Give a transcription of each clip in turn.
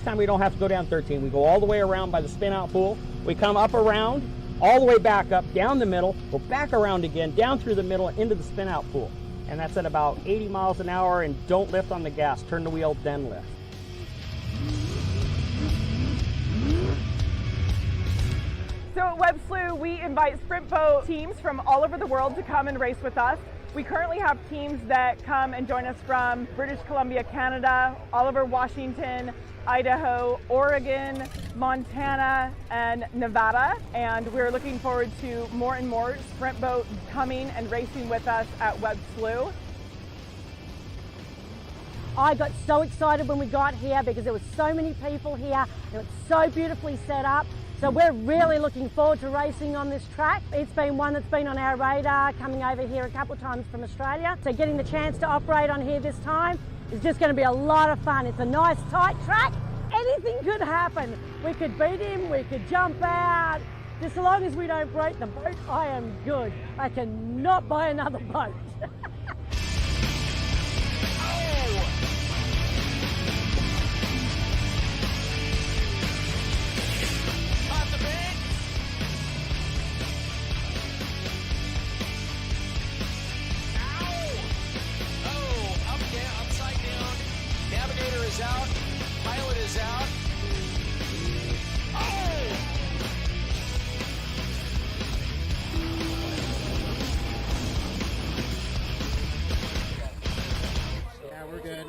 This time we don't have to go down 13. We go all the way around by the spin out pool. We come up around, all the way back up, down the middle, go back around again, down through the middle, into the spin out pool. And that's at about 80 miles an hour, and don't lift on the gas. Turn the wheel, then lift. So at Webb Slough, we invite sprint boat teams from all over the world to come and race with us. We currently have teams that come and join us from British Columbia, Canada, all over Washington, Idaho, Oregon, Montana, and Nevada. And we're looking forward to more and more sprint boat coming and racing with us at Webb Slough. I got so excited when we got here because there were so many people here. It was so beautifully set up. So we're really looking forward to racing on this track. It's been one that's been on our radar, coming over here a couple of times from Australia. So getting the chance to operate on here this time is just going to be a lot of fun. It's a nice tight track. Anything could happen. We could beat him, we could jump out. Just as long as we don't break the boat, I am good. I cannot buy another boat. Out, pilot is out. Oh! Yeah, we're good.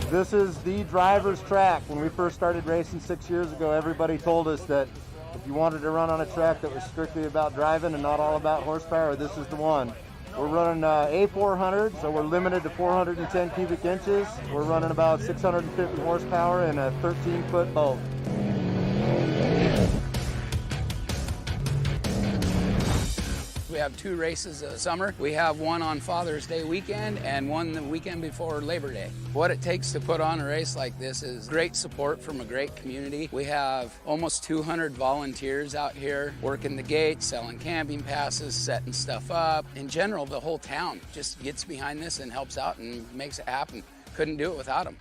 This is the driver's track. When we first started racing 6 years ago, everybody told us that if you wanted to run on a track that was strictly about driving and not all about horsepower, this is the one. We're running A400, so we're limited to 410 cubic inches. We're running about 650 horsepower and a 13-foot boat. We have 2 races a summer. We have one on Father's Day weekend and one the weekend before Labor Day. What it takes to put on a race like this is great support from a great community. We have almost 200 volunteers out here working the gates, selling camping passes, setting stuff up. In general, the whole town just gets behind this and helps out and makes it happen. Couldn't do it without them.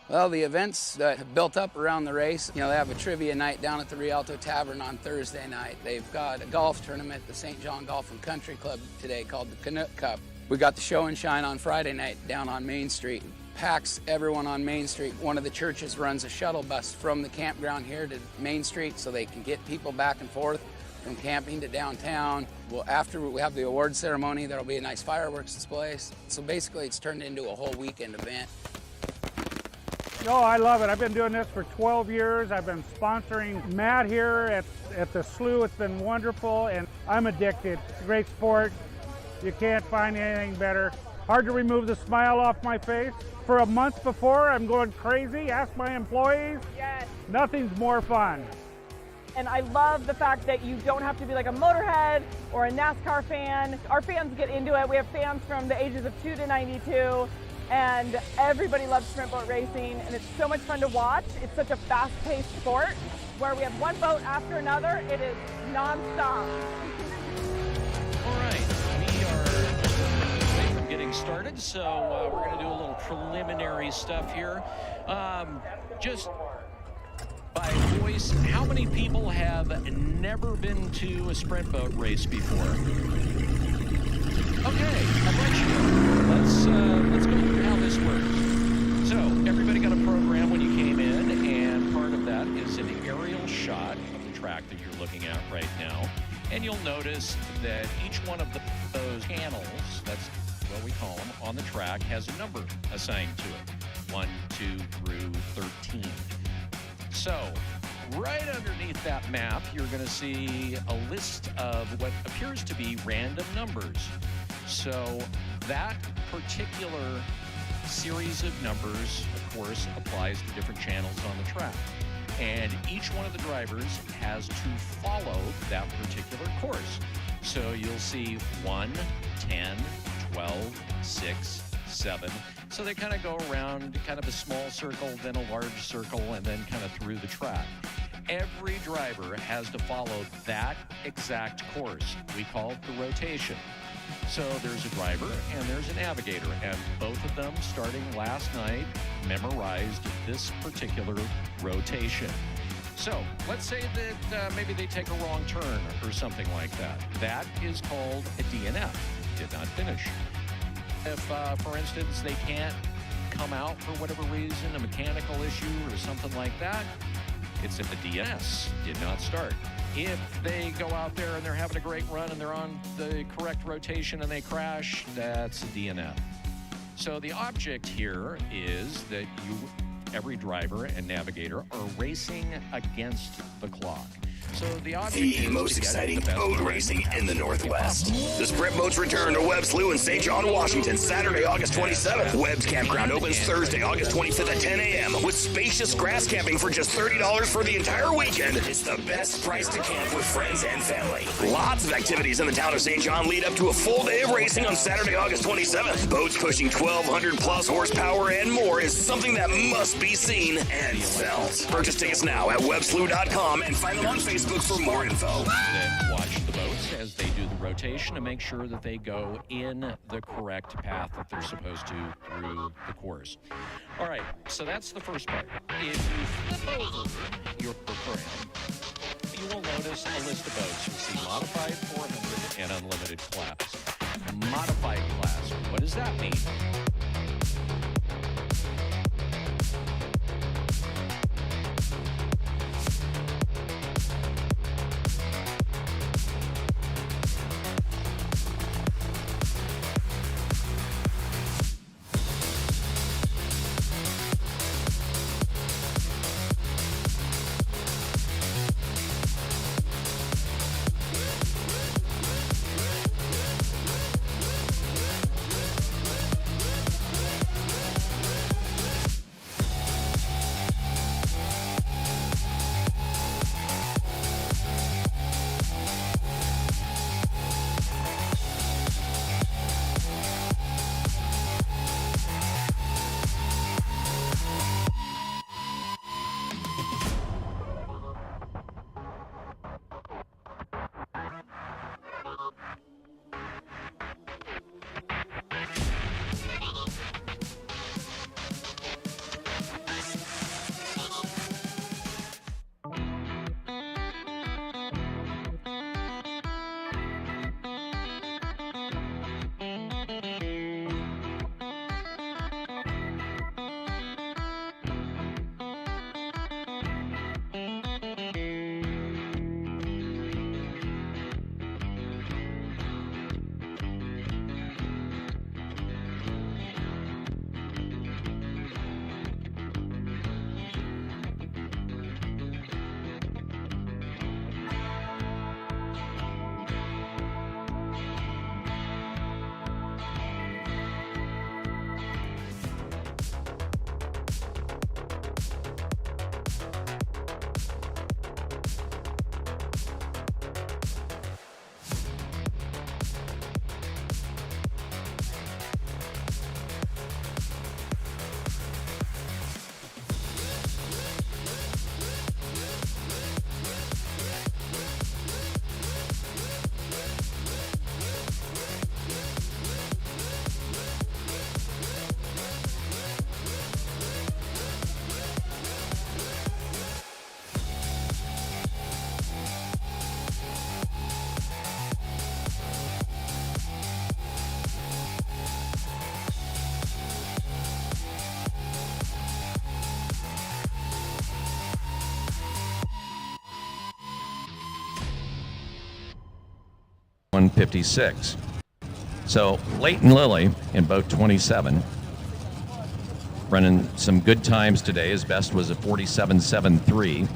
Well, the events that have built up around the race, they have a trivia night down at the Rialto Tavern on Thursday night. They've got a golf tournament at the St. John Golf and Country Club today called the Canuck Cup. We got the show and shine on Friday night down on Main Street. Packs everyone on Main Street. One of the churches runs a shuttle bus from the campground here to Main Street so they can get people back and forth from camping to downtown. Well, after we have the award ceremony, there'll be a nice fireworks display. So basically, it's turned into a whole weekend event. Oh, I love it. I've been doing this for 12 years. I've been sponsoring Matt here at the Slough. It's been wonderful, and I'm addicted. It's a great sport. You can't find anything better. Hard to remove the smile off my face. For a month before, I'm going crazy. Ask my employees. Yes. Nothing's more fun. And I love the fact that you don't have to be like a motorhead or a NASCAR fan. Our fans get into it. We have fans from the ages of 2 to 92. And everybody loves sprint boat racing, and it's so much fun to watch. It's such a fast-paced sport where we have one boat after another. It is non-stop. All right, we are ready from getting started, so we're going to do a little preliminary stuff here. Just by voice, how many people have never been to a sprint boat race before? Okay, a bunch. Let's go through how this works. So everybody got a program when you came in, and part of that is an aerial shot of the track that you're looking at right now. And you'll notice that each one of those panels, that's what we call them, on the track has a number assigned to it. 1, 2 through 13. So right underneath that map, you're going to see a list of what appears to be random numbers. So that particular series of numbers, of course, applies to different channels on the track. And each one of the drivers has to follow that particular course. So you'll see 1, 10, 12, 6, 7. So they kind of go around kind of a small circle, then a large circle, and then kind of through the track. Every driver has to follow that exact course. We call it the rotation. So there's a driver and there's a navigator, and both of them, starting last night, memorized this particular rotation. So let's say that maybe they take a wrong turn or something like that. That is called a DNF, did not finish. If, for instance, they can't come out for whatever reason, a mechanical issue or something like that, it's a DNS, did not start. If they go out there and they're having a great run and they're on the correct rotation and they crash, that's a DNF. So the object here is that every driver and navigator are racing against the clock. So the object is most exciting boat racing in the Northwest. The sprint boats return to Webb Slough in St. John, Washington, Saturday, August 27th. Webb's campground opens Thursday, August 25th at 10 a.m. with spacious grass camping for just $30 for the entire weekend. It's the best price to camp with friends and family. Lots of activities in the town of St. John lead up to a full day of racing on Saturday, August 27th. Boats pushing 1,200 plus horsepower and more is something that must be seen and felt. Purchase tickets now at webbslough.com and find them on Facebook for more info. Then watch the boats as they do the rotation to make sure that they go in the correct path that they're supposed to through the course. All right, so that's the first part. If you flip over your program, you will notice a list of boats. You'll see modified 400 and unlimited class. Modified class, what does that mean? .156. So Leighton Lilly in boat 27 running some good times today. His best was a 47.73.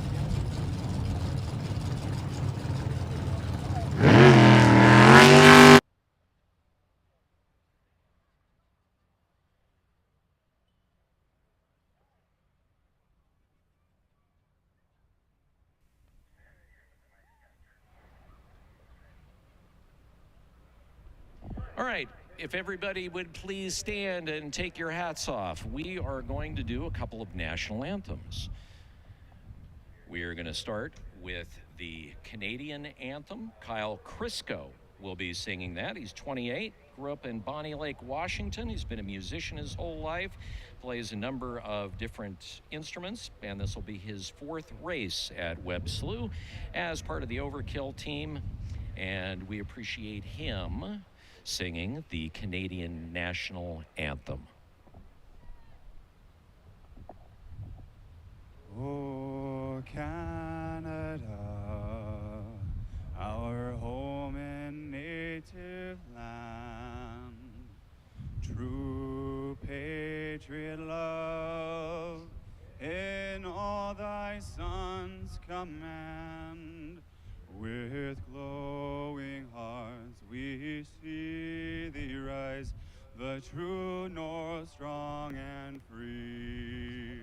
All right, if everybody would please stand and take your hats off, we are going to do a couple of national anthems. We are going to start with the Canadian anthem. Kyle Crisco will be singing that. He's 28, grew up in Bonnie Lake, Washington. He's been a musician his whole life, plays a number of different instruments, and this will be his 4th race at Webb Slough as part of the Overkill team. And we appreciate him singing the Canadian National Anthem. Oh, Canada, our home and native land, true patriot love in all thy sons command. With glowing hearts we see thee rise, the true north, strong and free.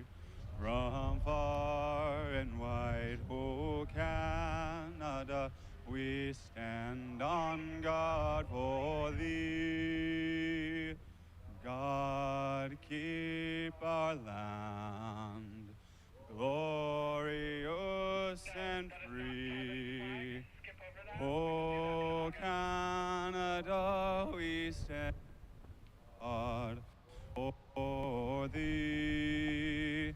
From far and wide, O Canada, we stand on guard for thee. God keep our land glorious and free. O Canada, we stand hard for thee.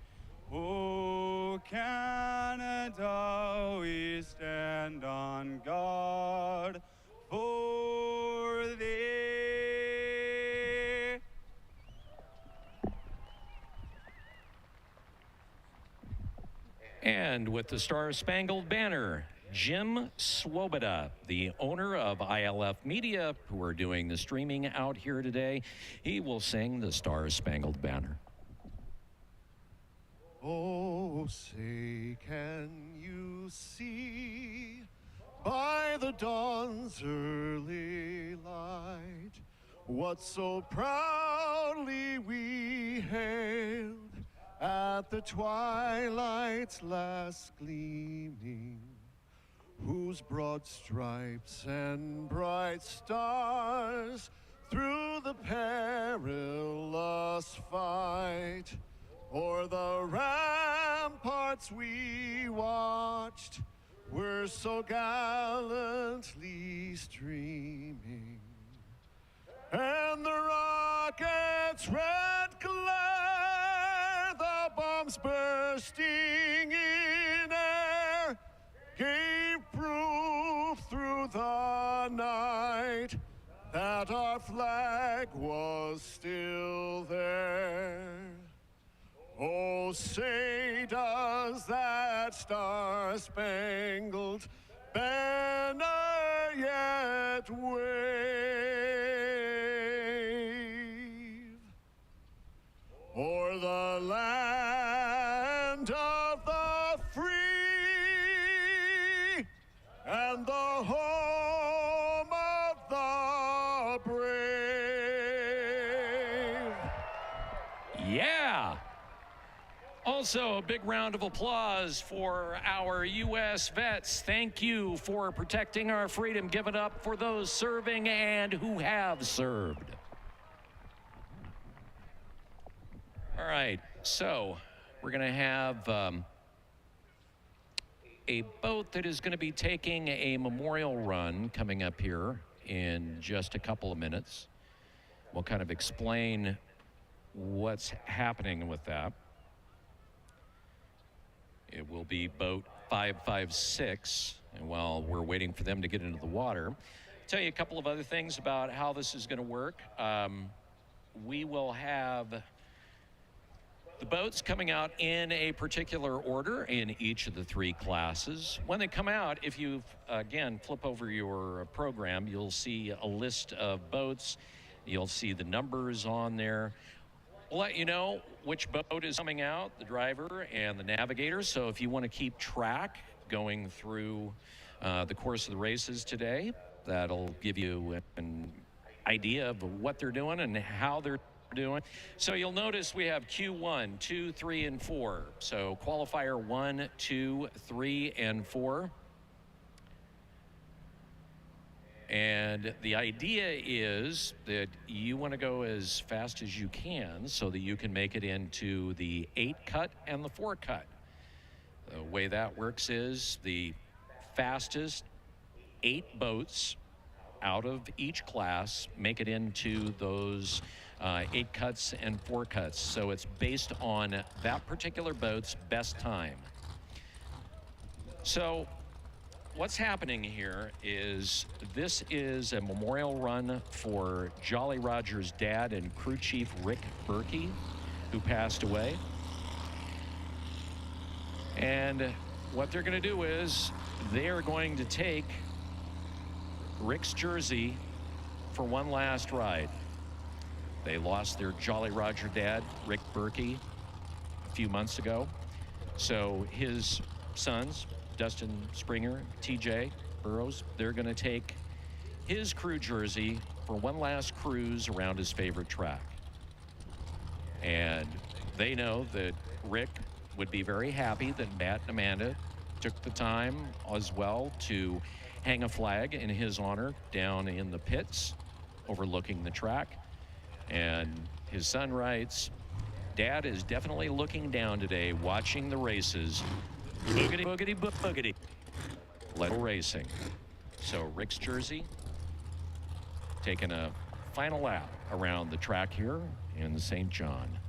O Canada, we stand on guard for thee. And with the Star-Spangled Banner, Jim Swoboda, the owner of ILF Media, who are doing the streaming out here today. He will sing the Star-Spangled Banner. Oh, say, can you see by the dawn's early light what so proudly we hailed at the twilight's last gleaming, whose broad stripes and bright stars through the perilous fight o'er the ramparts we watched were so gallantly streaming, and the rocket's red glare, the bombs bursting in air, gave proof through the night that our flag was still there. Oh, say does that star-spangled banner yet wave o'er the land of the free and the home of the brave? Yeah! Also, a big round of applause for our U.S. vets. Thank you for protecting our freedom. Give it up for those serving and who have served. All right, so we're going to have a boat that is going to be taking a memorial run coming up here in just a couple of minutes. We'll kind of explain what's happening with that. It will be boat 556, and while we're waiting for them to get into the water, I'll tell you a couple of other things about how this is going to work. We will have the boats coming out in a particular order in each of the 3 classes. When they come out, if you, again, flip over your program, you'll see a list of boats. You'll see the numbers on there. We'll let you know which boat is coming out, the driver and the navigator. So if you want to keep track going through the course of the races today, that'll give you an idea of what they're doing and how they're doing. So you'll notice we have Q1, 2, 3, and 4. So qualifier 1, 2, 3, and 4. And the idea is that you want to go as fast as you can so that you can make it into the 8 cut and the 4 cut. The way that works is the fastest 8 boats out of each class make it into those 8 cuts and 4 cuts. So it's based on that particular boat's best time. So what's happening here is this is a memorial run for Jolly Roger's dad and crew chief Rick Berkey, who passed away. And what they're going to do is they are going to take Rick's jersey for one last ride. They lost their Jolly Roger dad, Rick Berkey, a few months ago. So his sons, Dustin Springer, TJ Burrows, they're going to take his crew jersey for one last cruise around his favorite track. And they know that Rick would be very happy that Matt and Amanda took the time as well to hang a flag in his honor down in the pits overlooking the track. And his son writes, Dad is definitely looking down today, watching the races. Boogity, boogity, boogity. Let's racing. So Rick's jersey taking a final lap around the track here in St. John.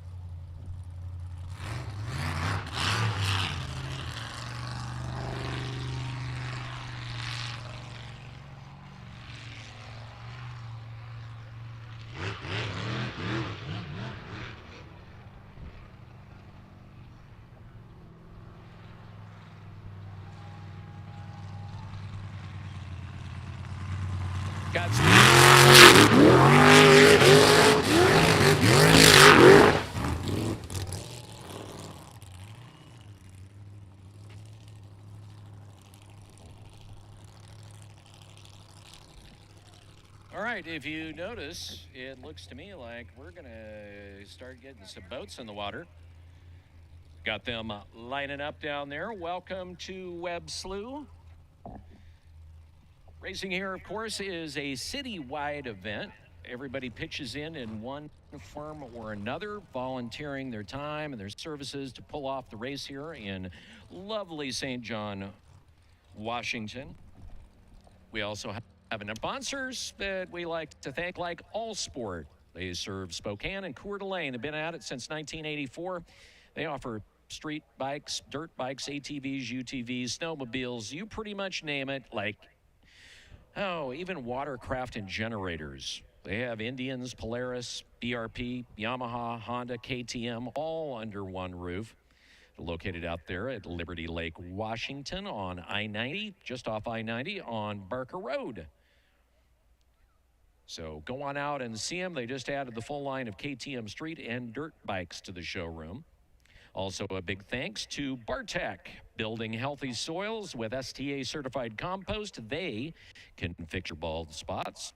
All right, if you notice, it looks to me like we're going to start getting some boats in the water. Got them lining up down there. Welcome to Webb Slough. Racing here, of course, is a citywide event. Everybody pitches in one form or another, volunteering their time and their services to pull off the race here in lovely St. John, Washington. We also have enough sponsors that we like to thank, like All Sport. They serve Spokane and Coeur d'Alene. They've been at it since 1984. They offer street bikes, dirt bikes, ATVs, UTVs, snowmobiles, you pretty much name it, like, even watercraft and generators. They have Indians, Polaris, BRP, Yamaha, Honda, KTM, all under one roof. Located out there at Liberty Lake, Washington on I-90, just off I-90 on Barker Road. So go on out and see them. They just added the full line of KTM street and dirt bikes to the showroom. Also a big thanks to Bartec, building healthy soils with STA certified compost. They can fix your bald spots.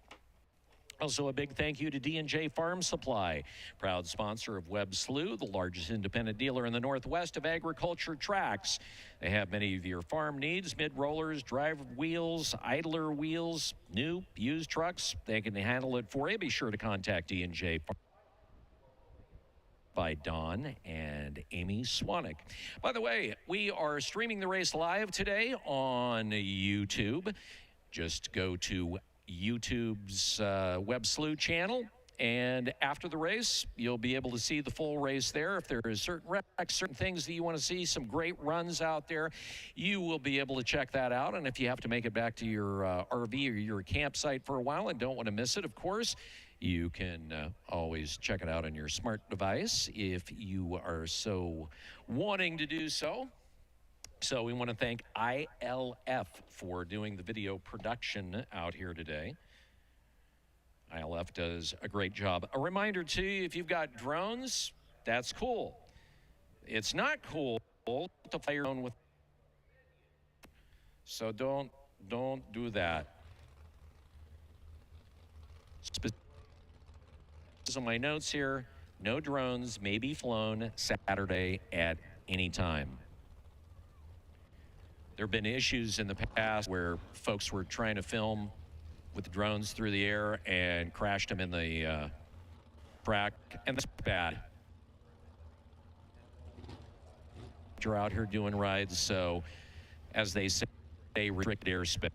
Also a big thank you to D&J Farm Supply, proud sponsor of Webb Slough, the largest independent dealer in the Northwest of agriculture tracks. They have many of your farm needs, mid-rollers, drive wheels, idler wheels, new, used trucks. They can handle it for you. Be sure to contact D&J Farm by Don and Amy Swanick. By the way, we are streaming the race live today on YouTube. Just go to YouTube's Webb Slough channel, and after the race, you'll be able to see the full race there. If there is certain wrecks, certain things that you want to see, some great runs out there, you will be able to check that out. And if you have to make it back to your RV or your campsite for a while and don't want to miss it, of course, you can always check it out on your smart device if you are so wanting to do so. So we want to thank ILF for doing the video production out here today. ILF does a great job. A reminder to you, if you've got drones, that's cool. It's not cool to fly your drone with. So don't do that. On my notes here, no drones may be flown Saturday at any time. There have been issues in the past where folks were trying to film with the drones through the air and crashed them in the track, and that's bad. You're out here doing rides, so as they say, restrict airspace.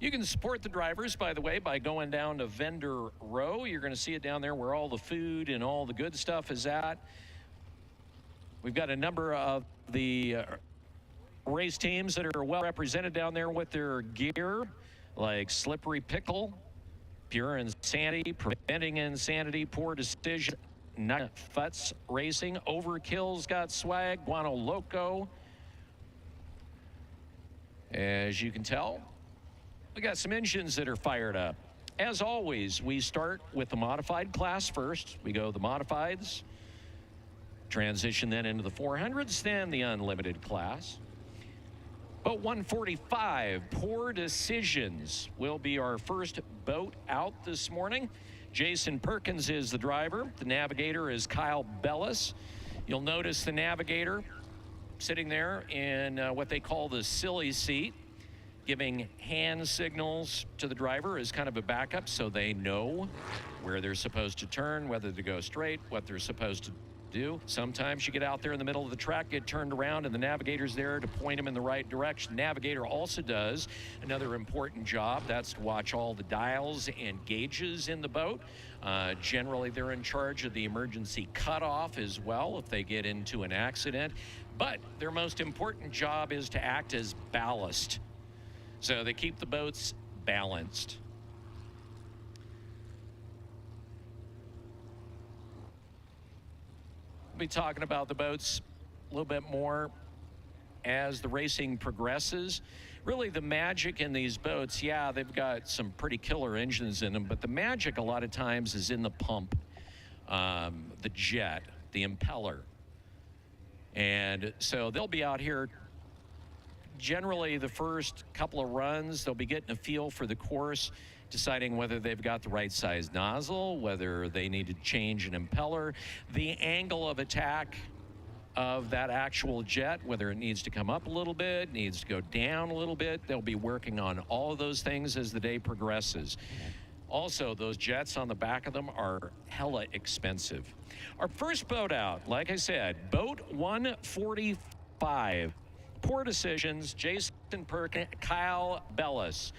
You can support the drivers, by the way, by going down to vendor row. You're going to see it down there where all the food and all the good stuff is at. We've got a number of the race teams that are well represented down there with their gear, like Slippery Pickle, Pure Insanity, Preventing Insanity, Poor Decision, Nut Futz Racing, Overkill's got swag, Guanol Loco. As you can tell, we got some engines that are fired up. As always, we start with the modified class first. We go the modifieds, transition then into the 400s, then the unlimited class. Boat 145, Poor Decisions, will be our first boat out this morning. Jason Perkins is the driver. The navigator is Kyle Bellis. You'll notice the navigator sitting there in what they call the silly seat, giving hand signals to the driver as kind of a backup so they know where they're supposed to turn, whether to go straight, what they're supposed to do. Sometimes you get out there in the middle of the track, get turned around, and the navigator's there to point them in the right direction. Navigator also does another important job. That's to watch all the dials and gauges in the boat. Generally, they're in charge of the emergency cutoff as well if they get into an accident. But their most important job is to act as ballast. So they keep the boats balanced. We'll be talking about the boats a little bit more as the racing progresses. Really, the magic in these boats, yeah, they've got some pretty killer engines in them, but the magic a lot of times is in the pump, the jet, the impeller. And so they'll be out here generally the first couple of runs. They'll be getting a feel for the course, deciding whether they've got the right size nozzle, whether they need to change an impeller, the angle of attack of that actual jet, whether it needs to come up a little bit, needs to go down a little bit. They'll be working on all of those things as the day progresses. Also, those jets on the back of them are hella expensive. Our first boat out, like I said, boat 145. Poor Decisions, Jason Perkins, Kyle Bellis.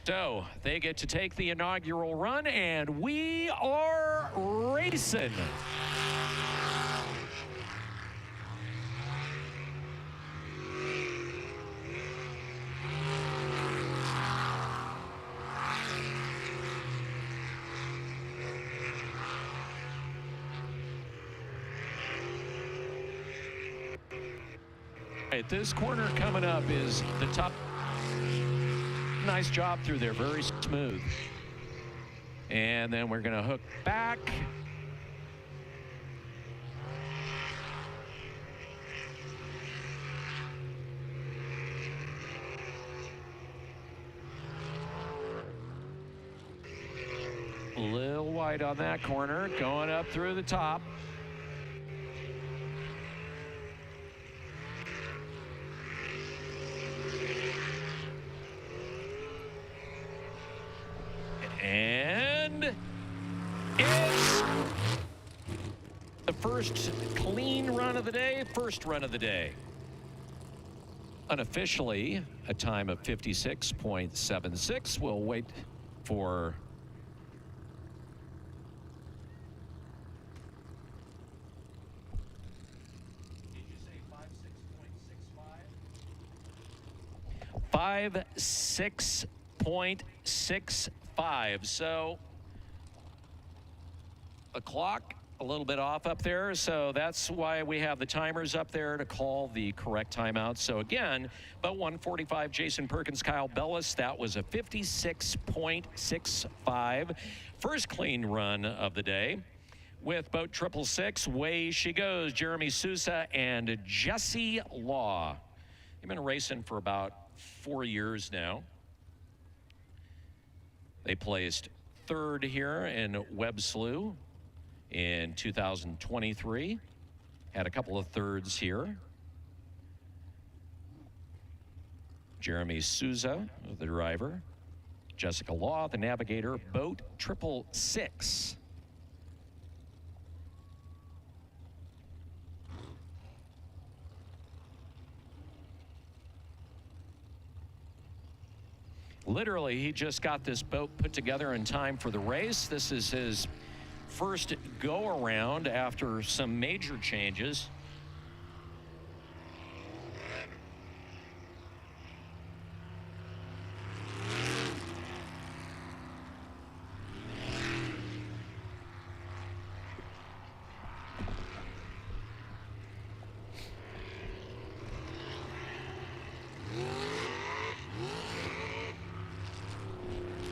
So they get to take the inaugural run, and we are racing. Right, this corner coming up is the top. Nice job through there, very smooth. And then we're gonna hook back. A little wide on that corner, going up through the top. And it's the first clean run of the day, first run of the day. Unofficially, a time of 56.76. We'll wait for Did you say 56.65? 56.65. So the clock a little bit off up there, so that's why we have the timers up there to call the correct timeout. So again, boat 145, Jason Perkins, Kyle Bellis, that was a 56.65. First clean run of the day. With boat 666, way she goes, Jeremy Sousa and Jesse Law. They've been racing for about 4 years now. They placed third here in Webb Slough in 2023. Had a couple of thirds here. Jeremy Souza, the driver. Jessica Law, the navigator. Boat 666. Literally, he just got this boat put together in time for the race. This is his first go-around after some major changes.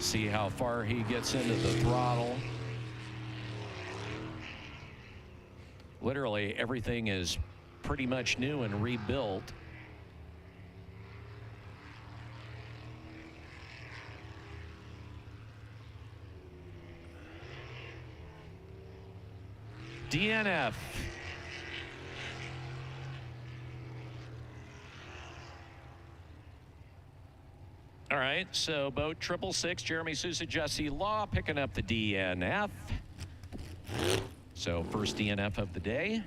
See how far he gets into the throttle. Literally, everything is pretty much new and rebuilt. DNF. All right, so boat 666, Jeremy Sousa, Jesse Law picking up the DNF. So first DNF of the day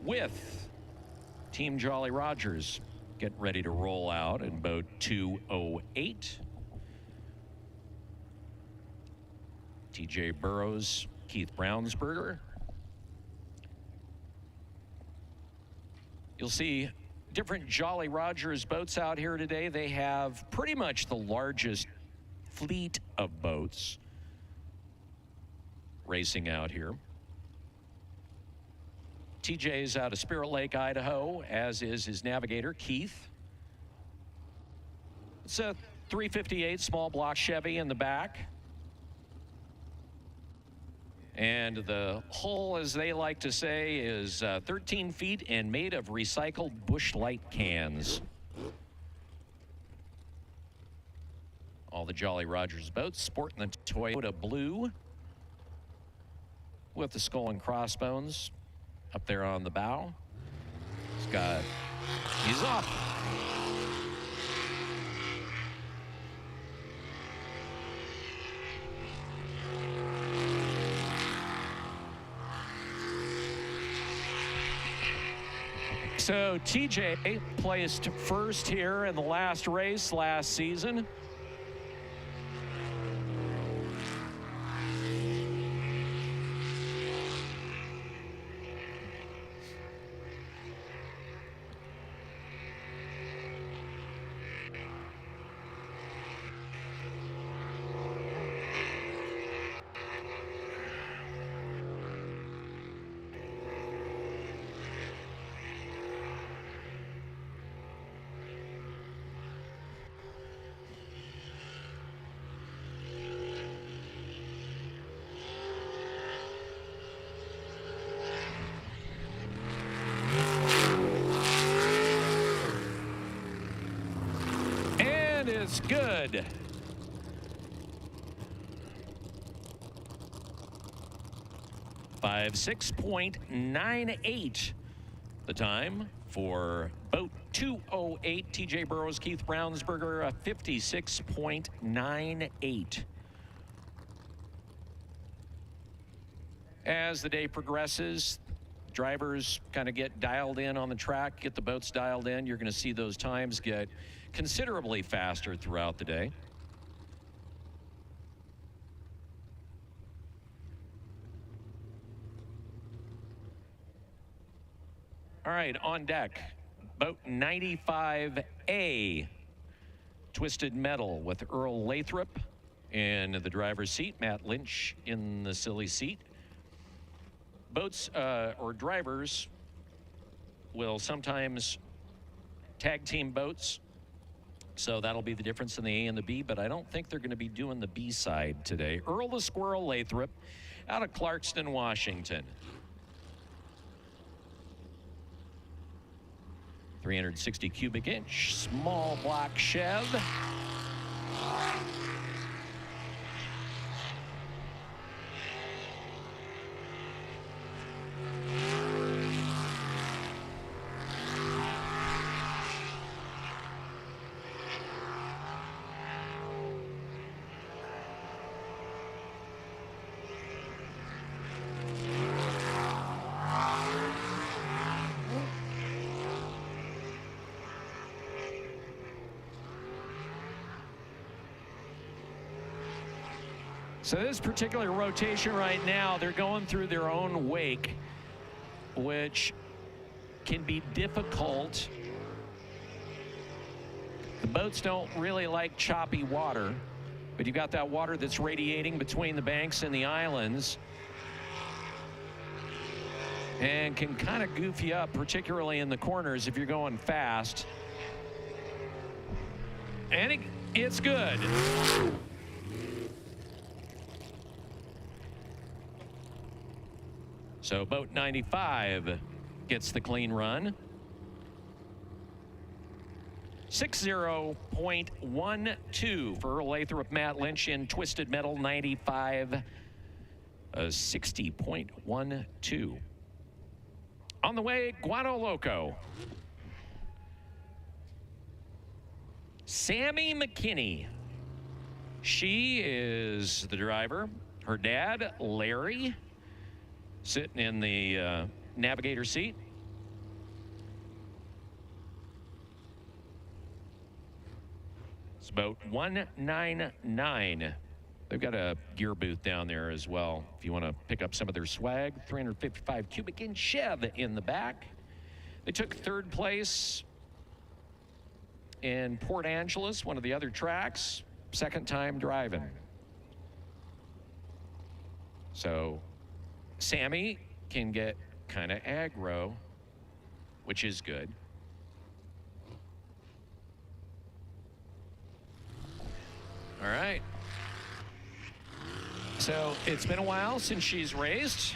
with Team Jolly Rogers getting ready to roll out in boat 208. TJ Burrows, Keith Brownsberger. You'll see different Jolly Rogers boats out here today. They have pretty much the largest fleet of boats racing out here. TJ's out of Spirit Lake, Idaho, as is his navigator, Keith. It's a 358 small block Chevy in the back. And the hull, as they like to say, is 13 feet and made of recycled Busch Light cans. All the Jolly Rogers boats sporting the Toyota blue with the skull and crossbones up there on the bow. He's off. So TJ placed first here in the last race last season. Is good. .98 the time for boat 208. TJ Burrows, Keith Brownsberger, 56.98. As the day progresses, drivers kind of get dialed in on the track, get the boats dialed in. You're going to see those times get considerably faster throughout the day. All right, on deck, boat 95A, Twisted Metal with Earl Lathrop in the driver's seat, Matt Lynch in the silly seat. Boats or drivers will sometimes tag team boats. So that'll be the difference in the A and the B, but I don't think they're going to be doing the B side today. Earl the Squirrel Lathrop out of Clarkston, Washington. 360 cubic inch, small block Chev. So this particular rotation right now, they're going through their own wake, which can be difficult. The boats don't really like choppy water, but you've got that water that's radiating between the banks and the islands and can kind of goof you up, particularly in the corners if you're going fast. And it's good. So boat 95 gets the clean run. 60.12 for Lathrop Matt Lynch in Twisted Metal 95. 60.12. On the way, Guanol Loco. Sammy McKinney. She is the driver. Her dad, Larry, sitting in the navigator seat. It's boat 199. They've got a gear booth down there as well if you want to pick up some of their swag. 355 cubic inch Chev in the back. They took third place in Port Angeles, one of the other tracks, second time driving. So Sammy can get kind of aggro, which is good. All right. So it's been a while since she's raced.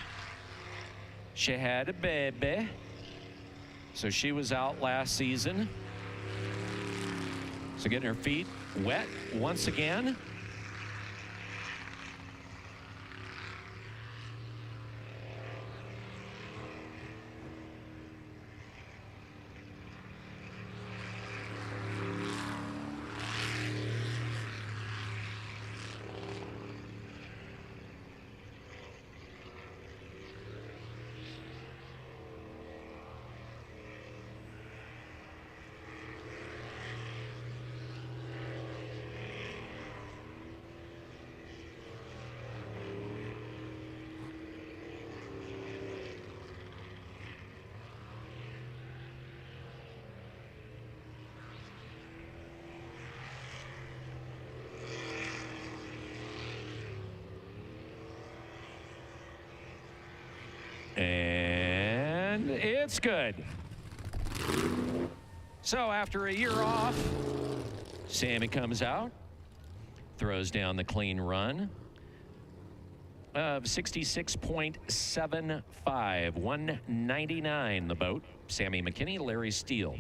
She had a baby. So she was out last season. So getting her feet wet once again. And it's good. So after a year off, Sammy comes out, throws down the clean run of 66.75, 199 the boat. Sammy McKinney, Larry Steele,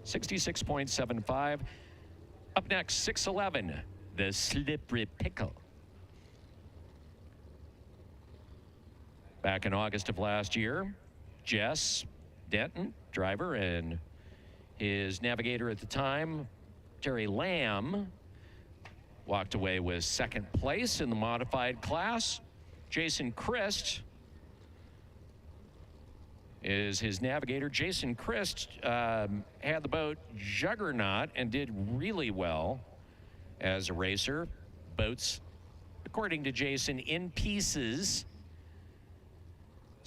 66.75. Up next, 611, the Slippery Pickle. Back in August of last year, Jess Denton, driver, and his navigator at the time, Terry Lamb, walked away with second place in the modified class. Jason Christ is his navigator. Jason Christ had the boat Juggernaut and did really well as a racer. Boats, according to Jason, in pieces.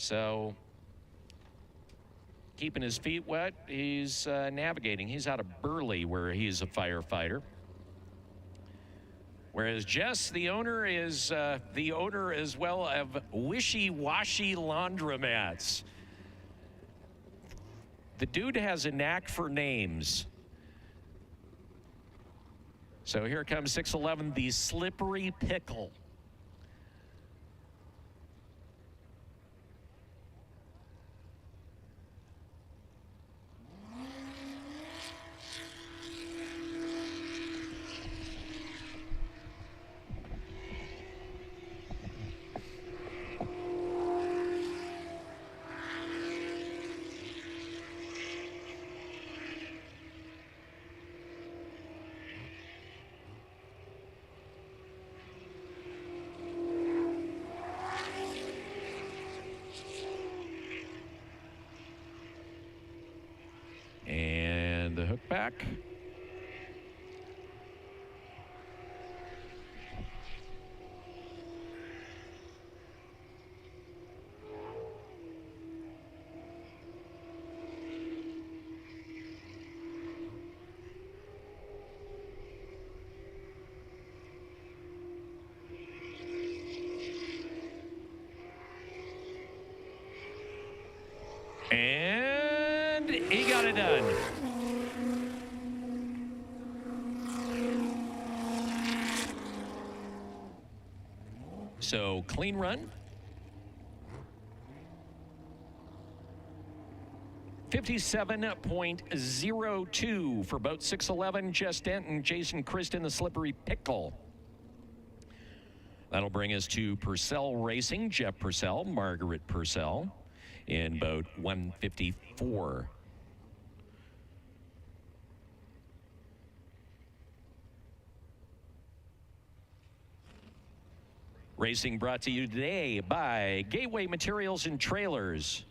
So, keeping his feet wet, he's navigating. He's out of Burley, where he's a firefighter. Whereas Jess, the owner, is the owner as well of Wishy Washy Laundromats. The dude has a knack for names. So here comes 611, the Slippery Pickle. And the hook back. And he got it done. So clean run. 57.02 for boat 611, Jess Denton, Jason Kristen, the slippery Pickle. That'll bring us to Purcell Racing, Jeff Purcell, Margaret Purcell in boat 154. Racing brought to you today by Gateway Materials and Trailers.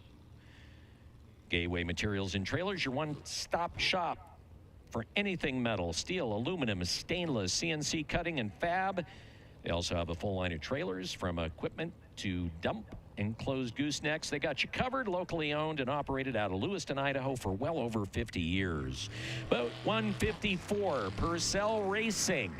Gateway Materials and Trailers, your one-stop shop for anything metal, steel, aluminum, stainless, CNC cutting, and fab. They also have a full line of trailers from equipment to dump and closed goosenecks. They got you covered, locally owned and operated out of Lewiston, Idaho for well over 50 years. Boat 154, Purcell Racing.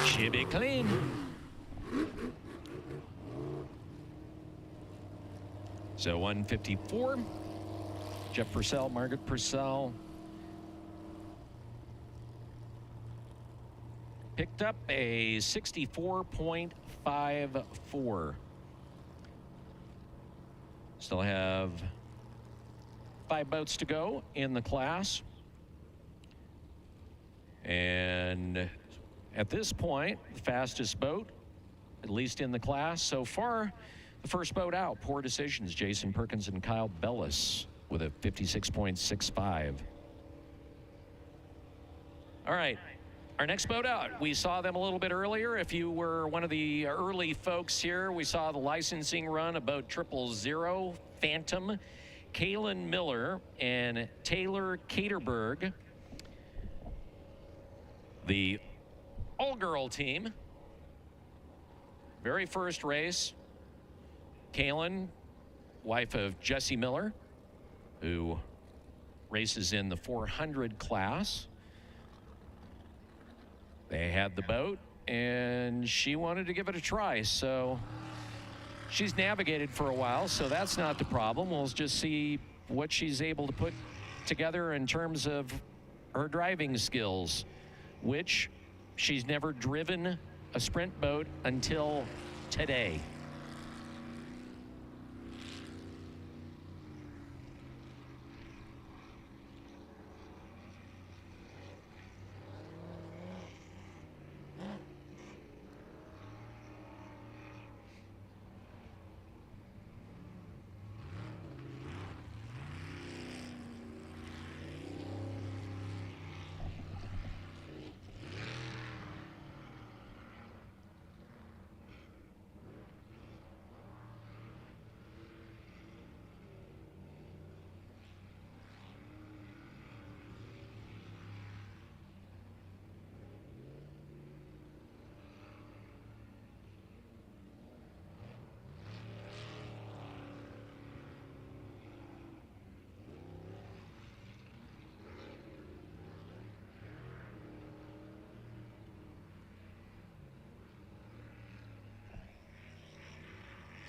Should be clean. So 154, Jeff Purcell, Margaret Purcell. Picked up a 64.54. Still have 5 boats to go in the class. And at this point, the fastest boat, at least in the class so far, the first boat out, poor decisions, Jason Perkins and Kyle Bellis with a 56.65. All right, our next boat out, we saw them a little bit earlier. If you were one of the early folks here, we saw the licensing run of boat 000 Phantom, Kaylin Miller and Taylor Caterberg. The all-girl team, very first race. Kaylin, wife of Jesse Miller, who races in the 400 class. They had the boat, and she wanted to give it a try, so she's navigated for a while, so that's not the problem. We'll just see what she's able to put together in terms of her driving skills, which she's never driven a sprint boat until today.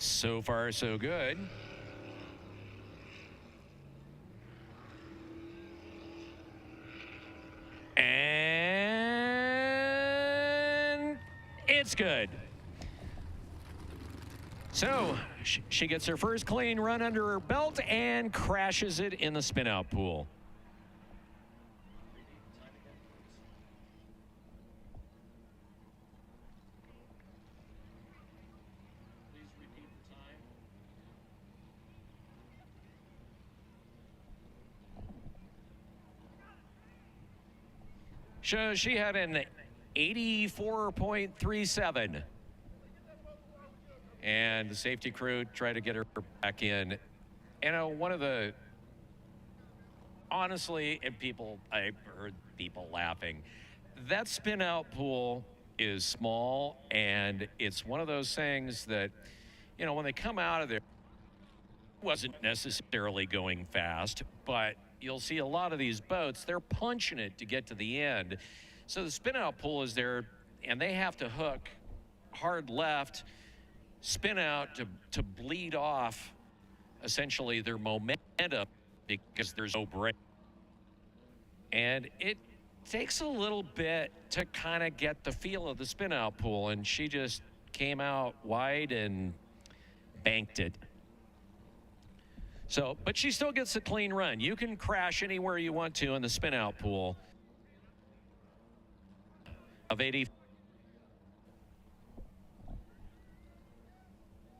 So far, so good. And it's good. So she gets her first clean run under her belt and crashes it in the spin-out pool. So she had an 84.37. And the safety crew tried to get her back in. You know, one of the, honestly, and I heard people laughing, that spin out pool is small, and it's one of those things that, you know, when they come out of there, it wasn't necessarily going fast, but you'll see a lot of these boats, they're punching it to get to the end. So the spin out pool is there, and they have to hook hard left, spin out to bleed off essentially their momentum because there's no brake. And it takes a little bit to kind of get the feel of the spin out pool, and she just came out wide and banked it. So, but she still gets a clean run. You can crash anywhere you want to in the spin out pool of 80.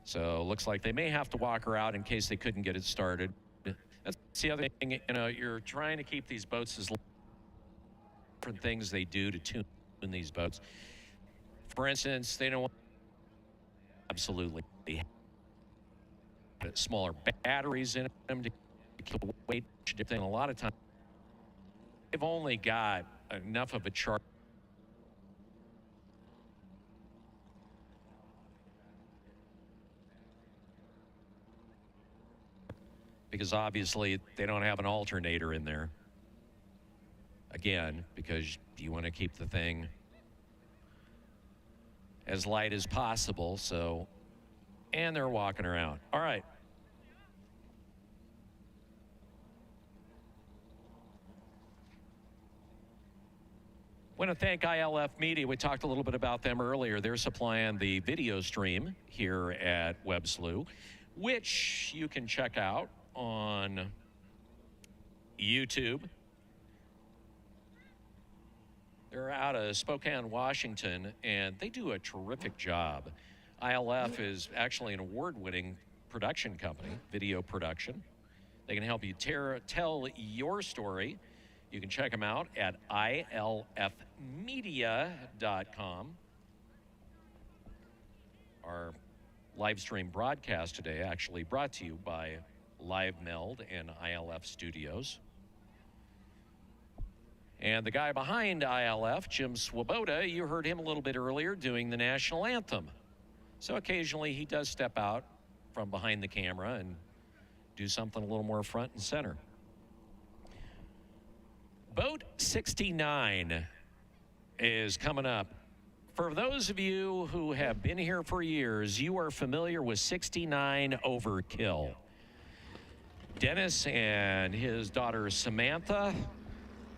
So looks like they may have to walk her out in case they couldn't get it started. That's the other thing, you know, you're trying to keep these boats as different things they do to tune these boats. For instance, they don't want absolutely smaller batteries in them to keep the weight. A lot of times they've only got enough of a chart because obviously they don't have an alternator in there. Again, because you want to keep the thing as light as possible, so, and they're walking around. All right. I want to thank ILF Media. We talked a little bit about them earlier. They're supplying the video stream here at Webb Slough, which you can check out on YouTube. They're out of Spokane, Washington, and they do a terrific job. ILF is actually an award-winning production company, video production. They can help you tell your story. You can check them out at ilfmedia.com. Our live stream broadcast today actually brought to you by Live Meld and ILF Studios. And the guy behind ILF, Jim Swoboda, you heard him a little bit earlier doing the national anthem. So occasionally he does step out from behind the camera and do something a little more front and center. Boat 69 is coming up. For those of you who have been here for years, you are familiar with 69 Overkill. Dennis and his daughter Samantha,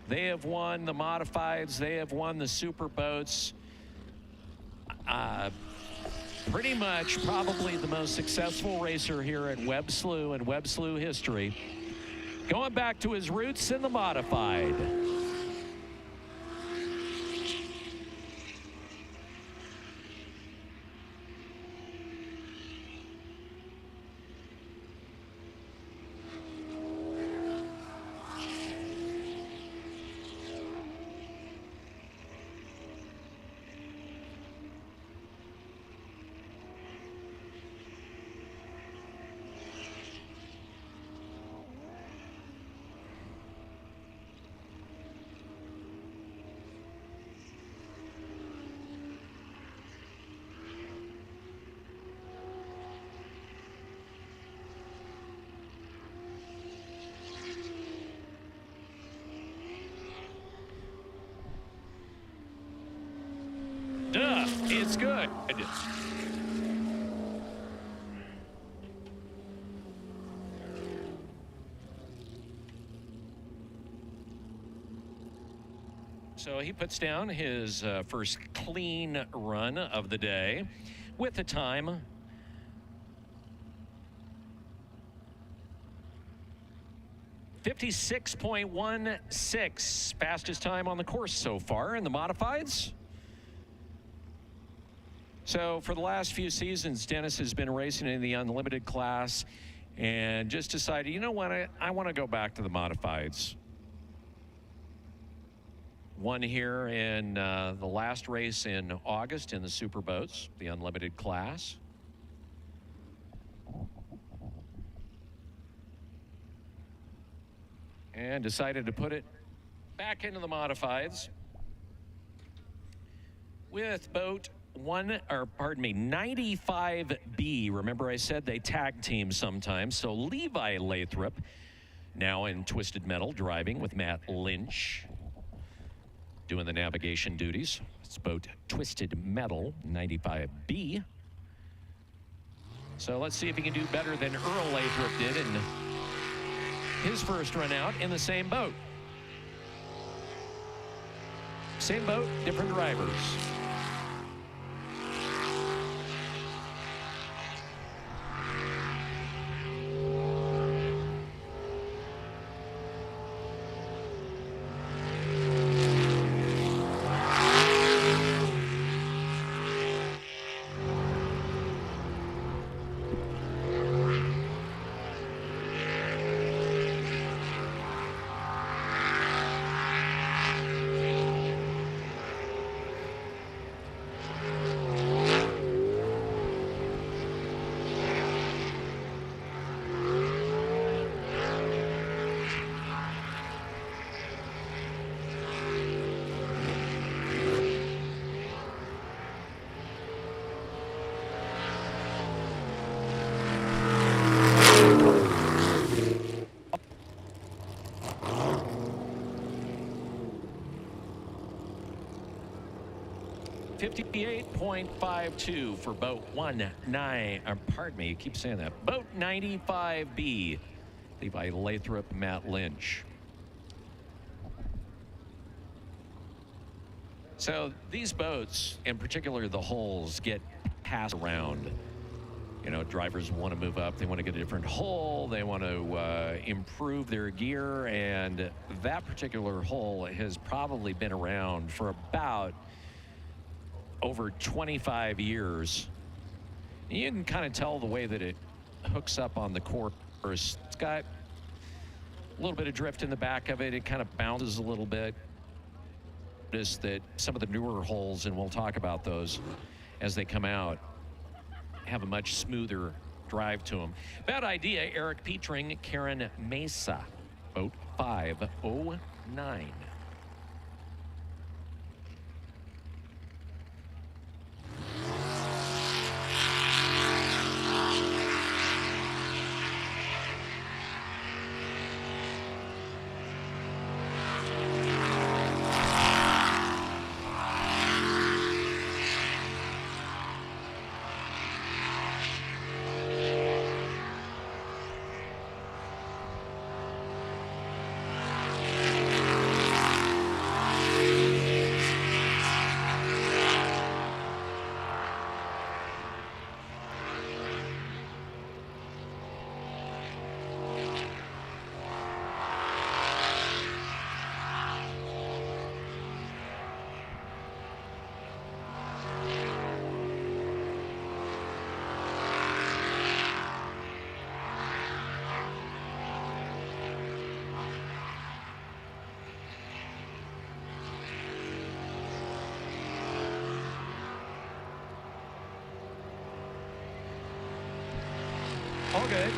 they have won the modifieds, they have won the superboats. Pretty much probably the most successful racer here at Webb Slough and Webb Slough history. Going back to his roots in the modified. Duh, it's good. So he puts down his first clean run of the day with a time 56.16, fastest time on the course so far in the modifieds. So for the last few seasons, Dennis has been racing in the unlimited class and just decided, you know what, I want to go back to the modifieds. Won here in the last race in August in the Superboats, the unlimited class. And decided to put it back into the modifieds with boat 95B. Remember I said they tag team sometimes. So Levi Lathrop now in Twisted Metal driving with Matt Lynch doing the navigation duties. It's boat Twisted Metal 95B. So let's see if he can do better than Earl Lathrop did in his first run out in the same boat. Same boat, different drivers. .52 for boat 95B. Levi Lathrop, Matt Lynch. So these boats, in particular the hulls, get passed around. You know, drivers want to move up, they want to get a different hull, they want to improve their gear, and that particular hull has probably been around for about over 25 years. You can kind of tell the way that it hooks up on the course. It's got a little bit of drift in the back of it. It kind of bounces a little bit. Notice that some of the newer holes, and we'll talk about those as they come out, have a much smoother drive to them. Bad idea, Eric Petring, Karen Mesa, boat 509. All good.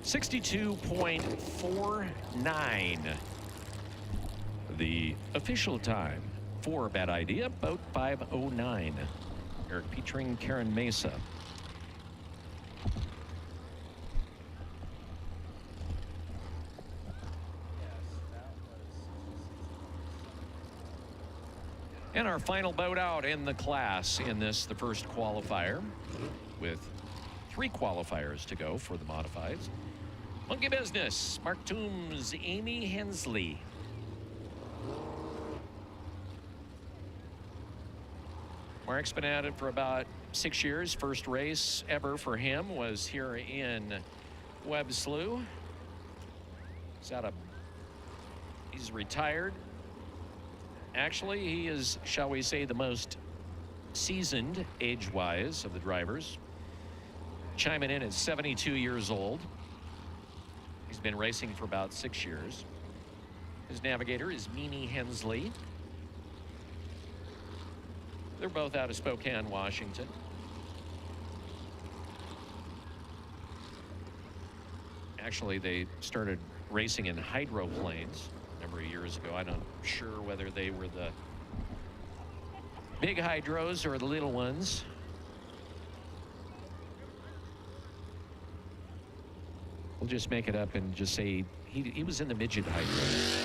.49. The official time for Bad Idea, boat 509. Eric Petring, Karen Mesa. And our final boat out in the class in this, the first qualifier, with 3 qualifiers to go for the modifieds. Monkey Business, Mark Toombs, Amy Hensley. Mark's been at it for about 6 years. First race ever for him was here in Webb Slough. He's retired. Actually, he is, shall we say, the most seasoned age-wise of the drivers. Chiming in at 72 years old. He's been racing for about 6 years. His navigator is Meanie Hensley. They're both out of Spokane, Washington. Actually, they started racing in hydroplanes a number of years ago. I'm not sure whether they were the big hydros or the little ones. We'll just make it up and just say he was in the midget hydro.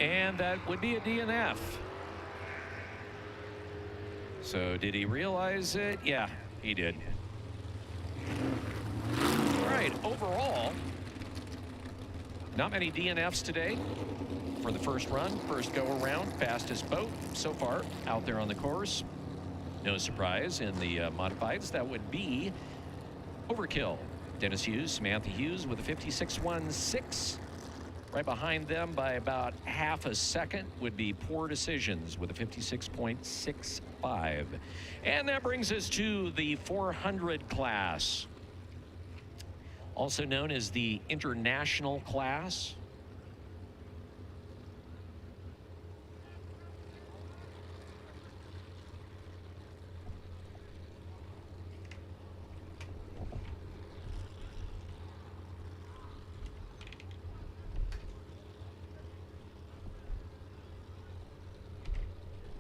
And that would be a DNF. So did he realize it? Yeah, he did. All right, overall, not many DNFs today for the first run, first go around, fastest boat so far out there on the course. No surprise in the modifieds, that would be Overkill. Dennis Hughes, Samantha Hughes with a 56.16. Right behind them by about half a second would be Poor Decisions with a 56.65. And that brings us to the 400 class, also known as the international class.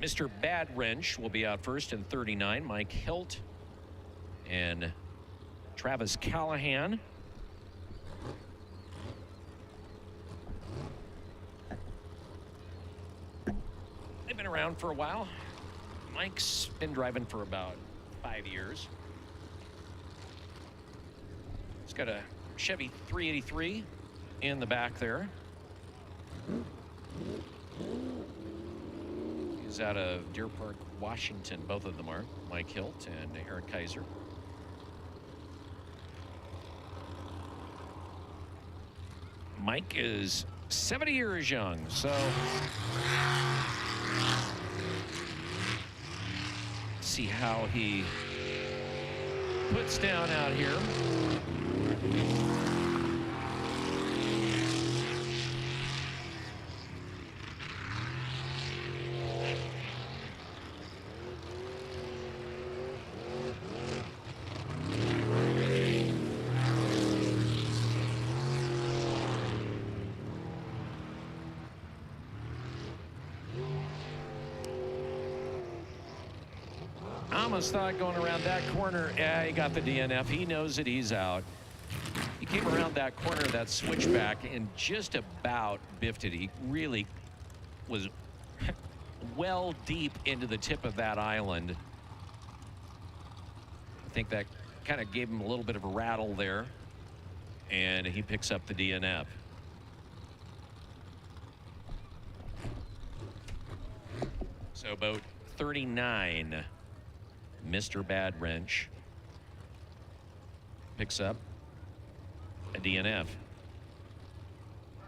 Mr. Bad Wrench will be out first in 39. Mike Hilt and Travis Callahan. They've been around for a while. Mike's been driving for about 5 years. He's got a Chevy 383 in the back there. He's out of Deer Park, Washington. Both of them are, Mike Hilt and Eric Kaiser. Mike is 70 years young, so see how he puts down out here. Almost thought going around that corner, yeah, he got the DNF. He knows that he's out. He came around that corner, that switchback, and just about biffed it. He really was well deep into the tip of that island. I think that kind of gave him a little bit of a rattle there, and he picks up the DNF. So boat 39. Mr. Bad Wrench picks up a DNF.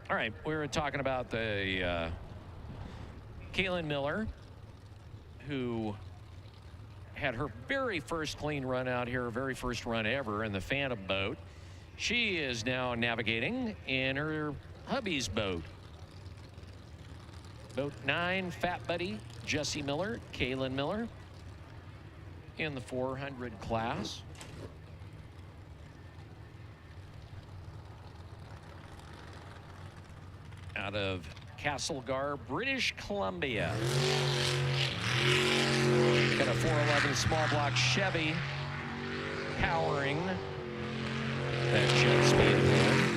All right, we were talking about the Kaylin Miller, who had her very first clean run out here, her very first run ever in the Phantom boat. She is now navigating in her hubby's boat. Boat 9, Fat Buddy, Jesse Miller, Kaylin Miller, in the 400 class. Out of Castlegar, British Columbia. Got a 411 small block Chevy powering that jet speed home.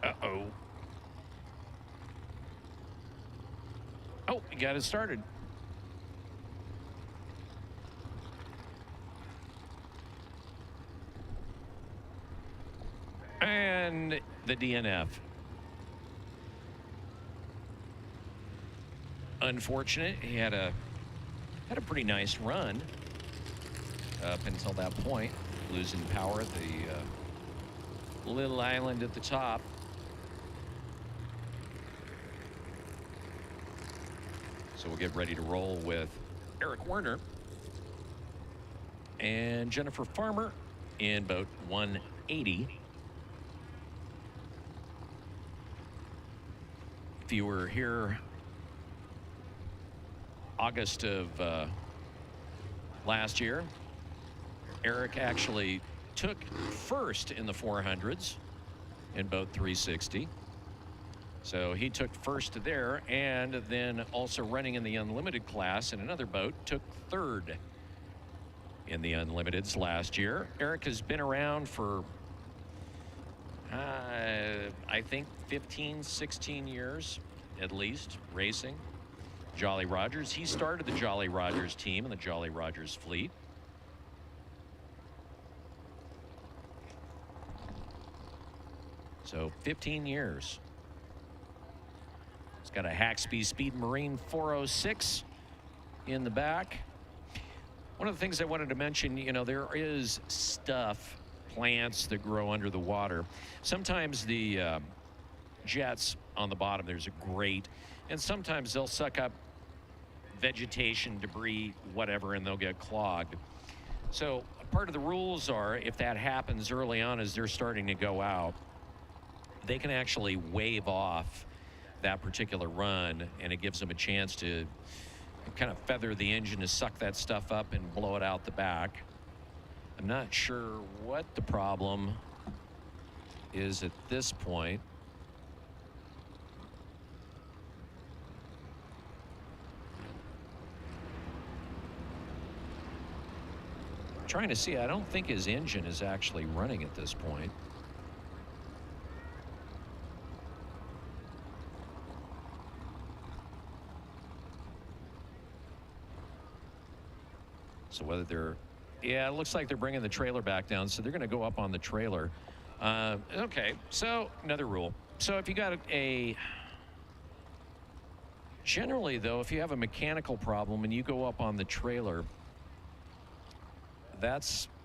Uh-oh. Oh, he got it started. And the DNF. Unfortunate. He had a pretty nice run up until that point, losing power at the little island at the top. So we'll get ready to roll with Eric Werner and Jennifer Farmer in boat 180. If you were here August of last year, Eric actually took first in the 400s in boat 360. So he took first there, and then also running in the Unlimited class in another boat, took third in the Unlimiteds last year. Eric has been around for, I think, 15, 16 years at least, racing. Jolly Rogers. He started the Jolly Rogers team and the Jolly Rogers fleet. So 15 years. It's got a Haxby Speed Marine 406 in the back. One of the things I wanted to mention, you know, there is stuff, plants that grow under the water. Sometimes the jets on the bottom, there's a grate, and sometimes they'll suck up vegetation, debris, whatever, and they'll get clogged. So part of the rules are, if that happens early on as they're starting to go out, they can actually wave off that particular run, and it gives them a chance to kind of feather the engine to suck that stuff up and blow it out the back. I'm not sure what the problem is at this point. I'm trying to see, I don't think his engine is actually running at this point. So whether they're, yeah, it looks like they're bringing the trailer back down, so they're going to go up on the trailer. Okay, so another rule. So if you got generally though, if you have a mechanical problem and you go up on the trailer,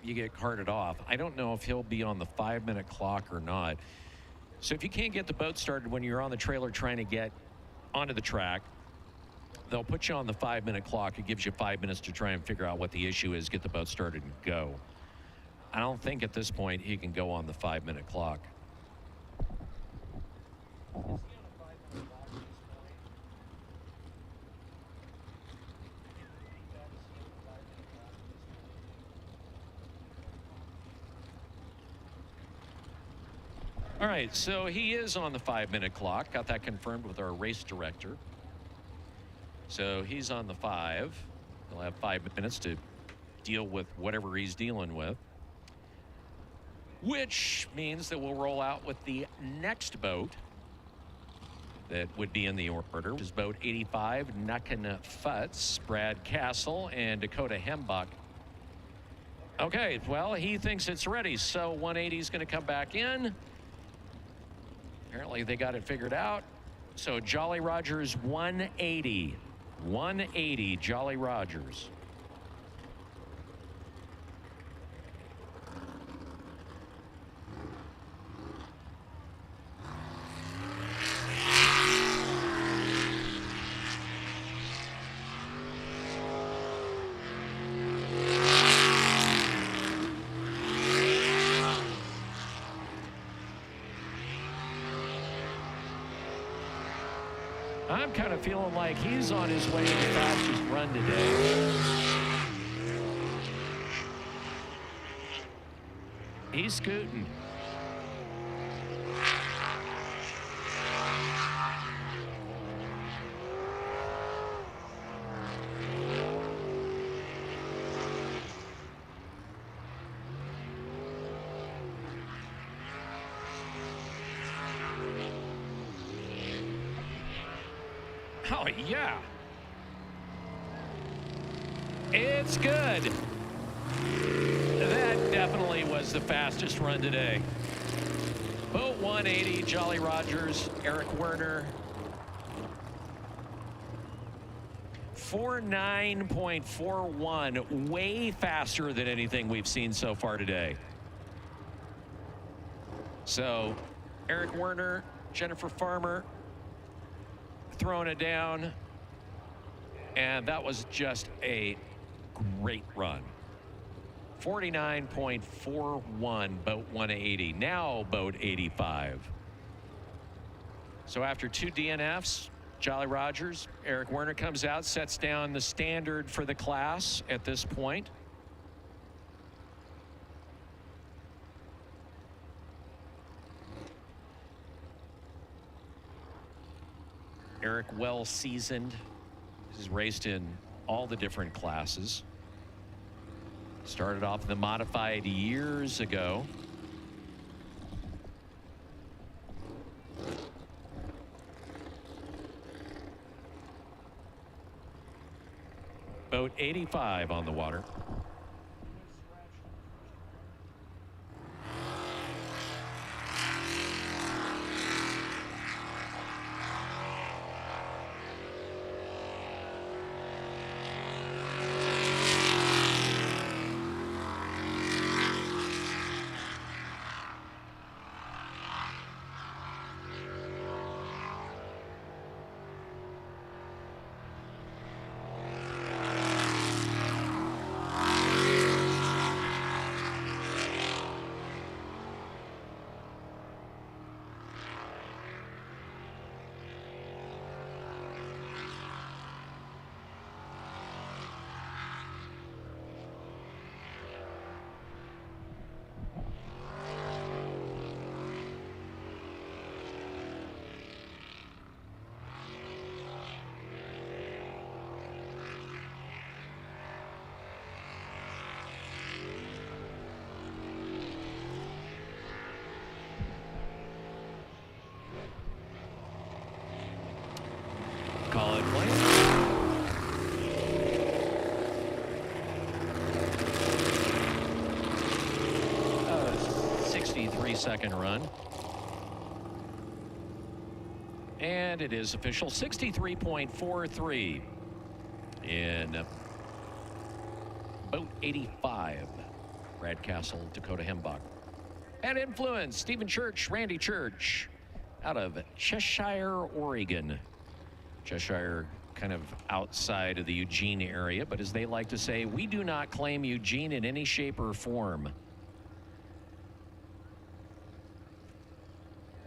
you get carted off. I don't know if he'll be on the 5-minute clock or not. So if you can't get the boat started when you're on the trailer trying to get onto the track, they'll put you on the 5-minute clock. It gives you 5 minutes to try and figure out what the issue is, get the boat started and go. I don't think at this point he can go on the 5-minute clock. All right, so he is on the 5-minute clock. Got that confirmed with our race director. So he's on the 5. He'll have 5 minutes to deal with whatever he's dealing with, which means that we'll roll out with the next boat that would be in the order, which is boat 85, Nuckin Futz, Brad Castle, and Dakota Hembuck. Okay, well, he thinks it's ready, so 180 is going to come back in. Apparently they got it figured out. So Jolly Rogers 180. 180 Jolly Rogers. I'm kind of feeling like he's on his way to the fastest run today. He's scooting. Oh, yeah. It's good. That definitely was the fastest run today. Boat 180, Jolly Rogers, Eric Werner. 49.41, way faster than anything we've seen so far today. So, Eric Werner, Jennifer Farmer, throwing it down, and that was just a great run. 49.41, boat 180, now boat 85. So after 2 DNFs, Jolly Rogers, Eric Werner comes out, sets down the standard for the class at this point. Eric, well seasoned, has raced in all the different classes. Started off in the modified years ago. Boat 85 on the water. Call it play. 63-second run. And it is official, 63.43 in boat 85. Brad Castle, Dakota Hembach. And influence, Stephen Church, Randy Church, out of Cheshire, Oregon. Cheshire kind of outside of the Eugene area, but as they like to say, we do not claim Eugene in any shape or form.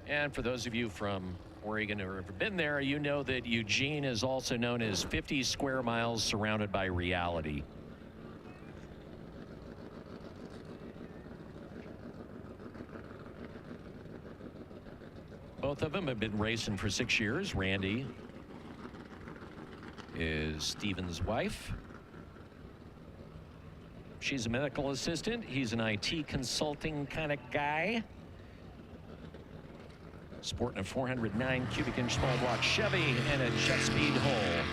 And for those of you from Oregon who have ever been there, you know that Eugene is also known as 50 square miles surrounded by reality. Both of them have been racing for 6 years. Randy is Stephen's wife. She's a medical assistant. He's an IT consulting kind of guy. Sporting a 409 cubic inch small block Chevy and a jet speed hull.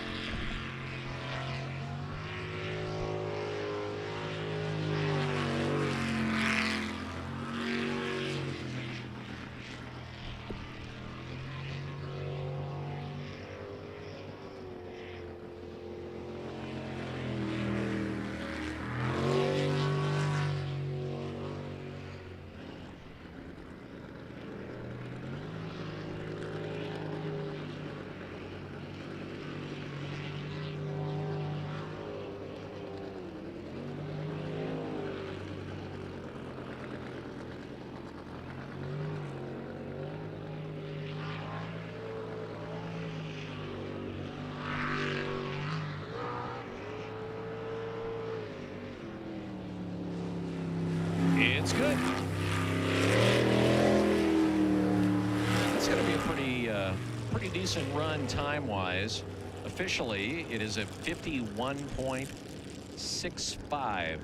pretty decent run time-wise. Officially, it is a 51.65.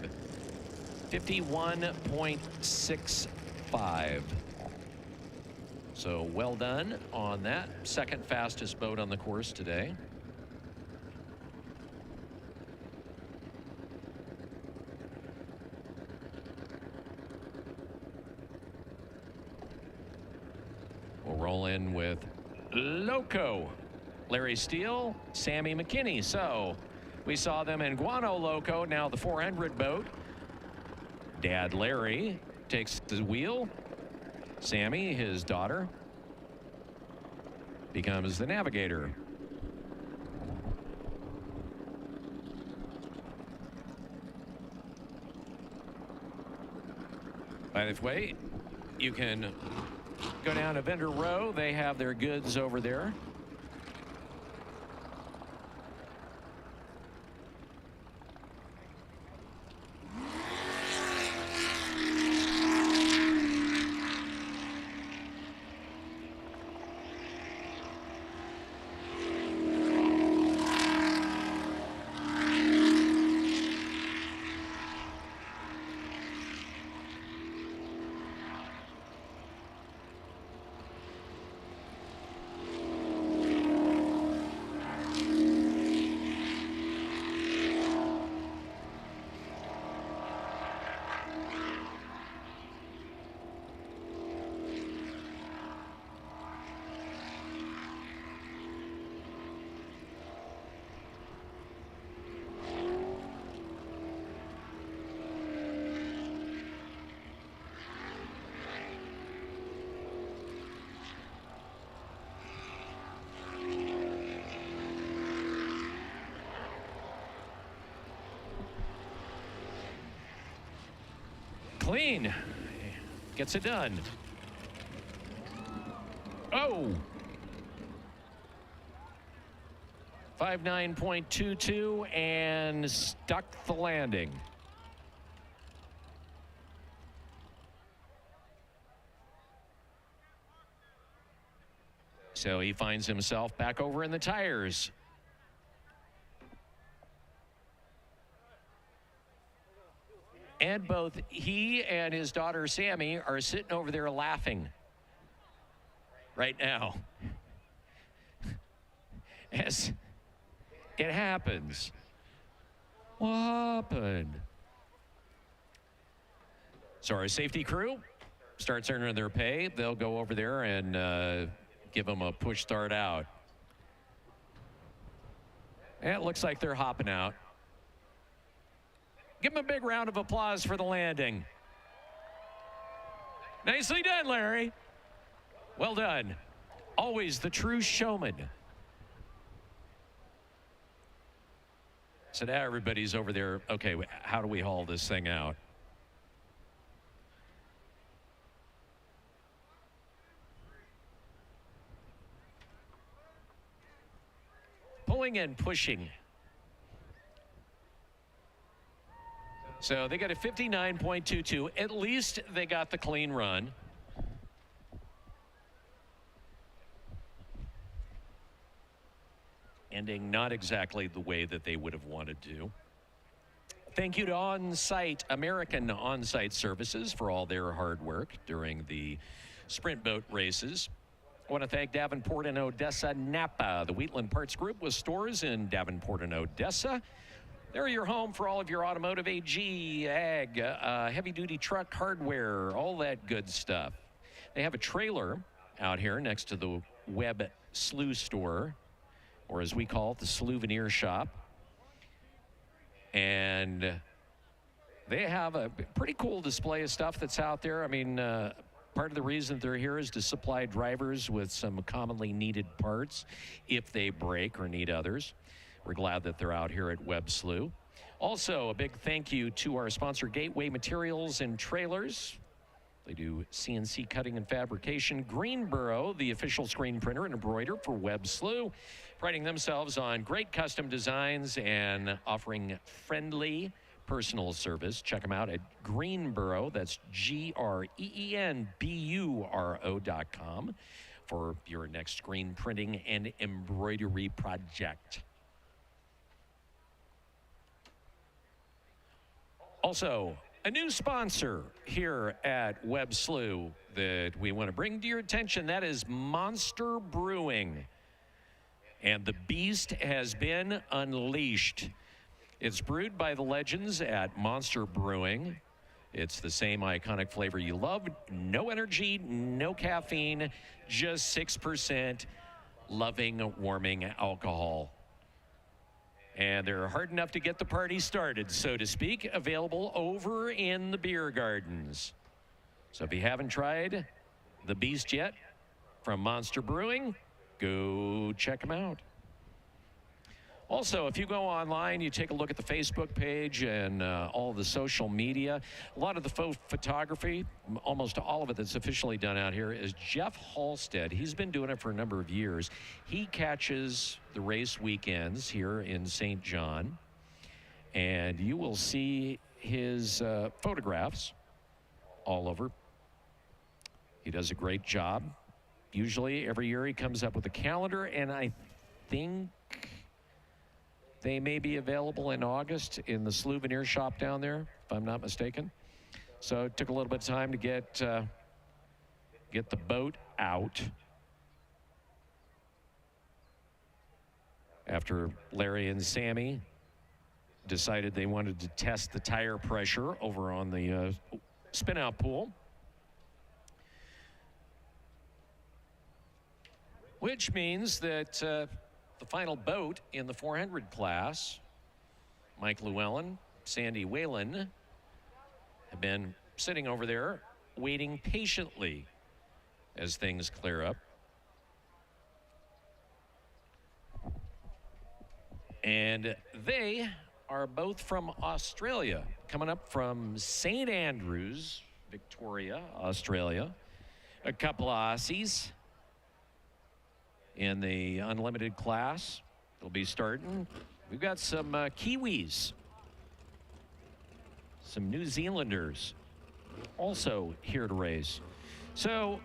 51.65. So well done on that. Second fastest boat on the course today. We'll roll in with Loco. Larry Steele, Sammy McKinney. So we saw them in Guanol Loco, now the 400 boat. Dad Larry takes the wheel. Sammy, his daughter, becomes the navigator. By the way, you can go down to vendor row. They have their goods over there. Clean. Gets it done. Oh. 59.22 and stuck the landing. So he finds himself back over in the tires. And both he and his daughter Sammy are sitting over there laughing right now. As it happens. What happened? So our safety crew starts earning their pay. They'll go over there and give them a push start out. And it looks like they're hopping out. Give them a big round of applause for the landing. Nicely done, Larry. Well done. Always the true showman. So now everybody's over there. Okay, how do we haul this thing out? Pulling and pushing. So they got a 59.22. At least they got the clean run. Ending not exactly the way that they would have wanted to. Thank you to American On-Site Services for all their hard work during the sprint boat races. I want to thank Davenport and Odessa Napa, the Wheatland Parts Group with stores in Davenport and Odessa. They're your home for all of your automotive, AG, ag, heavy-duty truck hardware, all that good stuff. They have a trailer out here next to the Webb Slough store, or as we call it, the Souvenir Shop. And they have a pretty cool display of stuff that's out there. I mean, part of the reason they're here is to supply drivers with some commonly needed parts if they break or need others. We're glad that they're out here at Webb Slough. Also, a big thank you to our sponsor, Gateway Materials and Trailers. They do CNC cutting and fabrication. Greenboro, the official screen printer and embroider for Webb Slough, priding themselves on great custom designs and offering friendly personal service. Check them out at Greenboro. That's GREENBURO.com. for your next screen printing and embroidery project. Also, a new sponsor here at Webb Slough that we want to bring to your attention, that is Monster Brewing. And the beast has been unleashed. It's brewed by the legends at Monster Brewing. It's the same iconic flavor you love. No energy, no caffeine, just 6% loving, warming alcohol. And they're hard enough to get the party started, so to speak, available over in the beer gardens. So if you haven't tried the Beast yet from Monster Brewing, go check them out. Also, if you go online, you take a look at the Facebook page and all the social media, a lot of the photography, almost all of it that's officially done out here, is Jeff Halstead. He's been doing it for a number of years. He catches the race weekends here in St. John, and you will see his photographs all over. He does a great job. Usually every year he comes up with a calendar, and I think they may be available in August in the souvenir shop down there, if I'm not mistaken. So it took a little bit of time to get the boat out after Larry and Sammy decided they wanted to test the tire pressure over on the spin-out pool. Which means that the final boat in the 400 class, Mike Llewellyn, Sandy Whalen, have been sitting over there waiting patiently as things clear up. And they are both from Australia, coming up from St. Andrews, Victoria, Australia. A couple of Aussies in the unlimited class. They'll be starting. We've got some Kiwis, some New Zealanders also here to race. So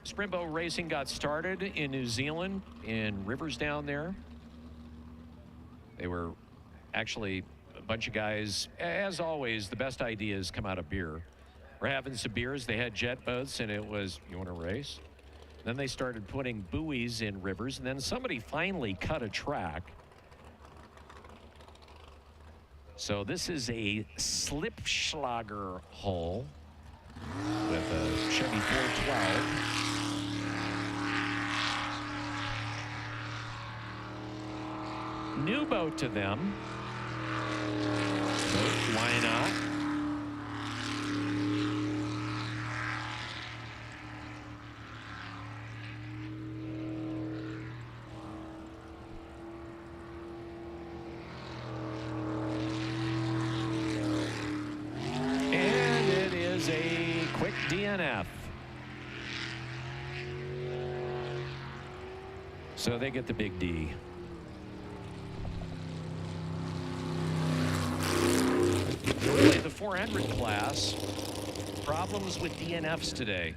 sprint boat racing got started in New Zealand, in rivers down there. They were actually a bunch of guys, as always, the best ideas come out of beer. We're having some beers. They had jet boats, and it was, you want to race? Then they started putting buoys in rivers, and then somebody finally cut a track. So this is a Slipschlager hull with a Chevy 412. New boat to them. Boat, why not? DNF. So they get the big D. Really, the 400 class, problems with DNFs today.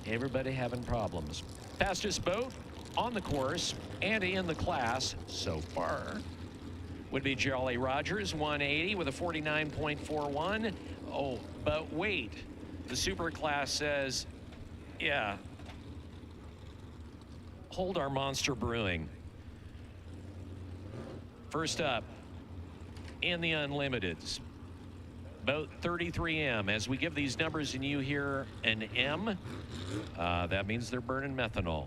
Everybody having problems. Fastest boat on the course and in the class so far would be Jolly Rogers, 180 with a 49.41. Oh, but wait, the super class says, yeah, hold our Monster Brewing. First up, in the Unlimiteds, boat 33M. As we give these numbers and you hear an M, that means they're burning methanol.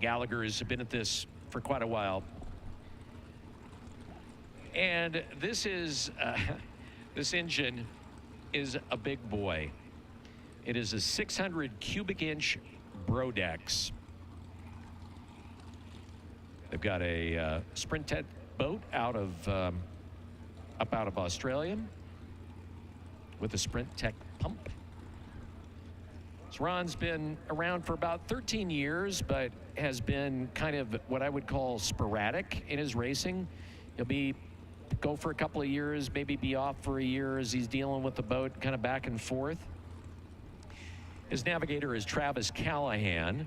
Gallagher has been at this for quite a while. And this is, this engine is a big boy. It is a 600 cubic inch Brodex. They've got a Sprint Tech boat out of, up out of Australia with a Sprint Tech pump. Ron's been around for about 13 years, but has been kind of what I would call sporadic in his racing. He'll be go for a couple of years, maybe be off for a year as he's dealing with the boat kind of back and forth. His navigator is Travis Callahan.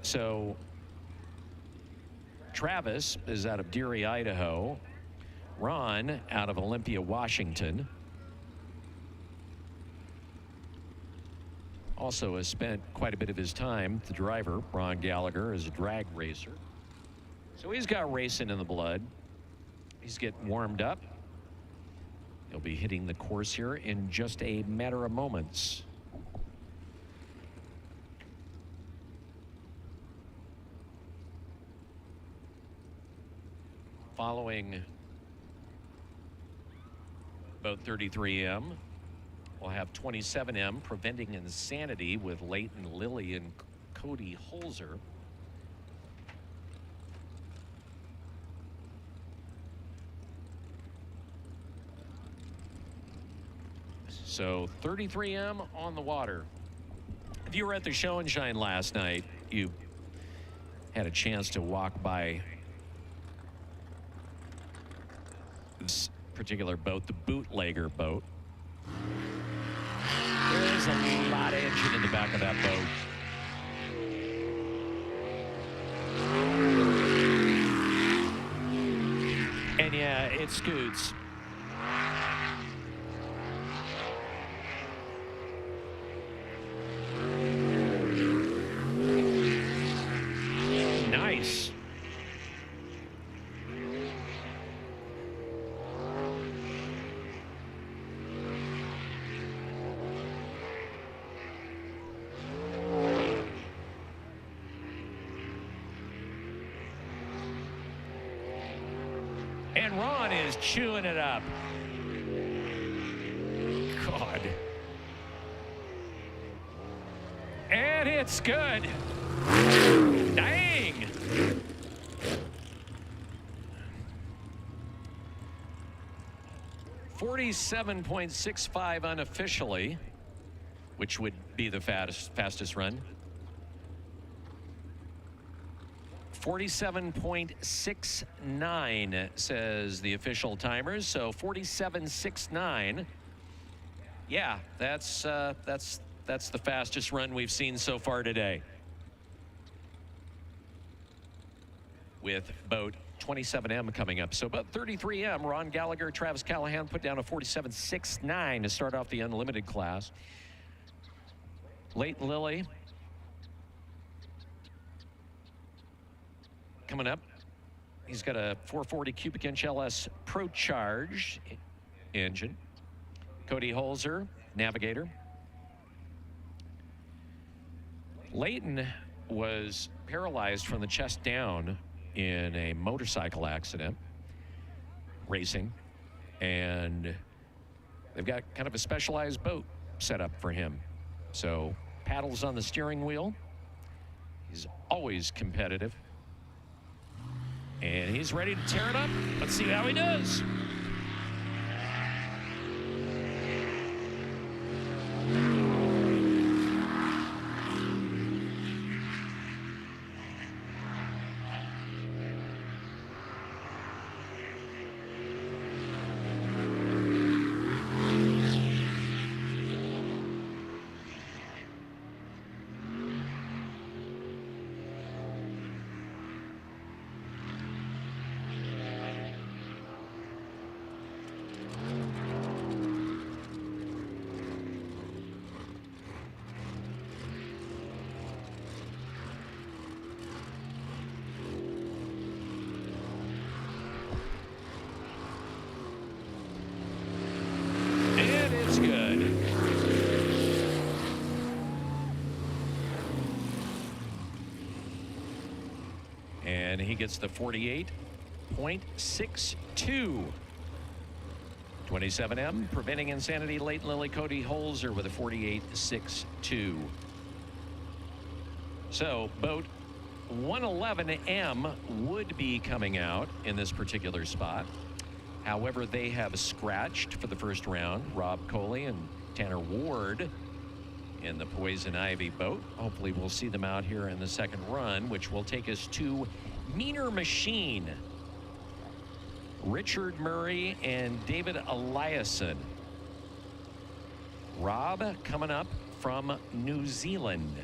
So Travis is out of Deary, Idaho. Ron out of Olympia, Washington. Also has spent quite a bit of his time, the driver, Ron Gallagher, as a drag racer. So he's got racing in the blood. He's getting warmed up. He'll be hitting the course here in just a matter of moments. Following boat 33M, we'll have 27M, Preventing Insanity, with Leighton Lilly and Cody Holzer. So 33M on the water. If you were at the show and shine last night, you had a chance to walk by this particular boat, the bootlegger boat. There's a lot of engine in the back of that boat. And yeah, it scoots. Nice. And Ron is chewing it up. God. And it's good. Dang. .65 unofficially, which would be the fastest run. 47.69 says the official timers. So 47.69. Yeah, that's the fastest run we've seen so far today. With boat 27M coming up. So boat 33M, Ron Gallagher, Travis Callahan put down a 47.69 to start off the unlimited class. Leighton Lilly coming up. He's got a 440 cubic inch LS Pro Charge engine. Cody Holzer, navigator. Leighton was paralyzed from the chest down in a motorcycle accident, racing, and they've got kind of a specialized boat set up for him. So paddles on the steering wheel. He's always competitive. And he's ready to tear it up. Let's see how he does. And he gets the 48.62. 27M, Preventing Insanity, Leighton Lilly, Cody Holzer with a 48.62. So boat 111M would be coming out in this particular spot. However, they have scratched for the first round Rob Coley and Tanner Ward in the Poison Ivy boat. Hopefully we'll see them out here in the second run, which will take us to Meaner Machine. Richard Murray and David Eliason. Rob coming up from New Zealand.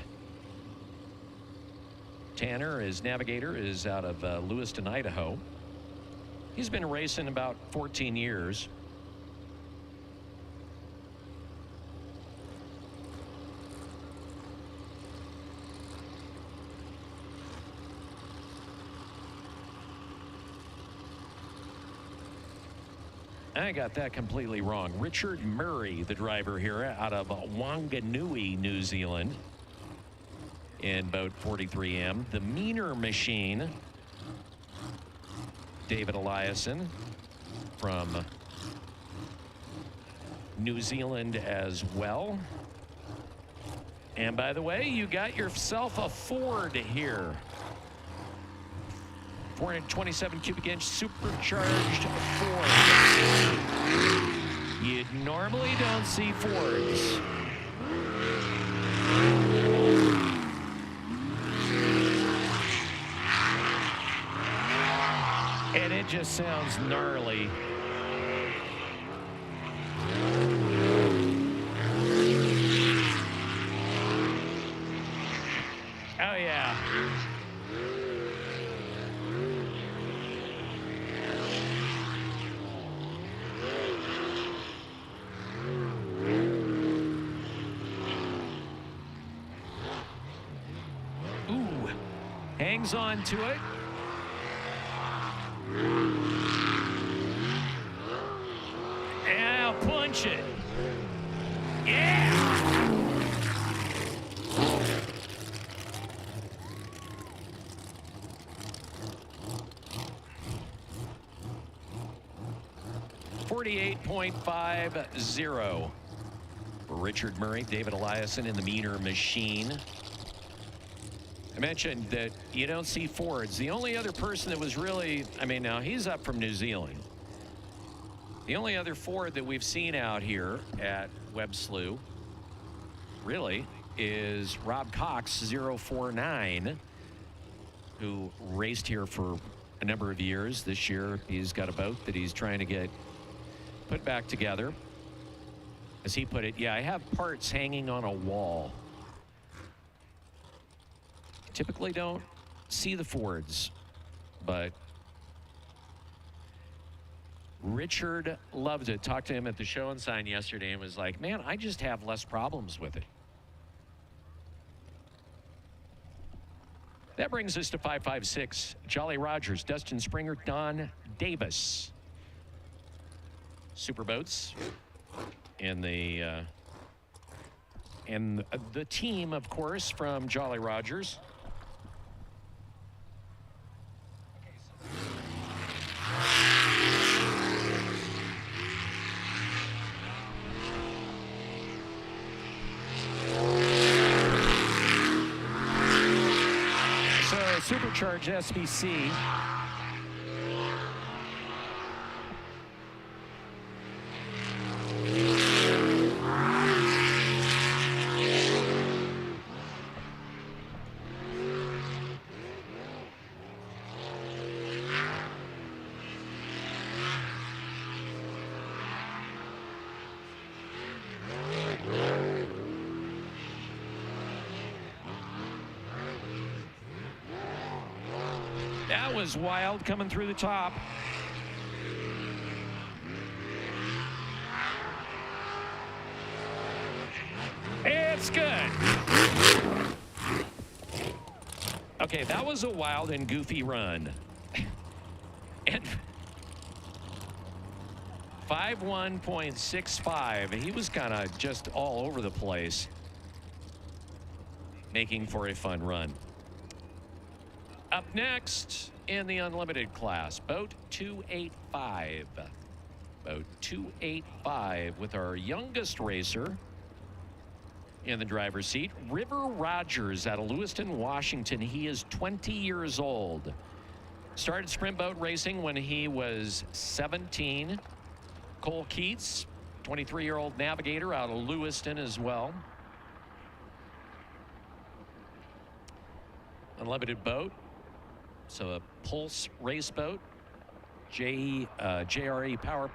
Tanner, his navigator, is out of Lewiston, Idaho. He's been racing about 14 years. I got that completely wrong. Richard Murray, the driver here out of Wanganui, New Zealand, in boat 43M. The Meaner Machine, David Eliason from New Zealand as well. And by the way, you got yourself a Ford here. 427 cubic inch supercharged Ford. You normally don't see Fords. And it just sounds gnarly. Oh yeah. Hangs on to it. Yeah, punch it. Yeah. .50 for Richard Murray, David Eliason in the Meaner Machine. I mentioned that you don't see Fords. The only other person that was really, I mean, now he's up from New Zealand. The only other Ford that we've seen out here at Webb Slough, really, is Rob Cox 049, who raced here for a number of years. This year, he's got a boat that he's trying to get put back together. As he put it, yeah, I have parts hanging on a wall. Typically don't see the Fords, but Richard loved it. Talked to him at the show and sign yesterday and was like, man, I just have less problems with it. That brings us to 556. Jolly Rogers, Dustin Springer, Don Davis. Superboats in the team, of course, from Jolly Rogers. Supercharged SVC. That was wild coming through the top. It's good. Okay, that was a wild and goofy run. And 51.65. He was kind of just all over the place, making for a fun run. Up next in the unlimited class, boat 285. Boat 285 with our youngest racer in the driver's seat, River Rogers out of Lewiston, Washington. He is 20 years old. Started sprint boat racing when he was 17. Cole Keats, 23-year-old navigator out of Lewiston as well. unlimited boat. So a Pulse race boat, JRE power.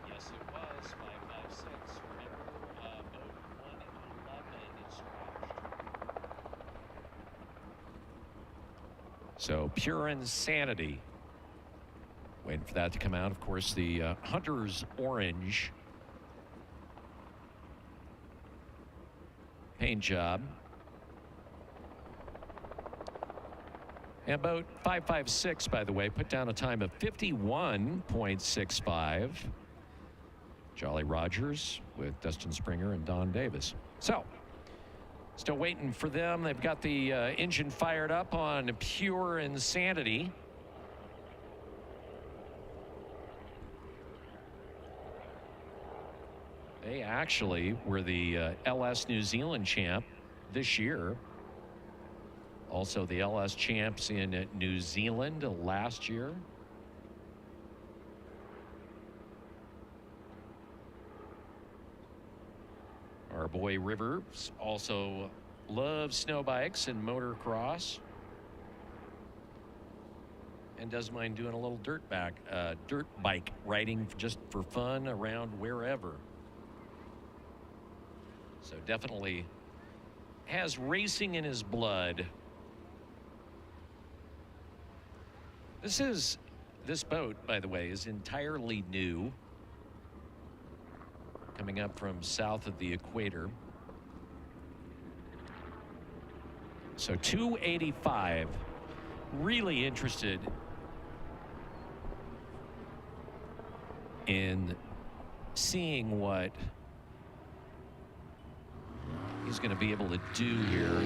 Yes, it was 556. Remember, boat 111 is scratched. So pure insanity. Waiting for that to come out. Of course, the Hunter's Orange paint job. And boat 556, by the way, put down a time of 51.65. Jolly Rogers with Dustin Springer and Don Davis. So, still waiting for them. They've got the engine fired up on pure insanity. They actually were the LS New Zealand champ this year. Also the LS champs in New Zealand last year. Our boy Rivers also loves snow bikes and motocross. And doesn't mind doing a little dirt bike riding just for fun around wherever. So definitely has racing in his blood. This boat, by the way, is entirely new. Coming up from south of the equator. So 285. Really interested in seeing what he's going to be able to do here.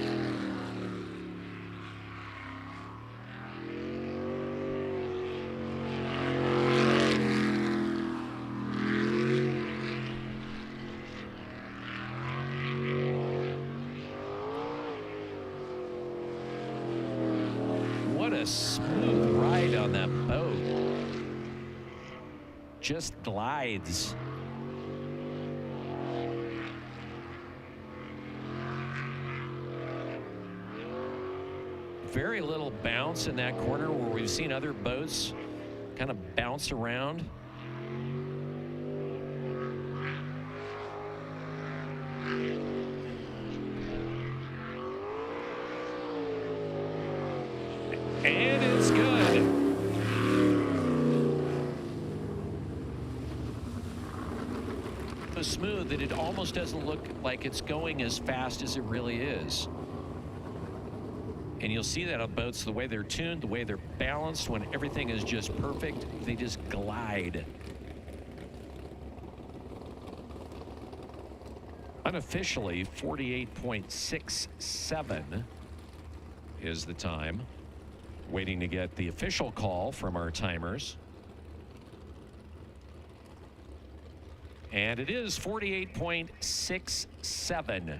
What a smooth ride on that boat. Just glides. Very little bounce in that corner where we've seen other boats kind of bounce around. And it's good. So smooth that it almost doesn't look like it's going as fast as it really is. And you'll see that on boats, the way they're tuned, the way they're balanced, when everything is just perfect, they just glide. Unofficially, 48.67 is the time. Waiting to get the official call from our timers. And it is 48.67.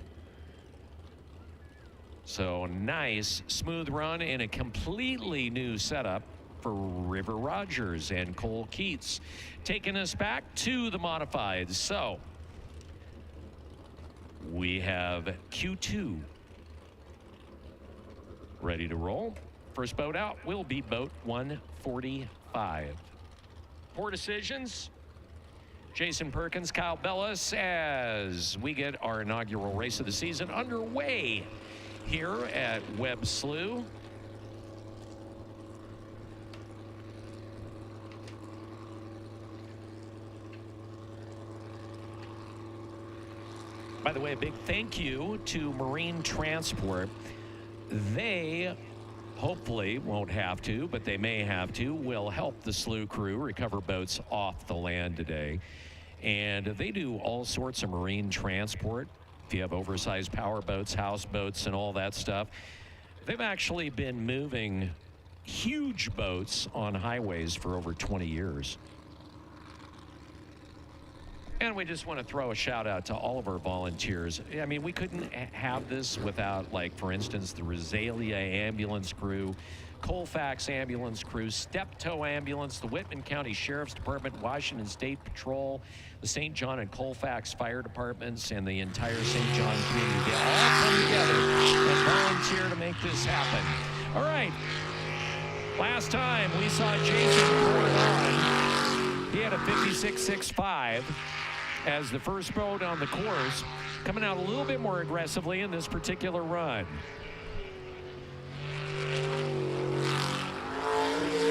So nice, smooth run in a completely new setup for River Rogers and Cole Keats, taking us back to the modifieds. So we have Q2 ready to roll. First boat out will be boat 145. 4 decisions. Jason Perkins, Kyle Bellis, as we get our inaugural race of the season underway here at Webb Slough. By the way, a big thank you to Marine Transport. They hopefully won't have to, but they may have to, will help the Slough crew recover boats off the land today. And they do all sorts of marine transport. If you have oversized power boats, houseboats, and all that stuff. They've actually been moving huge boats on highways for over 20 years. And we just want to throw a shout out to all of our volunteers. I mean, we couldn't have this without, like, for instance, the Rosalia ambulance crew, Colfax Ambulance Crew, Steptoe Ambulance, the Whitman County Sheriff's Department, Washington State Patrol, the St. John and Colfax Fire Departments, and the entire St. John community. They all come together and volunteer to make this happen. All right. Last time we saw Jason pour it on, he had a 56.65 as the first boat on the course, coming out a little bit more aggressively in this particular run.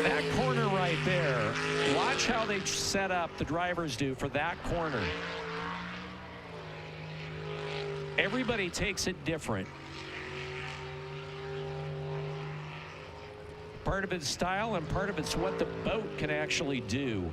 That corner right there, watch how they set up, the drivers do, for that corner. Everybody takes it different. Part of it's style and part of it's what the boat can actually do.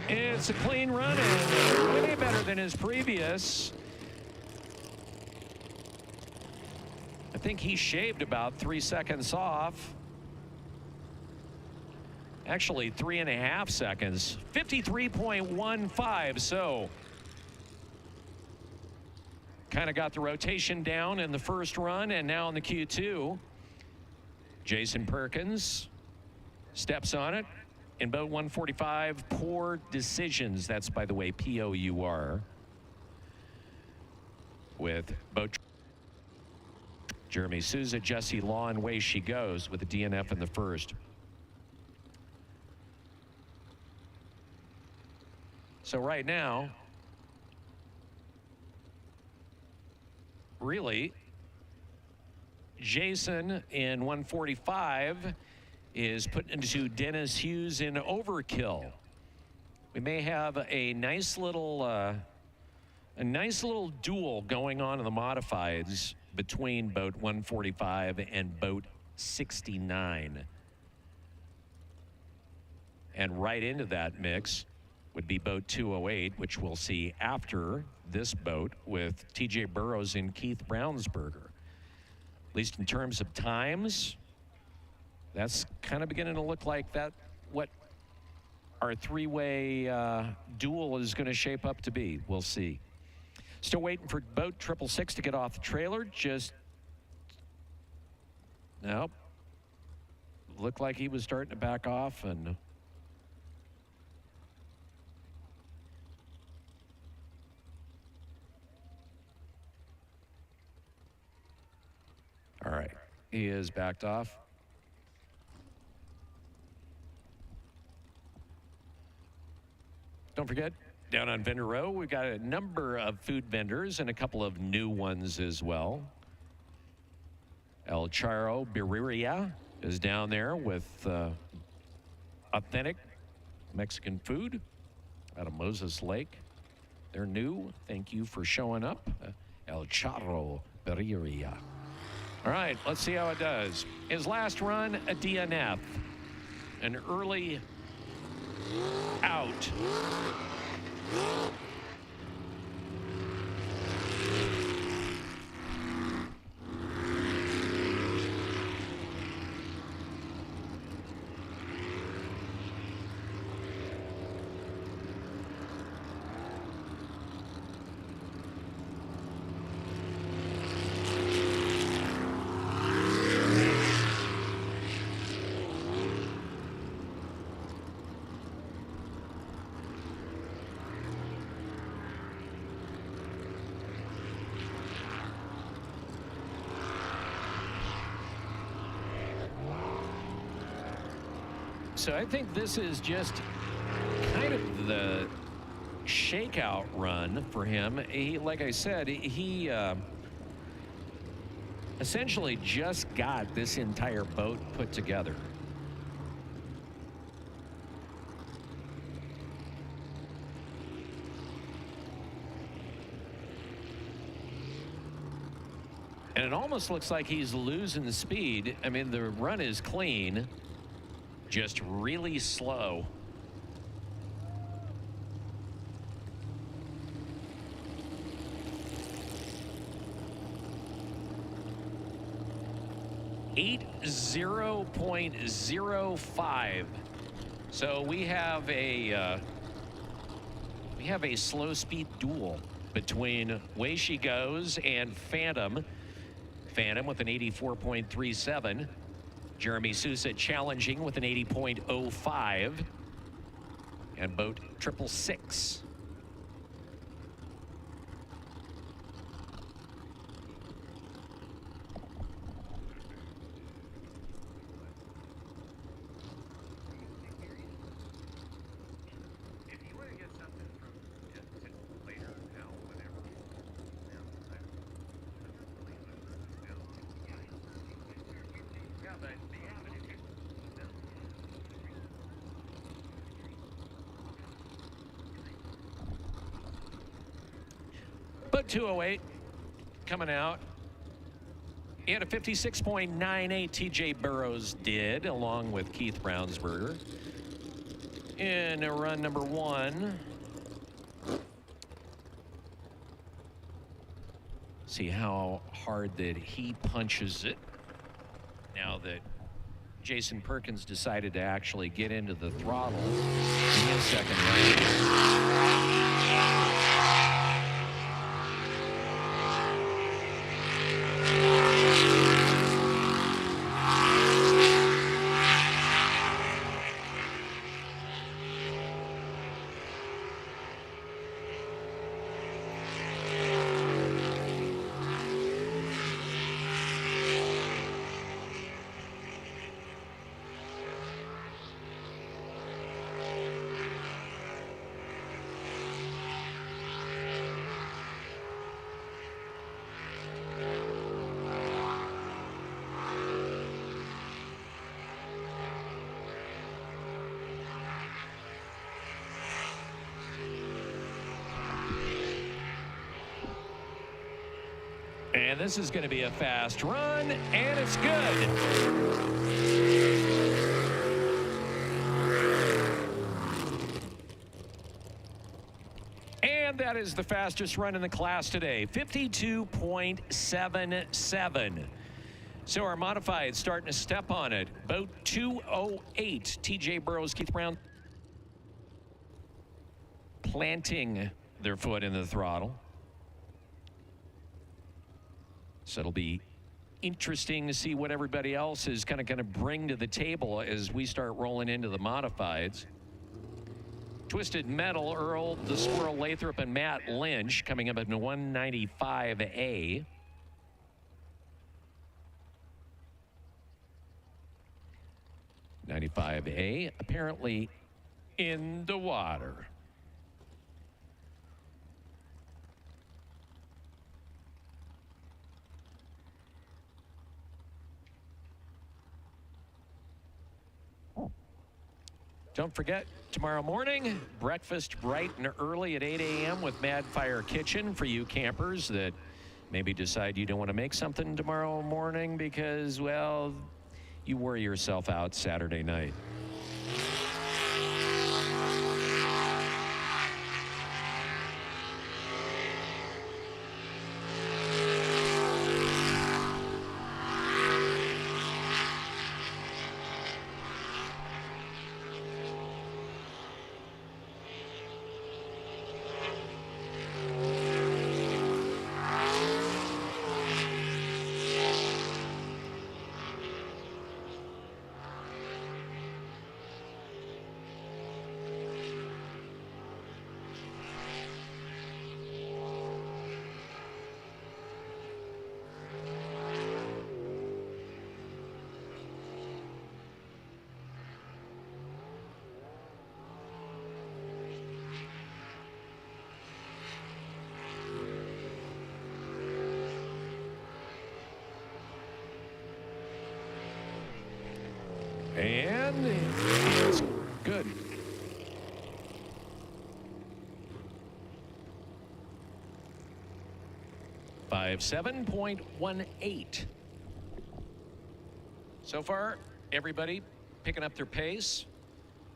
It's a clean run and way better than his previous. I think he shaved about 3 seconds off. Actually, 3.5 seconds. 53.15, so kind of got the rotation down in the first run, and now in the Q2, Jason Perkins steps on it. In boat 145, Poor Decisions. That's, by the way, P-O-U-R. With boat Jeremy Souza, Jesse Law, and Way She Goes with a DNF in the first. So right now, really, Jason in 145 is put into Dennis Hughes in Overkill. We may have a nice little duel going on in the modifieds between boat 145 and boat 69. And right into that mix would be boat 208, which we'll see after this boat with TJ Burrows and Keith Brownsberger. At least in terms of times, that's kind of beginning to look like that what our three-way duel is going to shape up to be. We'll see. Still waiting for boat 666 to get off the trailer. Just, nope. Looked like he was starting to back off, and all right, he is backed off. Don't forget, down on vendor row, we've got a number of food vendors and a couple of new ones as well. El Charro Birria is down there with authentic Mexican food out of Moses Lake. They're new. Thank you for showing up. El Charro Birria. All right, let's see how it does. His last run, a DNF. An early out. So I think this is just kind of the shakeout run for him. He, like I said, he essentially just got this entire boat put together. And it almost looks like he's losing speed. I mean, the run is clean, just really slow. 80.05. So we have a slow speed duel between Way She Goes and Phantom. Phantom with an 84.37. Jeremy Sousa challenging with an 80.05. And boat 666. But 208 coming out. He had a 56.98 TJ Burrows did, along with Keith Brownsberger. In run number 1. See how hard that he punches it. Now that Jason Perkins decided to actually get into the throttle in his second run. And this is going to be a fast run, and it's good. And that is the fastest run in the class today, 52.77. So our modified starting to step on it. Boat 208, TJ Burrows, Keith Brown, planting their foot in the throttle. So it'll be interesting to see what everybody else is kind of going to bring to the table as we start rolling into the modifieds. Twisted Metal, Earl, the Squirrel Lathrop, and Matt Lynch coming up at 195A. .95A apparently in the water. Don't forget, tomorrow morning, breakfast bright and early at 8 a.m. with Mad Fire Kitchen for you campers that maybe decide you don't want to make something tomorrow morning because, well, you worry yourself out Saturday night. And it's good. Five 7.18. So far, everybody picking up their pace.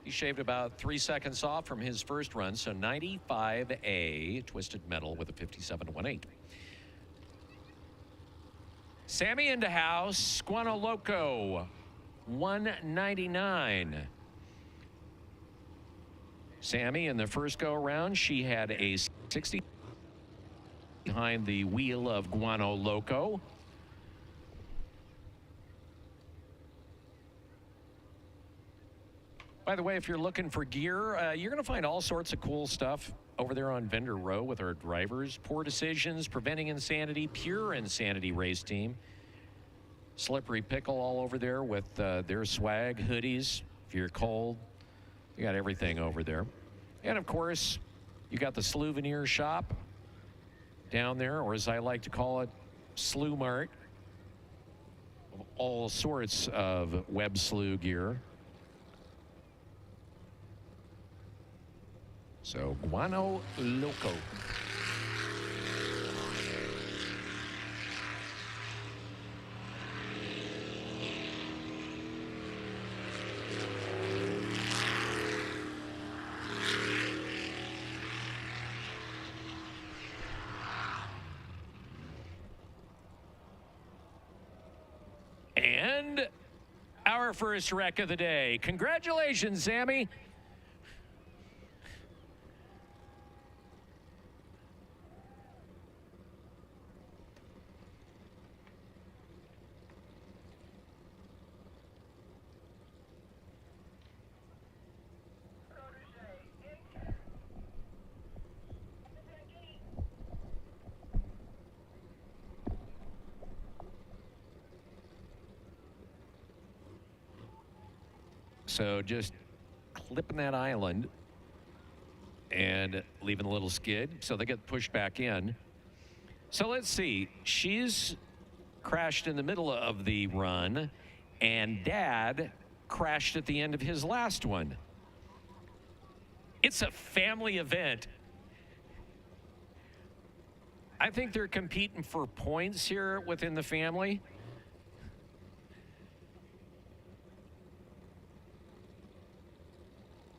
He shaved about 3 seconds off from his first run, so 95A, Twisted Metal with a 57.18. Sammy into house. Guanol Loco, 199. Sammy in the first go around, she had a 60 behind the wheel of Guanol Loco. By the way, if you're looking for gear, you're going to find all sorts of cool stuff over there on Vendor Row with our drivers. Poor Decisions, Preventing Insanity, Pure Insanity Race Team. Slippery Pickle all over there with their swag, hoodies, if you're cold. You got everything over there. And of course, you got the Slough shop down there, or as I like to call it, Slough Mart. All sorts of Webb Slough gear. So, Guanol Loco. And our first wreck of the day. Congratulations, Sammy. So just clipping that island and leaving a little skid. So they get pushed back in. So let's see. She's crashed in the middle of the run, and Dad crashed at the end of his last one. It's a family event. I think they're competing for points here within the family.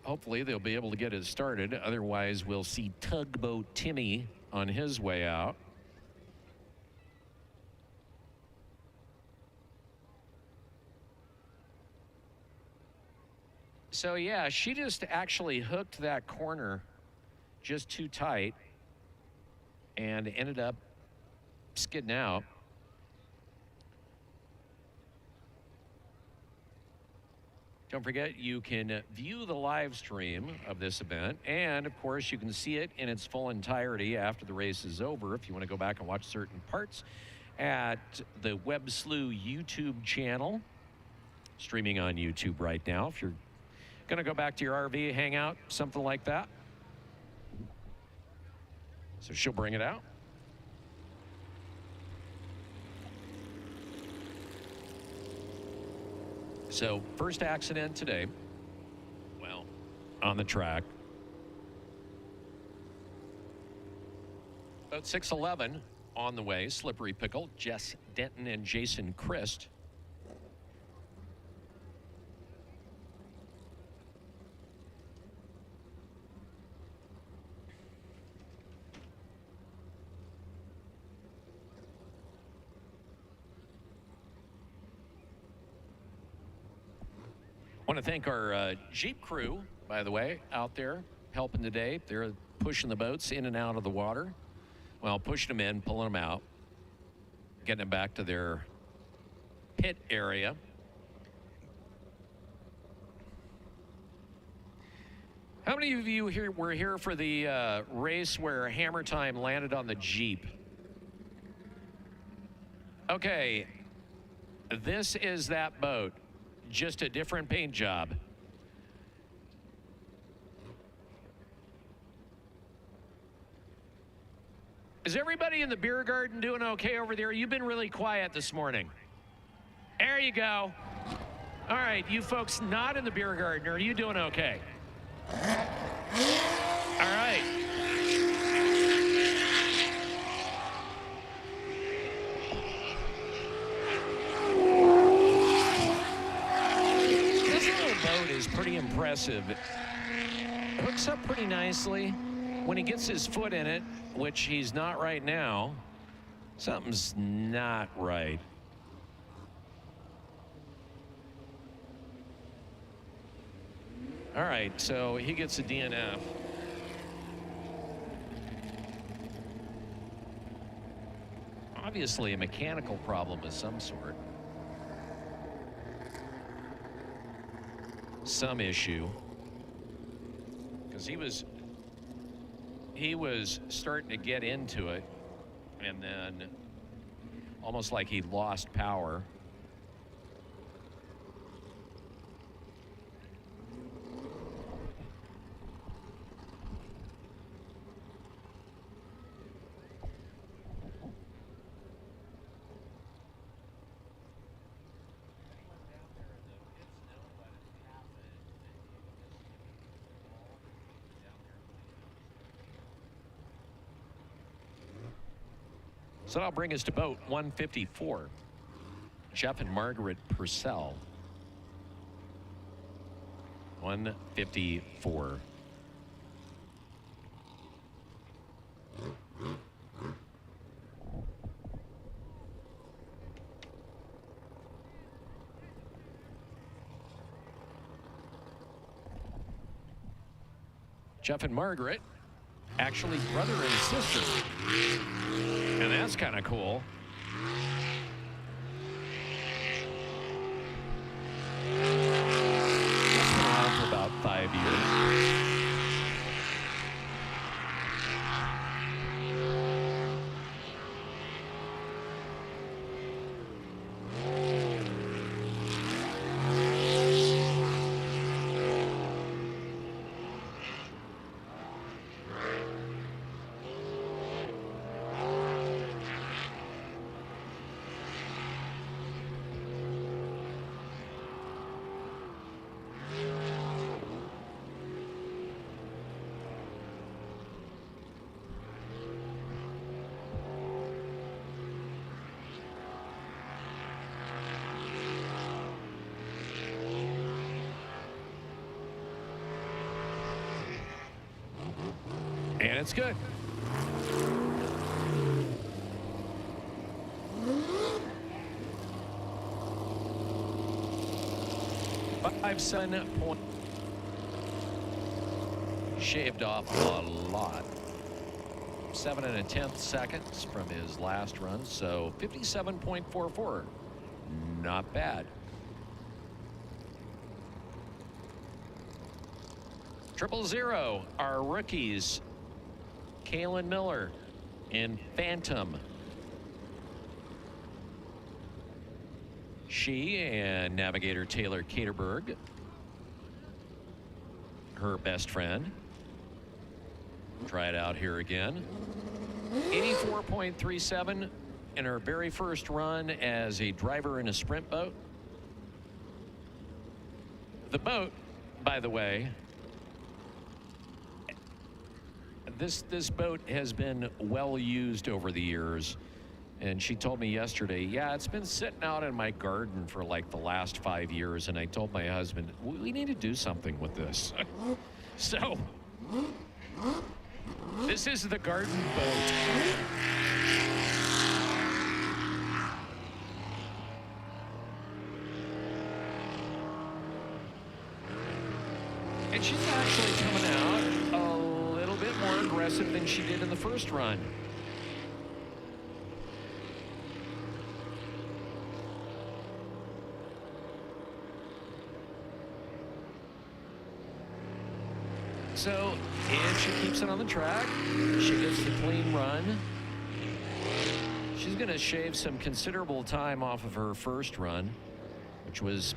Hopefully they'll be able to get it started. Otherwise, we'll see Tugboat Timmy on his way out. So yeah, she just actually hooked that corner just too tight and ended up skidding out. Don't forget, you can view the live stream of this event, and of course, you can see it in its full entirety after the race is over if you want to go back and watch certain parts at the Webb Slough YouTube channel, streaming on YouTube right now. If you're going to go back to your RV, hang out, something like that. So she'll bring it out. So, first accident today, well, on the track. About 6:11 on the way, Slippery Pickle, Jess Denton and Jason Christ. I want to thank our Jeep crew, by the way, out there helping today. They're pushing the boats in and out of the water. Well, pushing them in, pulling them out, getting them back to their pit area. How many of you here were here for the race where Hammer Time landed on the Jeep? Okay, this is that boat. Just a different paint job. Is everybody in the beer garden doing okay over there? You've been really quiet this morning. There you go. All right, you folks not in the beer garden, are you doing okay? All right. Is pretty impressive. Hooks up pretty nicely. When he gets his foot in it, which he's not right now, something's not right. All right, so he gets a DNF. Obviously a mechanical problem of some sort. Some issue. Because he was starting to get into it, and then almost like he lost power. So that'll bring us to boat 154. Jeff and Margaret Purcell. 154. Jeff and Margaret, actually brother and sister. And that's kind of cool. That's been around for about 5 years. And it's good. Five 7 point. Shaved off a lot. 7 1/10 seconds from his last run, so 57.44. Not bad. 000, our rookies, Kalen Miller in Phantom. She and navigator Taylor Caterberg, her best friend. Try it out here again. 84.37 in her very first run as a driver in a sprint boat. The boat, by the way, this boat has been well used over the years. And she told me yesterday, yeah, it's been sitting out in my garden for like the last 5 years. And I told my husband, we need to do something with this. So, this is the garden boat. And she's actually coming out a little bit more aggressive than she did in the first run. So if she keeps it on the track, she gets the clean run. She's going to shave some considerable time off of her first run, which was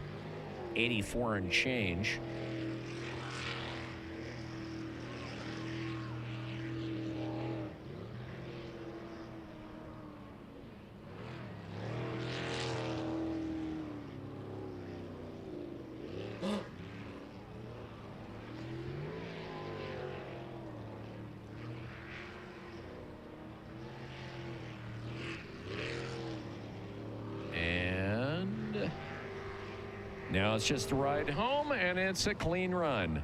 84 and change. Now it's just a ride home, and it's a clean run.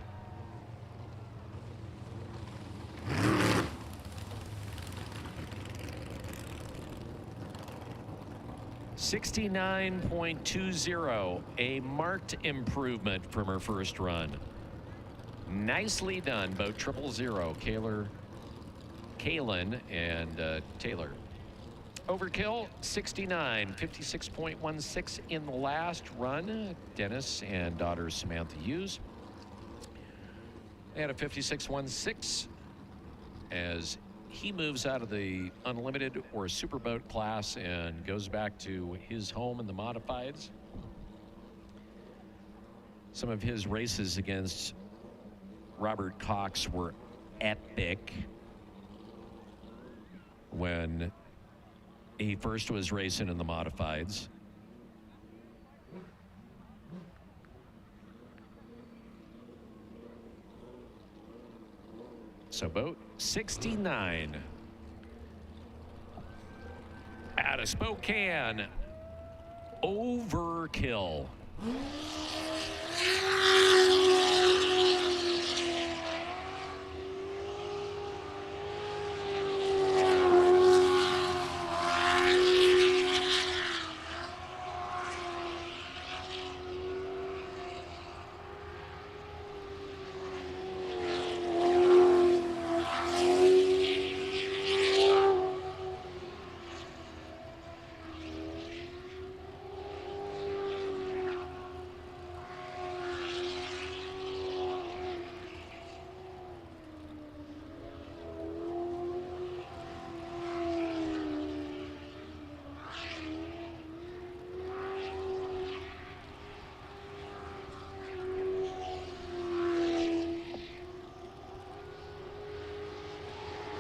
(69.20), a marked improvement from her first run. Nicely done, boat 000, Kalen and Taylor. Overkill 69, 56.16 in the last run. Dennis and daughter Samantha Hughes. They had a 56.16 as he moves out of the unlimited or superboat class and goes back to his home in the modifieds. Some of his races against Robert Cox were epic when he first was racing in the modifieds. So boat 69 out of Spokane, Overkill.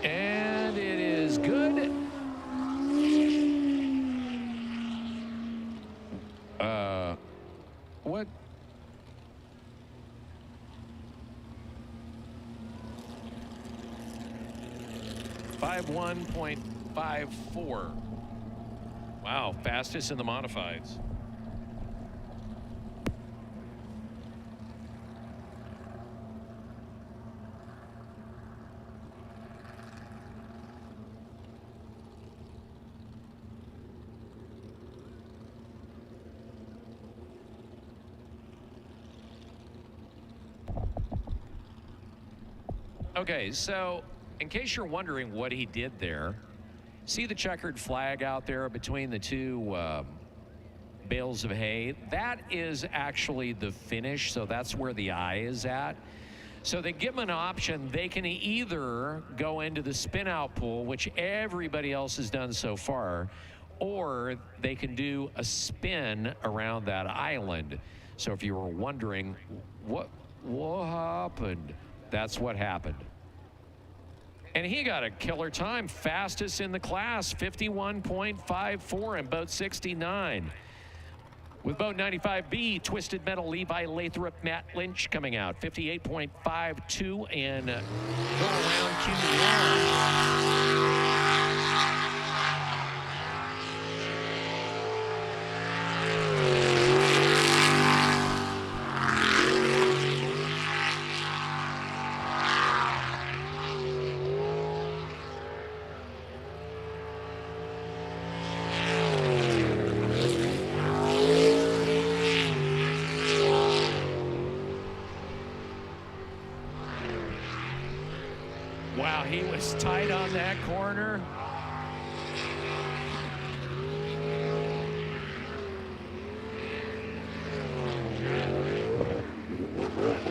And it is good. What? .54. Wow, fastest in the modifieds. Okay, so in case you're wondering what he did there, see the checkered flag out there between the two bales of hay? That is actually the finish, so that's where the eye is at. So they give them an option. They can either go into the spin out pool, which everybody else has done so far, or they can do a spin around that island. So if you were wondering what happened, that's what happened. And he got a killer time, fastest in the class, 51.54 in boat 69. With boat 95B, Twisted Metal, Levi Lathrop, Matt Lynch coming out, 58.52 in go around Q1. Wow, he was tight on that corner.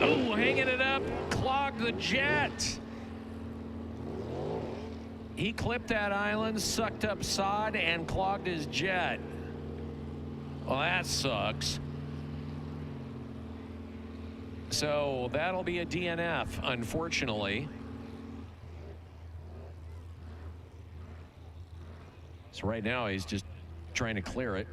Oh, hanging it up, clogged the jet. He clipped that island, sucked up sod, and clogged his jet. Well, that sucks. So that'll be a DNF, unfortunately. So right now he's just trying to clear it.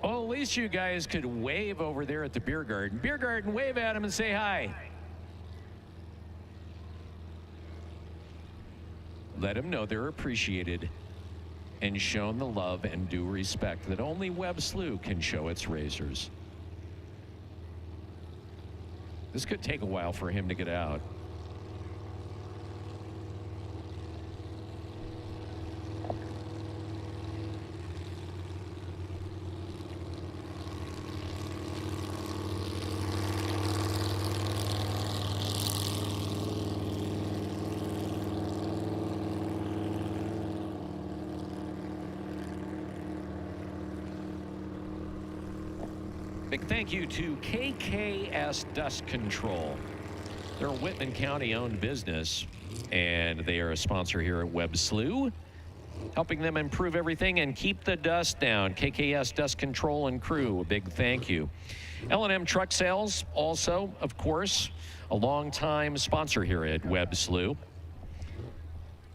Well, at least you guys could wave over there at the beer garden. Beer garden, wave at him and say hi. Let them know they're appreciated and shown the love and due respect that only Webb Slough can show its racers. This could take a while for him to get out. Big thank you to KKS Dust Control. They're a Whitman County-owned business, and they are a sponsor here at Webb Slough, helping them improve everything and keep the dust down. KKS Dust Control and crew, a big thank you. L&M Truck Sales, also, of course, a longtime sponsor here at Webb Slough.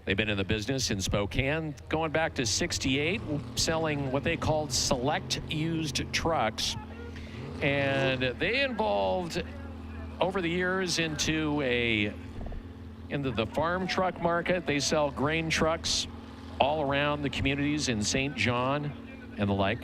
They've been in the business in Spokane going back to '68, selling what they called select used trucks. And they involved over the years into the farm truck market. They sell grain trucks all around the communities in St. John and the like.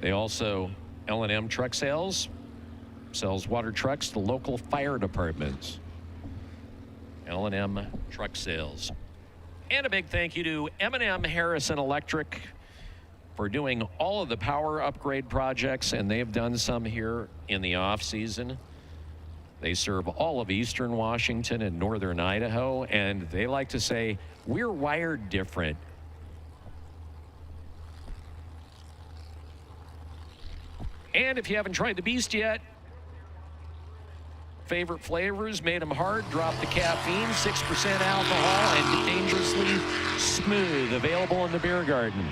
They also, L&M Truck Sales, sells water trucks to local fire departments. L&M Truck Sales. And a big thank you to M&M Harrison Electric for doing all of the power upgrade projects, and they've done some here in the off season. They serve all of eastern Washington and northern Idaho, and they like to say, we're wired different. And if you haven't tried the Beast yet, favorite flavors, made them hard, drop the caffeine, 6% alcohol, and dangerously smooth. Available in the beer garden.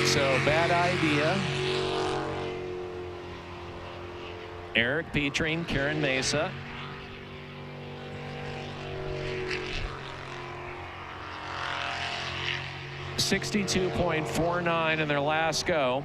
So, bad idea. Eric Petrine, Karen Mesa. .49 in their last go.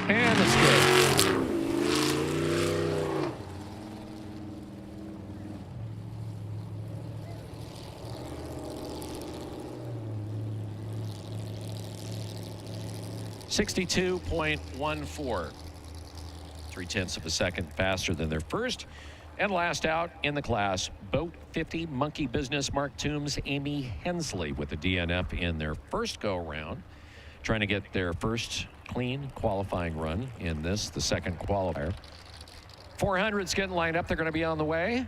And it's good. .14. 0.3 of a second faster than their first and last out in the class. Boat 50 Monkey Business Mark Toombs, Amy Hensley with the DNF in their first go-round, trying to get their first clean qualifying run in this, the second qualifier. 400's getting lined up. They're going to be on the way.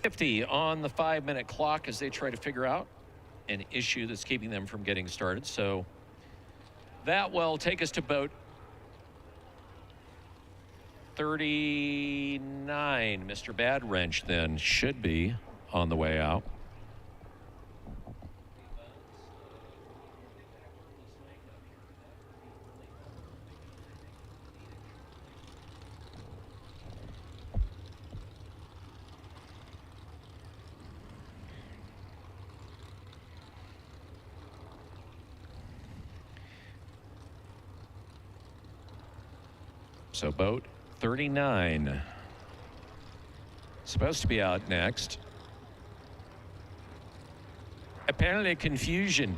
.50 on the 5-minute clock as they try to figure out an issue that's keeping them from getting started. So that will take us to boat 39. Mr. Bad Wrench then should be on the way out. So boat 39 supposed to be out next. Apparently confusion.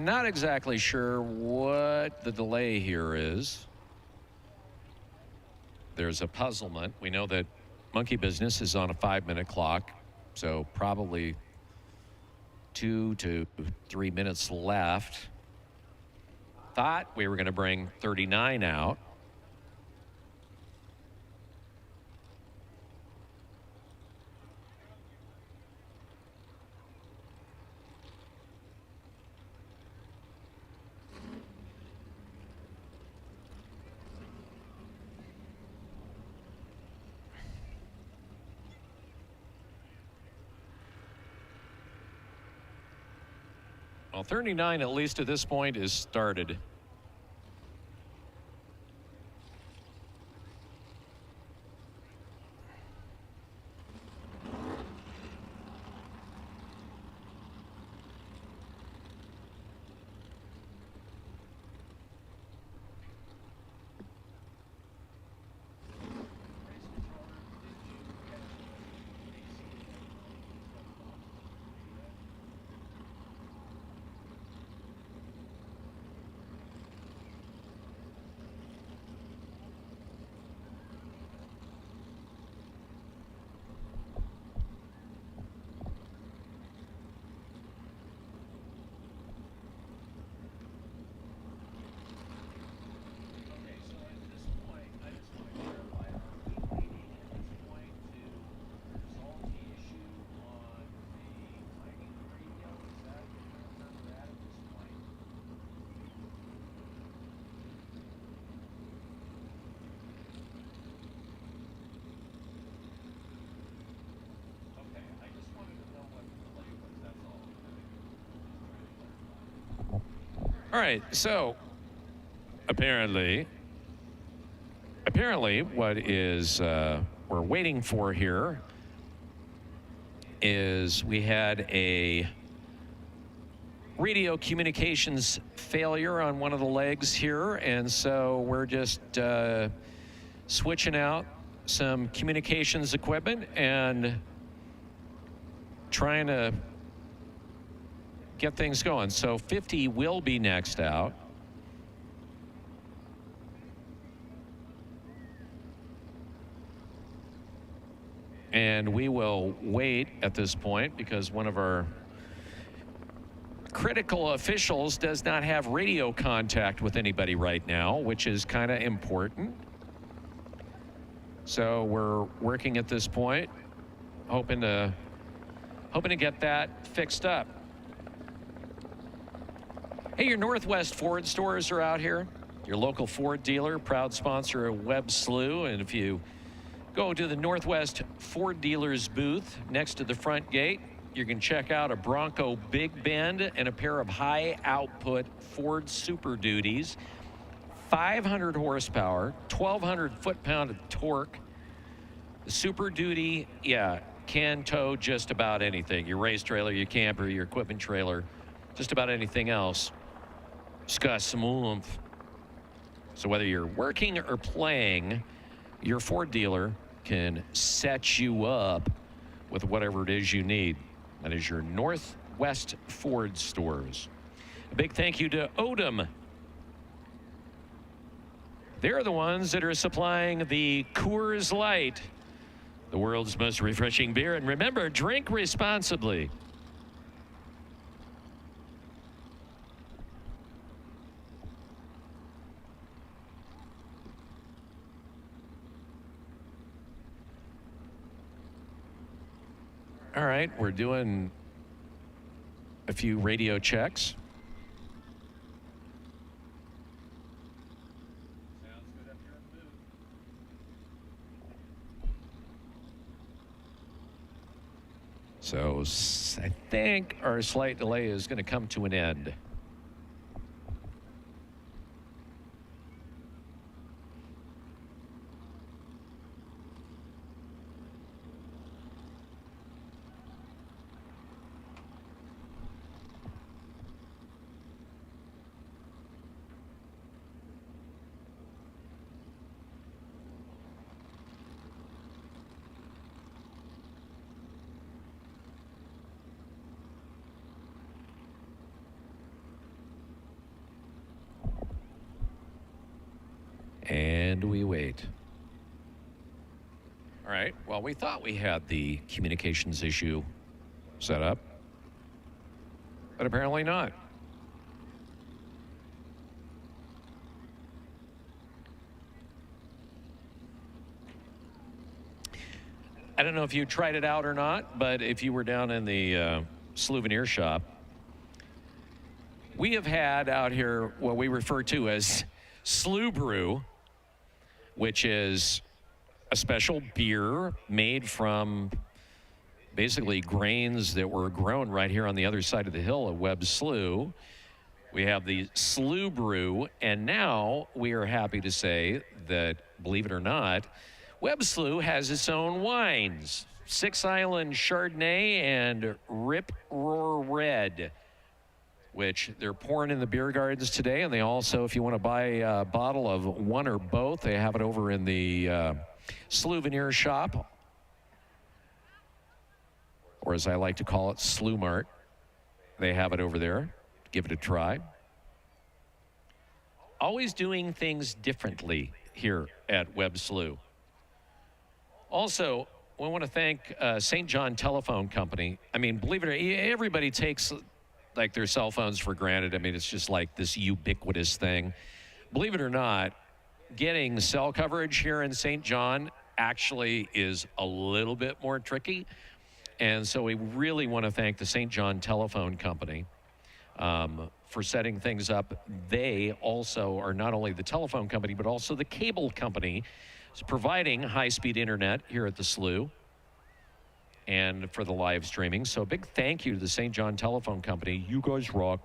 I'm not exactly sure what the delay here is. There's a puzzlement. We know that Monkey Business is on a 5-minute clock, so probably 2 to 3 minutes left. Thought we were going to bring 39 out. Well, 39, at least at this point, is started. All right, so apparently what is we're waiting for here is we had a radio communications failure on one of the legs here, and so we're just switching out some communications equipment and trying to get things going. So 50 will be next out. And we will wait at this point because one of our critical officials does not have radio contact with anybody right now, which is kind of important. So we're working at this point, hoping to get that fixed up. Hey, your Northwest Ford stores are out here. Your local Ford dealer, proud sponsor of Webb Slough. And if you go to the Northwest Ford dealer's booth next to the front gate, you can check out a Bronco Big Bend and a pair of high output Ford Super Duties. 500 horsepower, 1,200 foot-pound of torque. The Super Duty, yeah, can tow just about anything. Your race trailer, your camper, your equipment trailer, just about anything else. It's got some oomph. So whether you're working or playing, your Ford dealer can set you up with whatever it is you need. That is your Northwest Ford stores. A big thank you to Odom. They're the ones that are supplying the Coors Light, the world's most refreshing beer. And remember, drink responsibly. All right, we're doing a few radio checks. Sounds good up here in the booth. So I think our slight delay is going to come to an end. And we wait. All right, well, we thought we had the communications issue set up, but apparently not. I don't know if you tried it out or not, but if you were down in the souvenir shop, we have had out here what we refer to as Slough Brew, which is a special beer made from basically grains that were grown right here on the other side of the hill at Webb Slough. We have the Slough Brew, and now we are happy to say that, believe it or not, Webb Slough has its own wines, Six Island Chardonnay and Rip Roar Red, which they're pouring in the beer gardens today. And they also, if you want to buy a bottle of one or both, they have it over in the souvenir shop, or as I like to call it, Slough Mart. They have it over there. Give it a try. Always doing things differently here at Webb Slough. Also, we want to thank St. John Telephone Company. I mean, believe it or not, everybody takes like their cell phones for granted. I mean, it's just like this ubiquitous thing. Believe it or not, getting cell coverage here in St. John actually is a little bit more tricky. And so we really want to thank the St. John Telephone Company for setting things up. They also are not only the telephone company, but also the cable company. It's providing high-speed internet here at the Slough and for the live streaming. So a big thank you to the St. John Telephone Company. You guys rock.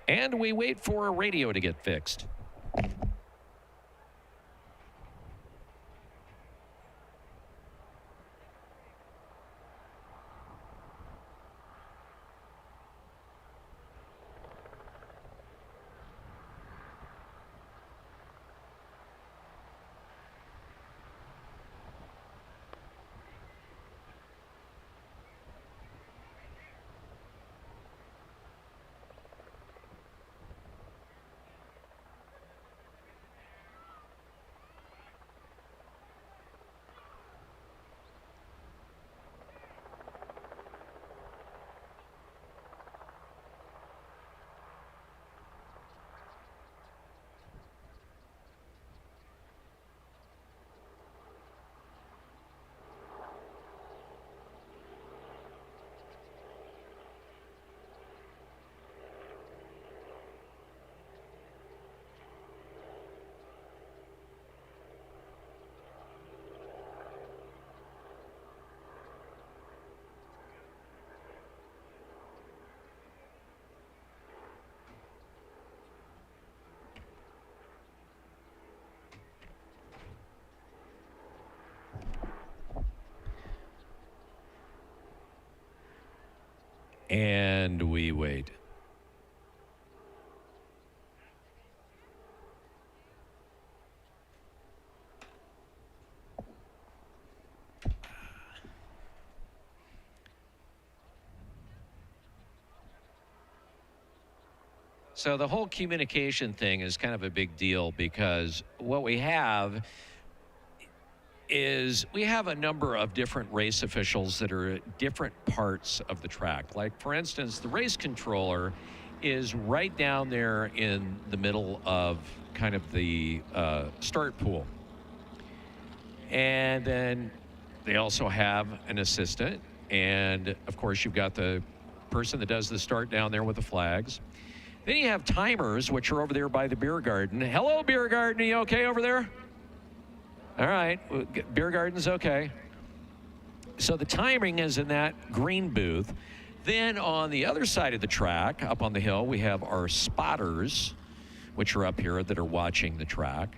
And we wait for a radio to get fixed. And we wait. So the whole communication thing is kind of a big deal because what we have is we have a number of different race officials that are at different parts of the track. Like, for instance, the race controller is right down there in the middle of kind of the start pool. And then they also have an assistant. And, of course, you've got the person that does the start down there with the flags. Then you have timers, which are over there by the beer garden. Hello, beer garden. Are you okay over there? All right, beer garden's okay. So the timing is in that green booth. Then on the other side of the track, up on the hill, we have our spotters, which are up here that are watching the track.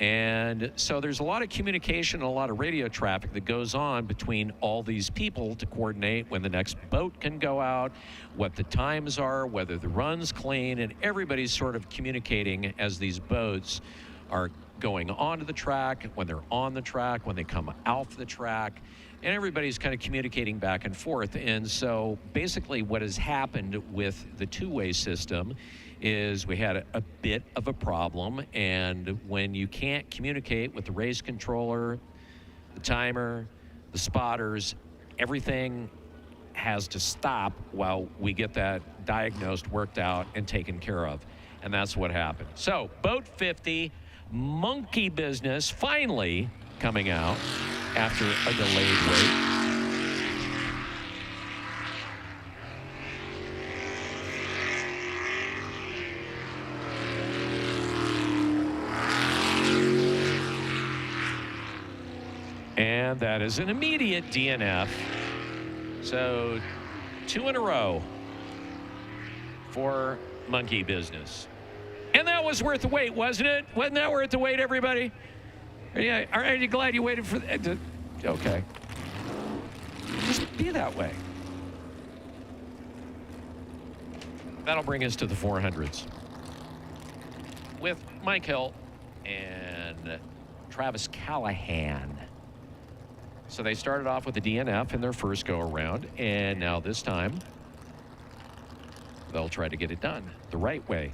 And so there's a lot of communication and a lot of radio traffic that goes on between all these people to coordinate when the next boat can go out, what the times are, whether the run's clean, and everybody's sort of communicating as these boats are going onto the track, when they're on the track, when they come off the track, and everybody's kind of communicating back and forth. And so basically what has happened with the two-way system is we had a bit of a problem, and when you can't communicate with the race controller, the timer, the spotters, everything has to stop while we get that diagnosed, worked out, and taken care of. And that's what happened. So boat 50, monkey business, finally coming out after a delayed wait. And that is an immediate DNF. So 2 in a row for monkey business. And that was worth the wait, wasn't it? Wasn't that worth the wait, everybody? Are you glad you waited for that? Okay. Just be that way. That'll bring us to the 400s with Mike Hill and Travis Callahan. So they started off with a DNF in their first go-around, and now this time they'll try to get it done the right way.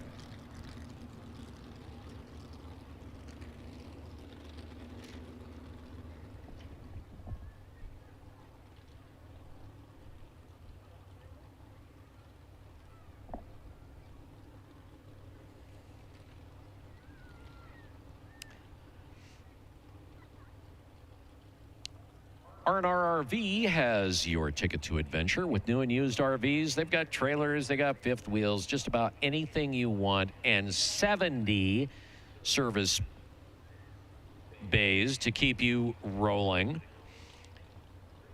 R&R RV has your ticket to adventure with new and used RVs. They've got trailers, they got fifth wheels, just about anything you want, and 70 service bays to keep you rolling.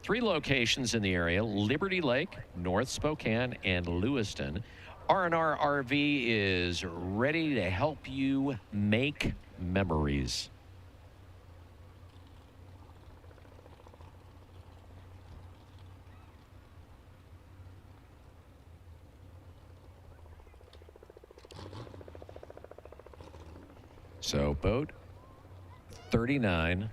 3 locations in the area: Liberty Lake, North Spokane, and Lewiston. R&R RV is ready to help you make memories. So boat 39.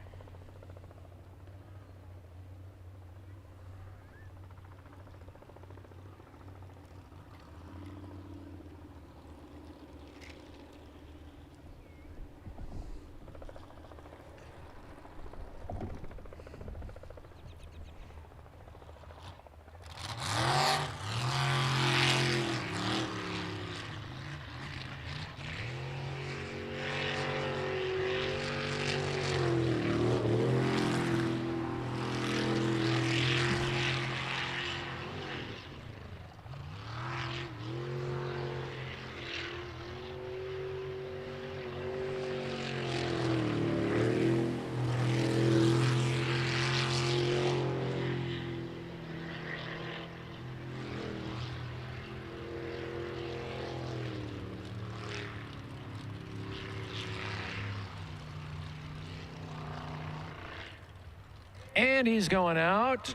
And he's going out.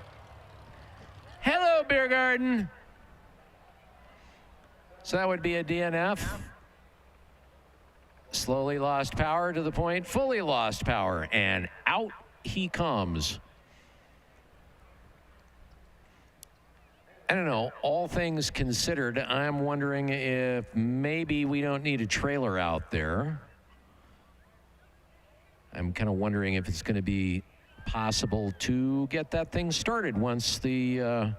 Hello, beer garden. So that would be a DNF. Slowly lost power to the point, fully lost power, and out he comes. I don't know, all things considered, I'm wondering if maybe we don't need a trailer out there. I'm kind of wondering if it's going to be possible to get that thing started once the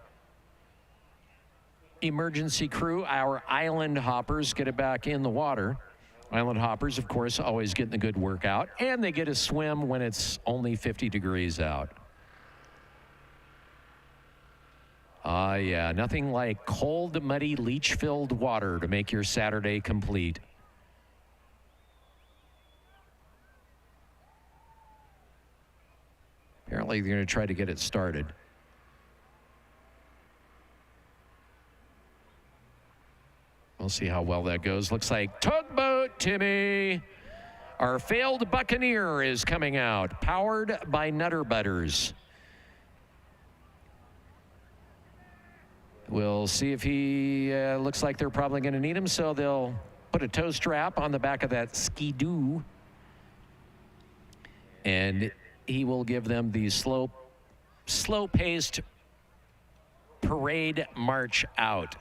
emergency crew, our island hoppers, get it back in the water. Island hoppers, of course, always getting a good workout, and they get a swim when it's only 50 degrees out. Yeah, nothing like cold, muddy, leach-filled water to make your Saturday complete. Apparently, they're going to try to get it started. We'll see how well that goes. Looks like Tugboat Timmy, our failed Buccaneer, is coming out, powered by Nutter Butters. We'll see if he looks like they're probably going to need him, so they'll put a tow strap on the back of that Ski-Doo, and he will give them the slow-paced parade march out.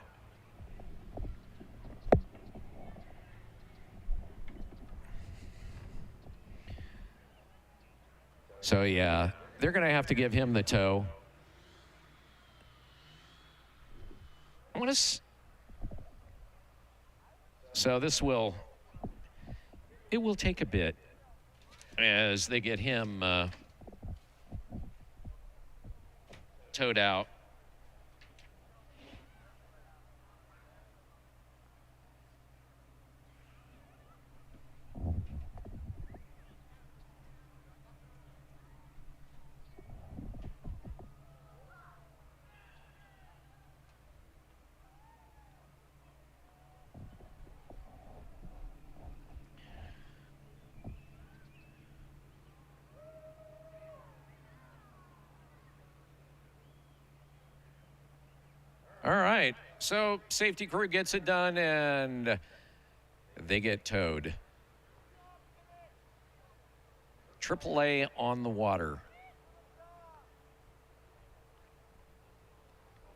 So yeah, they're going to have to give him the tow. So this will take a bit as they get him towed out. All right, so safety crew gets it done, and they get towed. AAA on the water.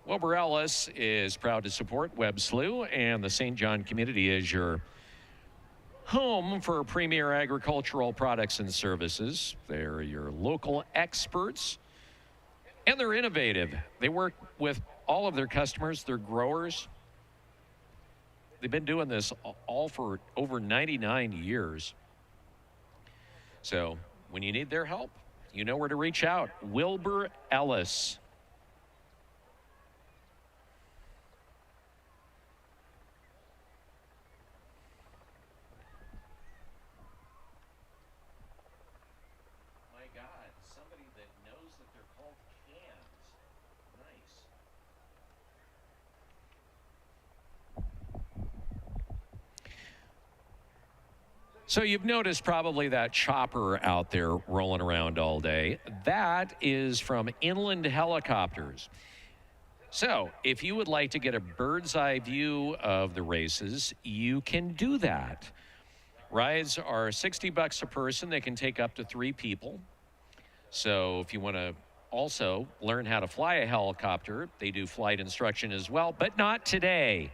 Wilbur Ellis is proud to support Webb Slough, and the St. John community is your home for premier agricultural products and services. They're your local experts, and they're innovative. They work with all of their customers, their growers. They've been doing this all for over 99 years. So when you need their help, you know where to reach out. Wilbur Ellis. My God, somebody that knows that they're called cans. Nice. So you've noticed probably that chopper out there rolling around all day. That is from Inland Helicopters. So if you would like to get a bird's eye view of the races, you can do that. Rides are $60 a person. They can take up to 3 people. So if you want to also learn how to fly a helicopter, they do flight instruction as well, but not today.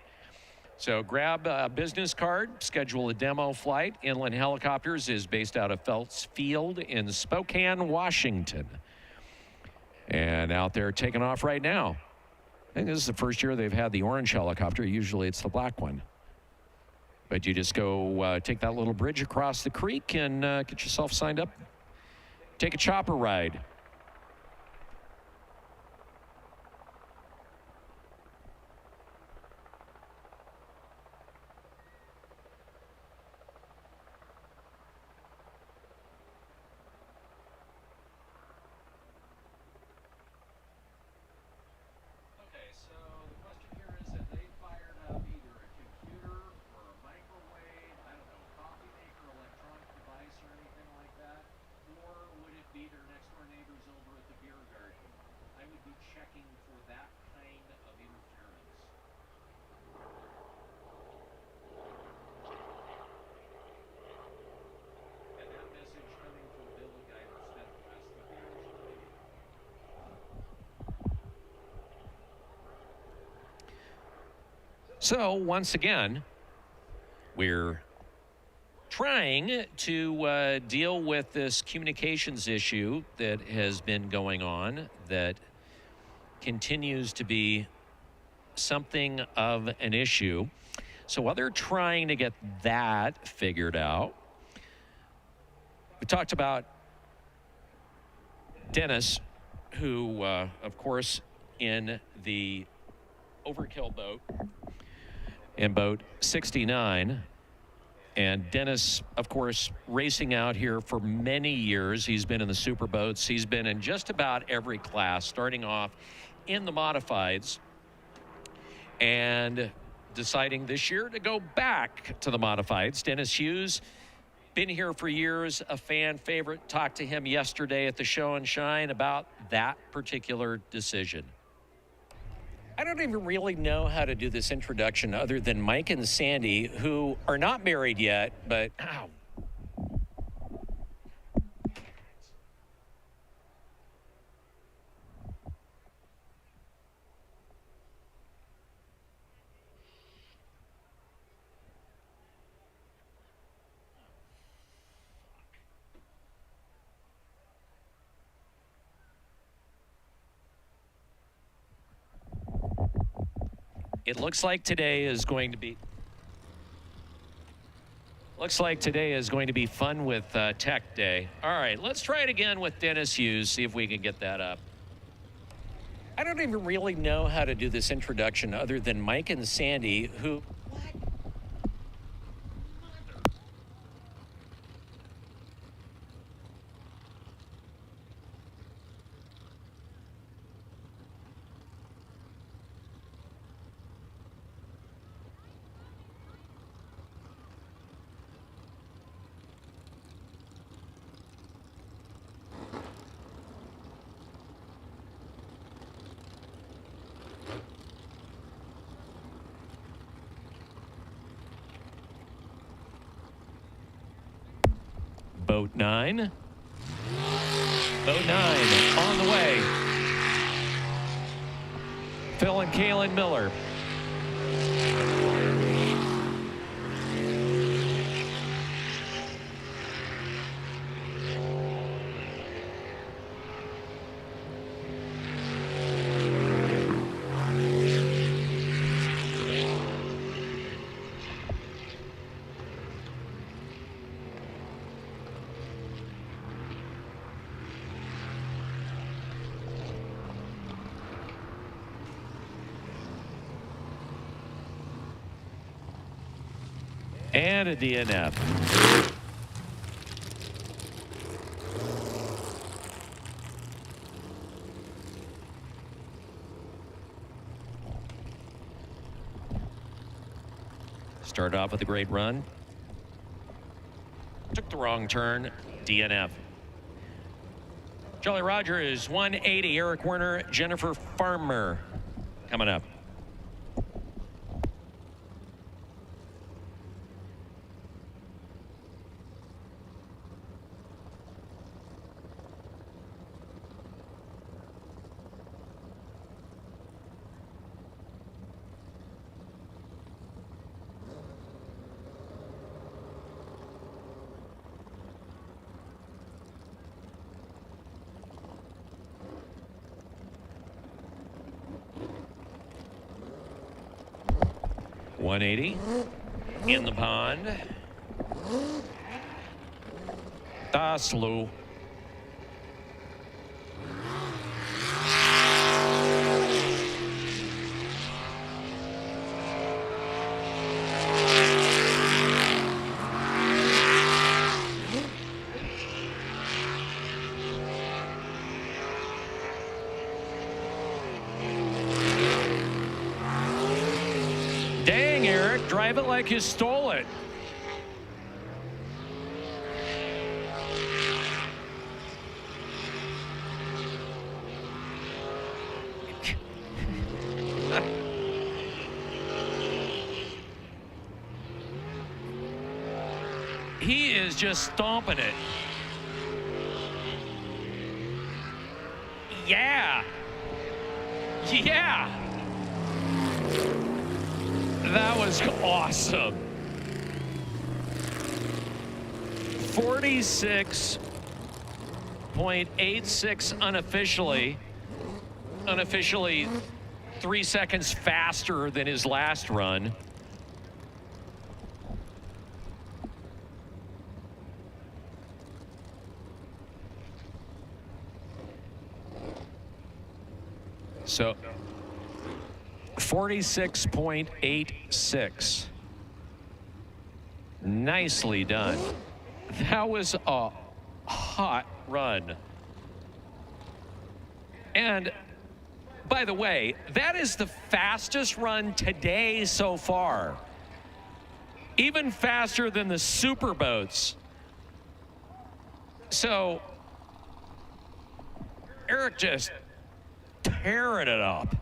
So grab a business card, schedule a demo flight. Inland Helicopters is based out of Phelps Field in Spokane, Washington. And out there taking off right now. I think this is the first year they've had the orange helicopter. Usually it's the black one. But you just go take that little bridge across the creek and get yourself signed up. Take a chopper ride. So once again, we're trying to deal with this communications issue that has been going on that continues to be something of an issue. So while they're trying to get that figured out, we talked about Dennis, who, of course, in the Overkill boat, in boat 69. And Dennis, of course, racing out here for many years. He's been in the Superboats. He's been in just about every class, starting off in the modifieds and deciding this year to go back to the modifieds. Dennis Hughes, been here for years, a fan favorite. Talked to him yesterday at the Show and Shine about that particular decision. I don't even really know how to do this introduction other than Mike and Sandy, who are not married yet, but ow. It looks like today is going to be fun with Tech Day. All right, let's try it again with Dennis Hughes, see if we can get that up. I don't even really know how to do this introduction other than Mike and Sandy, who... Boat 9. Boat 9 on the way. Phil and Kaylin Miller. And a DNF. Started off with a great run. Took the wrong turn, DNF. Jolly Roger is 180. Eric Werner, Jennifer Farmer coming up. .180 in the pond. Slough. Dang, Eric, drive it like you stole it. He is just stomping it. Yeah. Yeah. That was awesome. 46.86 unofficially. Unofficially 3 seconds faster than his last run. So 46.86. Nicely done. That was a hot run. And By the way, that is the fastest run today so far. Even faster than the Superboats. So, Eric just tearing it up.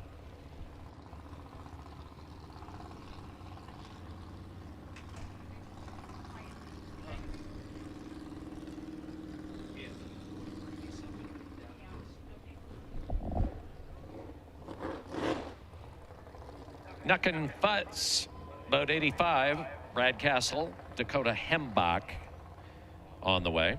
Nuckin Futz, boat 85, Brad Castle, Dakota Hembach on the way.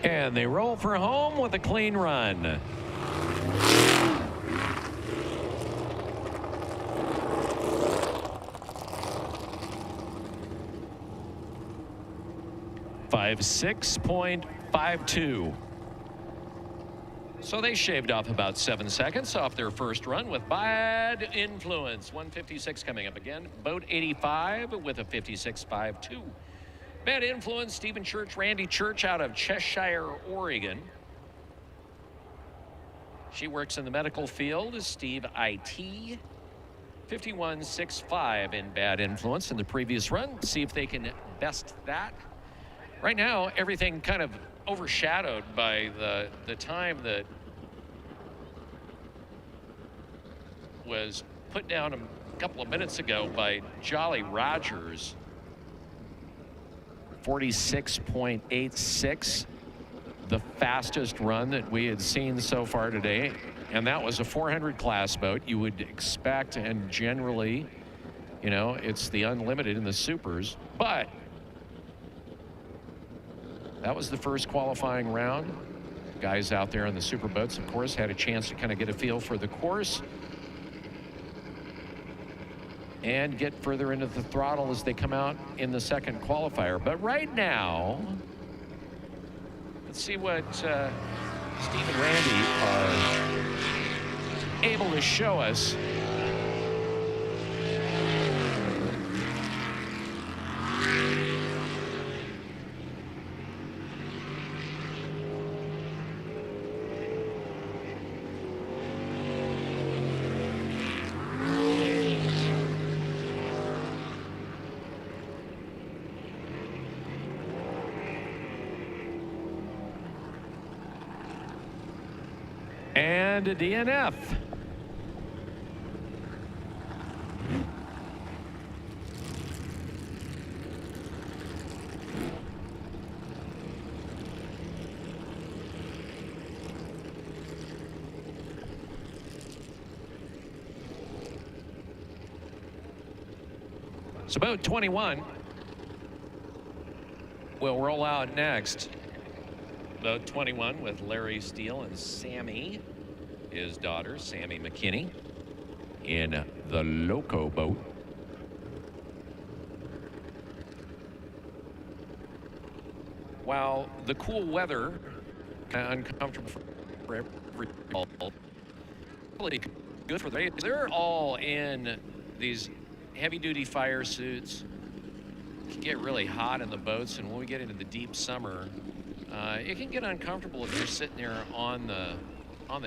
And they roll for home with a clean run. .52. So they shaved off about 7 seconds off their first run with Bad Influence. 156 coming up again. Boat 85 with a 56.52. Bad Influence, Stephen Church, Randy Church out of Cheshire, Oregon. She works in the medical field as Steve IT. 51.65 in Bad Influence in the previous run. See if they can best that. Right now, everything kind of overshadowed by the time that was put down a couple of minutes ago by Jolly Rogers. 46.86, the fastest run that we had seen so far today. And that was a 400 class boat. You would expect, and generally, you know, it's the unlimited in the supers, but that was the first qualifying round. Guys out there on the super boats, of course, had a chance to kind of get a feel for the course and get further into the throttle as they come out in the second qualifier. But right now, let's see what Steve and Randy are able to show us. And a DNF. So boat 21 will roll out next. Boat 21 with Larry Steele and Sammy, his daughter, Sammy McKinney, in the Loco boat. While the cool weather, kind of uncomfortable for everybody, really good for the race. They're all in these heavy-duty fire suits. It can get really hot in the boats, and when we get into the deep summer, it can get uncomfortable if you're sitting there on the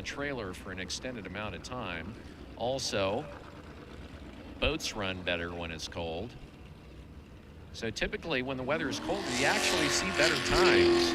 trailer for an extended amount of time. Also, boats run better when it's cold. So typically when the weather is cold, you actually see better times.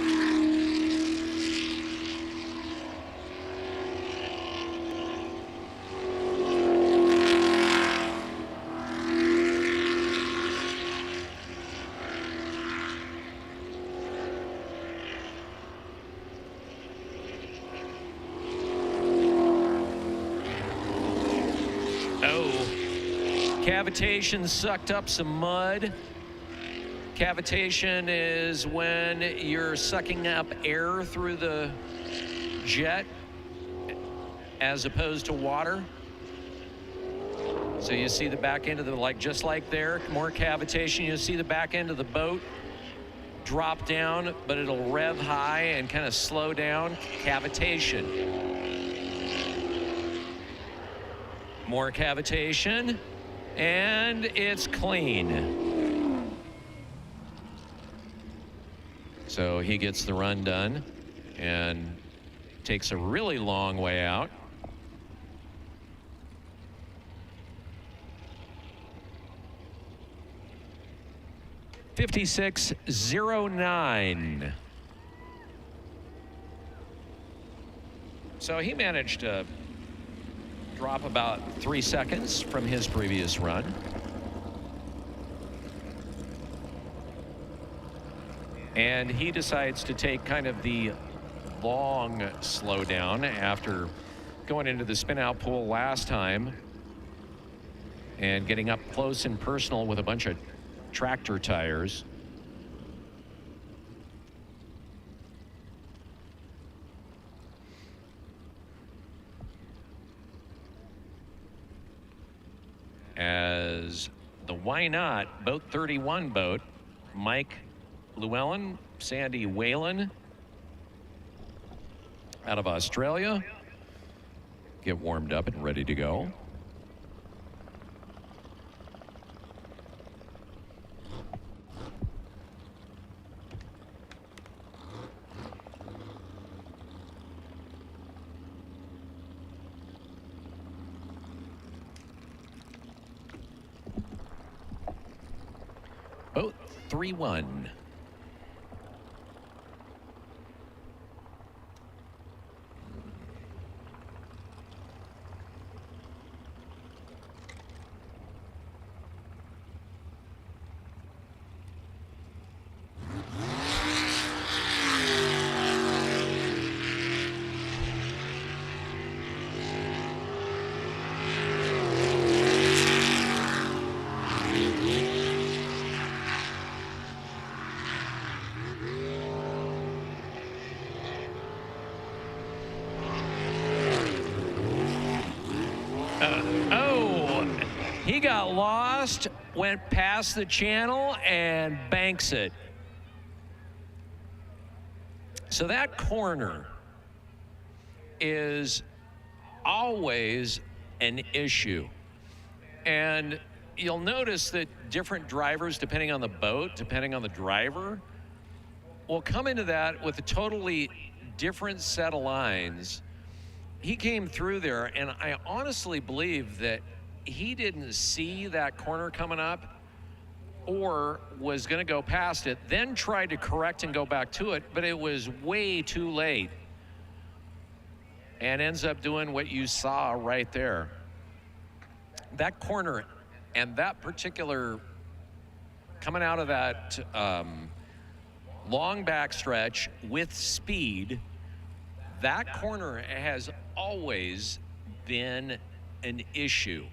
Cavitation sucked up some mud. Cavitation is when you're sucking up air through the jet as opposed to water. So you see the back end of the, just like there, more cavitation. You see the back end of the boat drop down, but it'll rev high and kind of slow down. Cavitation. More cavitation, and it's clean. So he gets the run done and takes a really long way out. .56.09. So he managed to drop about 3 seconds from his previous run. And he decides to take kind of the long slowdown after going into the spin out pool last time and getting up close and personal with a bunch of tractor tires. As the Why Not Boat 31 boat, Mike Llewellyn, Sandy Whalen out of Australia, get warmed up and ready to go. Boat 3-1. He got lost, went past the channel, and banks it. So that corner is always an issue. And you'll notice that different drivers, depending on the boat, depending on the driver, will come into that with a totally different set of lines. He came through there, and I honestly believe that he didn't see that corner coming up or was going to go past it, then tried to correct and go back to it, but it was way too late and ends up doing what you saw right there. That corner and that particular coming out of that long back stretch with speed, that corner has always been an issue.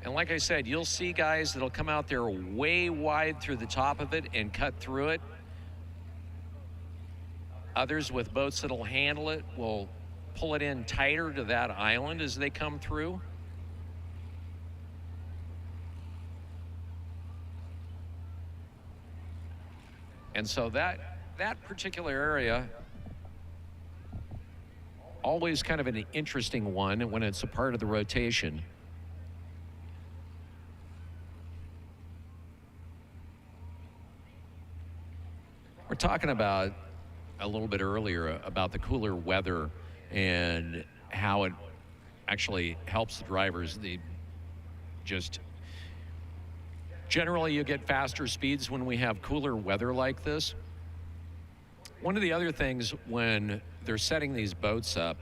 And like I said, you'll see guys that'll come out there way wide through the top of it and cut through it. Others with boats that'll handle it will pull it in tighter to that island as they come through. And so that particular area, always kind of an interesting one when it's a part of the rotation. We're talking about a little bit earlier about the cooler weather and how it actually helps the drivers. They just generally you get faster speeds when we have cooler weather like this. One of the other things when they're setting these boats up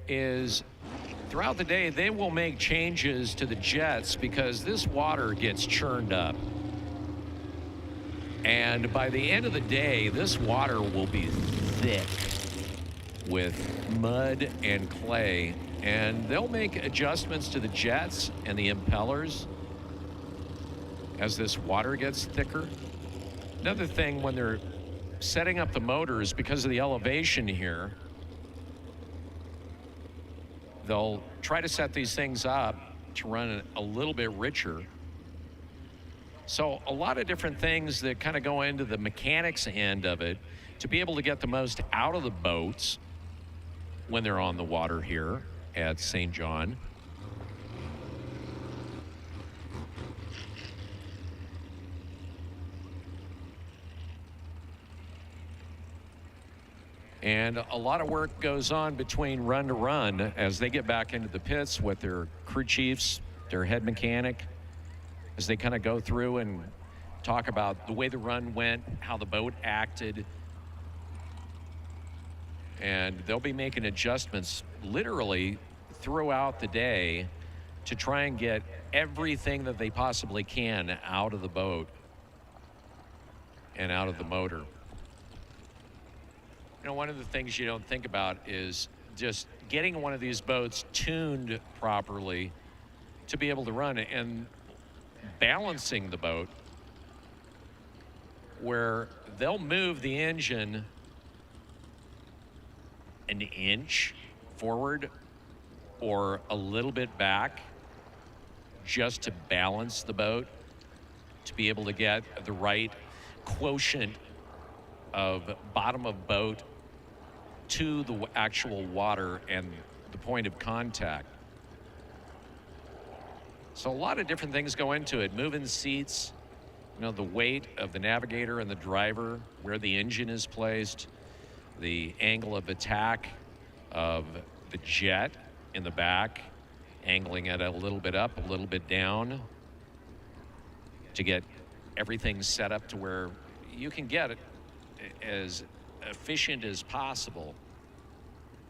is throughout the day they will make changes to the jets because this water gets churned up. And by the end of the day, this water will be thick with mud and clay And they'll make adjustments to the jets and the impellers as this water gets thicker. Another thing, when they're setting up the motors, because of the elevation here, they'll try to set these things up to run a little bit richer. So a lot of different things that kind of go into the mechanics end of it to be able to get the most out of the boats when they're on the water here at St. John. And a lot of work goes on between run to run as they get back into the pits with their crew chiefs, their head mechanic, as they kind of go through and talk about the way the run went, how the boat acted. And they'll be making adjustments literally throughout the day to try and get everything that they possibly can out of the boat and out of the motor. You know, one of the things you don't think about is just getting one of these boats tuned properly to be able to run it, and balancing the boat where they'll move the engine an inch forward or a little bit back just to balance the boat, to be able to get the right quotient of bottom of boat to the actual water and the point of contact. So a lot of different things go into it. Moving seats, you know, the weight of the navigator and the driver, where the engine is placed, the angle of attack of the jet in the back, angling it a little bit up, a little bit down, to get everything set up to where you can get it as efficient as possible,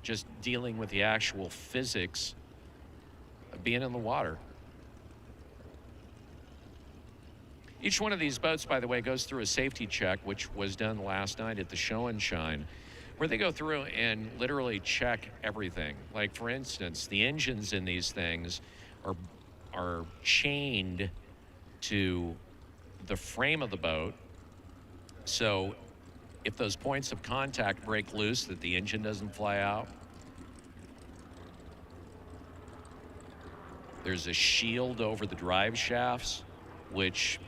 just dealing with the actual physics of being in the water. Each one of these boats, by the way, goes through a safety check, which was done last night at the Show and Shine, where they go through and literally check everything. Like, for instance, the engines in these things are chained to the frame of the boat. So if those points of contact break loose, that the engine doesn't fly out. There's a shield over the drive shafts, which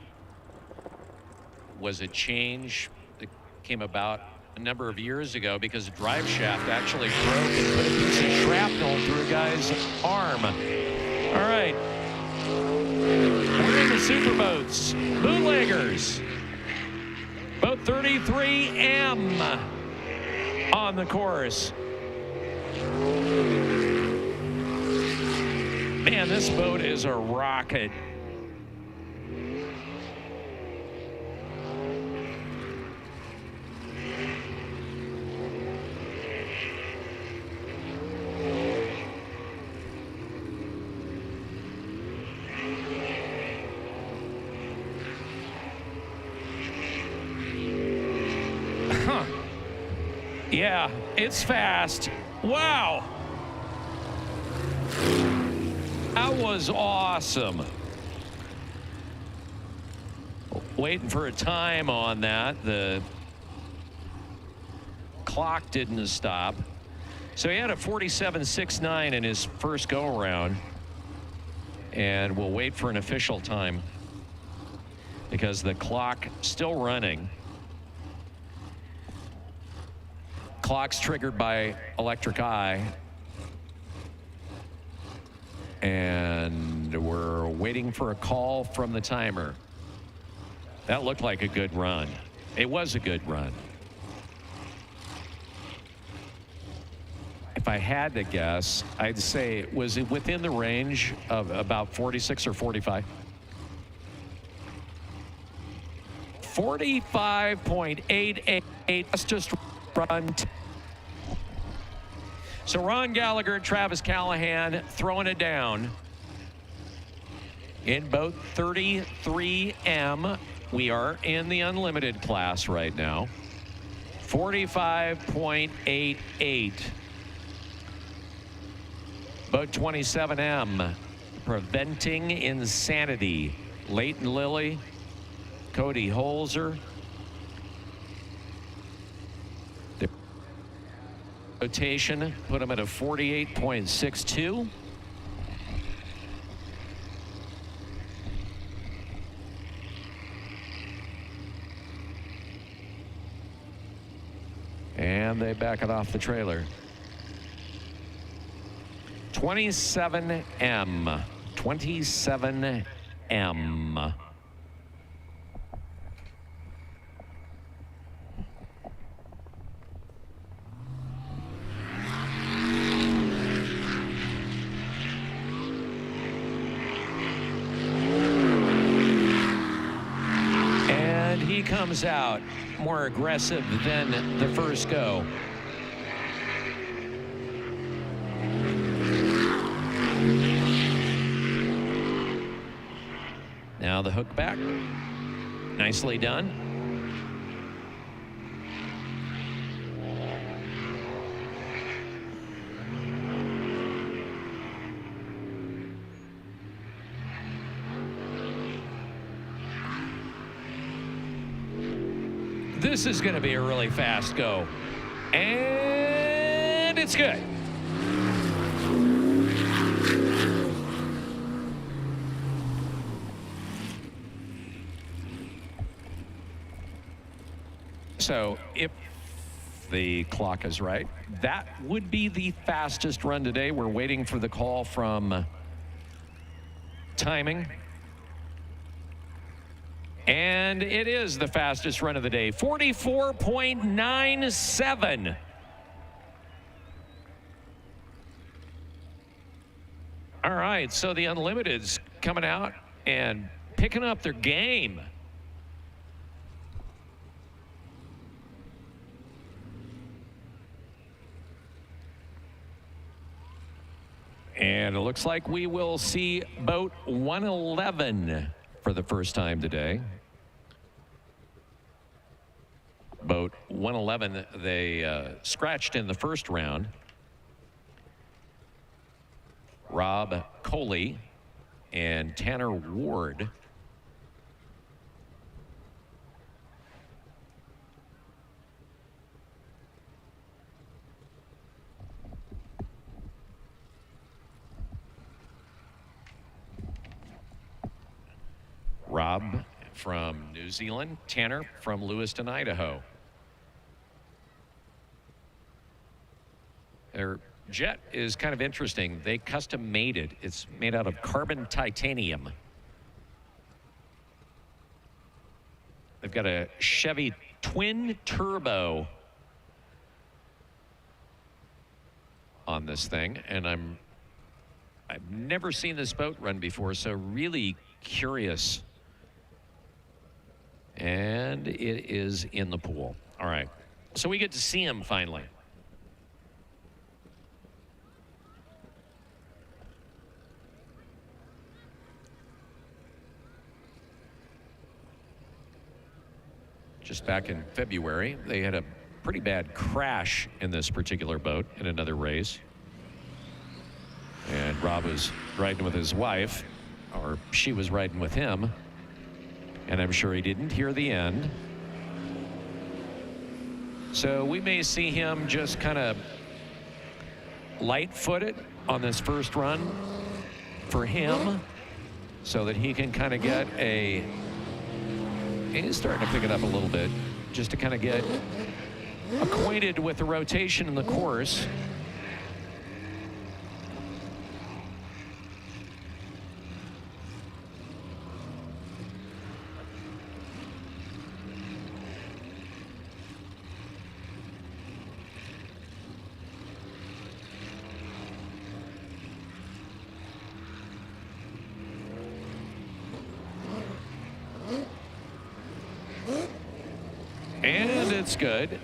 was a change that came about a number of years ago because the drive shaft actually broke and put a piece of shrapnel through a guy's arm. All right. We're in the Superboats. Bootleggers. Boat 33M on the course. Man, this boat is a rocket. Yeah, it's fast. Wow. That was awesome. Waiting for a time on that. The clock didn't stop. So he had a 47.69 in his first go-around. And we'll wait for an official time because the clock still running. Clock's triggered by electric eye. And we're waiting for a call from the timer. That looked like a good run. It was a good run. If I had to guess, I'd say, was it within the range of about 46 or 45? 45.88. That's just run. So Ron Gallagher, Travis Callahan throwing it down in boat 33M. We are in the unlimited class right now. 45.88. Boat 27M, Preventing Insanity. Leighton Lilly, Cody Holzer. The rotation put him at a 48.62. And they back it off the trailer. 27M. 27M. And he comes out more aggressive than the first go. Now the hook back, nicely done. This is going to be a really fast go. And it's good. So if the clock is right, that would be the fastest run today. We're waiting for the call from timing. And it is the fastest run of the day, 44.97. All right, so the Unlimited's coming out and picking up their game. And it looks like we will see boat 111 for the first time today. Boat 111, they scratched in the first round. Rob Coley and Tanner Ward. Rob from New Zealand, Tanner from Lewiston, Idaho. Their jet is kind of interesting. They custom made it. It's made out of carbon titanium. They've got a Chevy twin turbo on this thing, and I've never seen this boat run before, so really curious. And it is in the pool. All right, so we get to see him finally. Just back in February, they had a pretty bad crash in this particular boat in another race. And Rob was riding with his wife, or she was riding with him. And I'm sure he didn't hear the end. So we may see him just kind of light-footed on this first run for him so that he can kind of get a... He's starting to pick it up a little bit just to kind of get acquainted with the rotation in the course. And it's good.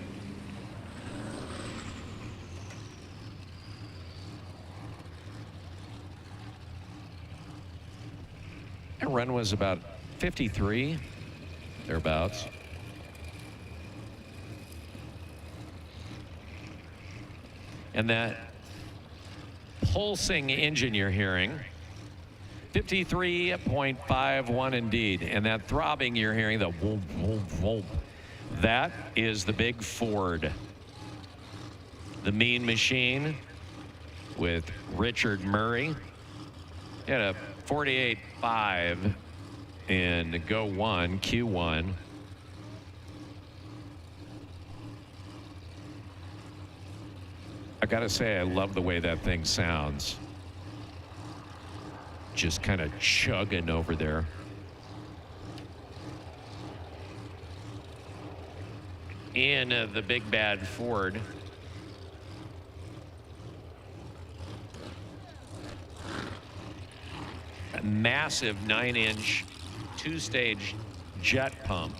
That run was about 53, thereabouts. And that pulsing engine you're hearing. 53.51 indeed. And that throbbing you're hearing, the whoop, whoop, whoop, that is the big Ford. The Mean Machine with Richard Murray. He had a 48.5 in Go 1, Q1. I gotta say, I love the way that thing sounds. Just kind of chugging over there. In the big bad Ford. A massive 9-inch, 2-stage jet pump.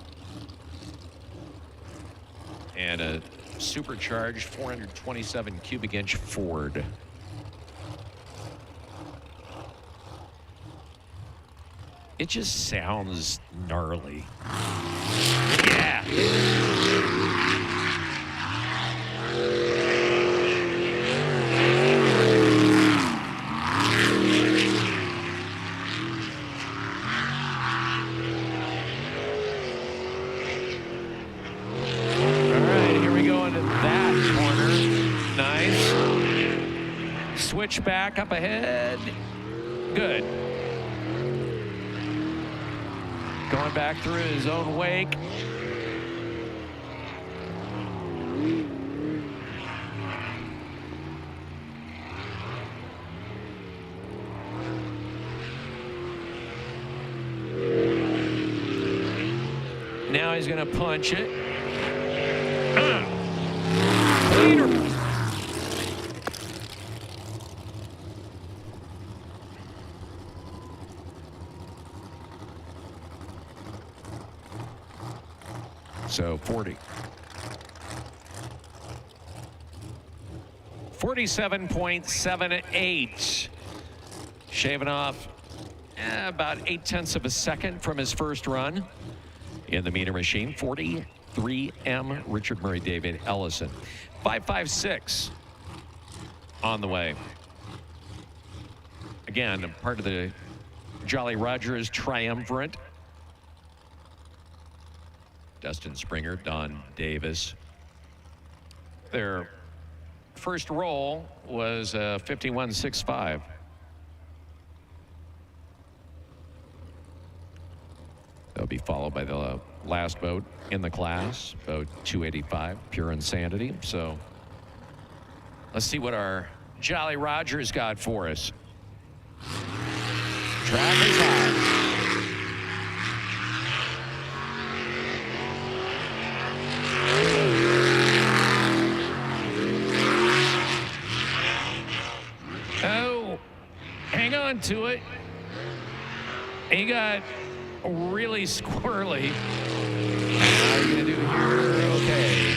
And a supercharged 427 cubic inch Ford. It just sounds gnarly. Yeah. Switch back up ahead. Good. Going back through his own wake. Now he's going to punch it. So 40. 47.78. Shaving off about 0.8 of a second from his first run in the meter machine. 43M Richard Murray David Ellison. 5.56 on the way. Again, part of the Jolly Rogers triumvirate. Dustin Springer, Don Davis. Their first roll was 51.65. They'll be followed by the last boat in the class, boat 285, Pure Insanity. So let's see what our Jolly Rogers got for us. Track is high. Hang on to it. He got really squirrely. How are you gonna do here? Okay.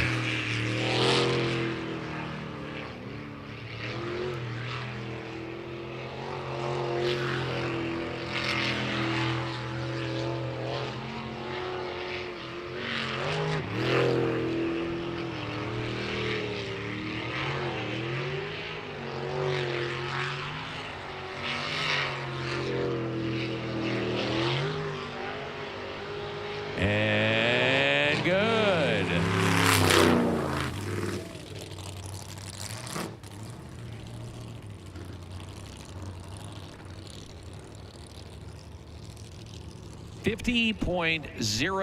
And good.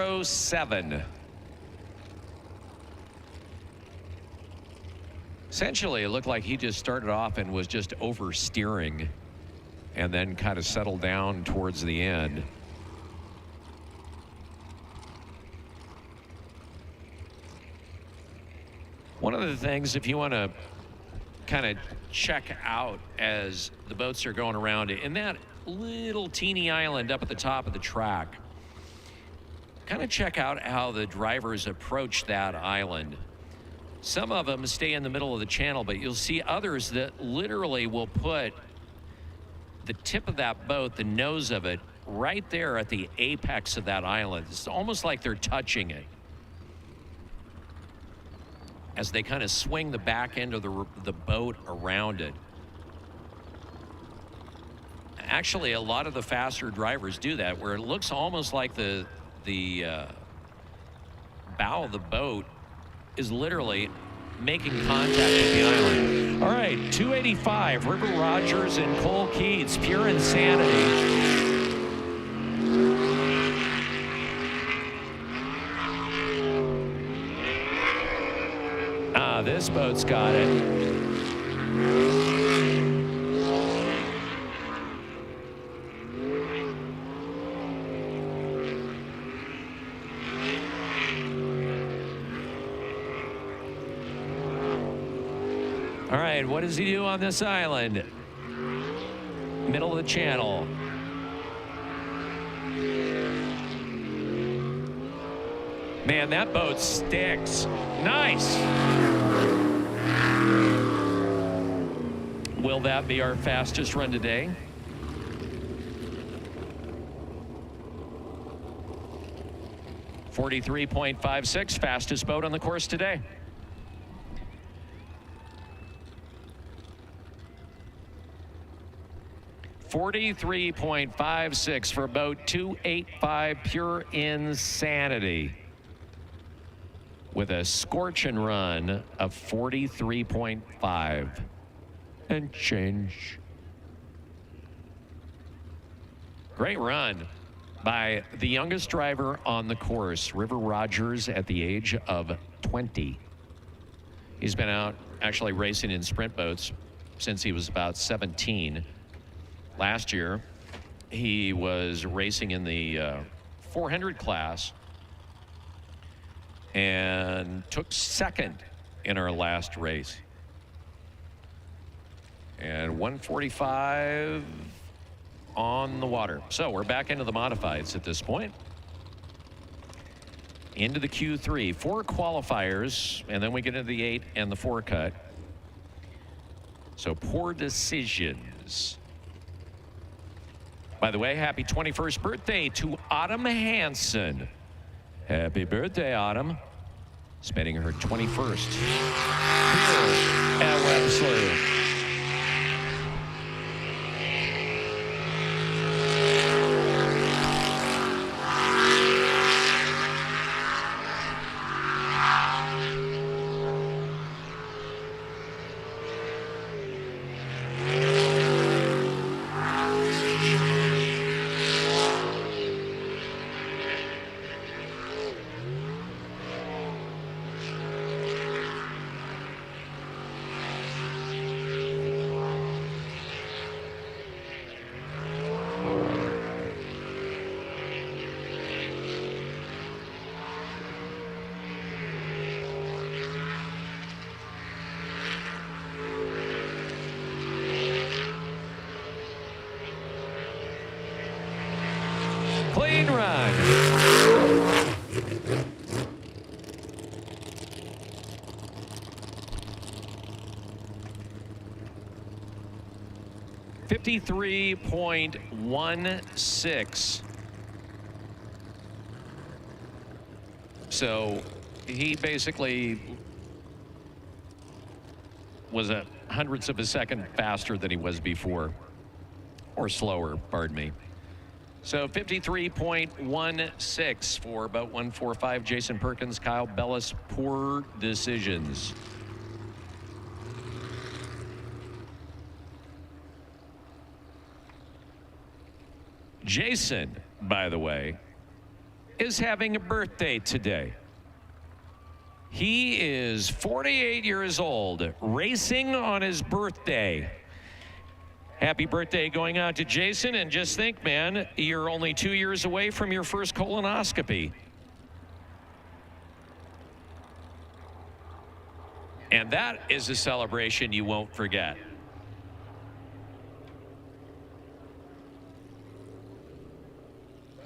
.07. Essentially, it looked like he just started off and was just oversteering and then kind of settled down towards the end. One of the things, if you want to kind of check out as the boats are going around, in that little teeny island up at the top of the track, kind of check out how the drivers approach that island. Some of them stay in the middle of the channel, but you'll see others that literally will put the tip of that boat, the nose of it, right there at the apex of that island. It's almost like they're touching it, as they kind of swing the back end of the boat around it. actually, a lot of the faster drivers do that, where it looks almost like the bow of the boat is literally making contact with the island. All right, 285, River Rogers and Cole Keats, pure insanity. This boat's got it. All right, what does he do on this island? Middle of the channel. Man, that boat sticks. Nice. Will that be our fastest run today? .43.56, fastest boat on the course today. .43.56 for boat 285, pure insanity, with a scorching run of 43.5 and change. Great run by the youngest driver on the course, River Rogers, at the age of 20. He's been out actually racing in sprint boats since he was about 17. Last year, he was racing in the 400 class and took second in our last race. And 145 on the water. So we're back into the modifieds at this point. Into the Q3, 4 qualifiers, and then we get into the 8 and the 4 cut. So poor decisions. By the way, happy 21st birthday to Autumn Hansen. Happy birthday, Autumn. Spending her 21st here at Webb Slough. Clean run. .16. So he basically was a hundredths of a second faster than he was before, or slower, pardon me. So 53.16 for about 145. Jason Perkins, Kyle Bellis, poor decisions. Jason, by the way, is having a birthday today. He is 48 years old, racing on his birthday. Happy birthday going out to Jason, and just think, man, you're only 2 years away from your first colonoscopy. And that is a celebration you won't forget.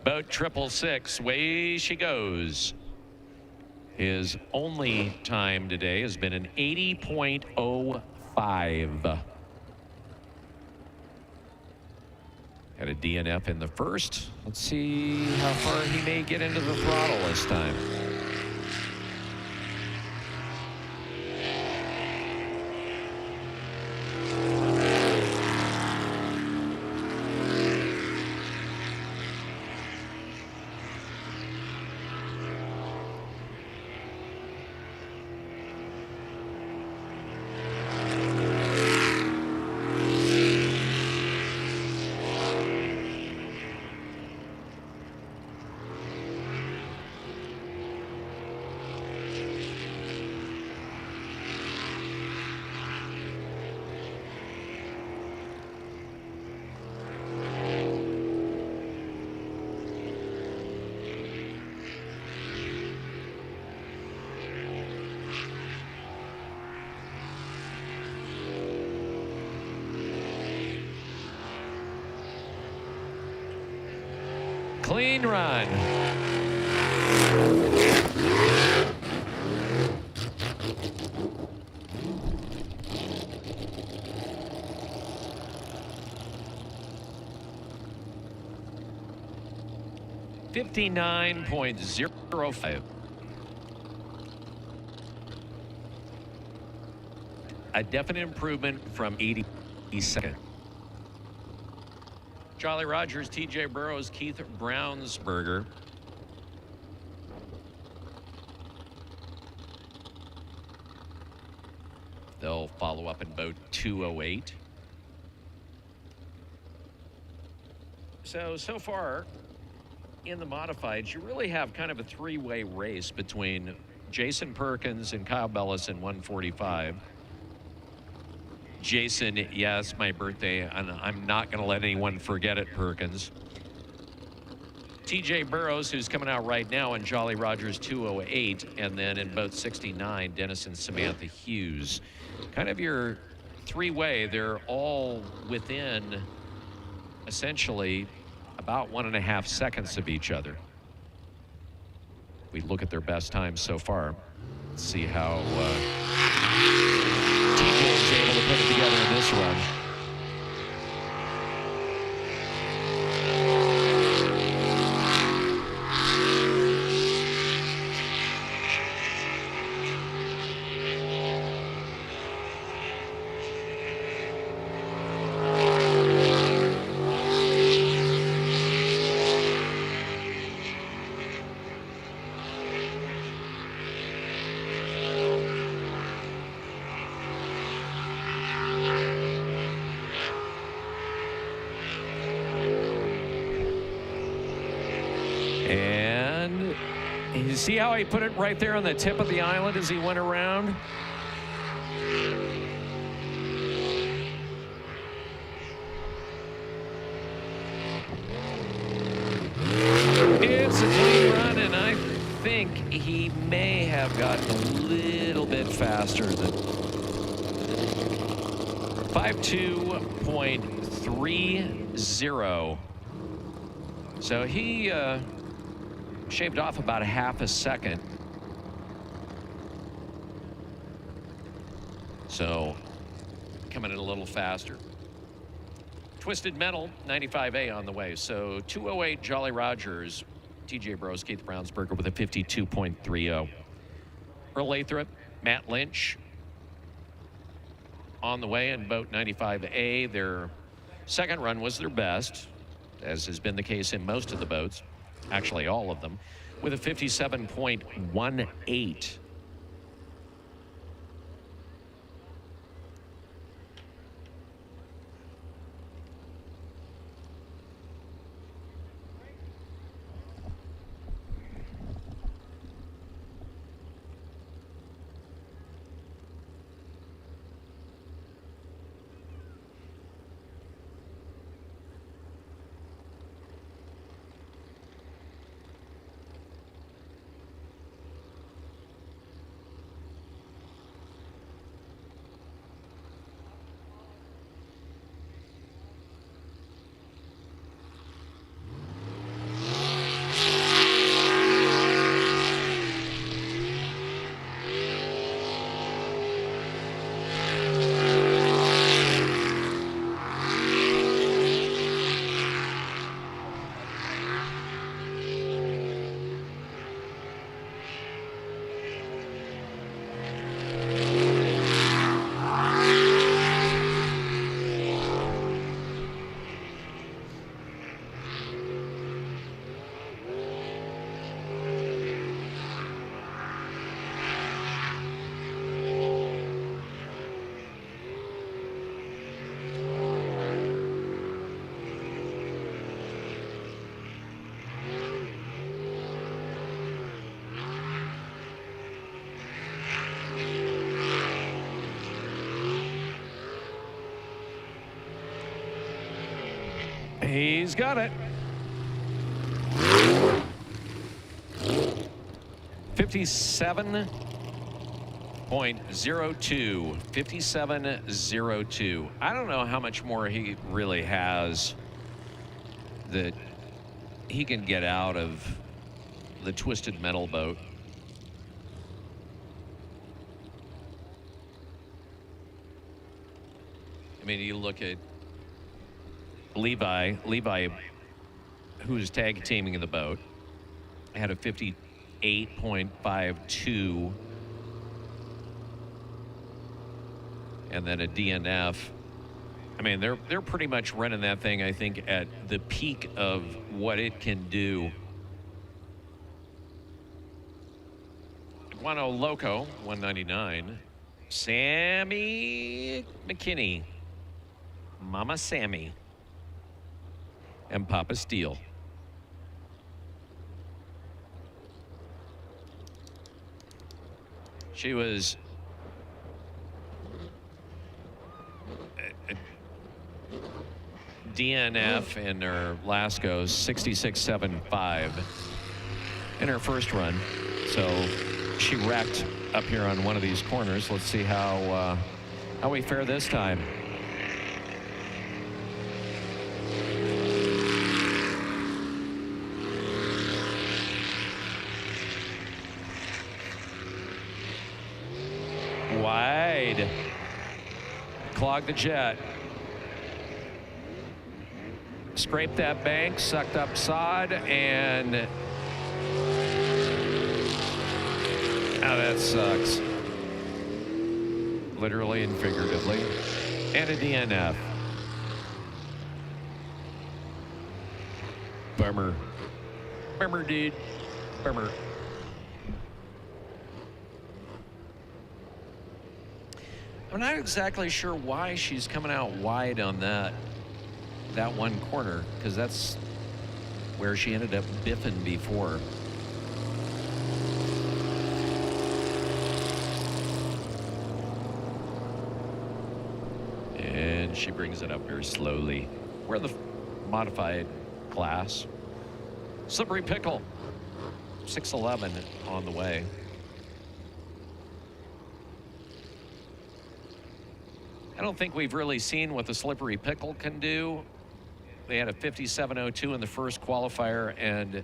Boat 666, way she goes. His only time today has been an 80.05. Had a DNF in the first. Let's see how far he may get into the throttle this time. clean run. .05. A definite improvement from 82nd. Jolly Rogers, TJ Burrows, Keith Brownsberger. They'll follow up in boat 208. So far in the modifieds, you really have kind of a three-way race between Jason Perkins and Kyle Bellis in 145. Jason, yes, my birthday, and I'm not going to let anyone forget it, Perkins. TJ Burrows, who's coming out right now in Jolly Rogers 208, and then in boat 69, Dennis and Samantha Hughes. Kind of your three-way. They're all within essentially about 1.5 seconds of each other. We look at their best times so far. Let's see how TJ is able to put it together in this run. And you see how he put it right there on the tip of the island as he went around? It's a clean run, and I think he may have gotten a little bit faster than 52.30. So he shaved off about a half a second. So coming in a little faster. Twisted Metal, 95A on the way. So 208 Jolly Rogers, TJ Burrows, Keith Brownsberger with a 52.30. Earl Lathrop, Matt Lynch on the way in boat 95A. Their second run was their best, as has been the case in most of the boats, actually all of them, with a 57.18. He's got it. 57.02. 57.02. I don't know how much more he really has that he can get out of the twisted metal boat. I mean, you look at Levi, who's tag teaming in the boat, had a 58.52, and then a DNF. I mean, they're pretty much running that thing, I think, at the peak of what it can do. Guanol Loco, 199. Sammy McKinney. Mama Sammy. And Papa Steele. She was DNF in her last goes 66.75 in her first run. So she wrecked up here on one of these corners. Let's see how we fare this time. Wide. Clogged the jet. Scraped that bank, sucked up sod, and that sucks. Literally and figuratively. And a DNF. Bummer. Bummer, dude. Bummer. I'm not exactly sure why she's coming out wide on that one corner, because that's where she ended up biffing before. And she brings it up very slowly. We're the modified class. Slippery Pickle, 611 on the way. I don't think we've really seen what the Slippery Pickle can do. They had a 57.02 in the first qualifier, and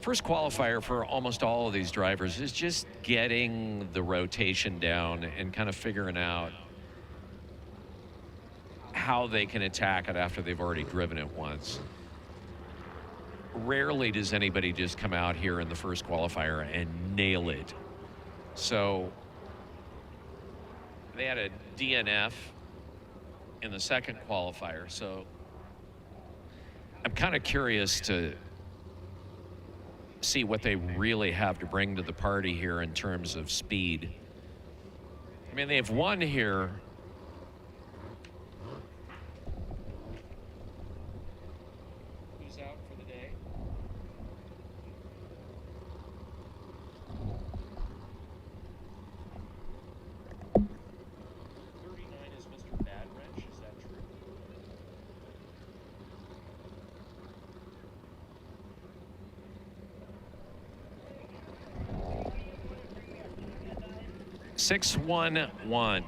first qualifier for almost all of these drivers is just getting the rotation down and kind of figuring out how they can attack it after they've already driven it once. Rarely does anybody just come out here in the first qualifier and nail it. So they had a DNF in the second qualifier, so I'm kind of curious to see what they really have to bring to the party here in terms of speed. I mean, they've won here. Who's out for the day? Six, 1-1.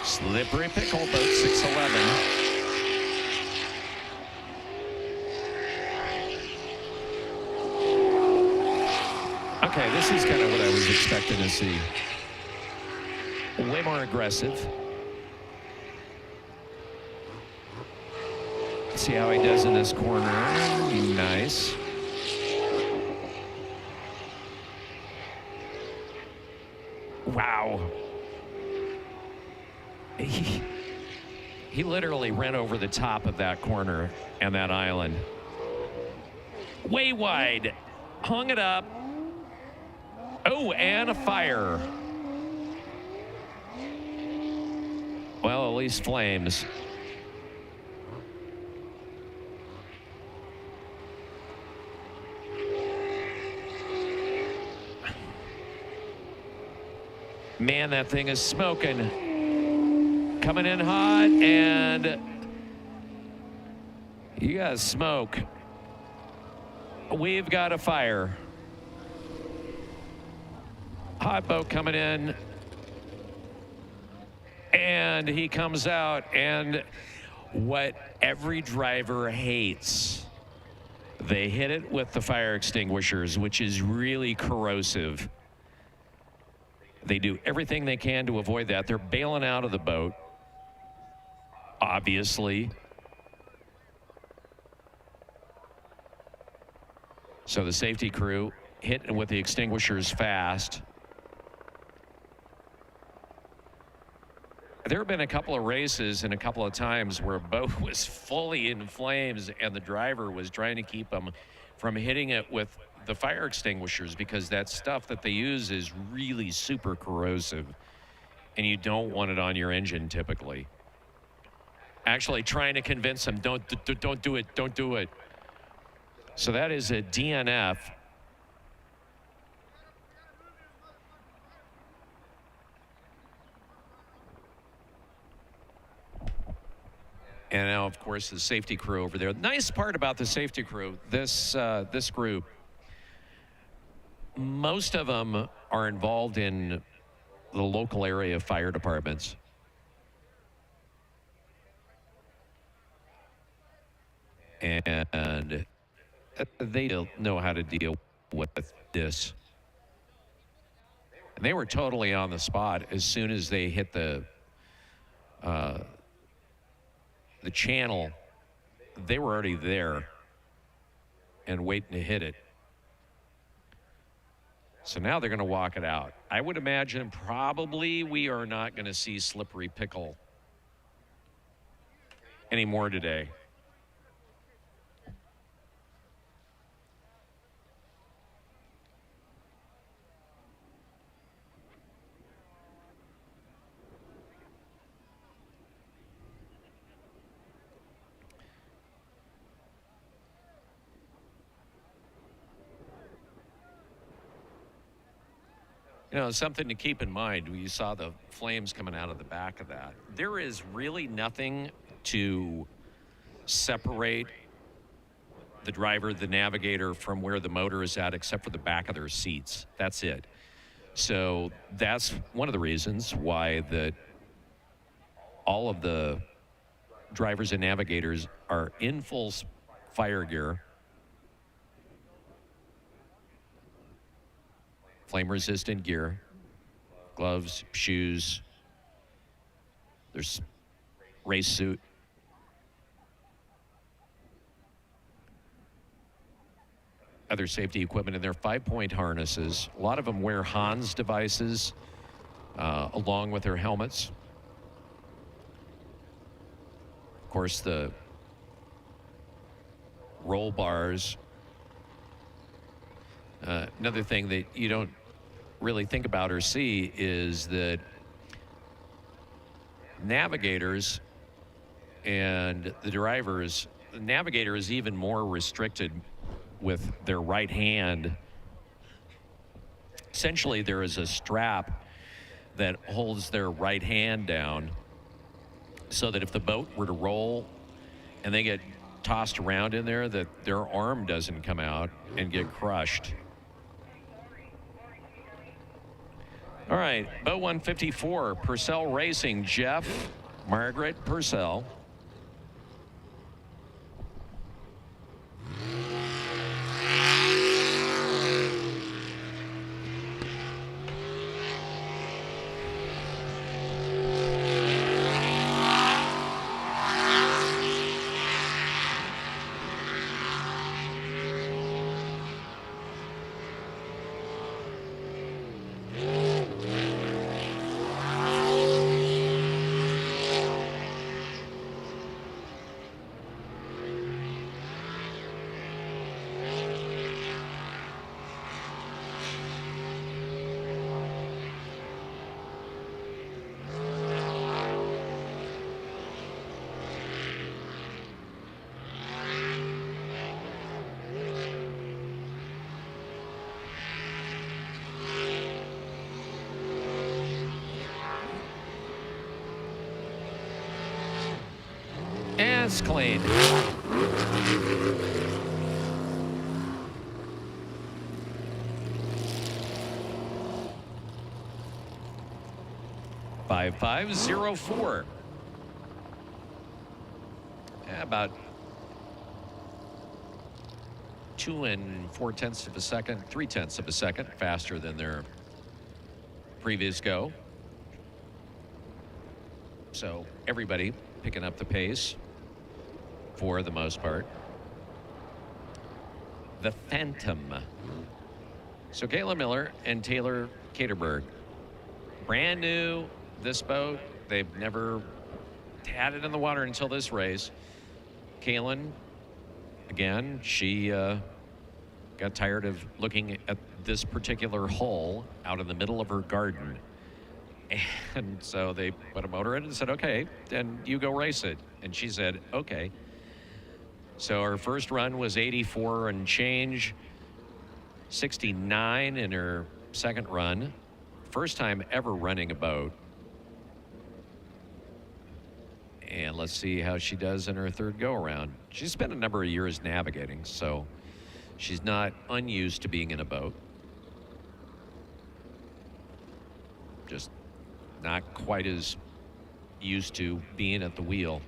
Slippery Pickle, boat 611. Okay, this is kind of what I was expecting to see. Way more aggressive. See how he does in this corner. Nice. Wow. He literally ran over the top of that corner and that island. Way wide. Hung it up. Oh, and a fire. Well, at least flames. Man, that thing is smoking. Coming in hot, and You got smoke. We've got a fire. Hot boat coming in. And he comes out, and what every driver hates, they hit it with the fire extinguishers, which is really corrosive. They do everything they can to avoid that. They're bailing out of the boat, obviously. So the safety crew hit with the extinguishers fast. There have been a couple of races and a couple of times where a boat was fully in flames and the driver was trying to keep them from hitting it with the fire extinguishers, because that stuff that they use is really super corrosive and you don't want it on your engine typically. Actually trying to convince them, don't do it, don't do it. So that is a DNF. And now, of course, the safety crew over there. The nice part about the safety crew, this group, most of them are involved in the local area fire departments. And they don't know how to deal with this. And they were totally on the spot as soon as they hit the channel. They were already there and waiting to hit it. So now they're going to walk it out. I would imagine probably we are not going to see Slippery Pickle anymore today. You know, something to keep in mind, you saw the flames coming out of the back of that. There is really nothing to separate the driver, the navigator, from where the motor is at, except for the back of their seats. That's it. So that's one of the reasons why all of the drivers and navigators are in full fire gear. Flame-resistant gear, gloves, shoes, there's race suit. Other safety equipment in there, 5-point harnesses. A lot of them wear Hans devices along with their helmets. Of course, the roll bars. Another thing that you don't really think about or see is that navigators and the drivers, the navigator is even more restricted with their right hand. Essentially, there is a strap that holds their right hand down so that if the boat were to roll and they get tossed around in there, that their arm doesn't come out and get crushed. All right, boat 154, Purcell Racing, Jeff, Margaret Purcell. And it's clean. .5504. About 2 4/10 of a second, 3/10 of a second faster than their previous go. So everybody picking up the pace for the most part. The Phantom. So Kayla Miller and Taylor Caterberg. Brand new, this boat. They've never had it in the water until this race. Kaylin, again, she got tired of looking at this particular hole out in the middle of her garden. And so they put a motor in and said, okay, then you go race it. And she said, okay. So her first run was 84 and change, 69 in her second run. First time ever running a boat. And let's see how she does in her third go-around. She's spent a number of years navigating, so she's not unused to being in a boat. Just not quite as used to being at the wheel.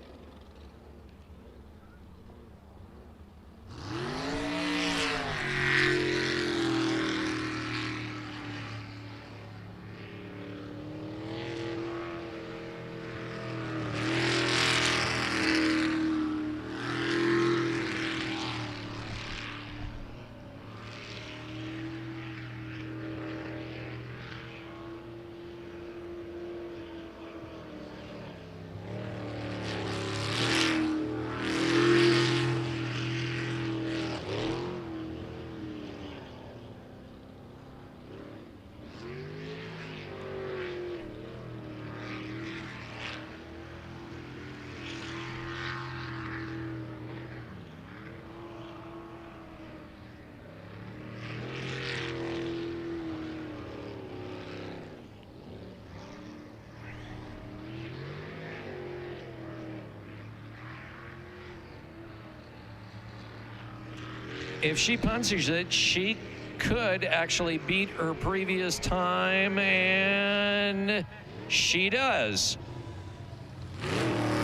If she punches it, she could actually beat her previous time, and she does.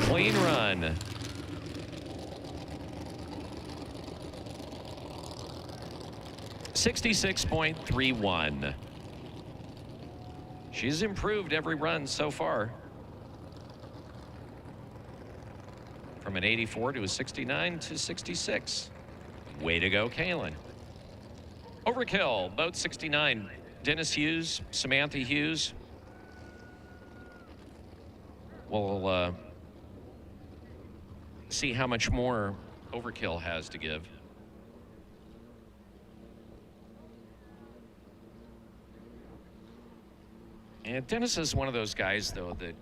Clean run. .36.31. She's improved every run so far. From an 84 to a 69 to 66. Way to go, Kaylin. Overkill, boat 69. Dennis Hughes, Samantha Hughes. We'll see how much more Overkill has to give. And Dennis is one of those guys, though, that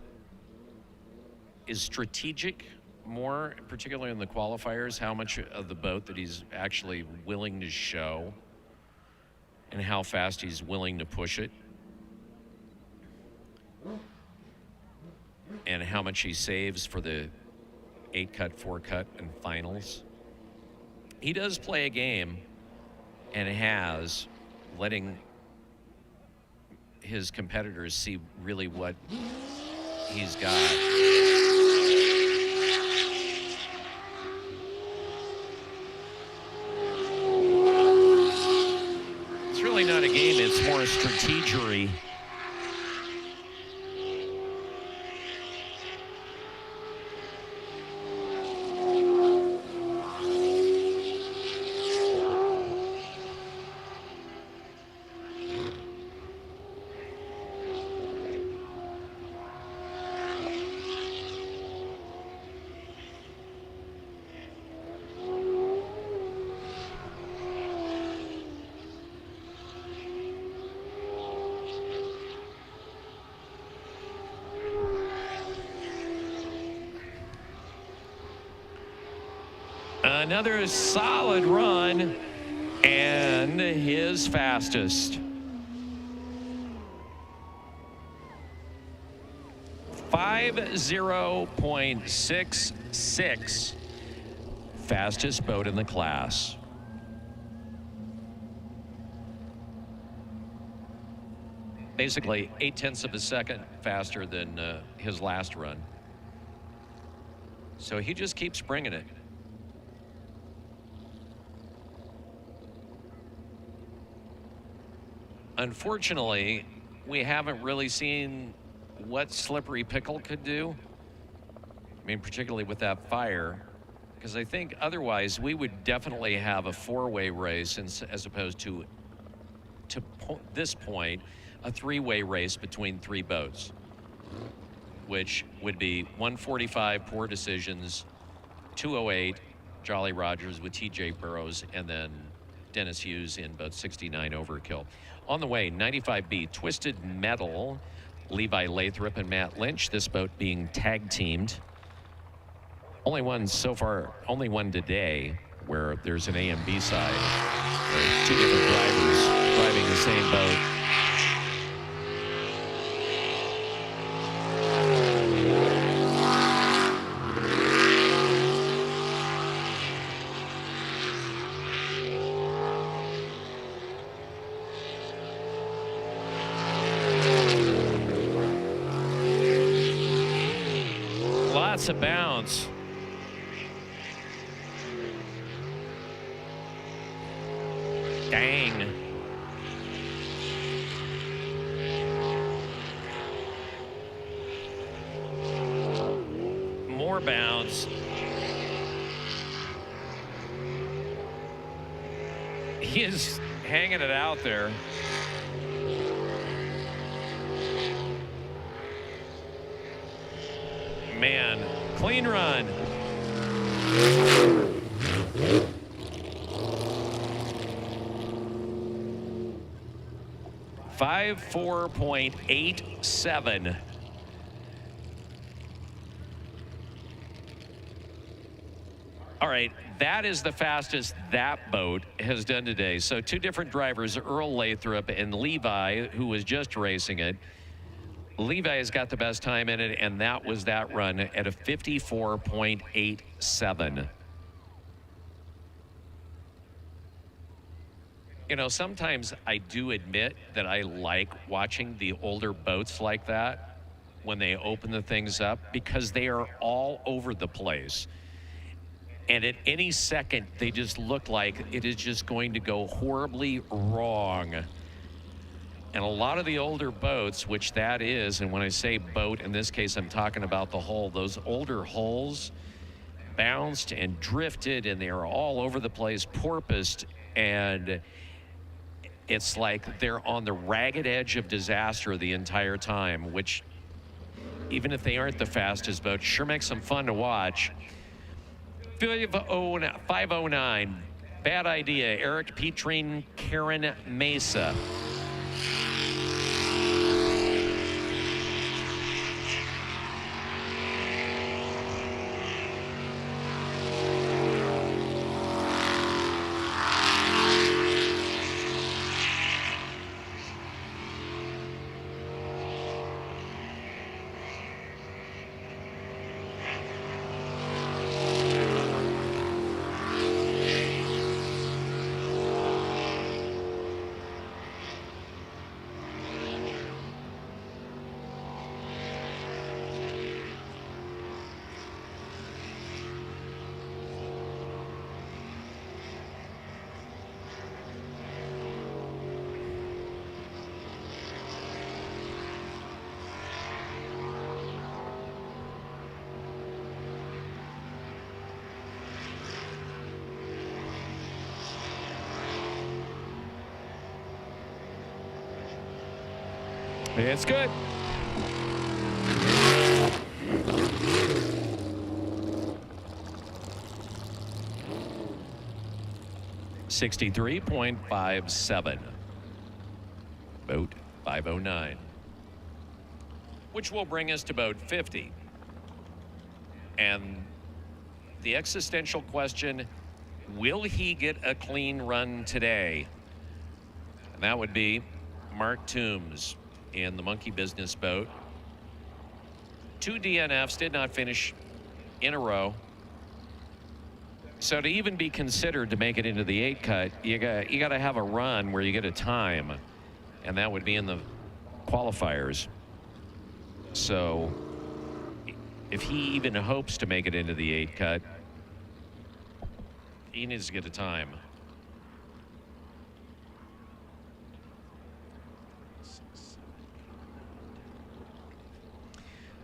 is strategic more, particularly in the qualifiers, how much of the boat that he's actually willing to show and how fast he's willing to push it and how much he saves for the 8-cut, 4-cut, and finals. He does play a game and has, letting his competitors see really what he's got. It's really not a game, it's more a strategery. Another solid run and his fastest. 50.66. fastest boat in the class. Basically 0.8 of a second faster than his last run. So he just keeps bringing it. Unfortunately, we haven't really seen what Slippery Pickle could do. I mean, particularly with that fire, because I think otherwise we would definitely have a four-way race as opposed to this point, a three-way race between three boats, which would be 145 poor decisions, 208 Jolly Rogers with TJ Burrows, and then Dennis Hughes in boat 69 Overkill. On the way, 95B Twisted Metal, Levi Lathrop and Matt Lynch, this boat being tag teamed. Only one so far, only one today where there's an A and B side. Two different drivers driving the same boat. Lots of bounce. Dang. More bounce. He is hanging it out there. Man, clean run. .87. All right, that is the fastest that boat has done today. So two different drivers, Earl Lathrop and Levi, who was just racing it. Levi has got the best time in it, and that was that run at a 54.87. You know, sometimes I do admit that I like watching the older boats like that when they open the things up, because they are all over the place. And at any second, they just look like it is just going to go horribly wrong. And a lot of the older boats, which that is, and when I say boat, in this case, I'm talking about the hull, those older hulls bounced and drifted, and they are all over the place, porpoised, and it's like they're on the ragged edge of disaster the entire time, which, even if they aren't the fastest boat, sure makes them fun to watch. 509, bad idea. Eric Petrine, Karen Mesa. It's good. .57. Boat 509. Which will bring us to boat 50. And the existential question, will he get a clean run today? And that would be Mark Toombs in the Monkey Business boat. 2 DNFs, did not finish in a row. So to even be considered to make it into the 8 cut, you got to have a run where you get a time, and that would be in the qualifiers. So if he even hopes to make it into the 8 cut, he needs to get a time.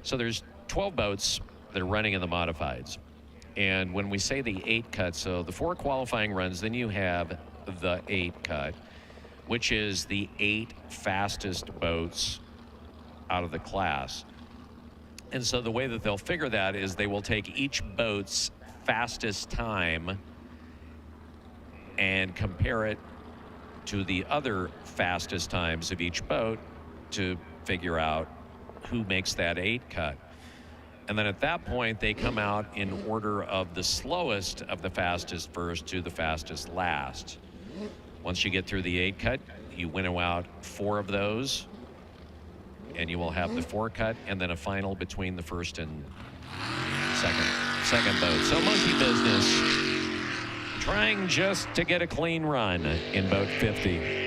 So there's 12 boats that are running in the modifieds. And when we say the 8 cut, so the 4 qualifying runs, then you have the 8 cut, which is the 8 fastest boats out of the class. And so the way that they'll figure that is they will take each boat's fastest time and compare it to the other fastest times of each boat to figure out who makes that 8 cut. And then at that point, they come out in order of the slowest of the fastest first to the fastest last. Once you get through the 8 cut, you winnow out 4 of those, and you will have the 4 cut and then a final between the first and second boat. So monkey business, trying just to get a clean run in boat 50.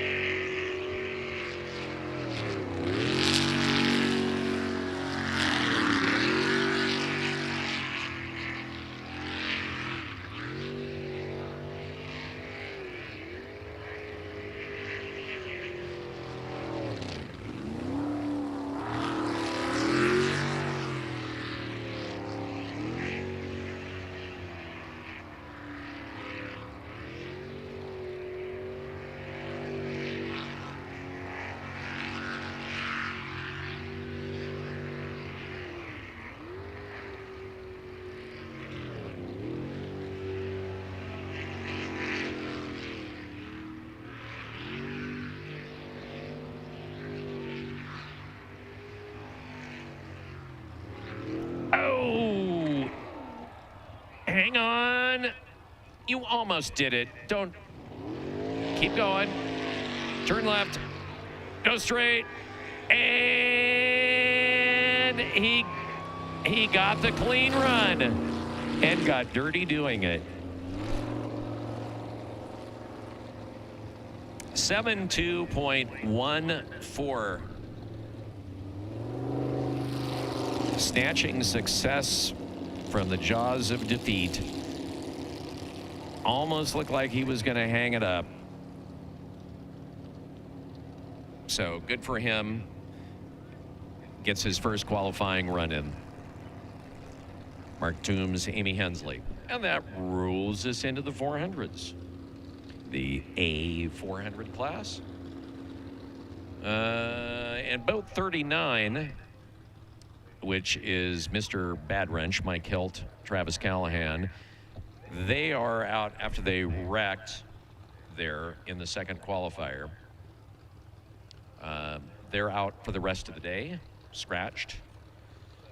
Hang on. You almost did it. Don't. Keep going. Turn left. Go straight. And he got the clean run and got dirty doing it. 7.2.14. Snatching success from the jaws of defeat. Almost looked like he was going to hang it up. So good for him. Gets his first qualifying run in. Mark Toombs, Amy Hensley. And that rules us into the 400s. The A400 class. And boat 39, which is Mr. Bad Wrench, Mike Hilt, Travis Callahan. They are out after they wrecked there in the second qualifier. They're out for the rest of the day, scratched.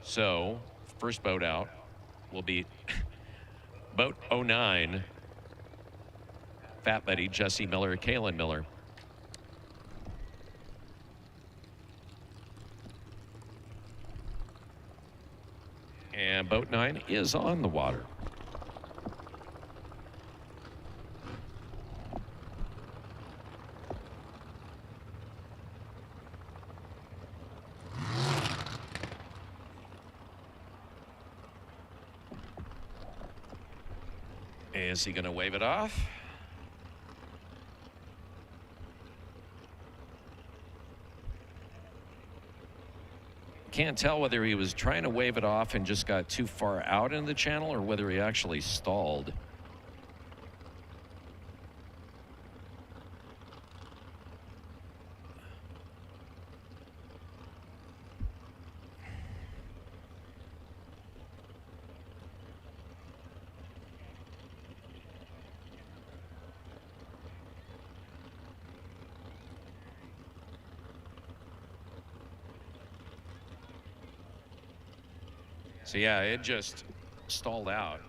So, first boat out will be boat 09, Fat Buddy, Jesse Miller, Kaylin Miller. And boat 9 is on the water. Is he going to wave it off? Can't tell whether he was trying to wave it off and just got too far out in the channel or whether he actually stalled. So yeah, it just stalled out.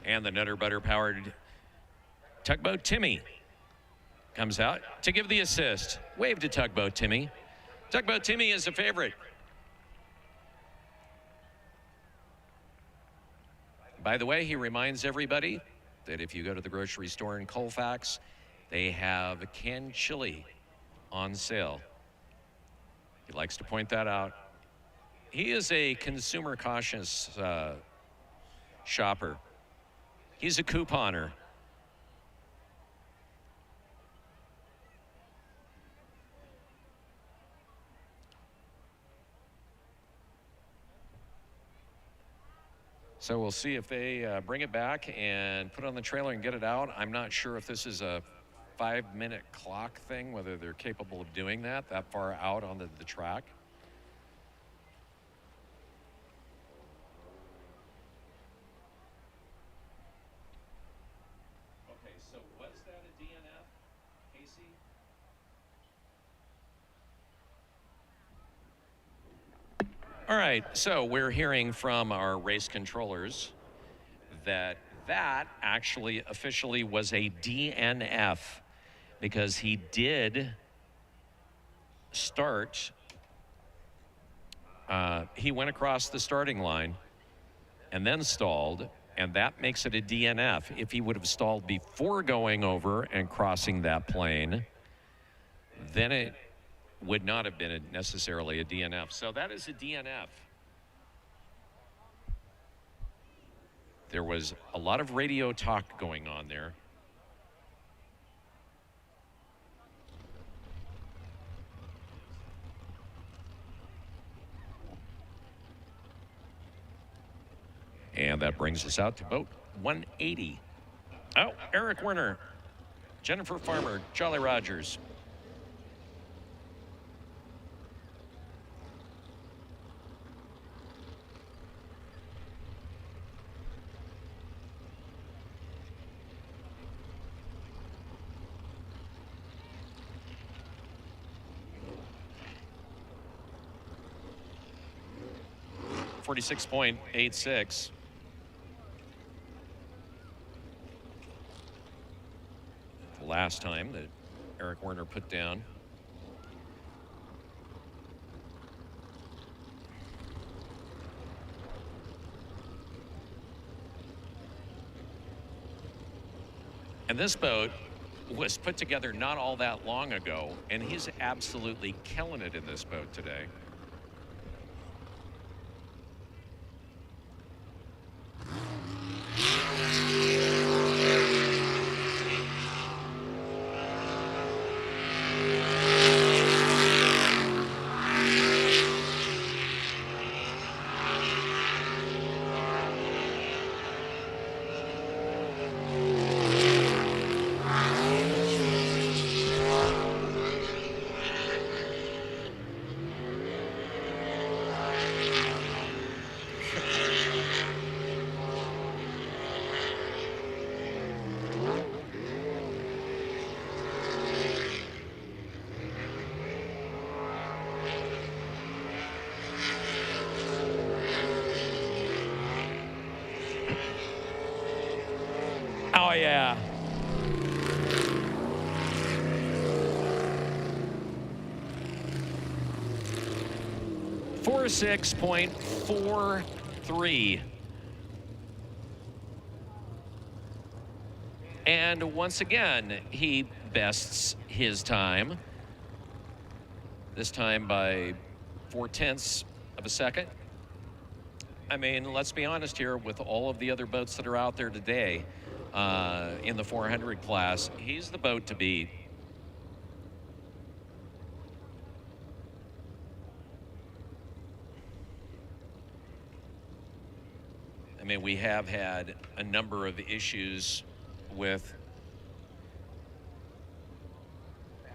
And the Nutter Butter powered Tugboat Timmy comes out to give the assist. Wave to Tugboat Timmy. Tugboat Timmy is a favorite. By the way, he reminds everybody that if you go to the grocery store in Colfax, they have canned chili on sale. He likes to point that out. He is a consumer cautious shopper. He's a couponer. So we'll see if they bring it back and put it on the trailer and get it out. I'm not sure if this is a 5-minute clock thing, whether they're capable of doing that far out on the track. Okay, so was that a DNF, Casey? All right, so we're hearing from our race controllers that actually officially was a DNF because he did start, he went across the starting line and then stalled, and that makes it a DNF. If he would have stalled before going over and crossing that plane, then it would not have been necessarily a DNF. So that is a DNF. There was a lot of radio talk going on there. And that brings us out to boat 180. Oh, Eric Werner, Jennifer Farmer, Jolly Rogers. .86. The last time that Eric Werner put down. And this boat was put together not all that long ago, and he's absolutely killing it in this boat today. Oh, yeah. .46.43. And once again, he bests his time. This time by 0.4 of a second. I mean, let's be honest here, with all of the other boats that are out there today, in the 400 class, he's the boat to beat. I mean, we have had a number of issues with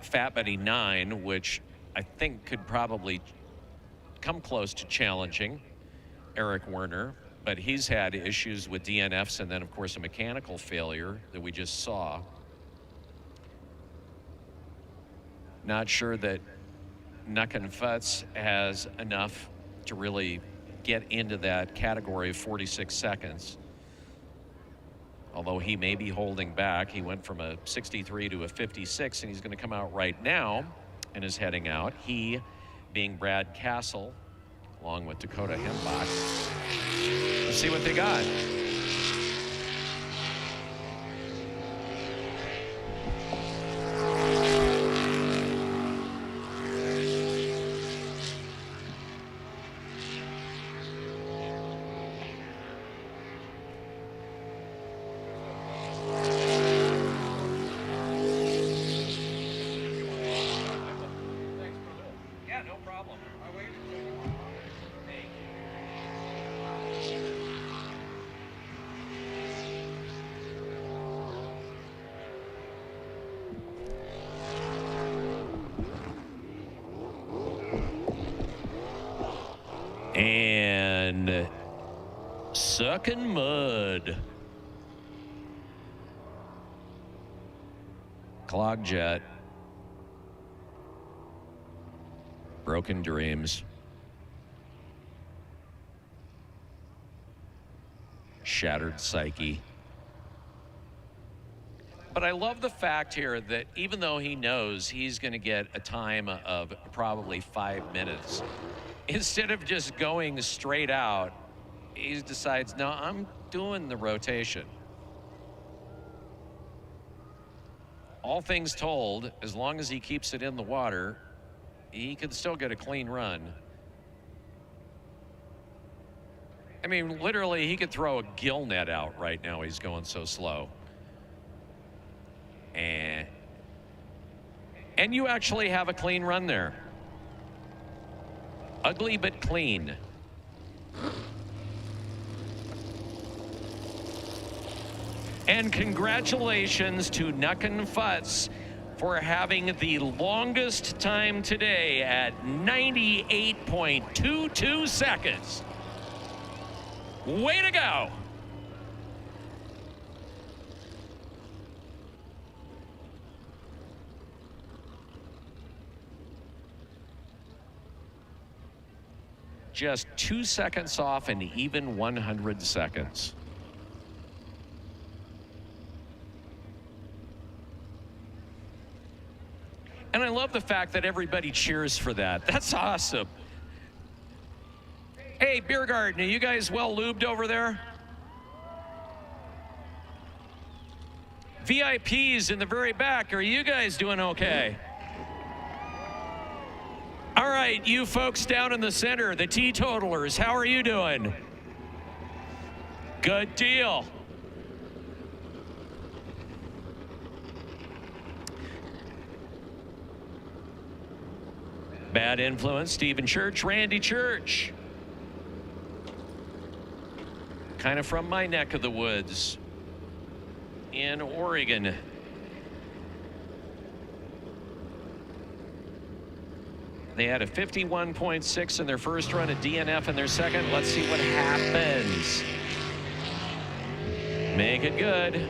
Fat Buddy 9, which I think could probably come close to challenging Eric Werner. But he's had issues with DNFs and then, of course, a mechanical failure that we just saw. Not sure that Nuck and Futz has enough to really get into that category of 46 seconds. Although he may be holding back. He went from a 63 to a 56, and he's going to come out right now and is heading out. He being Brad Castle, along with Dakota Hembach. Let's see what they got. And sucking mud. Clog jet. Broken dreams. Shattered psyche. But I love the fact here that even though he knows he's going to get a time of probably 5 minutes, instead of just going straight out, he decides, no, I'm doing the rotation. All things told, as long as he keeps it in the water, he can still get a clean run. I mean, literally, he could throw a gill net out right now. He's going so slow. And you actually have a clean run there. Ugly but clean. And congratulations to Nuckin Futz for having the longest time today at 98.22 seconds. Way to go. Just 2 seconds off an even 100 seconds. And I love the fact that everybody cheers for that. That's awesome. Hey, Beer Garden, are you guys well lubed over there? VIPs in the very back, are you guys doing okay? All right, you folks down in the center, the teetotalers, how are you doing? Good deal. Bad Influence, Stephen Church, Randy Church. Kind of from my neck of the woods in Oregon. They had a 51.6 in their first run, a DNF in their second. Let's see what happens. Make it good.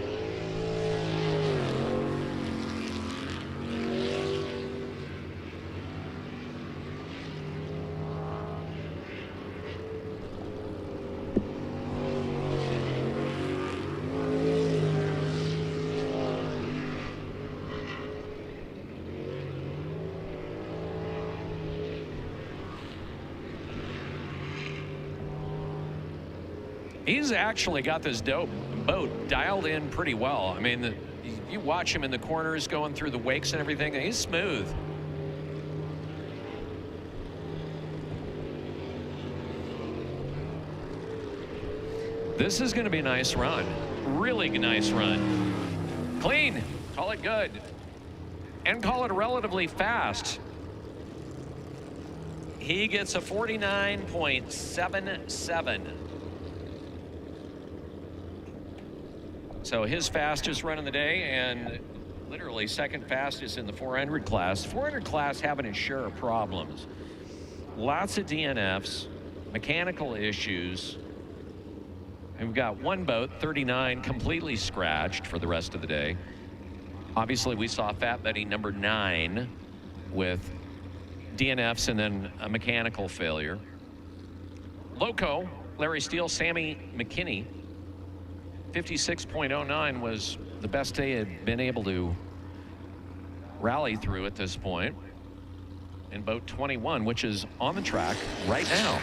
He's actually got this boat dialed in pretty well. I mean, you watch him in the corners going through the wakes and everything, and he's smooth. This is going to be a nice run. Really nice run. Clean. Call it good. And call it relatively fast. He gets a 49.77. So his fastest run of the day, and literally second fastest in the 400 class. 400 class having its share of problems. Lots of DNFs, mechanical issues. And we've got one boat, 39, completely scratched for the rest of the day. Obviously, we saw Fat Betty number 9 with DNFs and then a mechanical failure. Loco, Larry Steele, Sammy McKinney, 56.09 was the best they had been able to rally through at this point. And boat 21, which is on the track right now.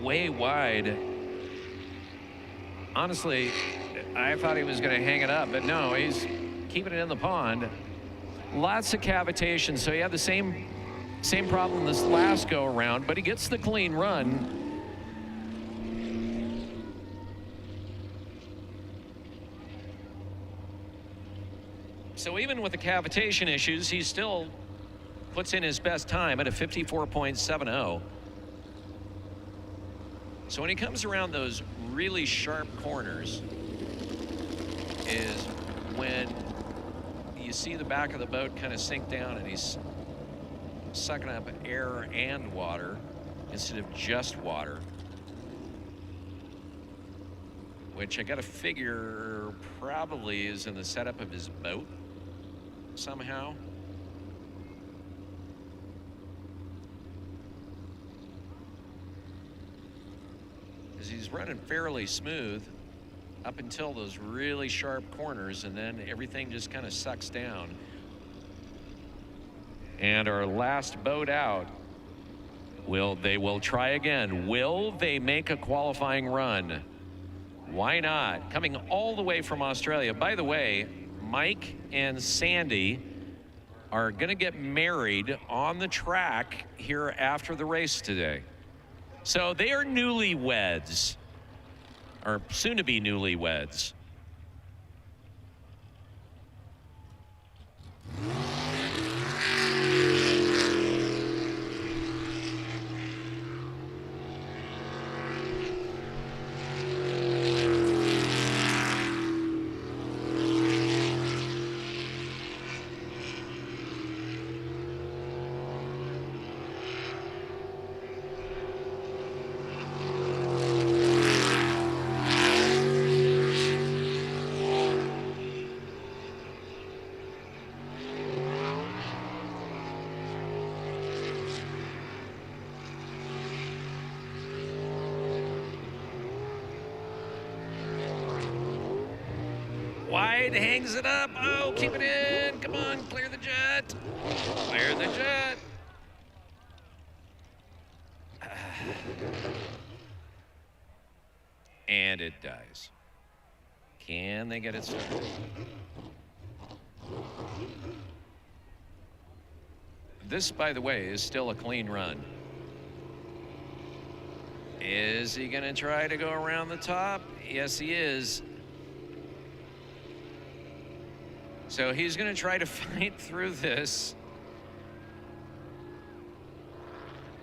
way wide. Honestly, I thought he was going to hang it up, but no, he's keeping it in the pond. Lots of cavitation, so he had the same problem this last go around, but he gets the clean run. So even with the cavitation issues, he still puts in his best time at a 54.70. So when he comes around those really sharp corners is when you see the back of the boat kind of sink down and he's sucking up air and water instead of just water, which I got to figure probably is in the setup of his boat somehow. Because he's running fairly smooth up until those really sharp corners, and then everything just kind of sucks down. And our last boat out, they will try again. Will they make a qualifying run? Why not? Coming all the way from Australia. By the way, Mike and Sandy are going to get married on the track here after the race today. So they are newlyweds, or soon to be newlyweds. Wide, hangs it up. Oh, keep it in. Come on, clear the jet. Clear the jet. And it dies. Can they get it started? This, by the way, is still a clean run. Is he going to try to go around the top? Yes, he is. So he's going to try to fight through this.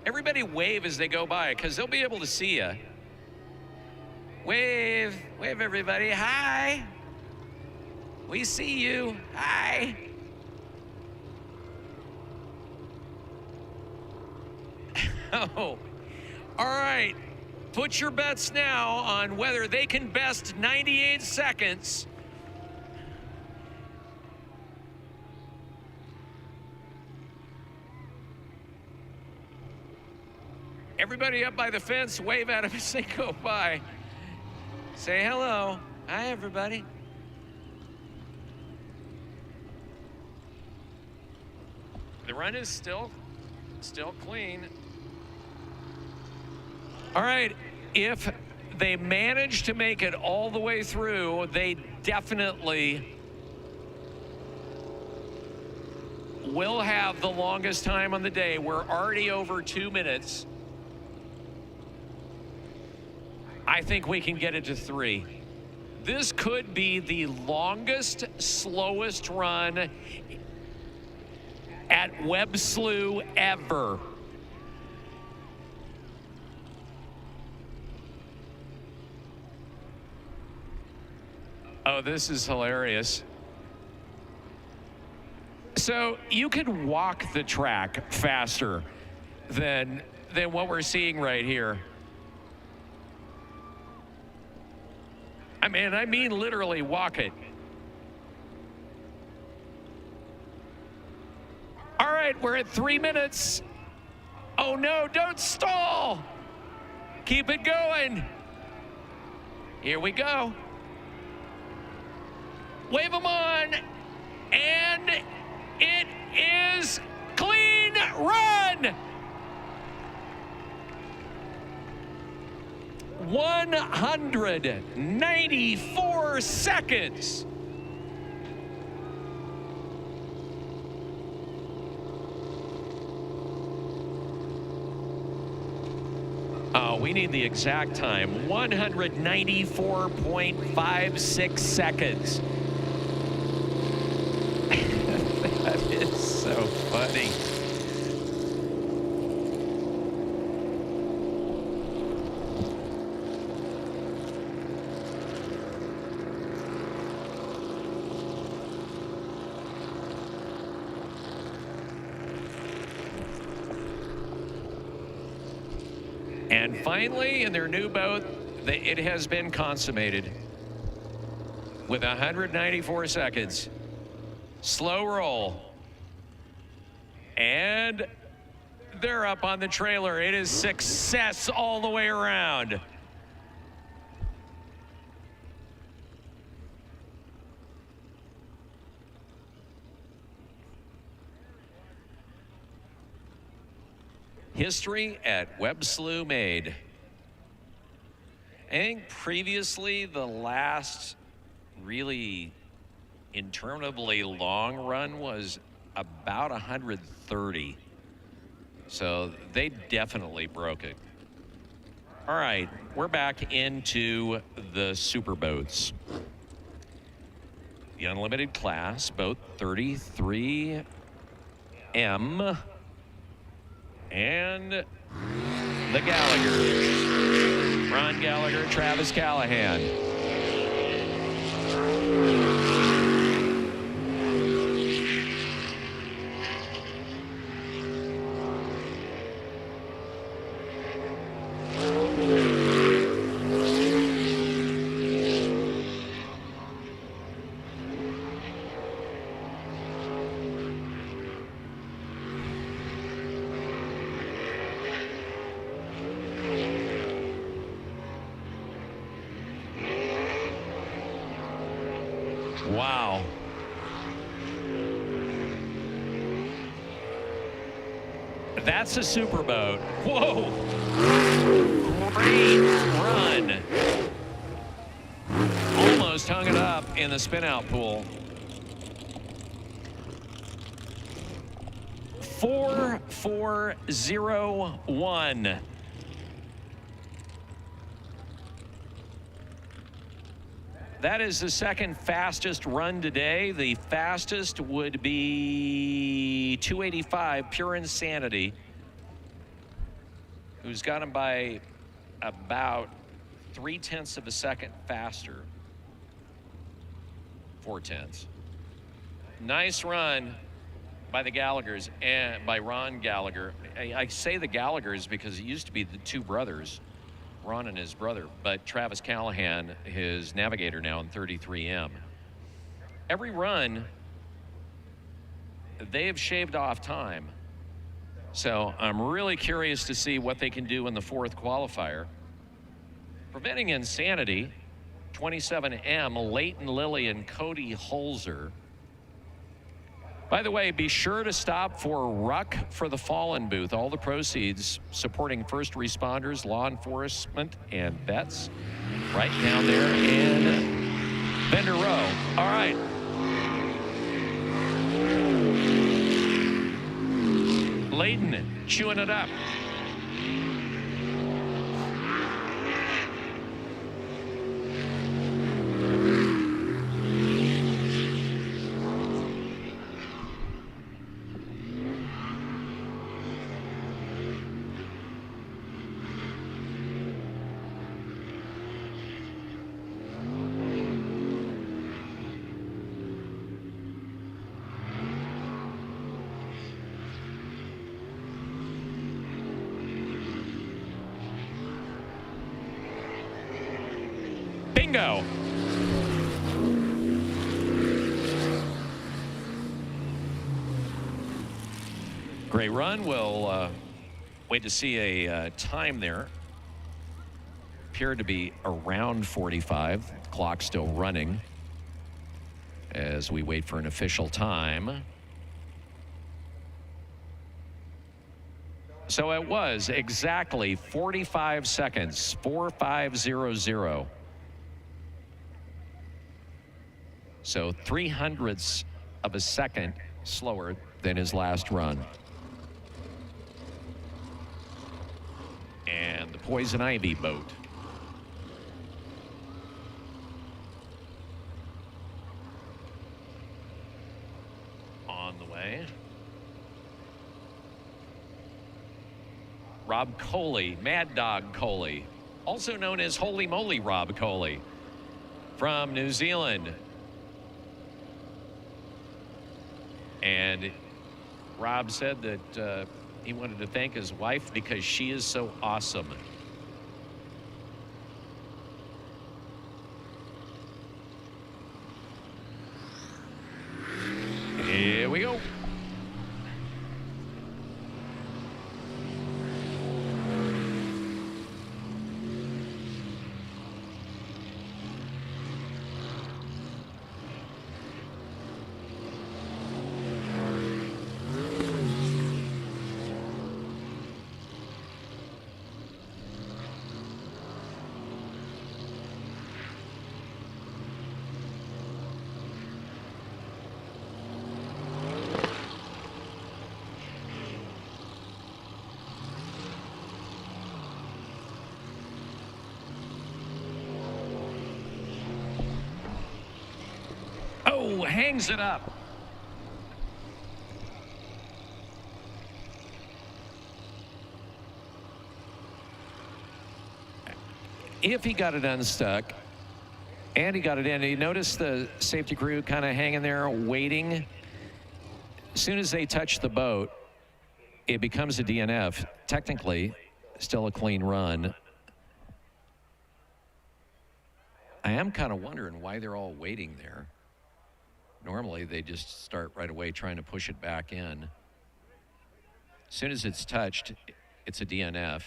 Everybody wave as they go by, because they'll be able to see you. Wave, wave everybody. Hi. We see you. Hi. Oh, all right. Put your bets now on whether they can best 98 seconds. Everybody up by the fence, wave at them as they go by. Say hello. Hi, everybody. The run is still clean. All right, if they manage to make it all the way through, they definitely will have the longest time on the day. We're already over 2 minutes. I think we can get it to 3. This could be the longest, slowest run at Webb Slough ever. Oh, this is hilarious. So you could walk the track faster than what we're seeing right here. I mean literally walk it. All right, we're at 3 minutes. Oh no, don't stall. Keep it going. Here we go. Wave them on, and it is clean run. 194 seconds. Oh, we need the exact time. 194.56 seconds. That is so funny. And finally, in their new boat, it has been consummated with 194 seconds. Slow roll. And they're up on the trailer. It is success all the way around. History at Webb Slough made. I think previously the last really interminably long run was about 130. So they definitely broke it. All right, we're back into the superboats. The unlimited class, boat 33M. And the Gallagher. Ron Gallagher, Travis Callahan. Wow. That's a superboat. Whoa. Great run. Almost hung it up in the spin-out pool. 4-4-0-1. That is the second fastest run today. The fastest would be 285, Pure Insanity, who's got him by about 0.3 of a second faster. 0.4. Nice run by the Gallaghers and by Ron Gallagher. I say the Gallaghers because it used to be the two brothers, Ron and his brother, but Travis Callahan, his navigator now in 33M. Every run, they have shaved off time. So I'm really curious to see what they can do in the fourth qualifier. Preventing Insanity, 27M, Leighton Lilly and Cody Holzer. By the way, be sure to stop for Ruck for the Fallen booth. All the proceeds supporting first responders, law enforcement, and vets right down there in Bender Row. All right. Leighton chewing it up. Bingo. Great run. We'll wait to see a time there. Appeared to be around 45. Clock still running as we wait for an official time. So it was exactly 45 seconds, 4500. So 3/100ths of a second slower than his last run. And the Poison Ivy boat. On the way. Rob Coley, Mad Dog Coley, also known as Holy Moly Rob Coley from New Zealand. And Rob said that he wanted to thank his wife because she is so awesome. Here we go. Oh, hangs it up. If he got it unstuck and he got it in, you notice the safety crew kind of hanging there waiting. As soon as they touch the boat, it becomes a DNF. Technically, still a clean run. I am kind of wondering why they're all waiting there. Normally, they just start right away trying to push it back in. As soon as it's touched, it's a DNF.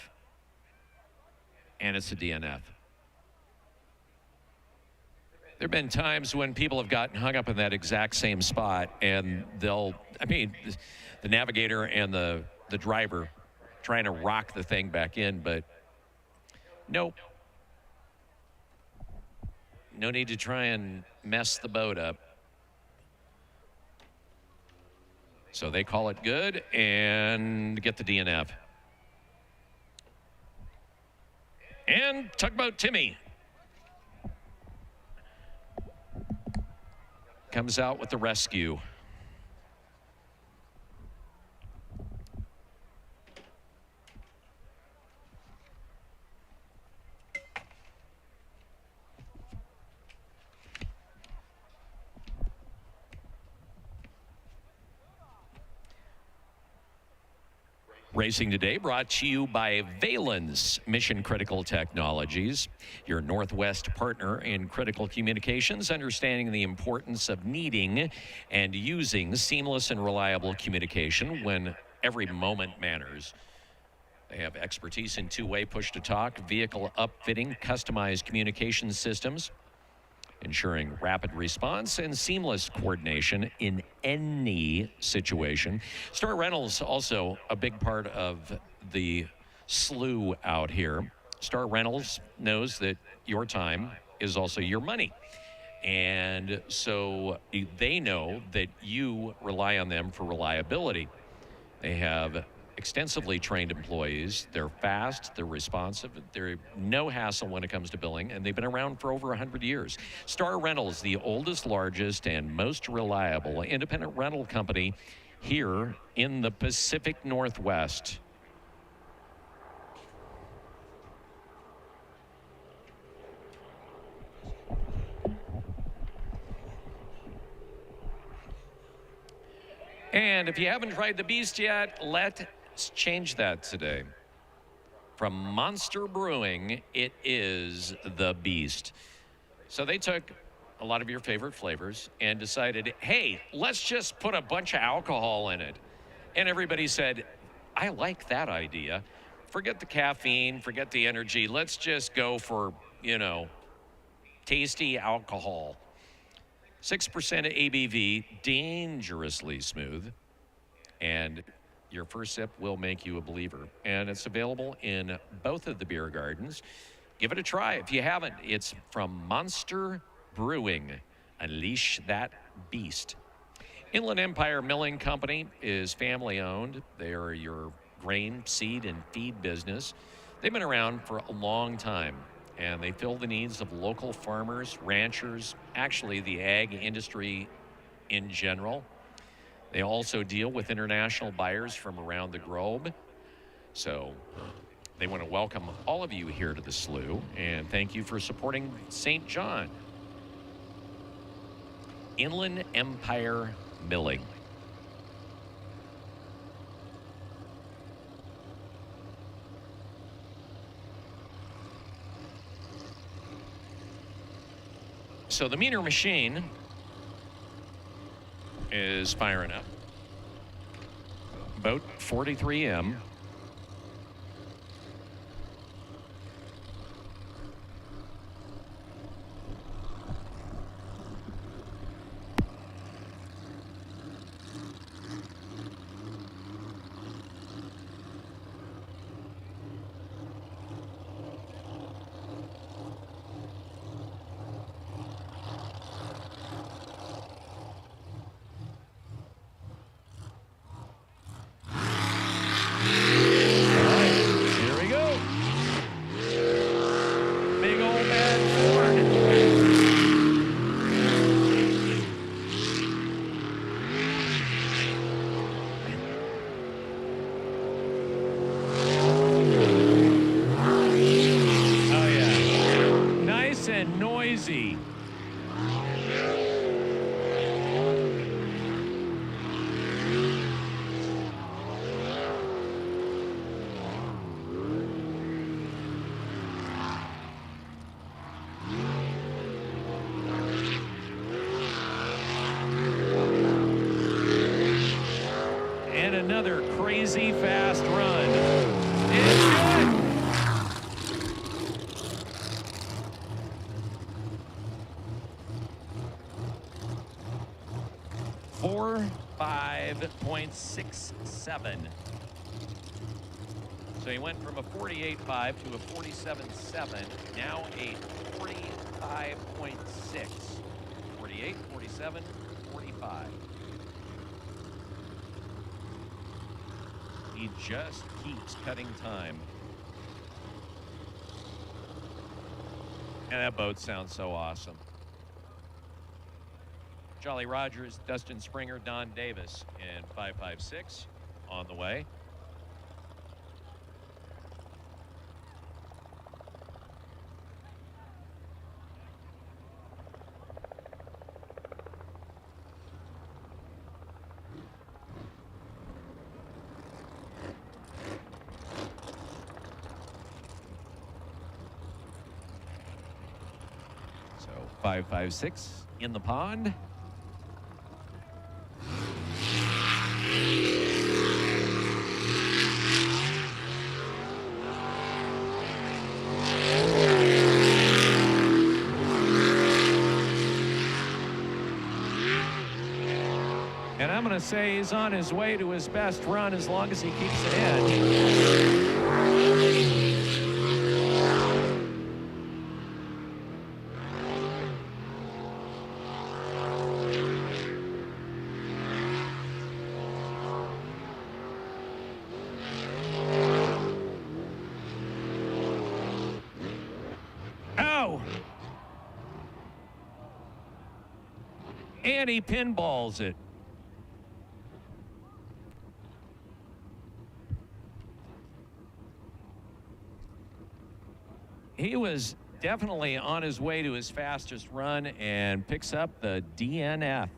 And it's a DNF. There have been times when people have gotten hung up in that exact same spot, and the navigator and the driver trying to rock the thing back in, but nope. No need to try and mess the boat up. So they call it good and get the DNF. And Tugboat Timmy comes out with the rescue. Racing today brought to you by Valens Mission Critical Technologies, your Northwest partner in critical communications, understanding the importance of needing and using seamless and reliable communication when every moment matters. They have expertise in two-way push-to-talk, vehicle upfitting, customized communication systems, ensuring rapid response and seamless coordination in any situation. Star Rentals also a big part of the Slough out here. Star Rentals knows that your time is also your money. And so they know that you rely on them for reliability. They have extensively trained employees. They're fast, they're responsive, they're no hassle when it comes to billing, and they've been around for over 100 years. Star Rentals, the oldest, largest, and most reliable independent rental company here in the Pacific Northwest. And if you haven't tried the Beast yet, let's change that today. From Monster Brewing, it is the Beast. So they took a lot of your favorite flavors and decided, hey, let's just put a bunch of alcohol in it. And everybody said, I like that idea. Forget the caffeine, forget the energy. Let's just go for, tasty alcohol. 6% of ABV, dangerously smooth. And Your first sip will make you a believer. And it's available in both of the beer gardens. Give it a try if you haven't. It's from Monster Brewing. Unleash that beast. Inland Empire Milling Company is family owned. They are your grain, seed, and feed business. They've been around for a long time, and they fill the needs of local farmers, ranchers, actually the ag industry in general. They also deal with international buyers from around the globe. So they want to welcome all of you here to the Slough, and thank you for supporting St. John. Inland Empire Milling. So the meter machine is firing up. Boat 43M. Another crazy fast run. It's good. 45.67. So he went from a 48.5 to a 47.7. Now a 45.6. 48, 47, 45. He just keeps cutting time. And that boat sounds so awesome. Jolly Rogers, Dustin Springer, Don Davis in 556 on the way. So 556 in the pond. And I'm going to say he's on his way to his best run as long as he keeps it in. Ow! And he pinballs it. He was definitely on his way to his fastest run and picks up the DNF.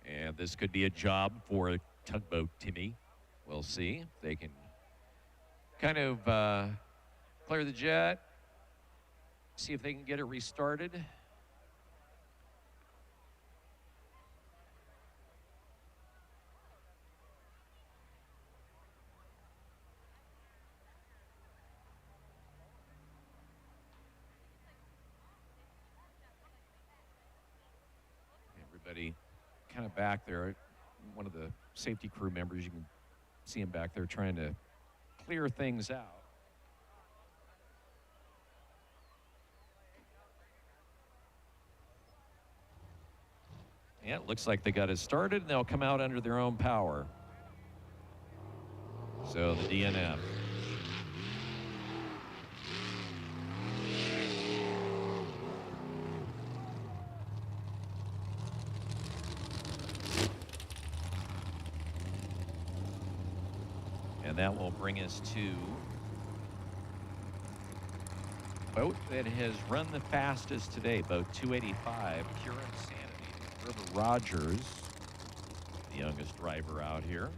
And this could be a job for Tugboat Timmy. We'll see if they can kind of clear the jet, see if they can get it restarted. kind of back there. One of the safety crew members, you can see him back there trying to clear things out. Yeah, it looks like they got it started, and they'll come out under their own power. So the DNF. And that will bring us to boat that has run the fastest today, boat 285, Pure Insanity. River Rogers, the youngest driver out here.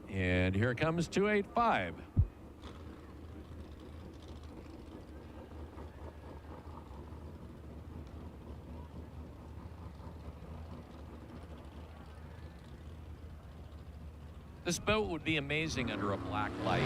And here comes 285. This boat would be amazing under a black light.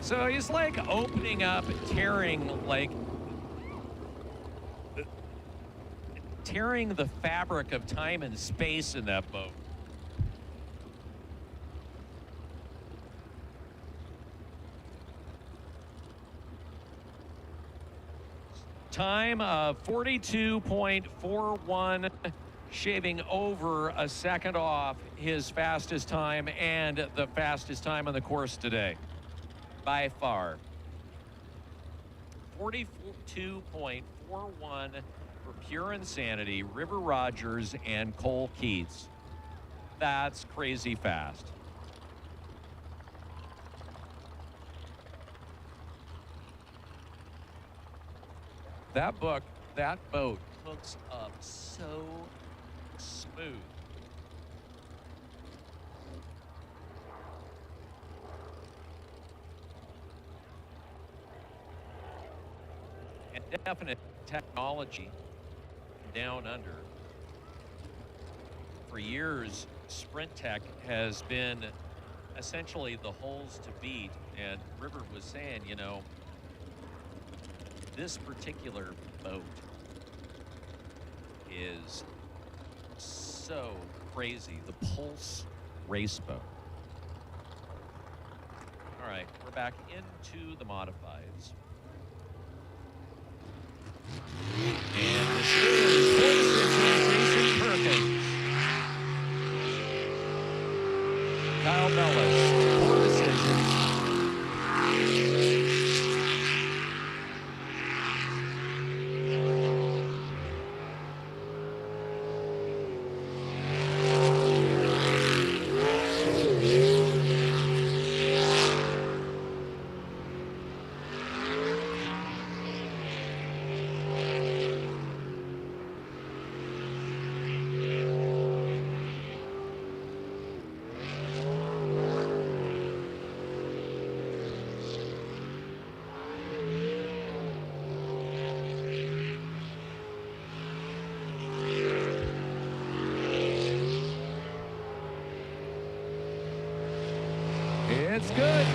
So he's like opening up, tearing the fabric of time and space in that boat. Time of 42.41, shaving over a second off his fastest time and the fastest time on the course today. By far. 42.41 for Pure Insanity, River Rogers, and Cole Keats. That's crazy fast. That boat hooks up so smooth. And definite technology down under. For years, Sprint Tech has been essentially the holes to beat, and River was saying, you know, this particular boat is so crazy. The Pulse race boat. All right, we're back into the modifieds. And this is Jason Perkins. Kyle Bellis, 4 decisions. It's good.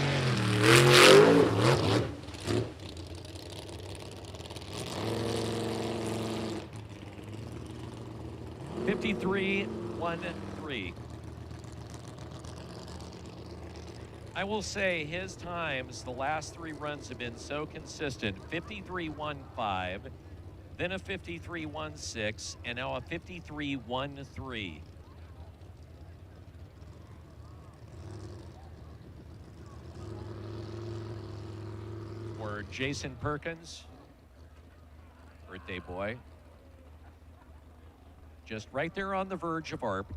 .53.13. I will say his times, the last 3 runs have been so consistent. 53.15, then a 53.16, and now a 53.13. For Jason Perkins, birthday boy. Just right there on the verge of ARP.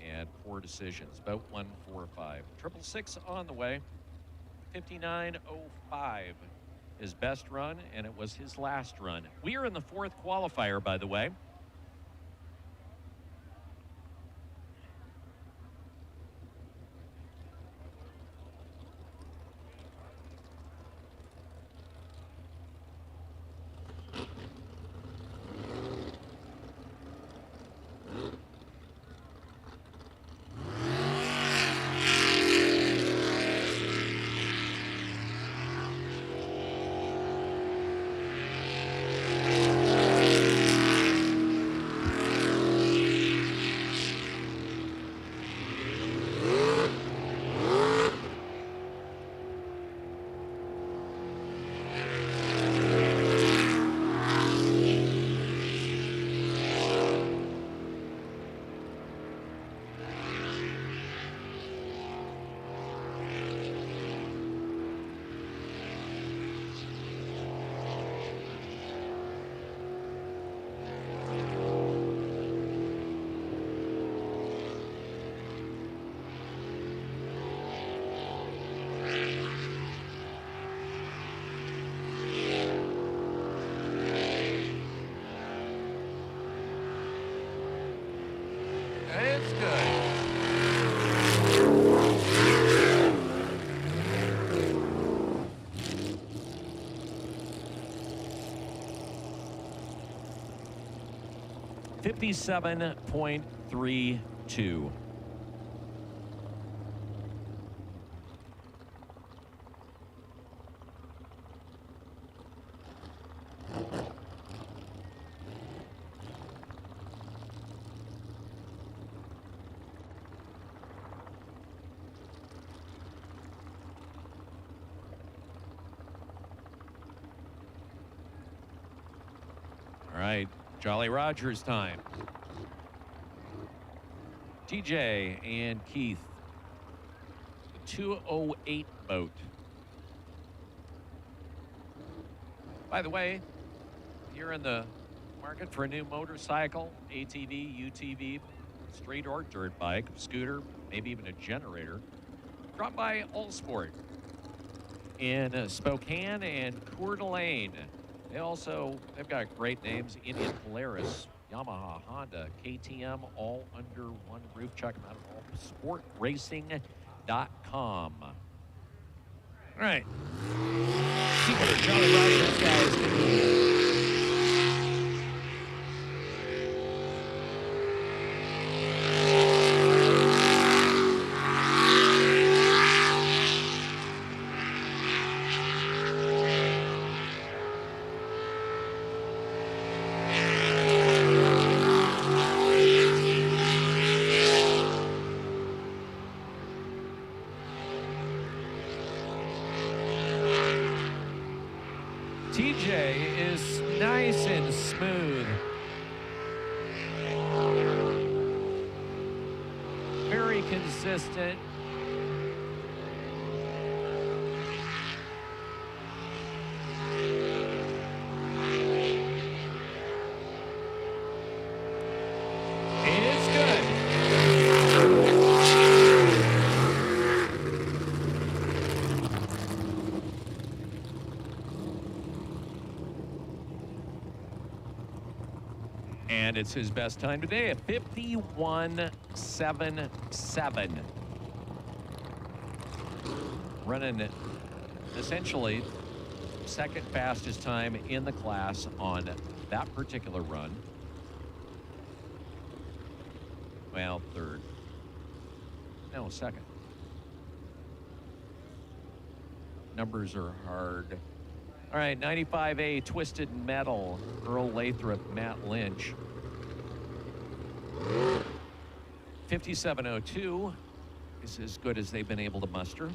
And 4 decisions, about 145. 666 on the way. 59.05, his best run, and it was his last run. We are in the 4th qualifier, by the way. It's good. .57.32. All right, Jolly Rogers time. TJ and Keith, the 208 boat. By the way, if you're in the market for a new motorcycle, ATV, UTV, straight or dirt bike, scooter, maybe even a generator, drop by All Sport in Spokane and Coeur d'Alene. They've got great names: Indian Polaris, Yamaha, Honda, KTM, all under one roof. Check them out at allsportracing.com. All right. See what our Jolly Rogers guys can do. TJ is nice and smooth. Very consistent. It's good. And it's his best time today at 51.77. Running essentially second fastest time in the class on that particular run. Well, third. No, second. Numbers are hard. All right, 95A, Twisted Metal, Earl Lathrop, Matt Lynch. 5702 is as good as they've been able to muster.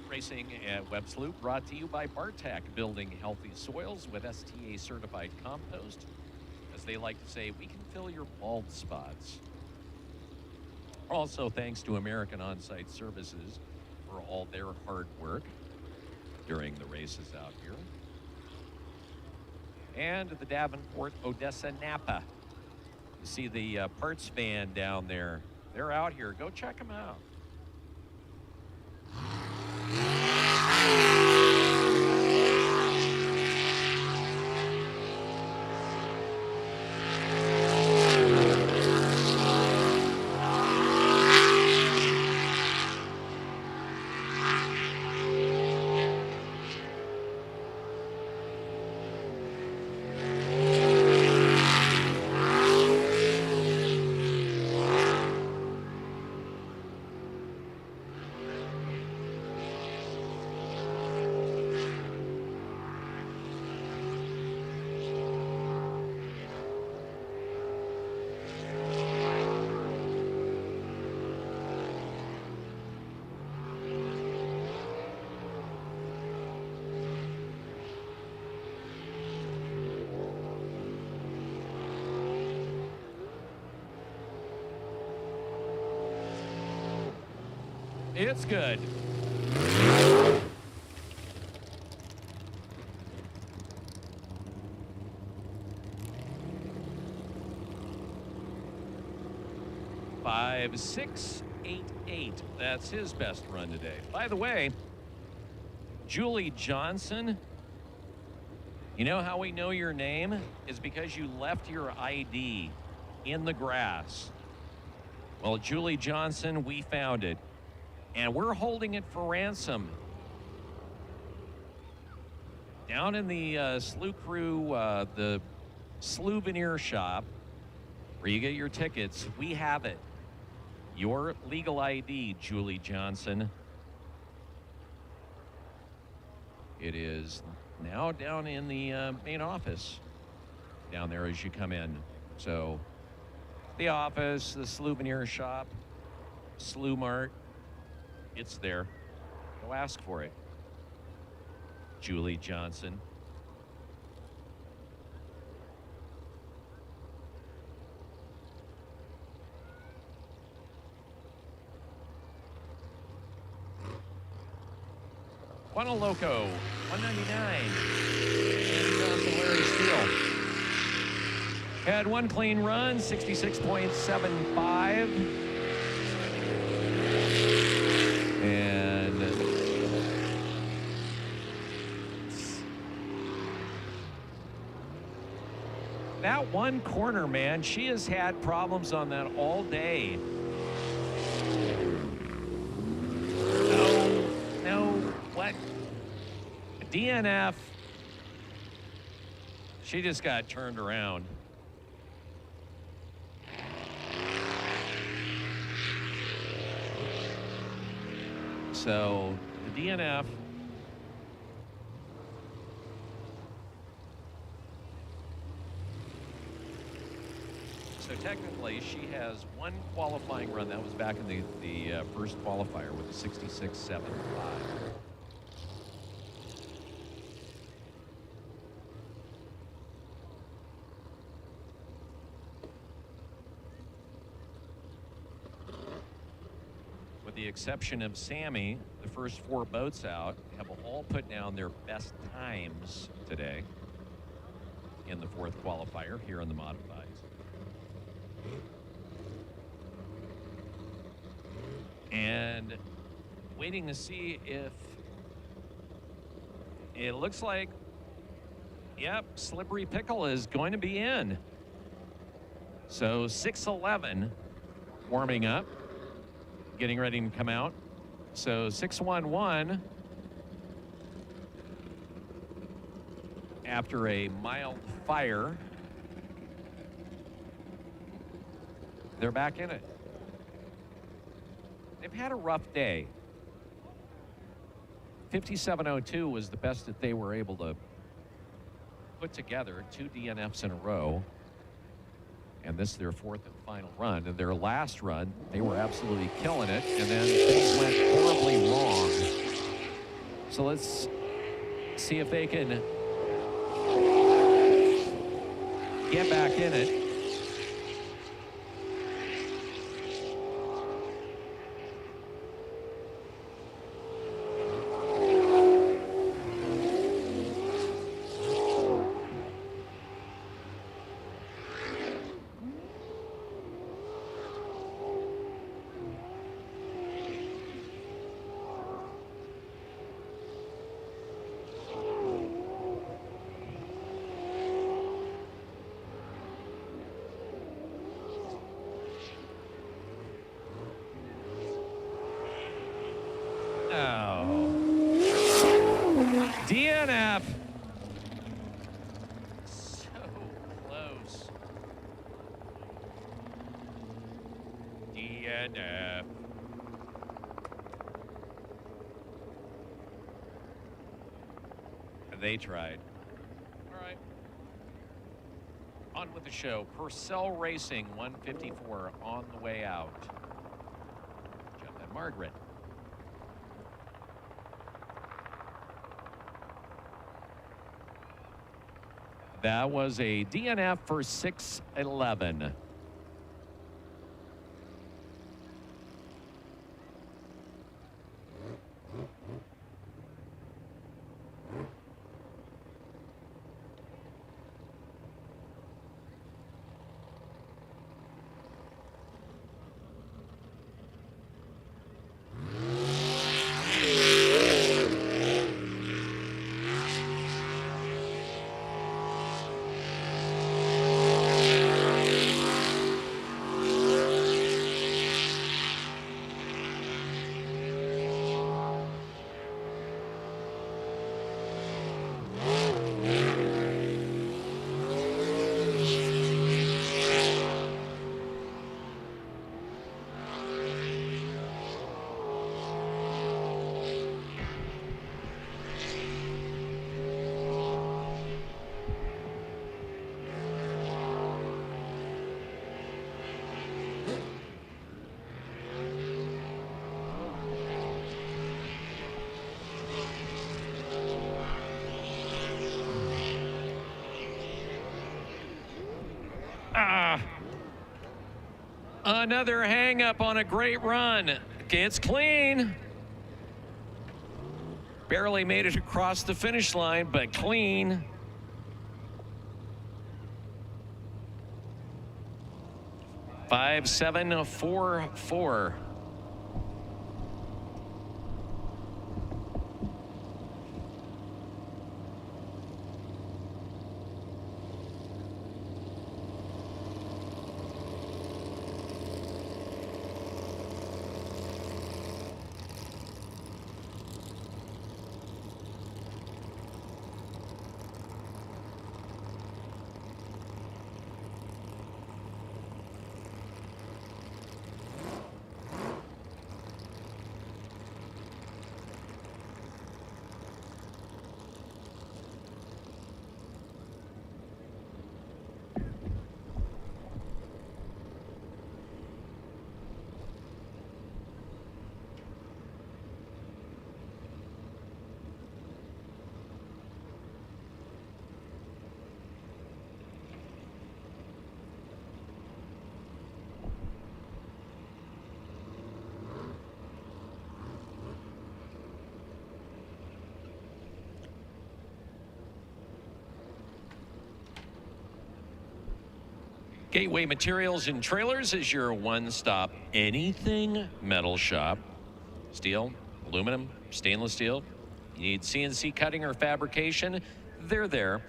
Racing at Webb Slough, brought to you by Bartak, building healthy soils with STA certified compost. As they like to say, we can fill your bald spots. Also, thanks to American On-Site Services for all their hard work during the races out here. And the Davenport Odessa Napa. You see the parts van down there. They're out here. Go check them out. It's good. Five, 6, 8, 8. That's his best run today. By the way, Julie Johnson, you know how we know your name? Is because you left your ID in the grass. Well, Julie Johnson, we found it. And we're holding it for ransom. Down in the Slough Crew, the Souvenir shop, where you get your tickets, we have it. Your legal ID, Julie Johnson. It is now down in the main office, down there as you come in. So, the office, the Souvenir shop, Slough Mart. It's there. Go ask for it. Julie Johnson. Guanol Loco, 199. And Johnson Larry Steele. Had one clean run, 66.75. And that one corner, man, she has had problems on that all day. No, what? A DNF. She just got turned around. So the DNF. So technically, she has one qualifying run. That was back in the first qualifier with a 66.75. With the exception of Sammy, the first four boats out have all put down their best times today in the fourth qualifier here in the modifieds. And waiting to see if it looks like, yep, Slippery Pickle is going to be in. So 6:11 warming up, getting ready to come out. So 6:11. after a mild fire. They're back in it. They've had a rough day. 57.02 was the best that they were able to put together, 2 DNFs in a row. And this is their 4th and final run. And their last run, they were absolutely killing it. And then things went horribly wrong. So let's see if they can get back in it. DNF. So close. DNF. They tried. All right. On with the show. Purcell Racing 154 on the way out. Jeff and Margaret. That was a DNF for 611. Another hang up on a great run. It's clean. Barely made it across the finish line, but clean. Five, 7, 4, 4. Gateway Materials and Trailers is your one-stop anything metal shop. Steel, aluminum, stainless steel. You need CNC cutting or fabrication, they're there.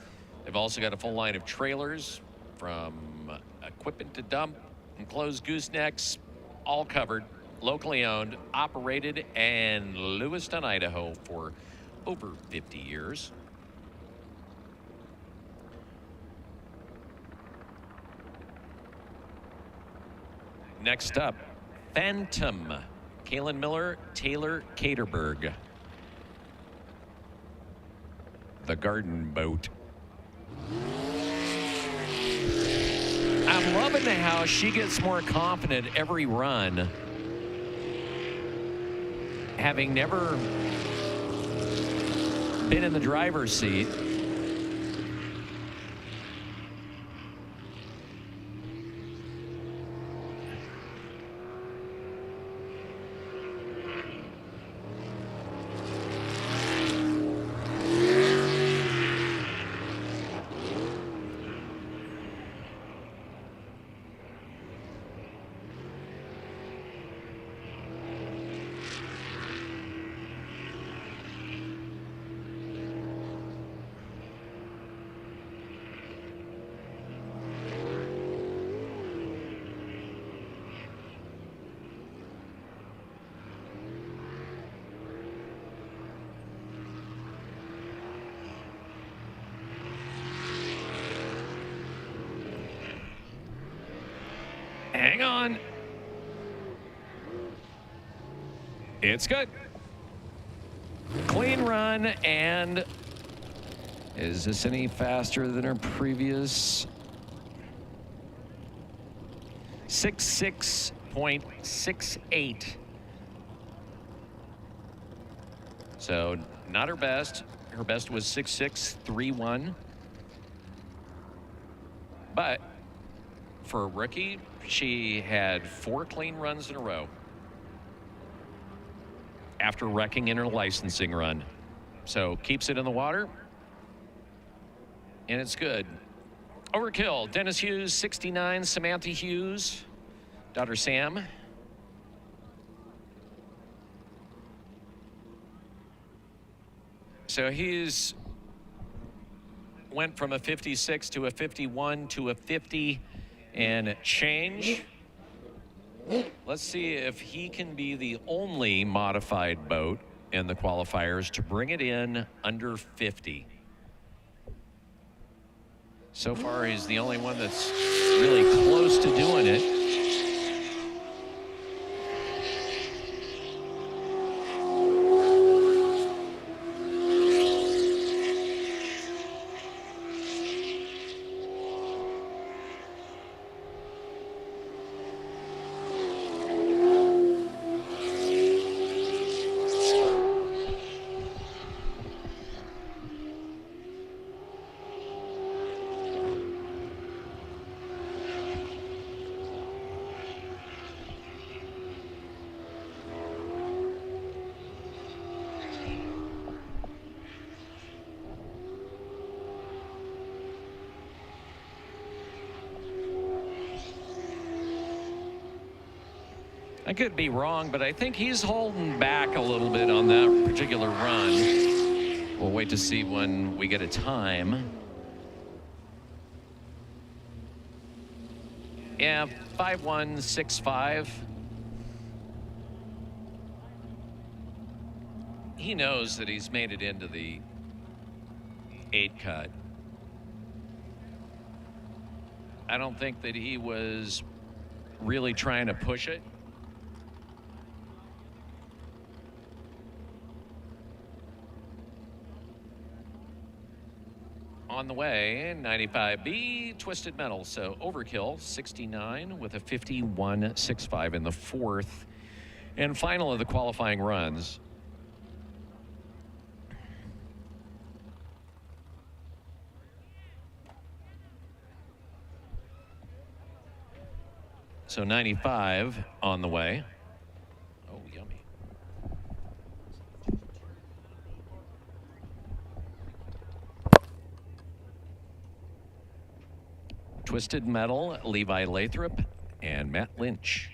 They've also got a full line of trailers, from equipment to dump, enclosed goosenecks, all covered, locally owned, operated in Lewiston, Idaho for over 50 years. Next up, Phantom. Kalen Miller, Taylor Caterberg. The Garden Boat. I'm loving how she gets more confident every run. Having never been in the driver's seat. Hang on. It's good. Clean run, and is this any faster than our previous? 66.68. So not her best. Her best was 66.31. But for a rookie, she had 4 clean runs in a row after wrecking in her licensing run. So keeps it in the water, and it's good. Overkill, Dennis Hughes, 69, Samantha Hughes, daughter Sam. So he's went from a 56 to a 51 to a 50 and change. Let's see if he can be the only modified boat in the qualifiers to bring it in under 50. So far, he's the only one that's really close to doing it. I could be wrong, but I think he's holding back a little bit on that particular run. We'll wait to see when we get a time. Yeah, 5.165. He knows that he's made it into the 8 cut. I don't think that he was really trying to push it. On the way, 95B, Twisted Metal. So Overkill, 69 with a 51.65 in the 4th and final of the qualifying runs. So 95 on the way. Oh, yummy. Twisted Metal, Levi Lathrop, and Matt Lynch.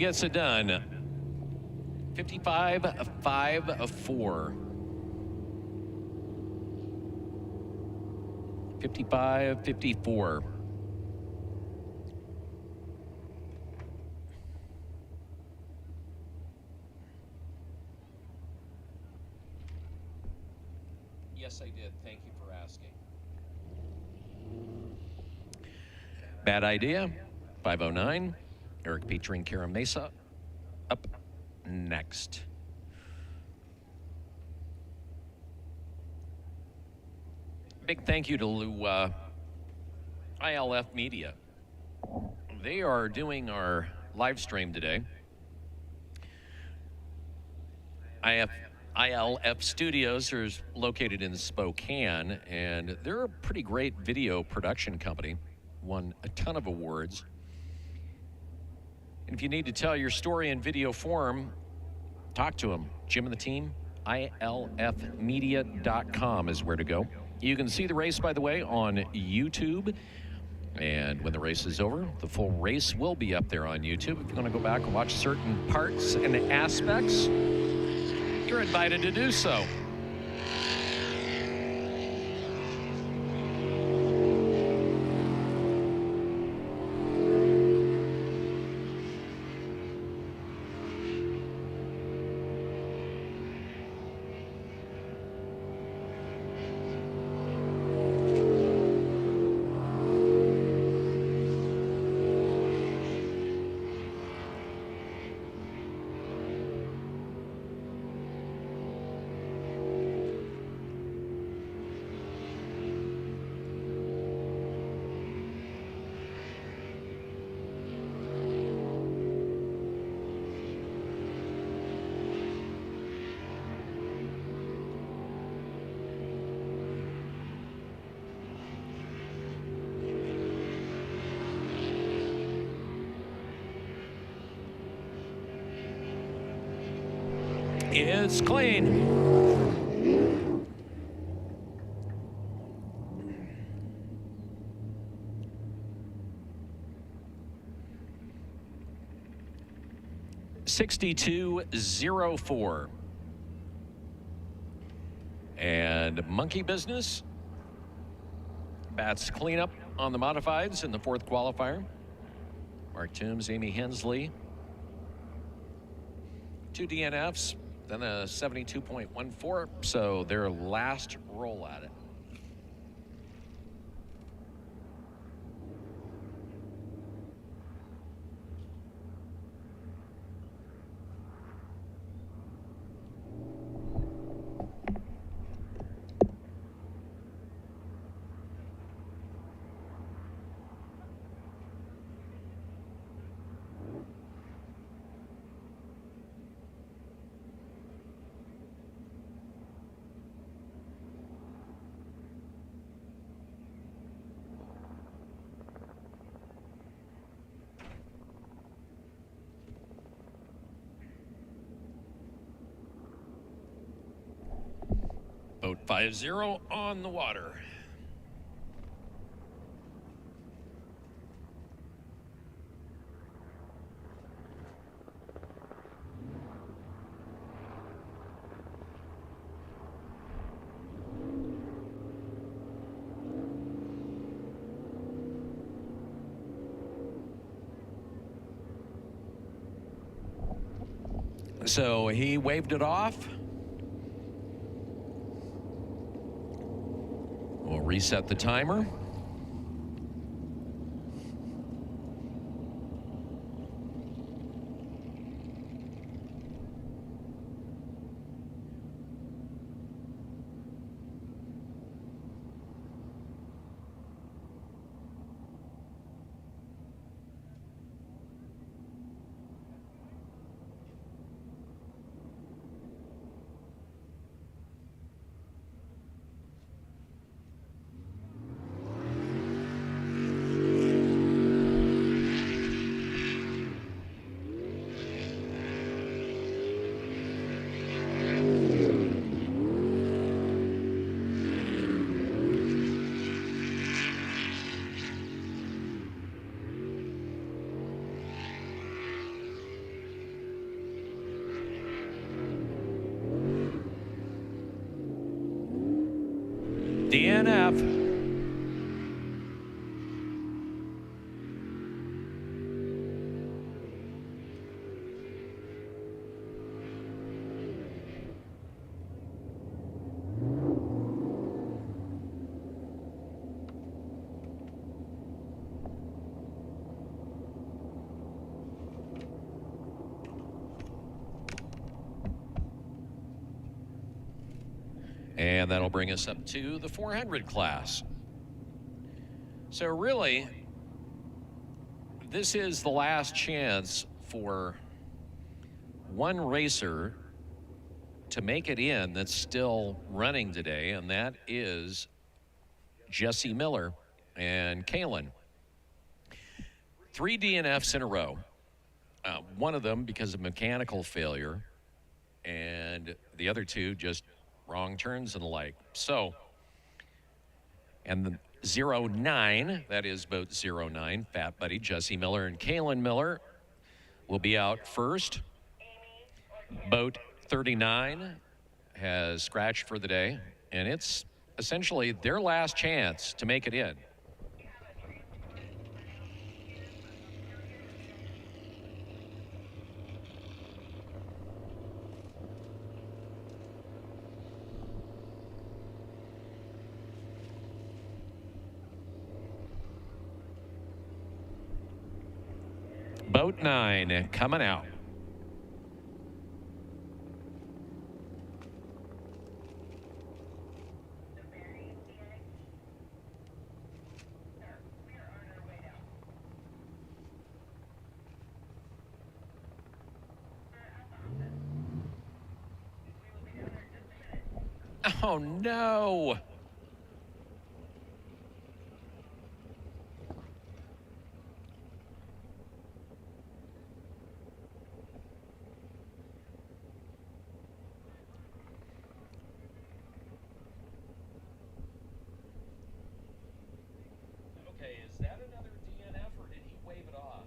gets it done. 55-5-4. 55-54. Yes, I did. Thank you for asking. Bad Idea, 509. Eric featuring Kara Mesa up next. Big thank you to ILF Media. They are doing our live stream today. ILF Studios is located in Spokane, and they're a pretty great video production company. Won a ton of awards. And if you need to tell your story in video form, talk to them. Jim and the team, ilfmedia.com is where to go. You can see the race, by the way, on YouTube. And when the race is over, the full race will be up there on YouTube. If you want to go back and watch certain parts and aspects, you're invited to do so. It's clean. $62.04. And Monkey Business bats cleanup on the modifieds in the fourth qualifier. Mark Toombs, Amy Hensley. 2 DNFs, then a 72.14, so their last roll at it. Boat 5-0 on the water. So he waved it off. We'll reset the timer. DNF. And that'll bring us up to the 400 class. So really, this is the last chance for one racer to make it in that's still running today, and that is Jesse Miller and Kalen. 3 DNFs in a row. One of them because of mechanical failure, and the other 2 just wrong turns and the like. So, and the 09, that is boat 09, Fat Buddy, Jesse Miller and Kalen Miller will be out first. Boat 39 has scratched for the day, and it's essentially their last chance to make it in. Boat 9 coming out. Oh no. Is that another DNF, or did he wave it off?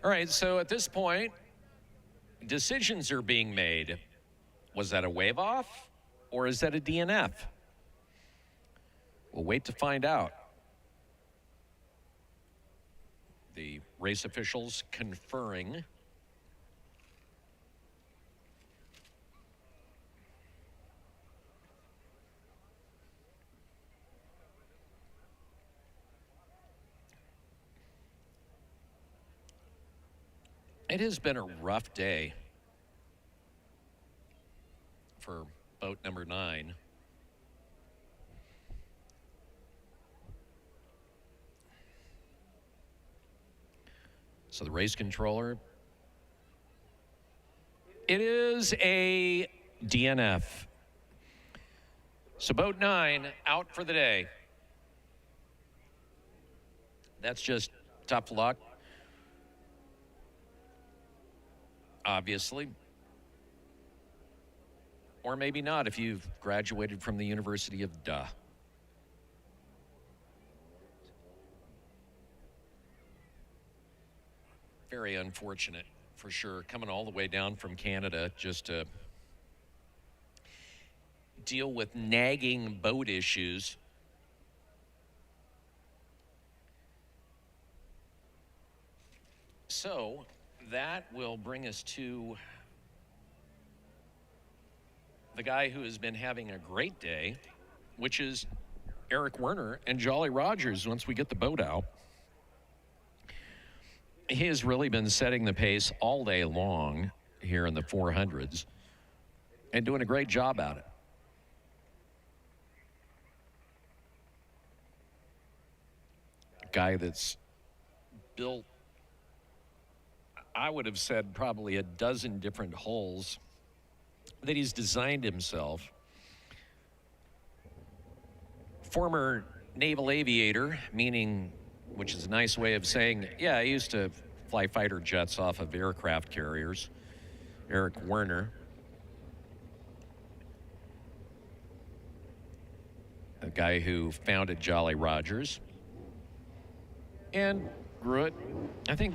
All right, so at this point, decisions are being made. Was that a wave off, or is that a DNF? We'll wait to find out. The race officials conferring. It has been a rough day for boat number 9. So the race controller, it is a DNF. So boat 9 out for the day. That's just tough luck. Obviously. Or maybe not if you've graduated from the University of Duh. Very unfortunate, for sure. Coming all the way down from Canada just to deal with nagging boat issues. So that will bring us to the guy who has been having a great day, which is Eric Werner and Jolly Rogers once we get the boat out. He has really been setting the pace all day long here in the 400s and doing a great job at it. A guy that's built, I would have said, probably a dozen different hulls that he's designed himself. Former naval aviator, meaning which is a nice way of saying, yeah, I used to fly fighter jets off of aircraft carriers. Eric Werner. A guy who founded Jolly Rogers and grew it. I think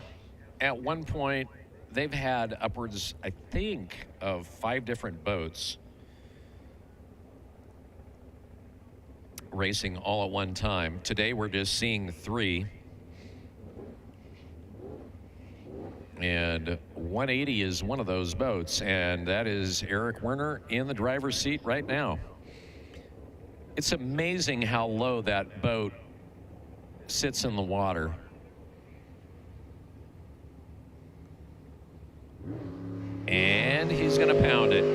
at one point they've had upwards, I think, of 5 different boats racing all at one time. Today we're just seeing 3. And 180 is one of those boats, and that is Eric Werner in the driver's seat right now. It's amazing how low that boat sits in the water. And he's going to pound it.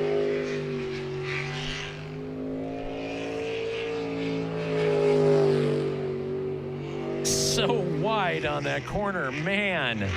So wide on that corner, man.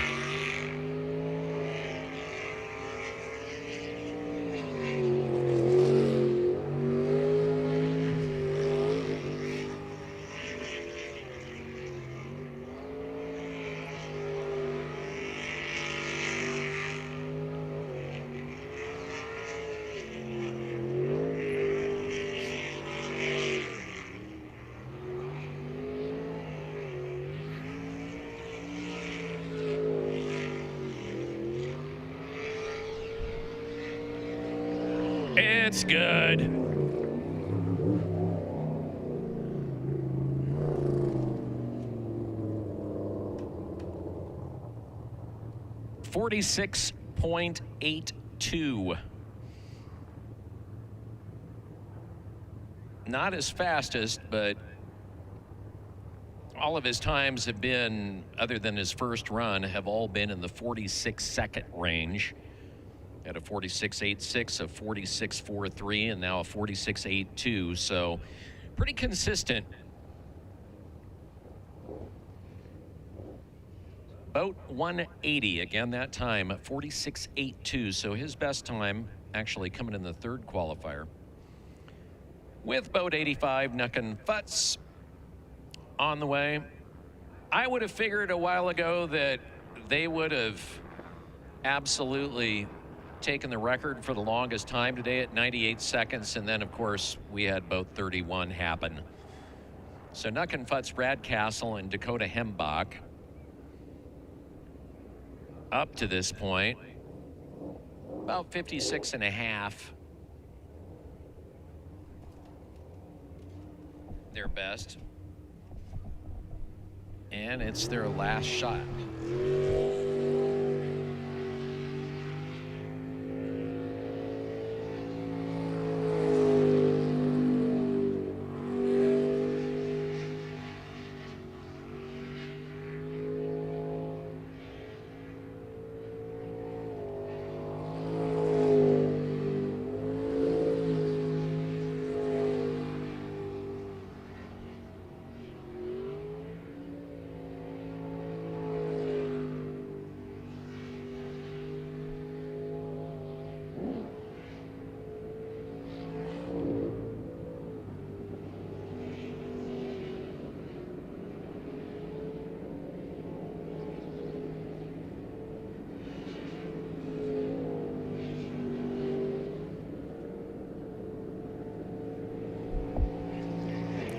It's good. .82. Not his fastest, but all of his times have been, other than his first run, have all been in the 46-second range. At a 46.86, a 46.43, and now a 46.82. So pretty consistent. Boat 180, again that time, 46.82. So his best time actually coming in the 3rd qualifier. With boat 85, Nuck and Futz on the way. I would have figured a while ago that they would have absolutely taken the record for the longest time today at 98 seconds, and then of course we had boat 31 happen. So Nuck and Futz, Brad Castle and Dakota Hembach up to this point about 56 and a half their best, and it's their last shot.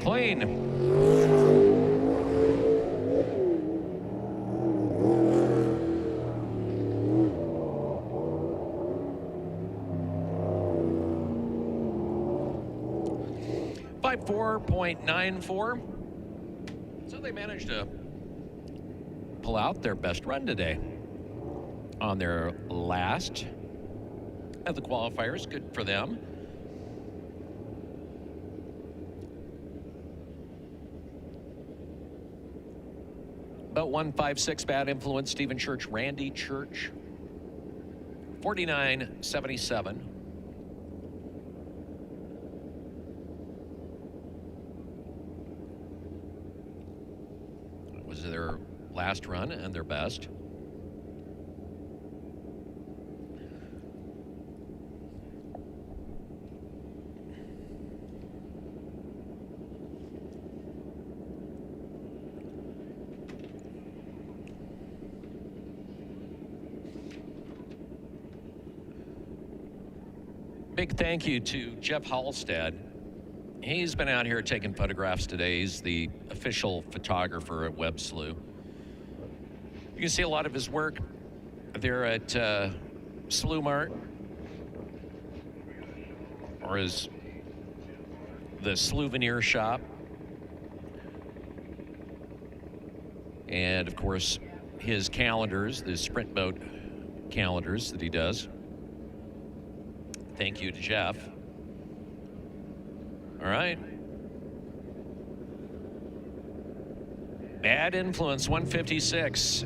Clean. By 4.94. So they managed to pull out their best run today on their last of the qualifiers. Good for them. About 156, Bad Influence, Stephen Church, Randy Church, 49.77. It was their last run and their best. Big thank you to Jeff Hallstead. He's been out here taking photographs today. He's the official photographer at Webb Slough. You can see a lot of his work there at Slough Mart, or as the Souvenir Shop. And of course, his calendars, the Sprint Boat calendars that he does. Thank you to Jeff. All right. Bad Influence 156.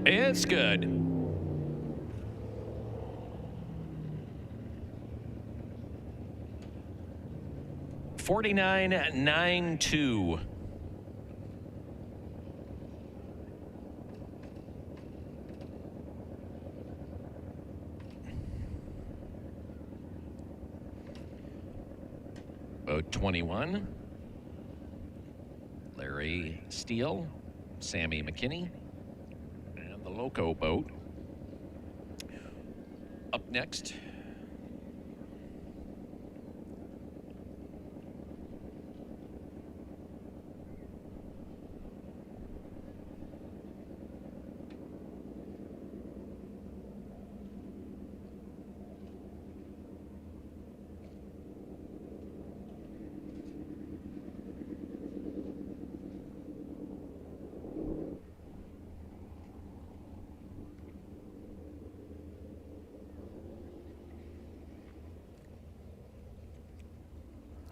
It's good. $49.92. Boat 21. Larry Steele, Sammy McKinney, and the Loco boat. Up next,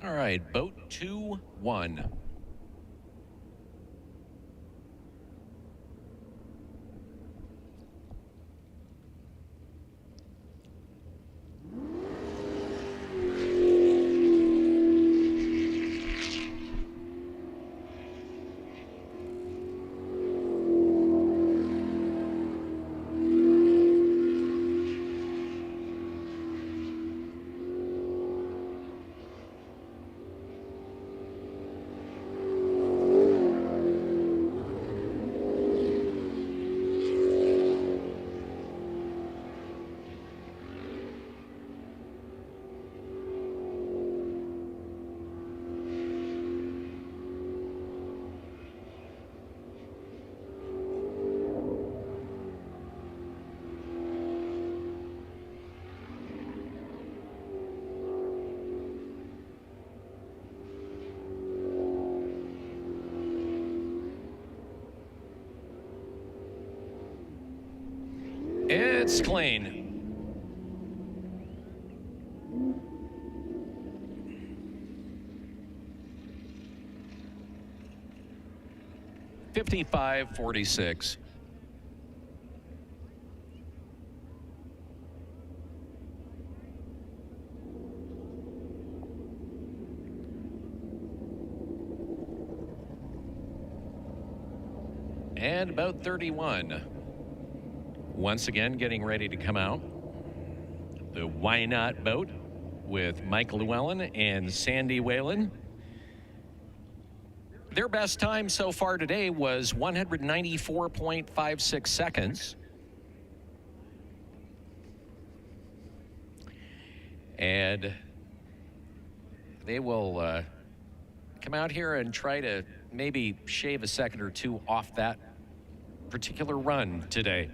all right, boat 2-1. It's clean. $55.46. And about 31. Once again, getting ready to come out. The Why Not boat with Mike Llewellyn and Sandy Whalen. Their best time so far today was 194.56 seconds. And they will come out here and try to maybe shave a second or two off that particular run today.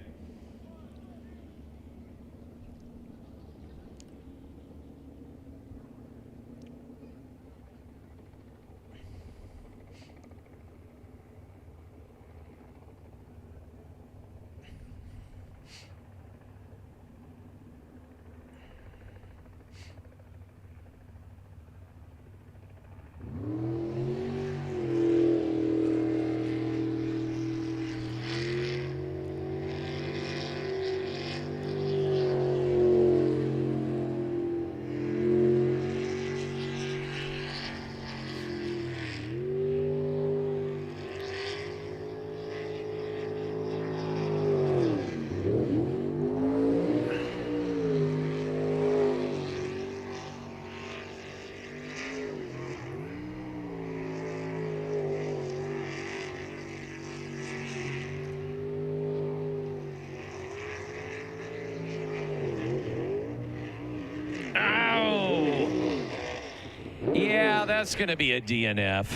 That's going to be a DNF.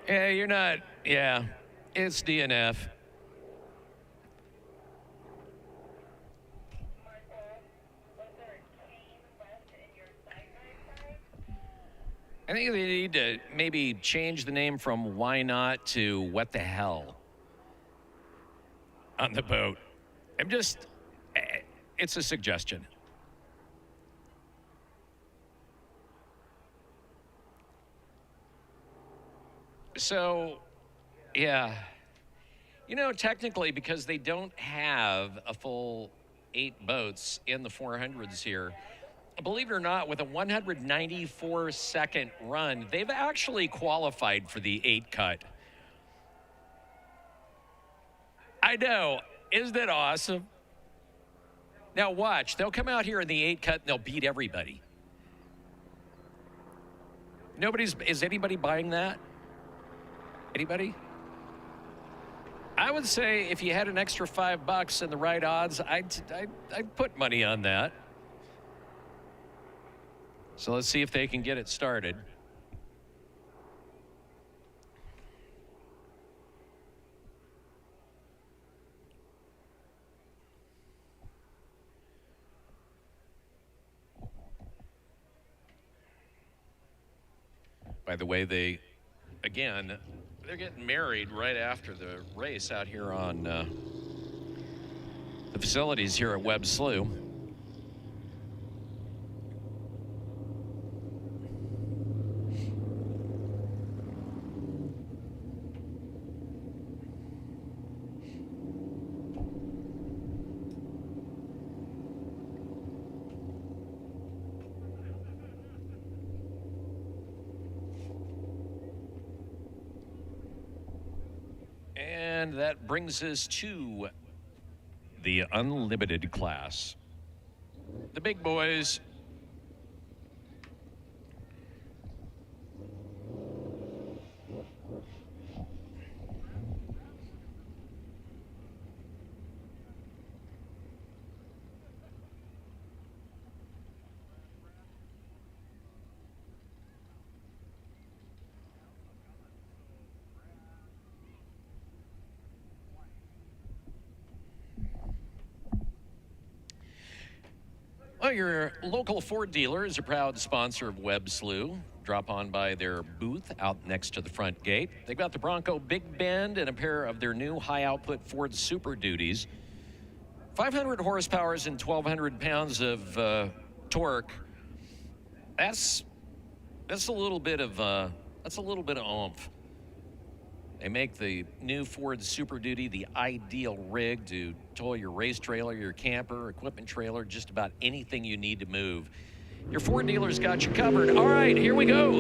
Yeah, you're not. Yeah, it's DNF. I think they need to maybe change the name from Why Not to What the Hell on the boat. It's a suggestion. So, yeah. You know, technically, because they don't have a full 8 boats in the 400s here, believe it or not, with a 194-second run, they've actually qualified for the 8 cut. I know. Isn't that awesome? Now watch. They'll come out here in the 8 cut and they'll beat everybody. Is anybody buying that? Anybody? I would say if you had an extra $5 and the right odds, I'd put money on that. So let's see if they can get it started. By the way, they're getting married right after the race out here on the facilities here at Webb Slough. And that brings us to the unlimited class. The big boys. Well, your local Ford dealer is a proud sponsor of Webb Slough. Drop on by their booth out next to the front gate. They've got the Bronco Big Bend and a pair of their new high-output Ford Super Duties. 500 horsepower and 1,200 pounds of torque. That's a little bit of oomph. They make the new Ford Super Duty the ideal rig to tow your race trailer, your camper, equipment trailer, just about anything you need to move. Your Ford dealer's got you covered. All right, here we go.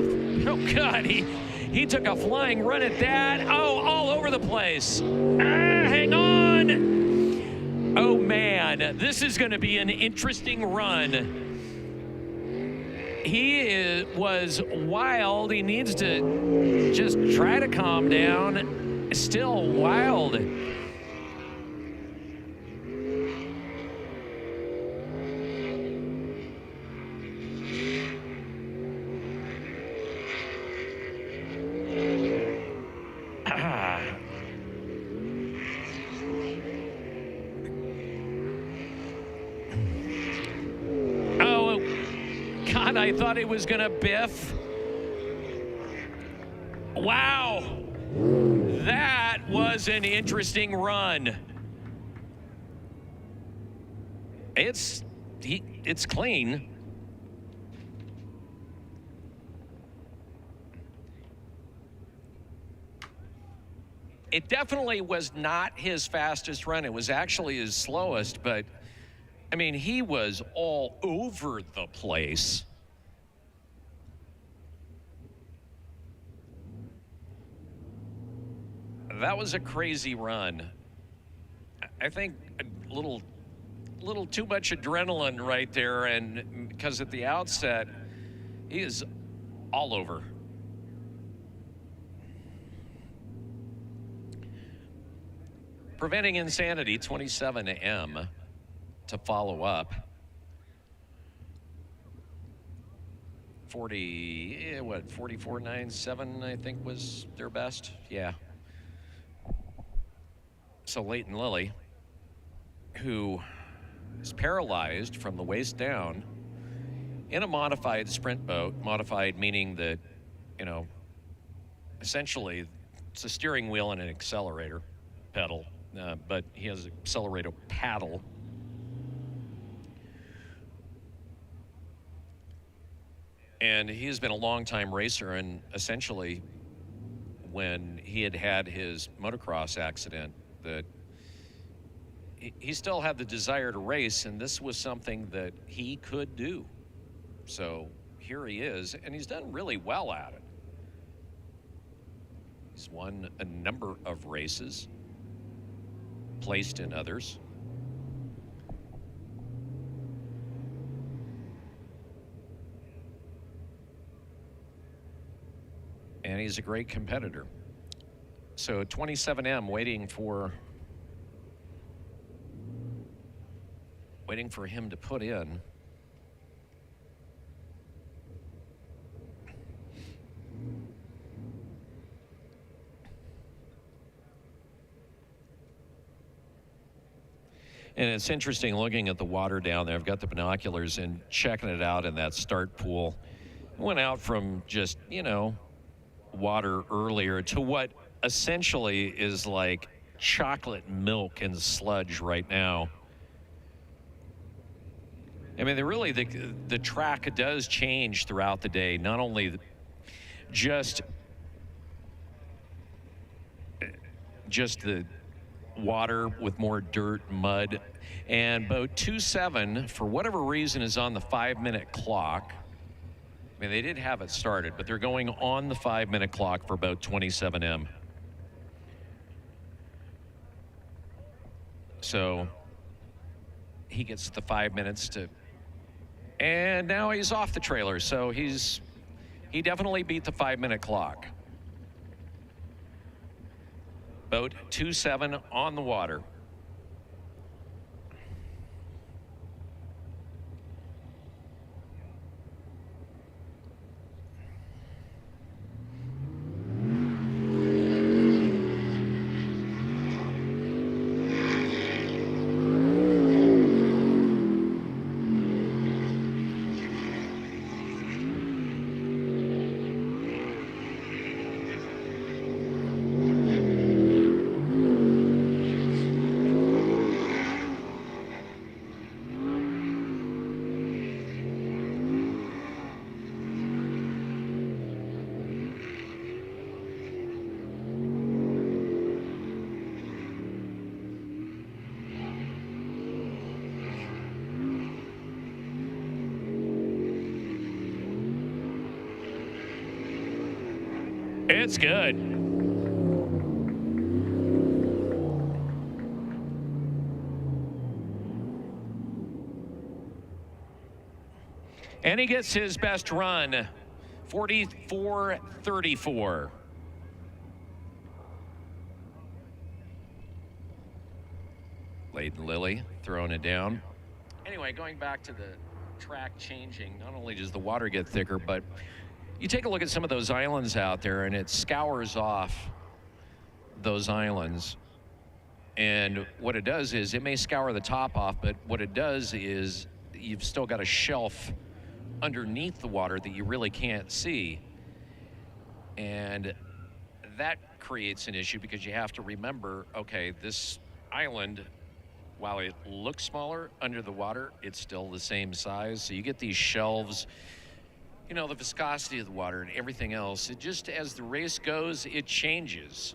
Oh, God, he took a flying run at that. Oh, all over the place. Hang on. Oh, man, this is going to be an interesting run. He was wild. He needs to just try to calm down. Still wild. I thought he was gonna biff. Wow, that was an interesting run. It's clean. It definitely was not his fastest run. It was actually his slowest, but I mean, he was all over the place. That was a crazy run. I think a little too much adrenaline right there, and because at the outset, he is all over. Preventing Insanity, 27M to follow up. 44.97, I think was their best. Yeah. So Leighton Lilly, who is paralyzed from the waist down in a modified sprint boat, modified meaning that, you know, essentially it's a steering wheel and an accelerator pedal, but he has an accelerator paddle. And he has been a long-time racer, and essentially when he had his motocross accident, that he still had the desire to race, and this was something that he could do. So here he is, and he's done really well at it. He's won a number of races, placed in others. And he's a great competitor. So 27M waiting for him to put in. And it's interesting looking at the water down there. I've got the binoculars and checking it out in that start pool. Went out from just, you know, water earlier to what essentially is like chocolate milk and sludge right now. I mean, the track does change throughout the day. Not only just the water with more dirt, mud, and boat 27, for whatever reason, is on the 5-minute clock. I mean, they did have it started, but they're going on the 5-minute clock for boat 27M. So he gets the 5 minutes to, and now he's off the trailer. So he definitely beat the 5-minute clock. Boat 27 on the water. It's good. And he gets his best run, 44.34. Leighton Lilly throwing it down. Anyway, going back to the track changing, not only does the water get thicker, but you take a look at some of those islands out there and it scours off those islands. And what it does is it may scour the top off, but what it does is you've still got a shelf underneath the water that you really can't see. And that creates an issue because you have to remember, okay, this island, while it looks smaller under the water, it's still the same size. So you get these shelves, you know, the viscosity of the water and everything else. It just, as the race goes, it changes.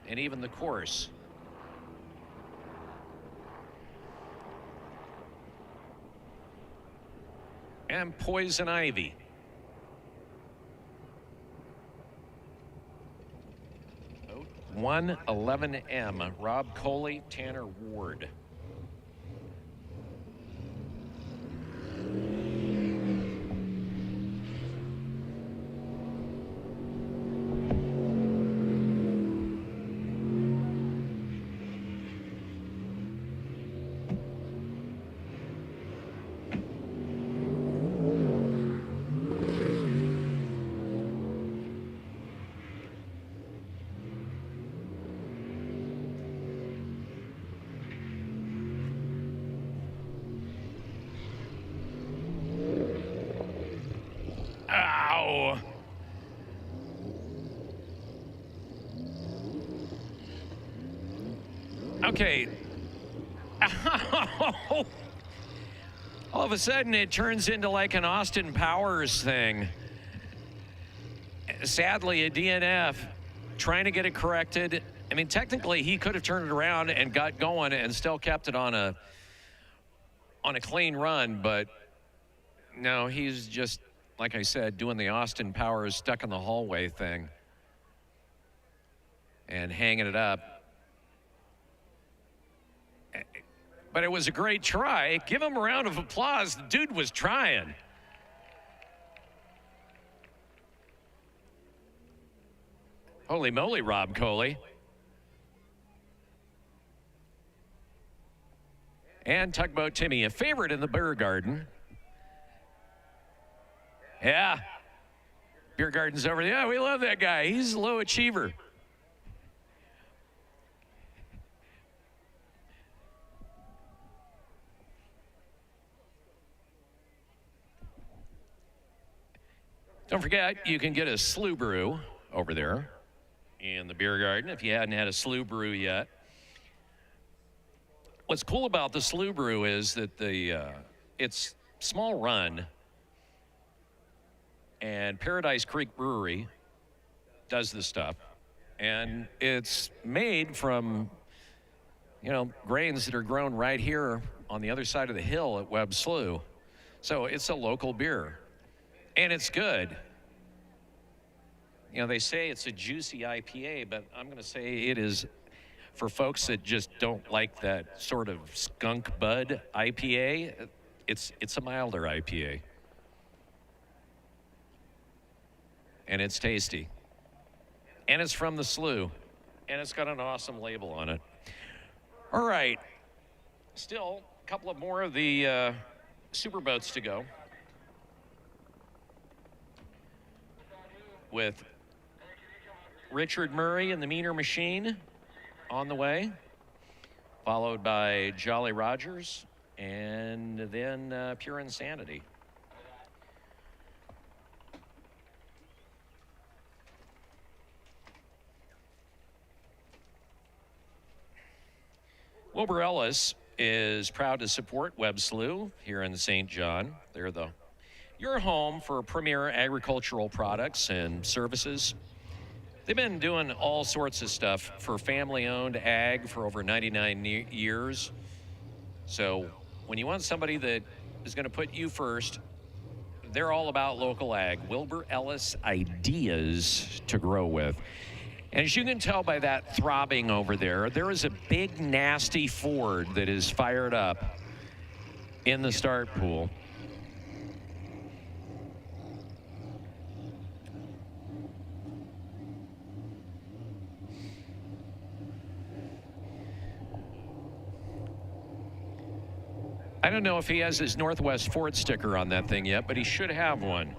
And even the course. And Poison Ivy. Boat 111M, Rob Coley, Tanner Ward. Okay. All of a sudden, it turns into like an Austin Powers thing. Sadly, a DNF, trying to get it corrected. I mean, technically, he could have turned it around and got going and still kept it on a clean run, but no, he's just, like I said, doing the Austin Powers stuck in the hallway thing and hanging it up. But it was a great try. Give him a round of applause. The dude was trying. Holy moly, Rob Coley. And Tugboat Timmy, a favorite in the beer garden. Yeah. Beer garden's over there. Yeah, we love that guy. He's a low achiever. Don't forget, you can get a Slough brew over there in the beer garden if you hadn't had a Slough brew yet. What's cool about the Slough brew is that it's small run, and Paradise Creek Brewery does this stuff, and it's made from, you know, grains that are grown right here on the other side of the hill at Webb Slough. So it's a local beer. And it's good. You know, they say it's a juicy IPA, but I'm going to say it is for folks that just don't like that sort of skunk bud IPA. It's a milder IPA. And it's tasty. And it's from the Slough. And it's got an awesome label on it. All right. Still a couple of more of the Superboats to go. With Richard Murray and the Meaner Machine on the way, followed by Jolly Rogers, and then Pure Insanity. Wilbur Ellis is proud to support Webb Slough here in St. John. They're your home for premier agricultural products and services. They've been doing all sorts of stuff for family-owned ag for over 99 years. So when you want somebody that is going to put you first, they're all about local ag. Wilbur Ellis ideas to grow with. And as you can tell by that throbbing over there, there is a big, nasty Ford that is fired up in the start pool. I don't know if he has his Northwest Ford sticker on that thing yet, but he should have one.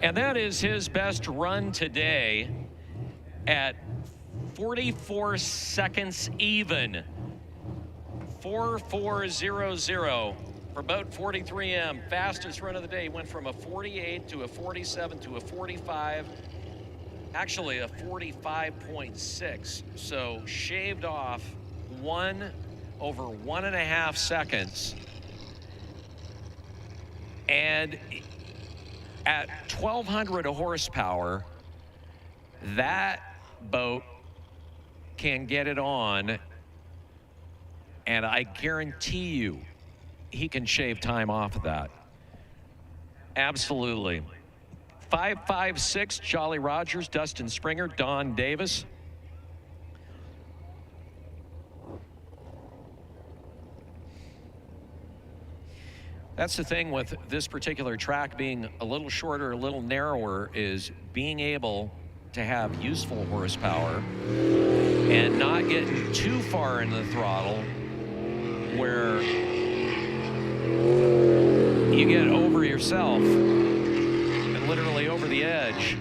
And that is his best run today at 44 seconds even. 4400 for boat 43M. Fastest run of the day. Went from a 48 to a 47 to a 45. Actually a 45.6. So shaved off over 1.5 seconds. And at 1,200 horsepower, that boat can get it on, and I guarantee you he can shave time off of that. Absolutely. 556, Jolly Rogers, Dustin Springer, Don Davis. That's the thing with this particular track being a little shorter, a little narrower, is being able to have useful horsepower and not getting too far into the throttle where you get over yourself and literally over the edge.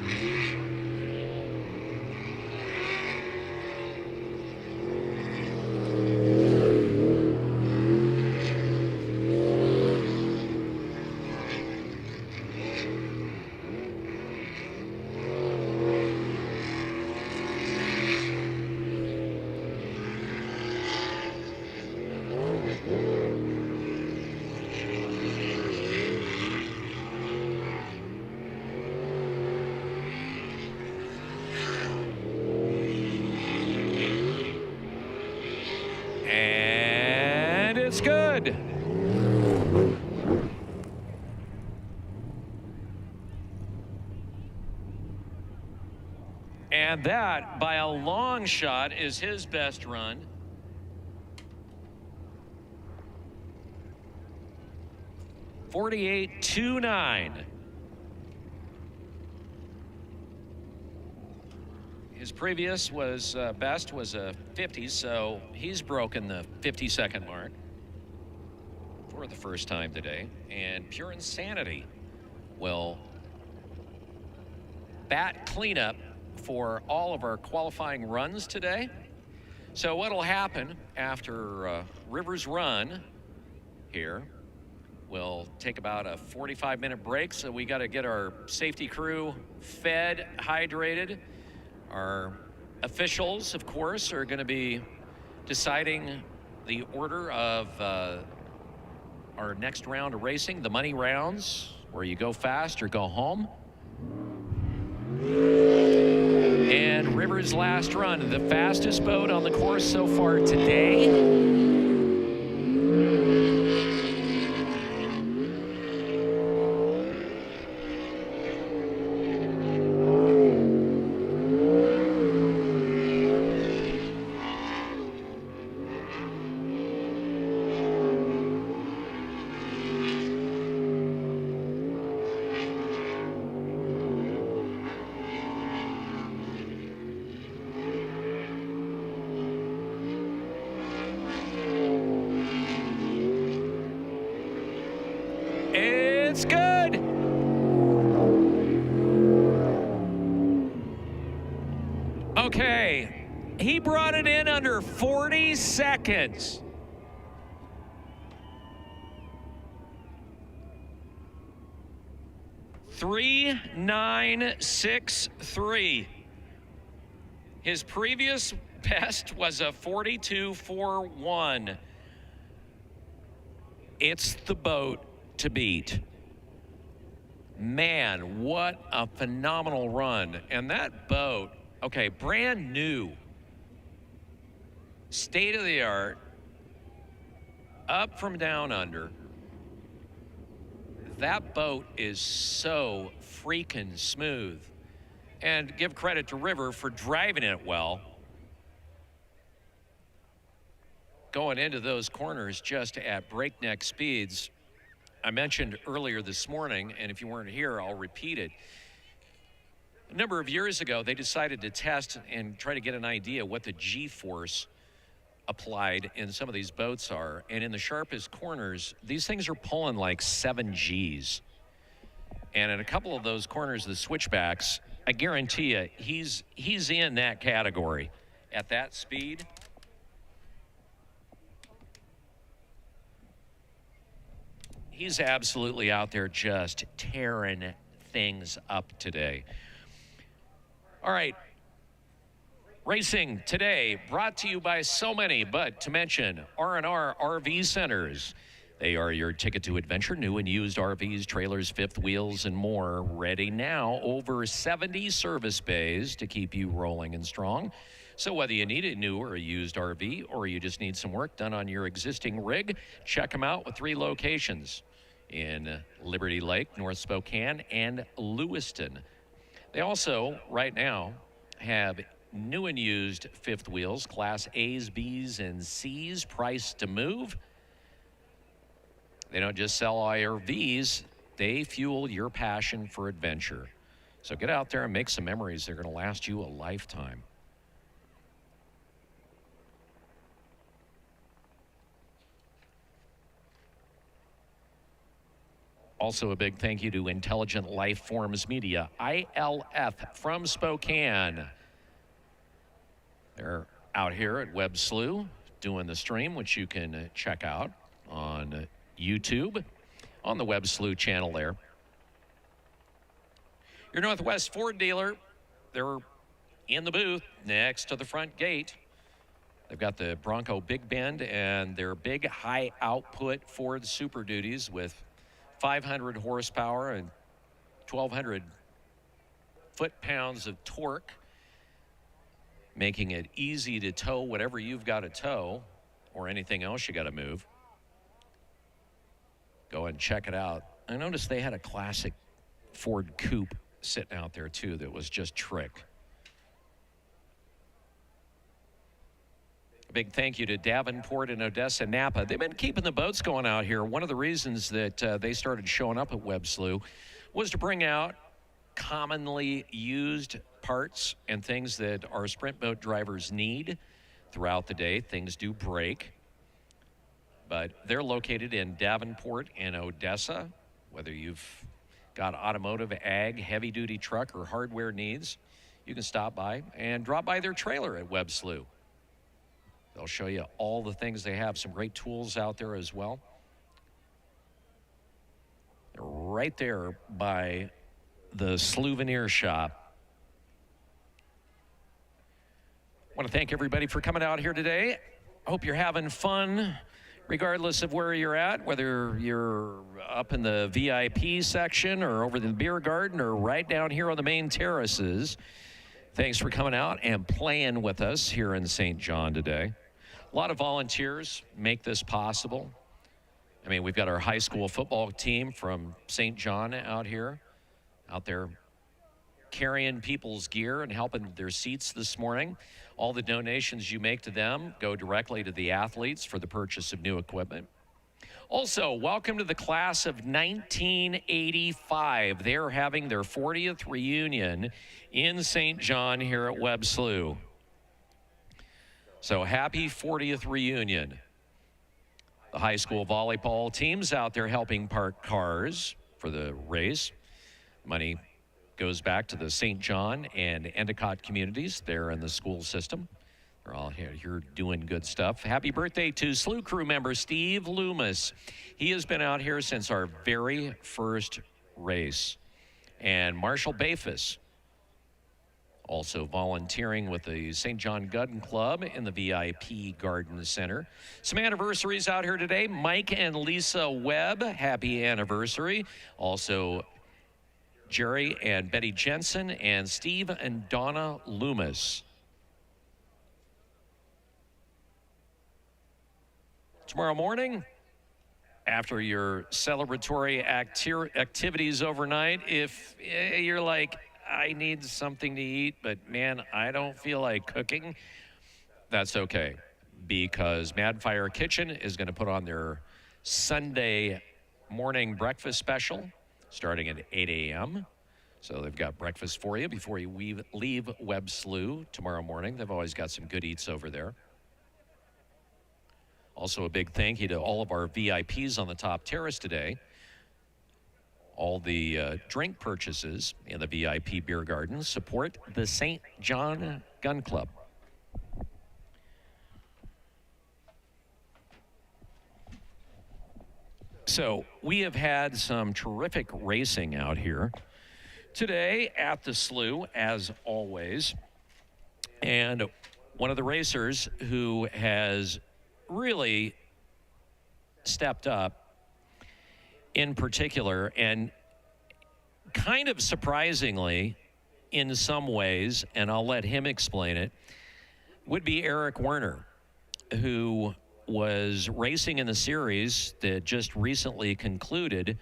And it's good. And that, by a long shot, is his best run. .48.29. His previous was best was a 50, so he's broken the 50-second mark for the first time today. And Pure Insanity will bat cleanup for all of our qualifying runs today. So what'll happen after Rivers' run here, we'll take about a 45-minute break, so we got to get our safety crew fed, hydrated. Our officials, of course, are going to be deciding the order of our next round of racing, the money rounds, where you go fast or go home. And Rivers' last run, the fastest boat on the course so far today. It's good. Okay, he brought it in under 40 seconds. .3963. His previous best was a 42.41. It's the boat to beat. Man, what a phenomenal run. And that boat, okay, brand new, state of the art, up from down under. That boat is so freaking smooth. And give credit to River for driving it well. Going into those corners just at breakneck speeds. I mentioned earlier this morning, and if you weren't here, I'll repeat it. A number of years ago, they decided to test and try to get an idea what the G-force applied in some of these boats are. And in the sharpest corners, these things are pulling like 7 Gs. And in a couple of those corners, the switchbacks, I guarantee you, he's in that category at that speed. He's absolutely out there just tearing things up today. All right. Racing today brought to you by so many, but to mention R&R RV Centers. They are your ticket to adventure, new and used RVs, trailers, fifth wheels, and more. Ready now. Over 70 service bays to keep you rolling and strong. So whether you need a new or a used RV, or you just need some work done on your existing rig, check them out with 3 locations in Liberty Lake, North Spokane, and Lewiston. They also, right now, have new and used fifth wheels, Class A's, B's, and C's, priced to move. They don't just sell RVs, they fuel your passion for adventure. So get out there and make some memories. They're going to last you a lifetime. Also, a big thank you to Intelligent Life Forms Media, ILF, from Spokane. They're out here at Webb Slough doing the stream, which you can check out on YouTube, on the Webb Slough channel there. Your Northwest Ford dealer, they're in the booth next to the front gate. They've got the Bronco Big Bend and their big high output Ford Super Duties with 500 horsepower and 1,200 foot-pounds of torque, making it easy to tow whatever you've got to tow or anything else you got to move. Go and check it out. I noticed they had a classic Ford Coupe sitting out there too that was just trick. A big thank you to Davenport and Odessa Napa. They've been keeping the boats going out here. One of the reasons that they started showing up at Webb Slough was to bring out commonly used parts and things that our sprint boat drivers need throughout the day. Things do break, but they're located in Davenport and Odessa. Whether you've got automotive, ag, heavy-duty truck, or hardware needs, you can stop by and drop by their trailer at Webb Slough. They'll show you all the things they have. Some great tools out there as well. They're right there by the Souvenir shop. I want to thank everybody for coming out here today. I hope you're having fun, regardless of where you're at, whether you're up in the VIP section or over in the beer garden or right down here on the main terraces. Thanks for coming out and playing with us here in St. John today. A lot of volunteers make this possible. I mean, we've got our high school football team from St. John out there carrying people's gear and helping their seats this morning. All the donations you make to them go directly to the athletes for the purchase of new equipment. Also, welcome to the class of 1985. They're having their 40th reunion in St. John here at Webb Slough. So happy 40th reunion. The high school volleyball team's out there helping park cars for the race. Money goes back to the St. John and Endicott communities there in the school system. They're all here doing good stuff. Happy birthday to Slough crew member Steve Loomis. He has been out here since our very first race. And Marshall Bafis, also volunteering with the St. John Gun Club in the VIP Garden Center. Some anniversaries out here today. Mike and Lisa Webb, happy anniversary. Also, Jerry and Betty Jensen, and Steve and Donna Loomis. Tomorrow morning, after your celebratory activities overnight, if you're like, I need something to eat, but man, I don't feel like cooking, that's okay, because Mad Fire Kitchen is going to put on their Sunday morning breakfast special starting at 8 a.m. So they've got breakfast for you before you leave Webb Slough tomorrow morning. They've always got some good eats over there. Also, a big thank you to all of our VIPs on the top terrace today. All the drink purchases in the VIP beer garden support the St. John Gun Club. So we have had some terrific racing out here today at the Slough, as always. And one of the racers who has really stepped up in particular, and kind of surprisingly in some ways, and I'll let him explain it, would be Eric Werner, who was racing in the series that just recently concluded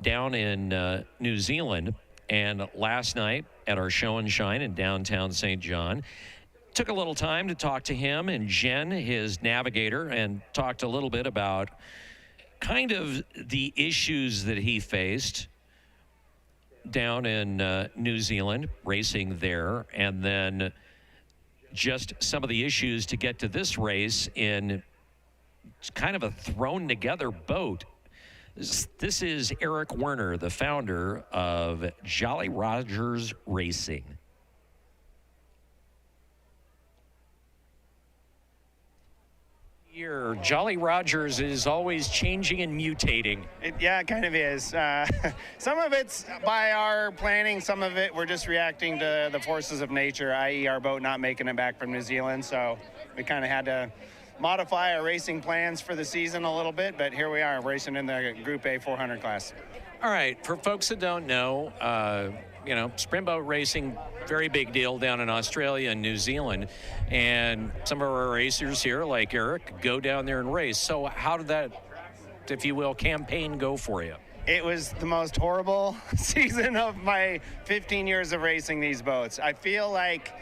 down in New Zealand. And last night at our show and shine in downtown St. John, took a little time to talk to him and Jen, his navigator, and talked a little bit about kind of the issues that he faced down in New Zealand, racing there, and then just some of the issues to get to this race in kind of a thrown together boat. This is Eric Werner, the founder of Jolly Rogers Racing. Year, Jolly Rogers is always changing and mutating. Yeah, it kind of is. Some of it's by our planning, some of it we're just reacting to the forces of nature, i.e. our boat not making it back from New Zealand. So we kind of had to modify our racing plans for the season a little bit, but here we are racing in the Group A 400 class. All right, for folks that don't know, sprint boat racing, very big deal down in Australia and New Zealand. And some of our racers here, like Eric, go down there and race. So how did that, if you will, campaign go for you? It was the most horrible season of my 15 years of racing these boats. I feel like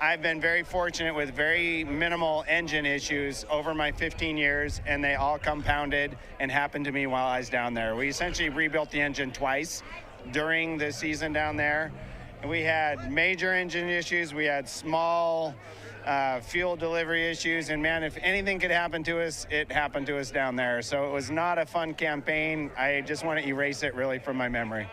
I've been very fortunate with very minimal engine issues over my 15 years, and they all compounded and happened to me while I was down there. We essentially rebuilt the engine twice during the season down there. And we had major engine issues. We had small fuel delivery issues. And man, if anything could happen to us, it happened to us down there. So it was not a fun campaign. I just want to erase it really from my memory.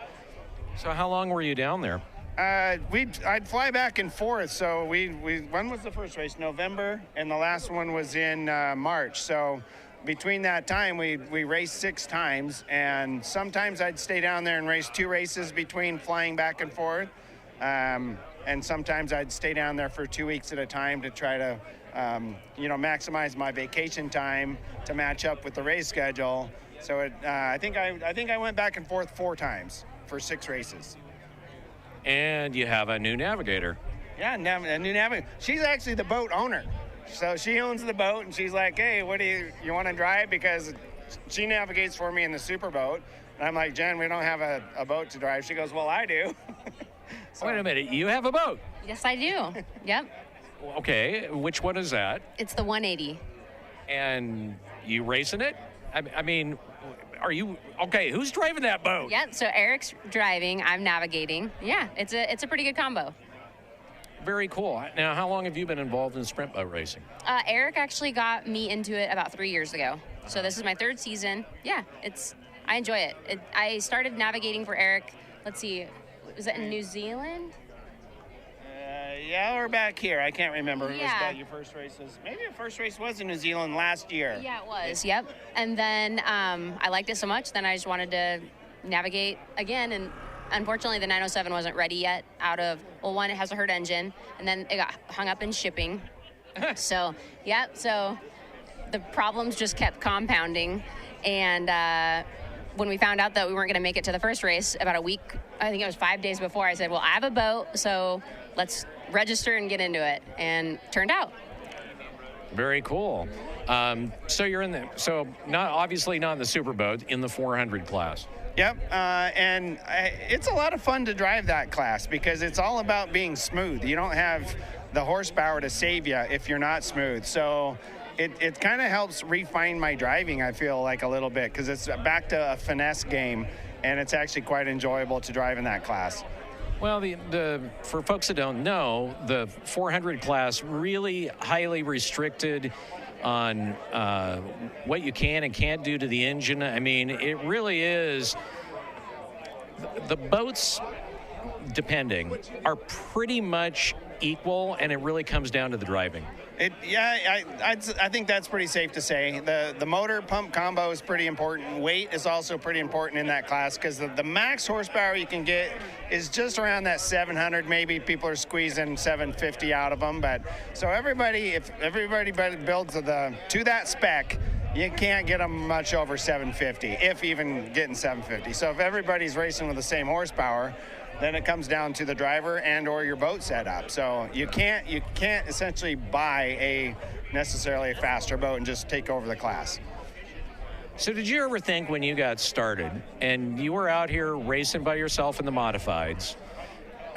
So how long were you down there? I'd fly back and forth. So when was the first race? November, and the last one was in March. So between that time, we raced 6 times, and sometimes I'd stay down there and race 2 races between flying back and forth. And sometimes I'd stay down there for 2 weeks at a time to try to, maximize my vacation time to match up with the race schedule. So I think I went back and forth 4 times for 6 races. And you have a new navigator. Yeah, a new navigator. She's actually the boat owner. So she owns the boat, and she's like, hey, what do you want to drive? Because she navigates for me in the Superboat. And I'm like, Jen, we don't have a boat to drive. She goes, well, I do. So, wait a minute, you have a boat? Yes, I do. Yep. Okay, which one is that? It's the 180. And you racing it? I mean, are you, okay, who's driving that boat? Yep, so Eric's driving, I'm navigating. Yeah, it's a pretty good combo. Very cool. Now, how long have you been involved in sprint boat racing? Eric actually got me into it about 3 years ago. So this is my 3rd season. Yeah, I enjoy it. I started navigating for Eric, let's see, was it in New Zealand? Yeah, we're back here. I can't remember. Yeah. Was that your first races? Maybe your first race was in New Zealand last year. Yeah, it was. Yep. And then I liked it so much, then I just wanted to navigate again. And unfortunately, the 907 wasn't ready yet one, it has a hurt engine, and then it got hung up in shipping. So the problems just kept compounding. And when we found out that we weren't going to make it to the first race, about a week, I think it was 5 days before, I said, well, I have a boat, so let's register and get into it. And turned out. Very cool. So you're obviously not in the Superboat, in the 400 class. Yep, and it's a lot of fun to drive that class because it's all about being smooth. You don't have the horsepower to save you if you're not smooth. So it kind of helps refine my driving, I feel like, a little bit, because it's back to a finesse game, and it's actually quite enjoyable to drive in that class. Well, for folks that don't know, the 400 class really highly restricted on what you can and can't do to the engine. I mean, it really is. The boats, depending, are pretty much equal, and it really comes down to the driving. I think that's pretty safe to say. The motor pump combo is pretty important. Weight is also pretty important in that class because the max horsepower you can get is just around that 700. Maybe people are squeezing 750 out of them. But so if everybody builds to that spec, you can't get them much over 750, if even getting 750. So if everybody's racing with the same horsepower, then it comes down to the driver and or your boat setup. So you can't essentially buy necessarily a faster boat and just take over the class. So did you ever think when you got started and you were out here racing by yourself in the modifieds,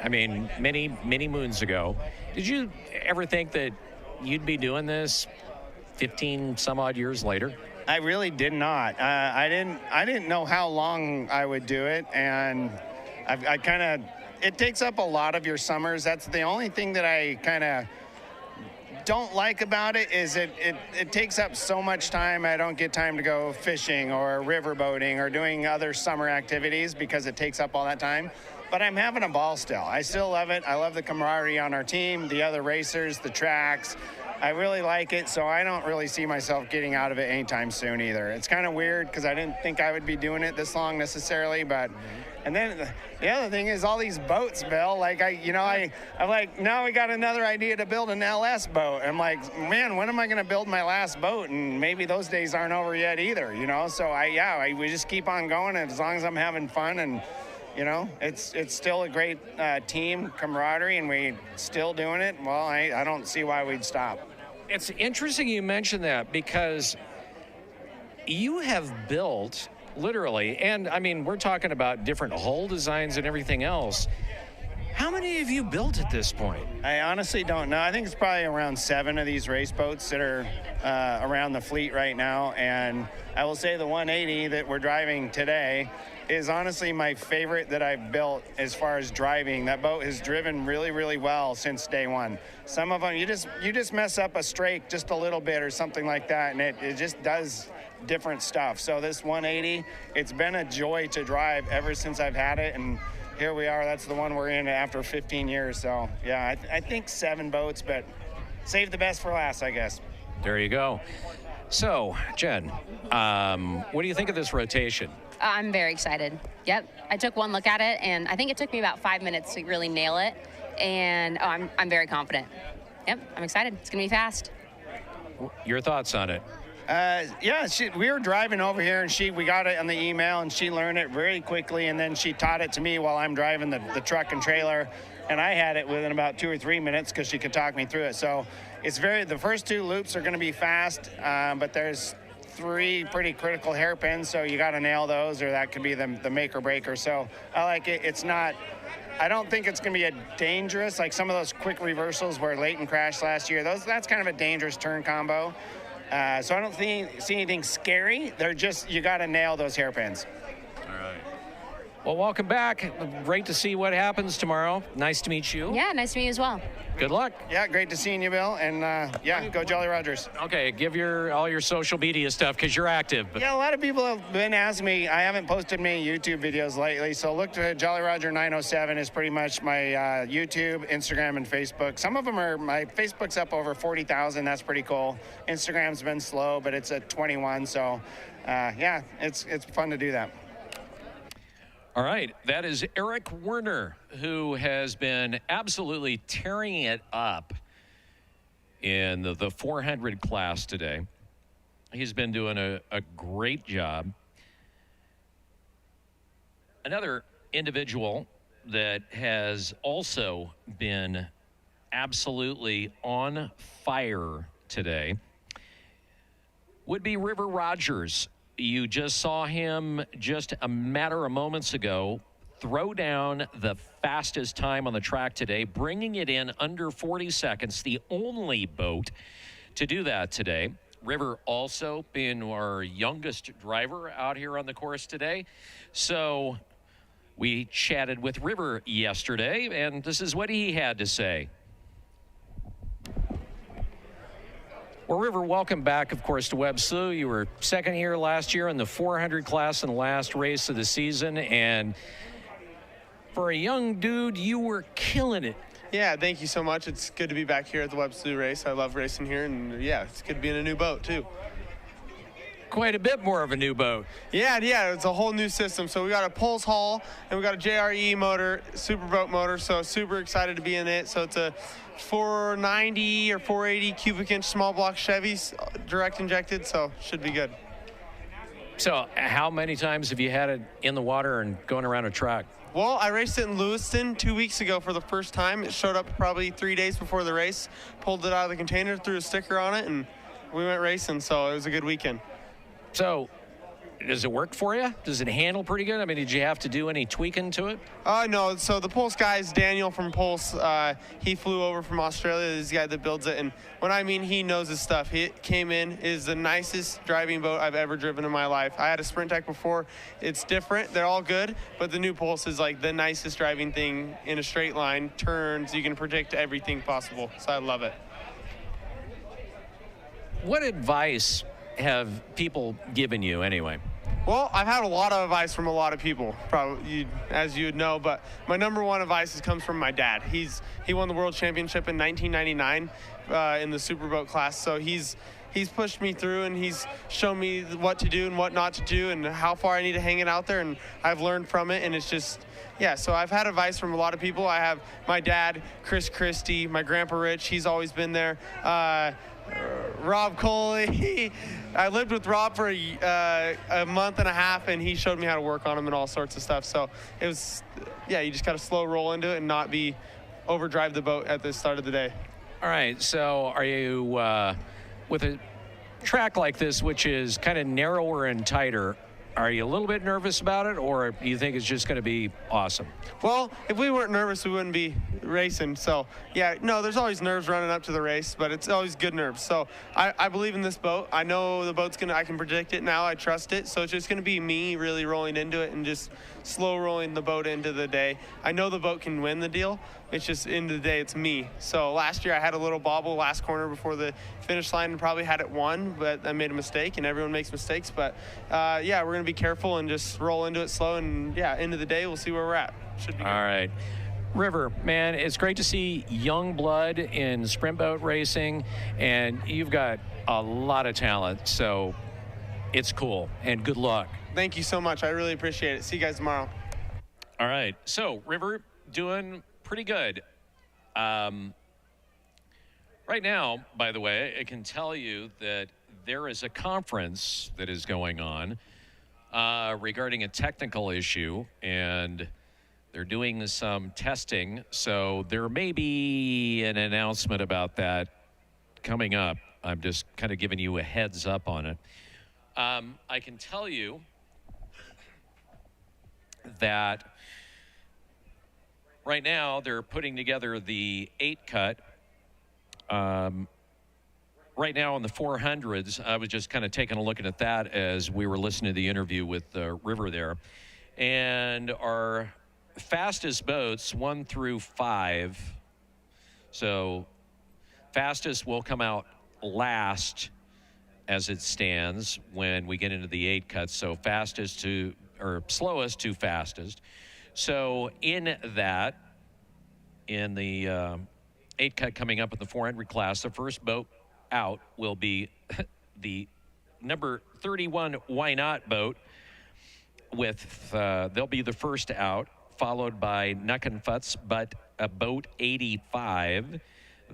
I mean, many moons ago, did you ever think that you'd be doing this 15 some odd years later? I really did not. I didn't know how long I would do it, and I kind of, it takes up a lot of your summers. That's the only thing that I kind of don't like about it is it takes up so much time. I don't get time to go fishing or river boating or doing other summer activities because it takes up all that time. But I'm having a ball still. I still love it. I love the camaraderie on our team, the other racers, the tracks. I really like it, so I don't really see myself getting out of it anytime soon either. It's kind of weird because I didn't think I would be doing it this long necessarily, but and then the other thing is all these boats, Bill. Like I'm like, now we got another idea to build an LS boat. I'm like, man, when am I going to build my last boat? And maybe those days aren't over yet either, you know. So we just keep on going, and as long as I'm having fun and. You know, it's still a great team camaraderie, and we still doing it. Well, I don't see why we'd stop. It's interesting you mentioned that because you have built literally, and I mean, we're talking about different hull designs and everything else. How many have you built at this point? I honestly don't know. I think it's probably around 7 of these race boats that are around the fleet right now. And I will say the 180 that we're driving today is honestly my favorite that I've built as far as driving. That boat has driven really, really well since day one. Some of them, you just mess up a strake just a little bit or something like that, and it just does different stuff. So this 180, it's been a joy to drive ever since I've had it, and here we are. That's the one we're in after 15 years. So yeah, I think 7 boats, but save the best for last, I guess. There you go. So, Jen, what do you think of this rotation? I'm very excited. Yep. I took one look at it, and I think it took me about 5 minutes to really nail it. And I'm very confident. Yep, I'm excited. It's going to be fast. Your thoughts on it? We were driving over here, and we got it on the email, and she learned it very quickly, and then she taught it to me while I'm driving the truck and trailer, and I had it within about 2 or 3 minutes because she could talk me through it. So the first 2 loops are going to be fast, but there's 3 pretty critical hairpins, so you got to nail those, or that could be the make or breaker. So I like it. I don't think it's going to be a dangerous, like some of those quick reversals where Leighton crashed last year. That's kind of a dangerous turn combo. So I don't see anything scary. They're just, you got to nail those hairpins. All right. Well, welcome back. Great to see what happens tomorrow. Nice to meet you. Yeah, nice to meet you as well. Good luck. Yeah, great to seeing you, Bill. And go Jolly Rogers. Okay, give all your social media stuff because you're active. Yeah, a lot of people have been asking me. I haven't posted many YouTube videos lately, so look to Jolly Roger 907 is pretty much my YouTube, Instagram, and Facebook. Some of them my Facebook's up over 40,000. That's pretty cool. Instagram's been slow, but it's at 21. So, it's fun to do that. All right, that is Eric Werner, who has been absolutely tearing it up in the 400 class today. He's been doing a great job. Another individual that has also been absolutely on fire today would be River Rogers. You just saw him just a matter of moments ago throw down the fastest time on the track today, bringing it in under 40 seconds, the only boat to do that today. River also being our youngest driver out here on the course today. So we chatted with River yesterday, and this is what he had to say. Well, River, welcome back, of course, to Webb Slough. You were second here last year in the 400 class in the last race of the season, and for a young dude, you were killing it. Yeah, thank you so much. It's good to be back here at the Webb Slough race. I love racing here, and yeah, it's good to be in a new boat, too. Quite a bit more of a new boat. Yeah, it's a whole new system. So we got a Pulse hull, and we got a JRE motor, Superboat motor, so super excited to be in it. So it's a 490 or 480 cubic inch small block Chevys, direct injected, so should be good. So how many times have you had it in the water and going around a track? Well, I raced it in Lewiston 2 weeks ago for the first time. It showed up probably 3 days before the race, pulled it out of the container, threw a sticker on it, and we went racing, so it was a good weekend. So does it work for you? Does it handle pretty good? I mean, did you have to do any tweaking to it? No. So the Pulse guy is Daniel from Pulse. He flew over from Australia. This guy that builds it. And when I mean he knows his stuff, he came in, is the nicest driving boat I've ever driven in my life. I had a Sprint Tech before. It's different. They're all good. But the new Pulse is like the nicest driving thing in a straight line, turns. You can predict everything possible. So I love it. What advice have people given you anyway? Well, I've had a lot of advice from a lot of people, probably as you would know, but my number one advice comes from my dad. He won the world championship in 1999 in the Superboat class, so he's pushed me through, and he's shown me what to do and what not to do and how far I need to hang it out there, and I've learned from it, and it's just, yeah, so I've had advice from a lot of people. I have my dad, Chris Christie, my grandpa Rich, he's always been there. Rob Coley. I lived with Rob for a month and a half, and he showed me how to work on them and all sorts of stuff. So it was, yeah, you just got to slow roll into it and not overdrive the boat at the start of the day. All right, so are you, with a track like this, which is kind of narrower and tighter, are you a little bit nervous about it, or do you think it's just going to be awesome? Well, if we weren't nervous, we wouldn't be racing. So, yeah, no, there's always nerves running up to the race, but it's always good nerves. So I believe in this boat. I know the boat's I can predict it now. I trust it. So it's just going to be me really rolling into it and just slow rolling the boat into the day. I know the boat can win the deal. It's just, into the day, it's me. So last year I had a little bobble last corner before the finish line and probably had it won, but I made a mistake, and everyone makes mistakes. But yeah, we're going to be careful and just roll into it slow, and yeah, end of the day, we'll see where we're at. Should be good. All right. River, man, it's great to see young blood in sprint boat racing, and you've got a lot of talent, so it's cool, and good luck. Thank you so much. I really appreciate it. See you guys tomorrow. All right. So, River, doing pretty good. Right now, by the way, I can tell you that there is a conference that is going on regarding a technical issue, and they're doing some testing. So there may be an announcement about that coming up. I'm just kind of giving you a heads up on it. I can tell you that right now they're putting together the 8-cut. Right now in the 400s, I was just kind of taking a look at that as we were listening to the interview with River there. And our fastest boats, 1 through 5. So fastest will come out last as it stands when we get into the 8 cuts. So fastest to, or slowest to fastest. So in that, in the 8 cut coming up in the 400 class, the first boat out will be the number 31 Why Not boat with, they'll be the first out, followed by Nuck and Futz, but boat 85.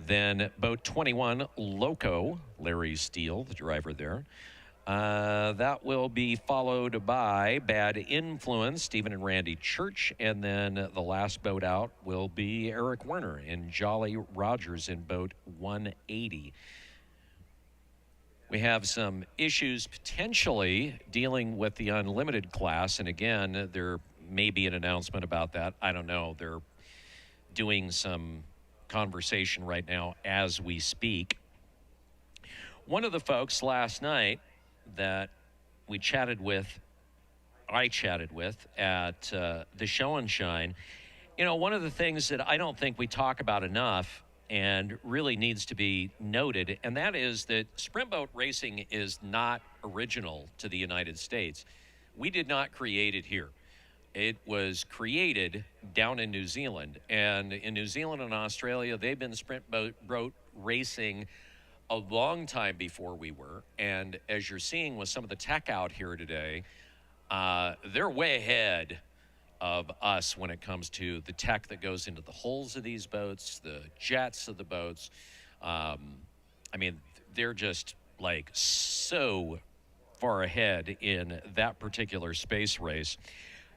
Then boat 21, Loco, Larry Steele, the driver there. That will be followed by Bad Influence, Stephen and Randy Church. And then the last boat out will be Eric Werner and Jolly Rogers in boat 180. We have some issues potentially dealing with the unlimited class. And again, there may be an announcement about that. I don't know. They're doing some conversation right now as we speak. One of the folks last night that I chatted with at the Show and Shine, you know, one of the things that I don't think we talk about enough and really needs to be noted, and that is that sprint boat racing is not original to the United States. We did not create it here. It was created down in New Zealand. And in New Zealand and Australia, they've been sprint boat racing a long time before we were. And as you're seeing with some of the tech out here today, they're way ahead of us when it comes to the tech that goes into the hulls of these boats, the jets of the boats. I mean, they're just like so far ahead in that particular space race.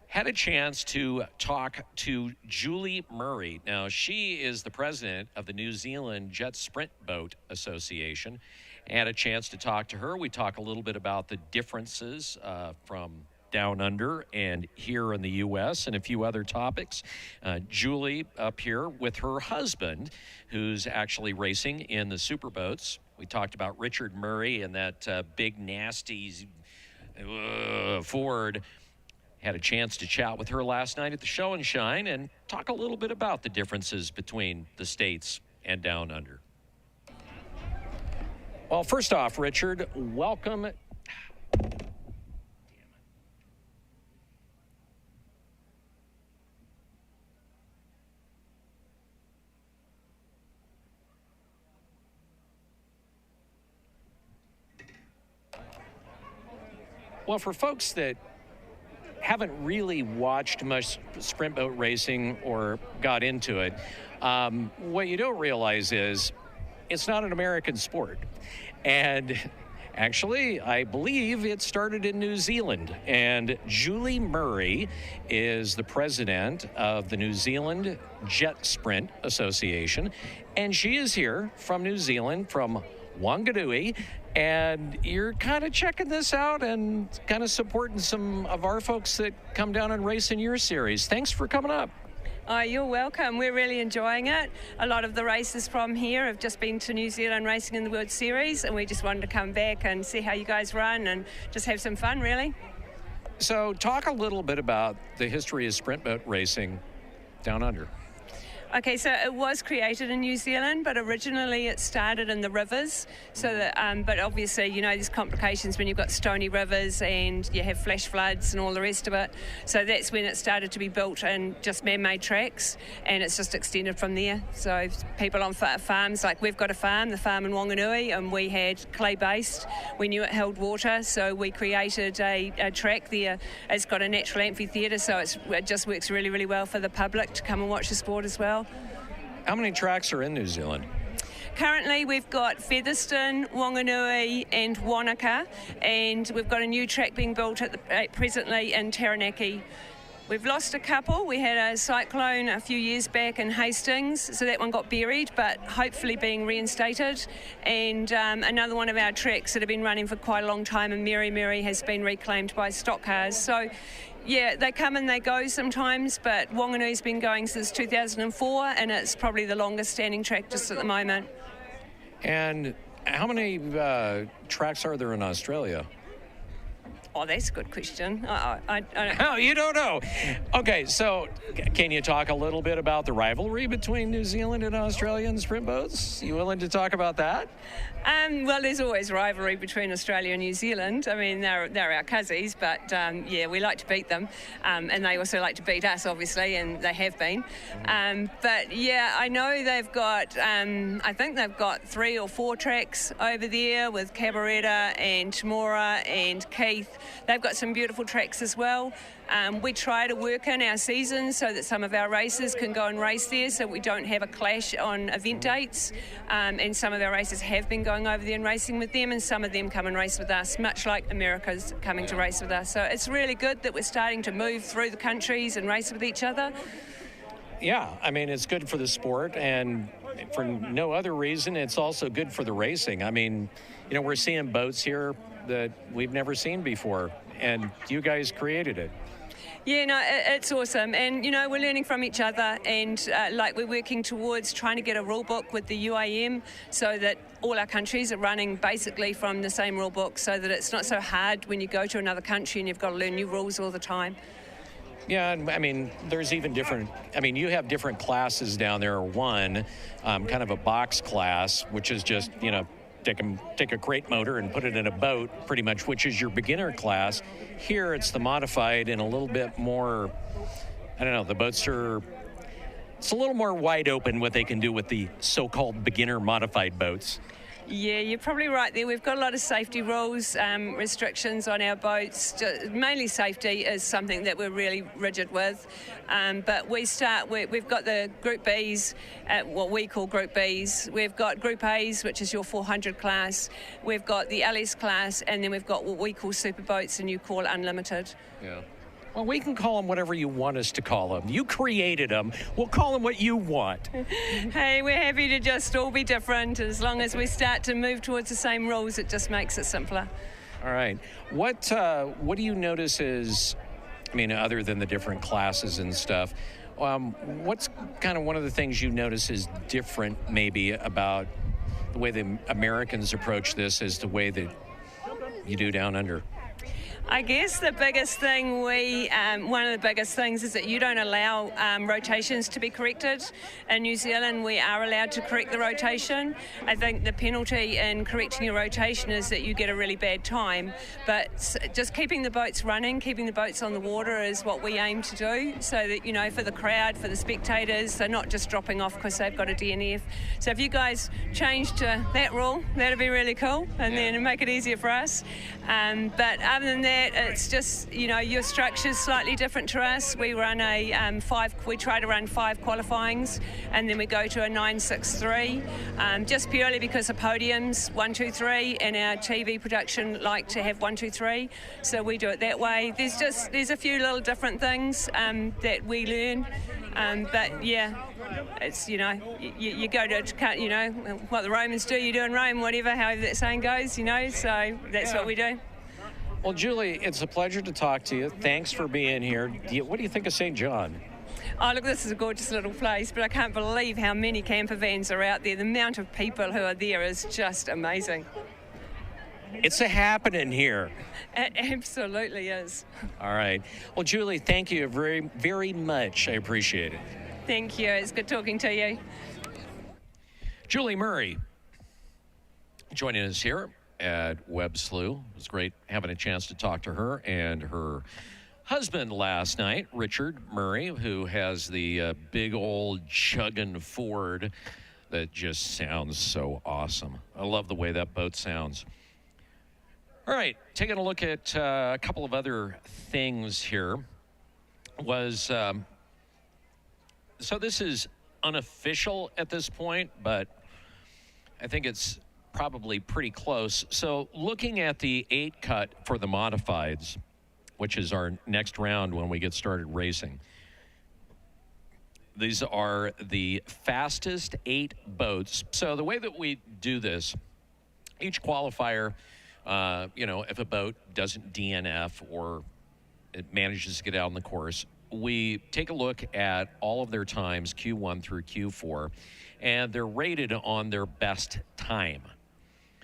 Had a chance to talk to Julie Murray. Now, she is the president of the New Zealand Jet Sprint Boat Association. Had a chance to talk to her. We talk a little bit about the differences from down under and here in the U.S. and a few other topics. Julie up here with her husband, who's actually racing in the superboats. We talked about Richard Murray and that big, nasty Ford. Had a chance to chat with her last night at the Show and Shine and talk a little bit about the differences between the States and down under. Well, first off, Richard, welcome. Well, for folks that haven't really watched much sprint boat racing or got into it, what you don't realize is it's not an American sport. And actually, I believe it started in New Zealand. And Julie Murray is the president of the New Zealand Jet Sprint Association. And she is here from New Zealand, from Wanganui, and you're kind of checking this out and kind of supporting some of our folks that come down and race in your series. Thanks for coming up. Oh, you're welcome. We're really enjoying it. A lot of the races from here have just been to New Zealand racing in the World Series, and we just wanted to come back and see how you guys run and just have some fun, really. So talk a little bit about the history of sprint boat racing down under. Okay, so it was created in New Zealand, but originally it started in the rivers. So that, but obviously, you know, there's complications when you've got stony rivers and you have flash floods and all the rest of it. So that's when it started to be built in just man-made tracks, and it's just extended from there. So people on farms, like we've got a farm, the farm in Wanganui, and we had clay-based. We knew it held water, so we created a track there. It's got a natural amphitheatre, so it just works really, really well for the public to come and watch the sport as well. How many tracks are in New Zealand? Currently, we've got Featherston, Wanganui and Wanaka, and we've got a new track being built presently in Taranaki. We've lost a couple. We had a cyclone a few years back in Hastings, so that one got buried, but hopefully being reinstated. And another one of our tracks that have been running for quite a long time in Mary has been reclaimed by stock cars. So yeah, they come and they go sometimes, but Wanganui's been going since 2004, and it's probably the longest standing track just at the moment. And how many tracks are there in Australia? Oh, that's a good question. I don't Oh, you don't know. Okay, so can you talk a little bit about the rivalry between New Zealand and Australia in sprint boats? You willing to talk about that? Well, there's always rivalry between Australia and New Zealand. I mean, they're our cousins, but yeah, we like to beat them. And they also like to beat us, obviously, and they have been. But yeah, I know they've got, I think they've got 3 or 4 tracks over there with Cabaretta and Tamora and Keith. They've got some beautiful tracks as well. We try to work in our seasons so that some of our racers can go and race there, so we don't have a clash on event dates. And some of our racers have been going over there and racing with them, and some of them come and race with us, much like America's coming to race with us. So it's really good that we're starting to move through the countries and race with each other. Yeah, I mean, it's good for the sport, and for no other reason, it's also good for the racing. I mean, you know, we're seeing boats here that we've never seen before, and you guys created it. Yeah, no, it's awesome. And, you know, we're learning from each other, and like we're working towards trying to get a rule book with the UIM so that all our countries are running basically from the same rule book, so that it's not so hard when you go to another country and you've got to learn new rules all the time. Yeah, I mean, there's even different, I mean, you have different classes down there. One, kind of a box class, which is just, you know, take a crate motor and put it in a boat, pretty much, which is your beginner class. Here, it's the modified and a little bit more, I don't know, the boats are, it's a little more wide open what they can do with the so-called beginner modified boats. Yeah, you're probably right there. We've got a lot of safety rules, restrictions on our boats. Mainly safety is something that we're really rigid with. But we've got the Group Bs, what we call Group Bs. We've got Group As, which is your 400 class. We've got the LS class, and then we've got what we call superboats and you call unlimited. Yeah. Well, we can call them whatever you want us to call them. You created them. We'll call them what you want. Hey, we're happy to just all be different. As long as we start to move towards the same rules, it just makes it simpler. All right. What do you notice is, I mean, other than the different classes and stuff, what's kind of one of the things you notice is different maybe about the way the Americans approach this as the way that you do down under? I guess the biggest thing one of the biggest things is that you don't allow rotations to be corrected. In New Zealand, we are allowed to correct the rotation. I think the penalty in correcting your rotation is that you get a really bad time. But just keeping the boats running, keeping the boats on the water is what we aim to do, so that, you know, for the crowd, for the spectators, they're not just dropping off because they've got a DNF. So if you guys change to that rule, that'd be really cool, and then make it easier for us. But other than that, it's just, you know, your structure's slightly different to us. We run we try to run 5 qualifyings, and then we go to a 9-6-3, just purely because of podiums, 1, 2, 3, and our TV production like to have 1, 2, 3, so we do it that way. There's a few little different things that we learn, but yeah, it's, you know, you go to, you know, what the Romans do, you do in Rome, whatever, however that saying goes, you know, so that's what we do. Well, Julie, it's a pleasure to talk to you. Thanks for being here. What do you think of St. John? Oh, look, this is a gorgeous little place, but I can't believe how many camper vans are out there. The amount of people who are there is just amazing. It's a happening here. It absolutely is. All right. Well, Julie, thank you very, very much. I appreciate it. Thank you. It's good talking to you. Julie Murray joining us here at Webb Slough. It was great having a chance to talk to her and her husband last night, Richard Murray, who has the big old chugging Ford that just sounds so awesome. I love the way that boat sounds. All right, taking a look at a couple of other things here was, so this is unofficial at this point, but I think it's probably pretty close. So looking at the 8 cut for the modifieds, which is our next round when we get started racing, these are the fastest 8 boats. So the way that we do this, each qualifier, you know, if a boat doesn't DNF or it manages to get out on the course, we take a look at all of their times, Q1 through Q4, and they're rated on their best time.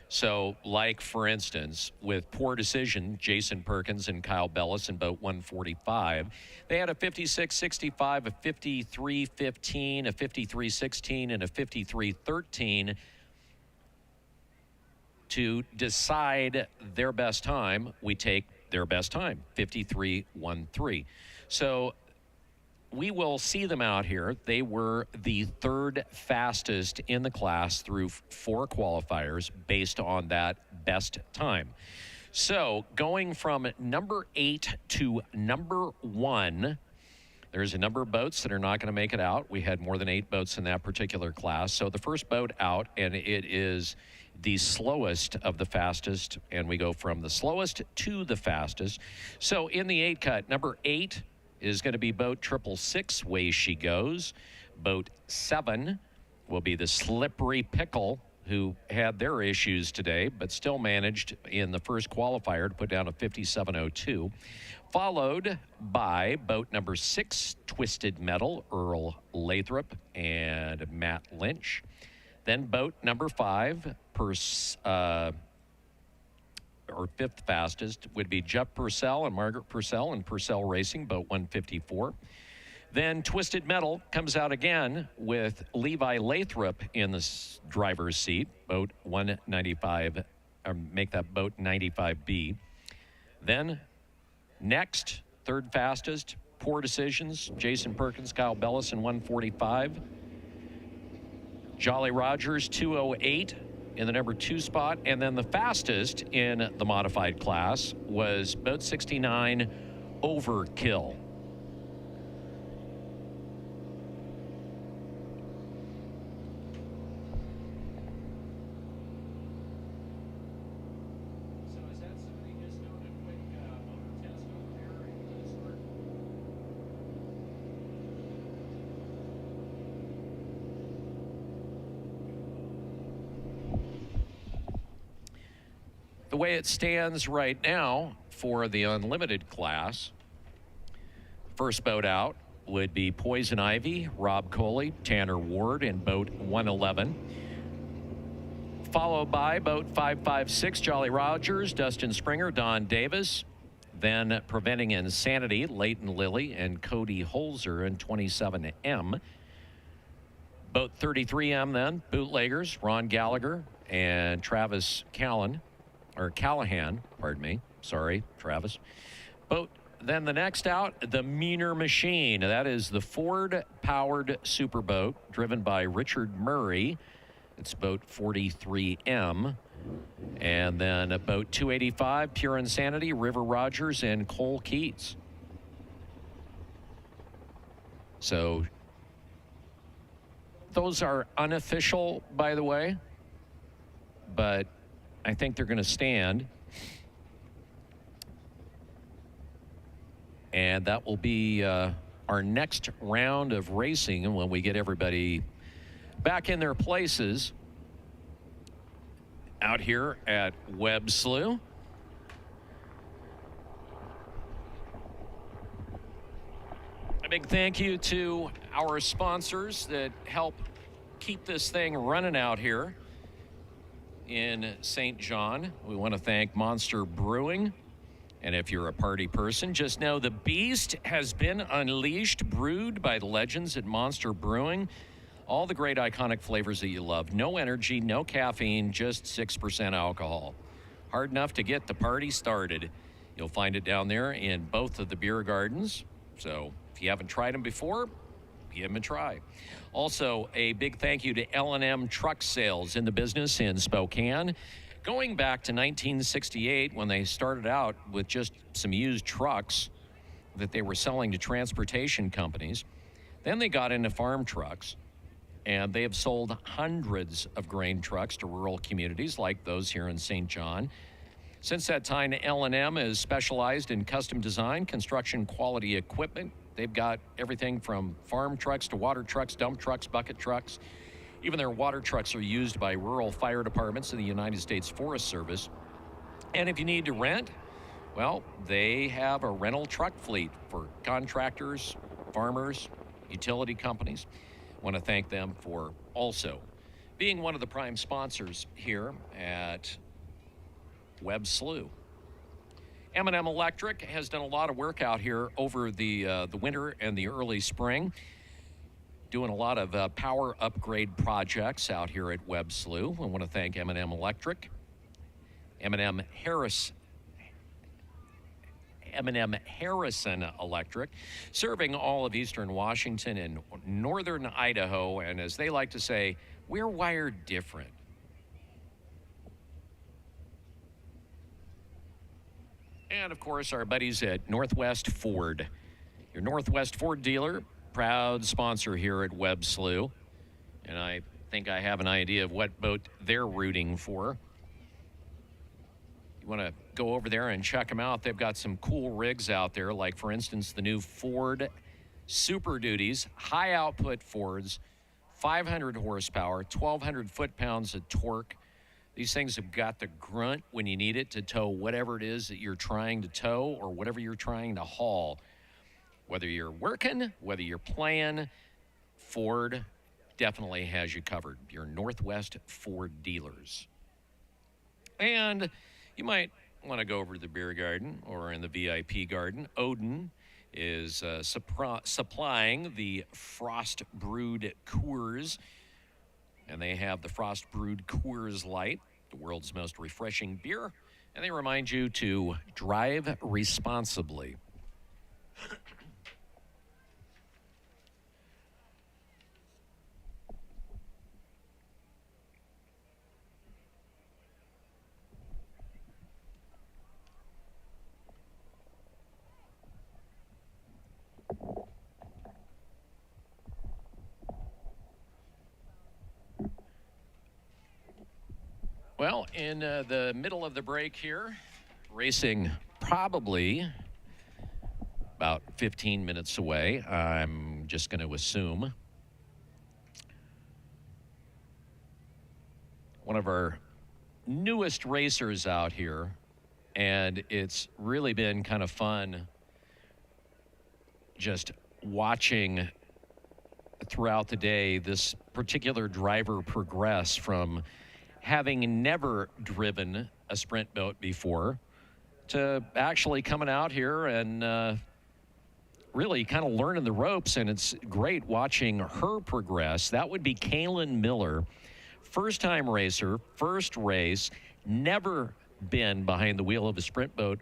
So, like, for instance, with poor decision, Jason Perkins and Kyle Bellis in boat 145, they had a 56.65, a 53.15, a 53.16, and a 53.13 to decide their best time. We take their best time, 53.13. So we will see them out here. They were the 3rd fastest in the class through 4 qualifiers based on that best time. So going from number 8 to number 1, there's a number of boats that are not going to make it out. We had more than 8 boats in that particular class. So the first boat out, and it is the slowest of the fastest, and we go from the slowest to the fastest. So in the 8 cut, number 8 is going to be boat 666, Way She Goes. Boat 7 will be the Slippery Pickle, who had their issues today, but still managed in the first qualifier to put down a 57.02. Followed by boat number 6, Twisted Metal, Earl Lathrop and Matt Lynch. Then boat number 5, or 5th fastest, would be Jeff Purcell and Margaret Purcell and Purcell Racing, boat 154. Then Twisted Metal comes out again with Levi Lathrop in the driver's seat, boat 195, or make that boat 95B. Then next, 3rd fastest, poor decisions, Jason Perkins, Kyle Bellis in 145. Jolly Rogers 208 in the number 2 spot. And then the fastest in the modified class was boat 69 Overkill. The way it stands right now for the unlimited class, first boat out would be Poison Ivy, Rob Coley, Tanner Ward in boat 111. Followed by boat 556, Jolly Rogers, Dustin Springer, Don Davis. Then Preventing Insanity, Leighton Lilly and Cody Holzer in 27M. Boat 33M then, Bootleggers, Ron Gallagher and Travis Callahan, pardon me. Sorry, Travis. Boat, then the next out, the Meaner Machine. That is the Ford-powered superboat driven by Richard Murray. It's boat 43M. And then boat 285, Pure Insanity, River Rogers and Cole Keats. So those are unofficial, by the way, but I think they're going to stand. And that will be our next round of racing when we get everybody back in their places out here at Webb Slough. A big thank you to our sponsors that help keep this thing running out here in St. John. We want to thank Monster Brewing. And if you're a party person, just know the beast has been unleashed, brewed by the legends at Monster Brewing. All the great iconic flavors that you love. No energy, no caffeine, just 6% alcohol. Hard enough to get the party started. You'll find it down there in both of the beer gardens. So if you haven't tried them before, give them a try. Also, a big thank you to L&M Truck Sales in the business in Spokane. Going back to 1968 when they started out with just some used trucks that they were selling to transportation companies. Then they got into farm trucks, and they have sold hundreds of grain trucks to rural communities like those here in St. John. Since that time, L&M is specialized in custom design, construction quality equipment. They've got everything from farm trucks to water trucks, dump trucks, bucket trucks. Even their water trucks are used by rural fire departments in the United States Forest Service. And if you need to rent, well, they have a rental truck fleet for contractors, farmers, utility companies. I want to thank them for also being one of the prime sponsors here at Webb Slough. M&M Electric has done a lot of work out here over the winter and the early spring, doing a lot of power upgrade projects out here at Webb Slough. I want to thank M&M Electric, M&M Harrison Electric, serving all of eastern Washington and northern Idaho. And as they like to say, we're wired different. And of course, our buddies at Northwest Ford. Your Northwest Ford dealer, proud sponsor here at Webb Slough. And I think I have an idea of what boat they're rooting for. You want to go over there and check them out. They've got some cool rigs out there, like, for instance, the new Ford Super Duties, high output Fords, 500 horsepower, 1,200 foot-pounds of torque. These things have got the grunt when you need it to tow whatever it is that you're trying to tow or whatever you're trying to haul. Whether you're working, whether you're playing, Ford definitely has you covered. Your Northwest Ford dealers. And you might want to go over to the beer garden or in the VIP garden. Odin is supplying the Frost Brewed Coors. And they have the Frost Brewed Coors Light, the world's most refreshing beer. And they remind you to drive responsibly. Well, in the middle of the break here, racing probably about 15 minutes away, I'm just going to assume. One of our newest racers out here, and it's really been kind of fun just watching throughout the day this particular driver progress from having never driven a sprint boat before to actually coming out here and really kind of learning the ropes, and it's great watching her progress. That would be Kaylin Miller, first-time racer, first race, never been behind the wheel of a sprint boat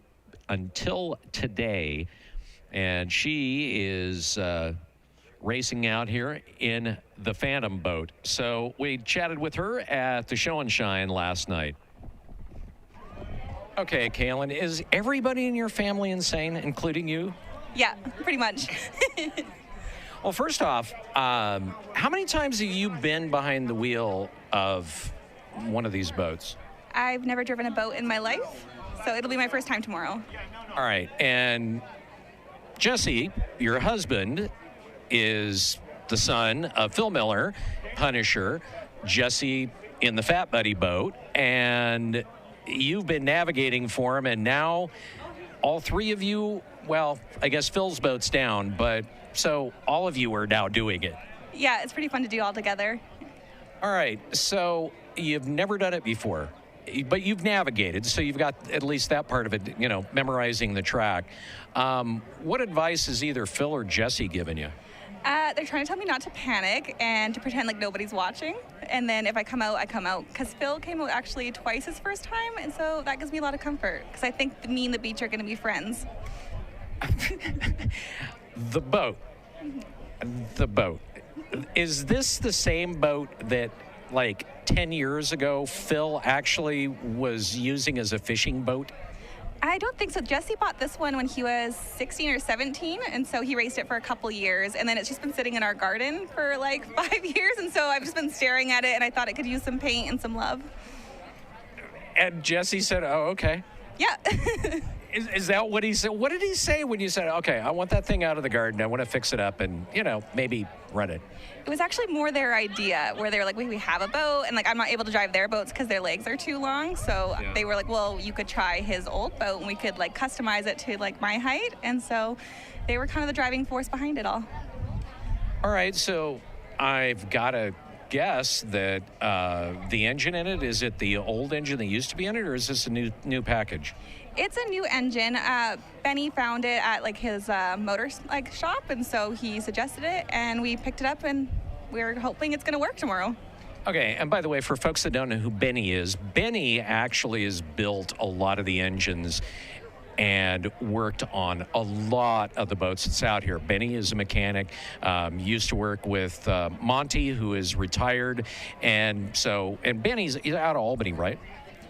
until today, and she is racing out here in the Phantom boat. So we chatted with her at the Show and Shine last night. Okay, Kaylin, is everybody in your family insane, including you? Yeah, pretty much. Well, first off, how many times have you been behind the wheel of one of these boats? I've never driven a boat in my life, so it'll be my first time tomorrow. All right, and Jesse, your husband, is the son of Phil Miller, Punisher, Jesse in the Fat Buddy boat, and you've been navigating for him, and now all three of you, well, I guess Phil's boat's down, but so all of you are now doing it. Yeah, it's pretty fun to do all together. All right, so you've never done it before, but you've navigated, so you've got at least that part of it, you know, memorizing the track. What advice has either Phil or Jesse given you? They're trying to tell me not to panic and to pretend like nobody's watching. And then if I come out, I come out. Because Phil came out actually twice his first time, and so that gives me a lot of comfort. Because I think me and the beach are going to be friends. The boat. The boat. Is this the same boat that, like, 10 years ago, Phil actually was using as a fishing boat? I don't think so. Jesse bought this one when he was 16 or 17, and so he raced it for a couple years, and then it's just been sitting in our garden for like 5 years, and so I've just been staring at it, and I thought it could use some paint and some love. And Jesse said, oh, okay. Yeah. Is that what he said? What did he say when you said, okay, I want that thing out of the garden, I want to fix it up and, you know, maybe run it? It was actually more their idea, where they were like, we have a boat, and like I'm not able to drive their boats because their legs are too long, so they were like, well, you could try his old boat and we could like customize it to like my height, and so they were kind of the driving force behind it all. All right, so I've got to guess that the engine in it, is it the old engine that used to be in it, or is this a new package? It's a new engine. Benny found it at like his motor like shop, and so he suggested it, and we picked it up, and we're hoping it's going to work tomorrow. Okay, and by the way, for folks that don't know who Benny is, Benny actually has built a lot of the engines and worked on a lot of the boats that's out here. Benny is a mechanic, used to work with Monty, who is retired, and Benny's out of Albany, right?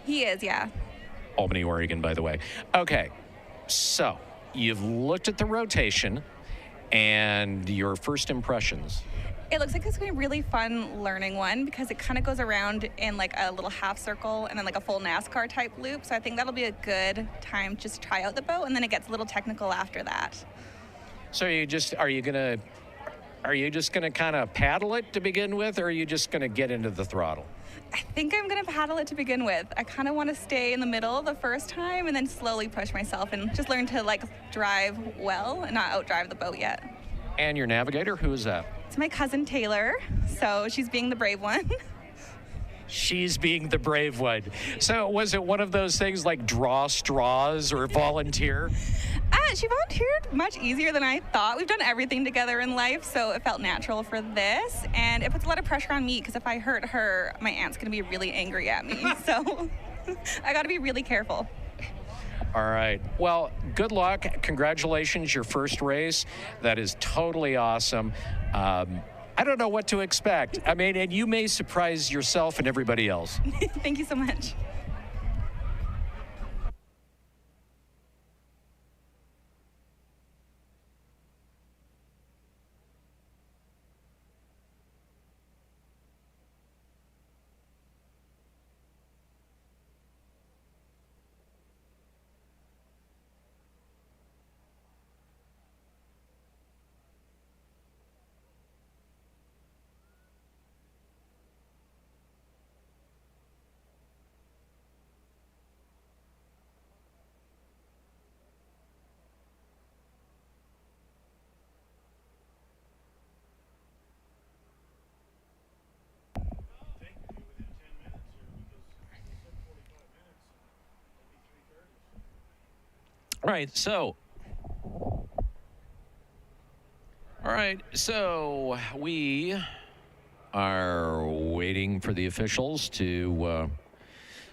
He is, yeah. Albany, Oregon, by the way. Okay, so you've looked at the rotation and your first impressions. It looks like it's going to be a really fun learning one because it kind of goes around in like a little half circle and then like a full NASCAR type loop. So I think that'll be a good time just to try out the boat, and then it gets a little technical after that. So are you just gonna kind of paddle it to begin with, or are you just gonna get into the throttle? I think I'm going to paddle it to begin with. I kind of want to stay in the middle the first time and then slowly push myself and just learn to like drive well and not outdrive the boat yet. And your navigator, who is that? It's my cousin Taylor, so she's being the brave one. She's being the brave one. So was it one of those things like draw straws or volunteer? She volunteered much easier than I thought. We've done everything together in life, so it felt natural for this. And it puts a lot of pressure on me because if I hurt her, my aunt's going to be really angry at me. So I got to be really careful. All right. Well, good luck. Congratulations, your first race. That is totally awesome. I don't know what to expect. I mean, and you may surprise yourself and everybody else. Thank you so much. All right, so we are waiting for the officials to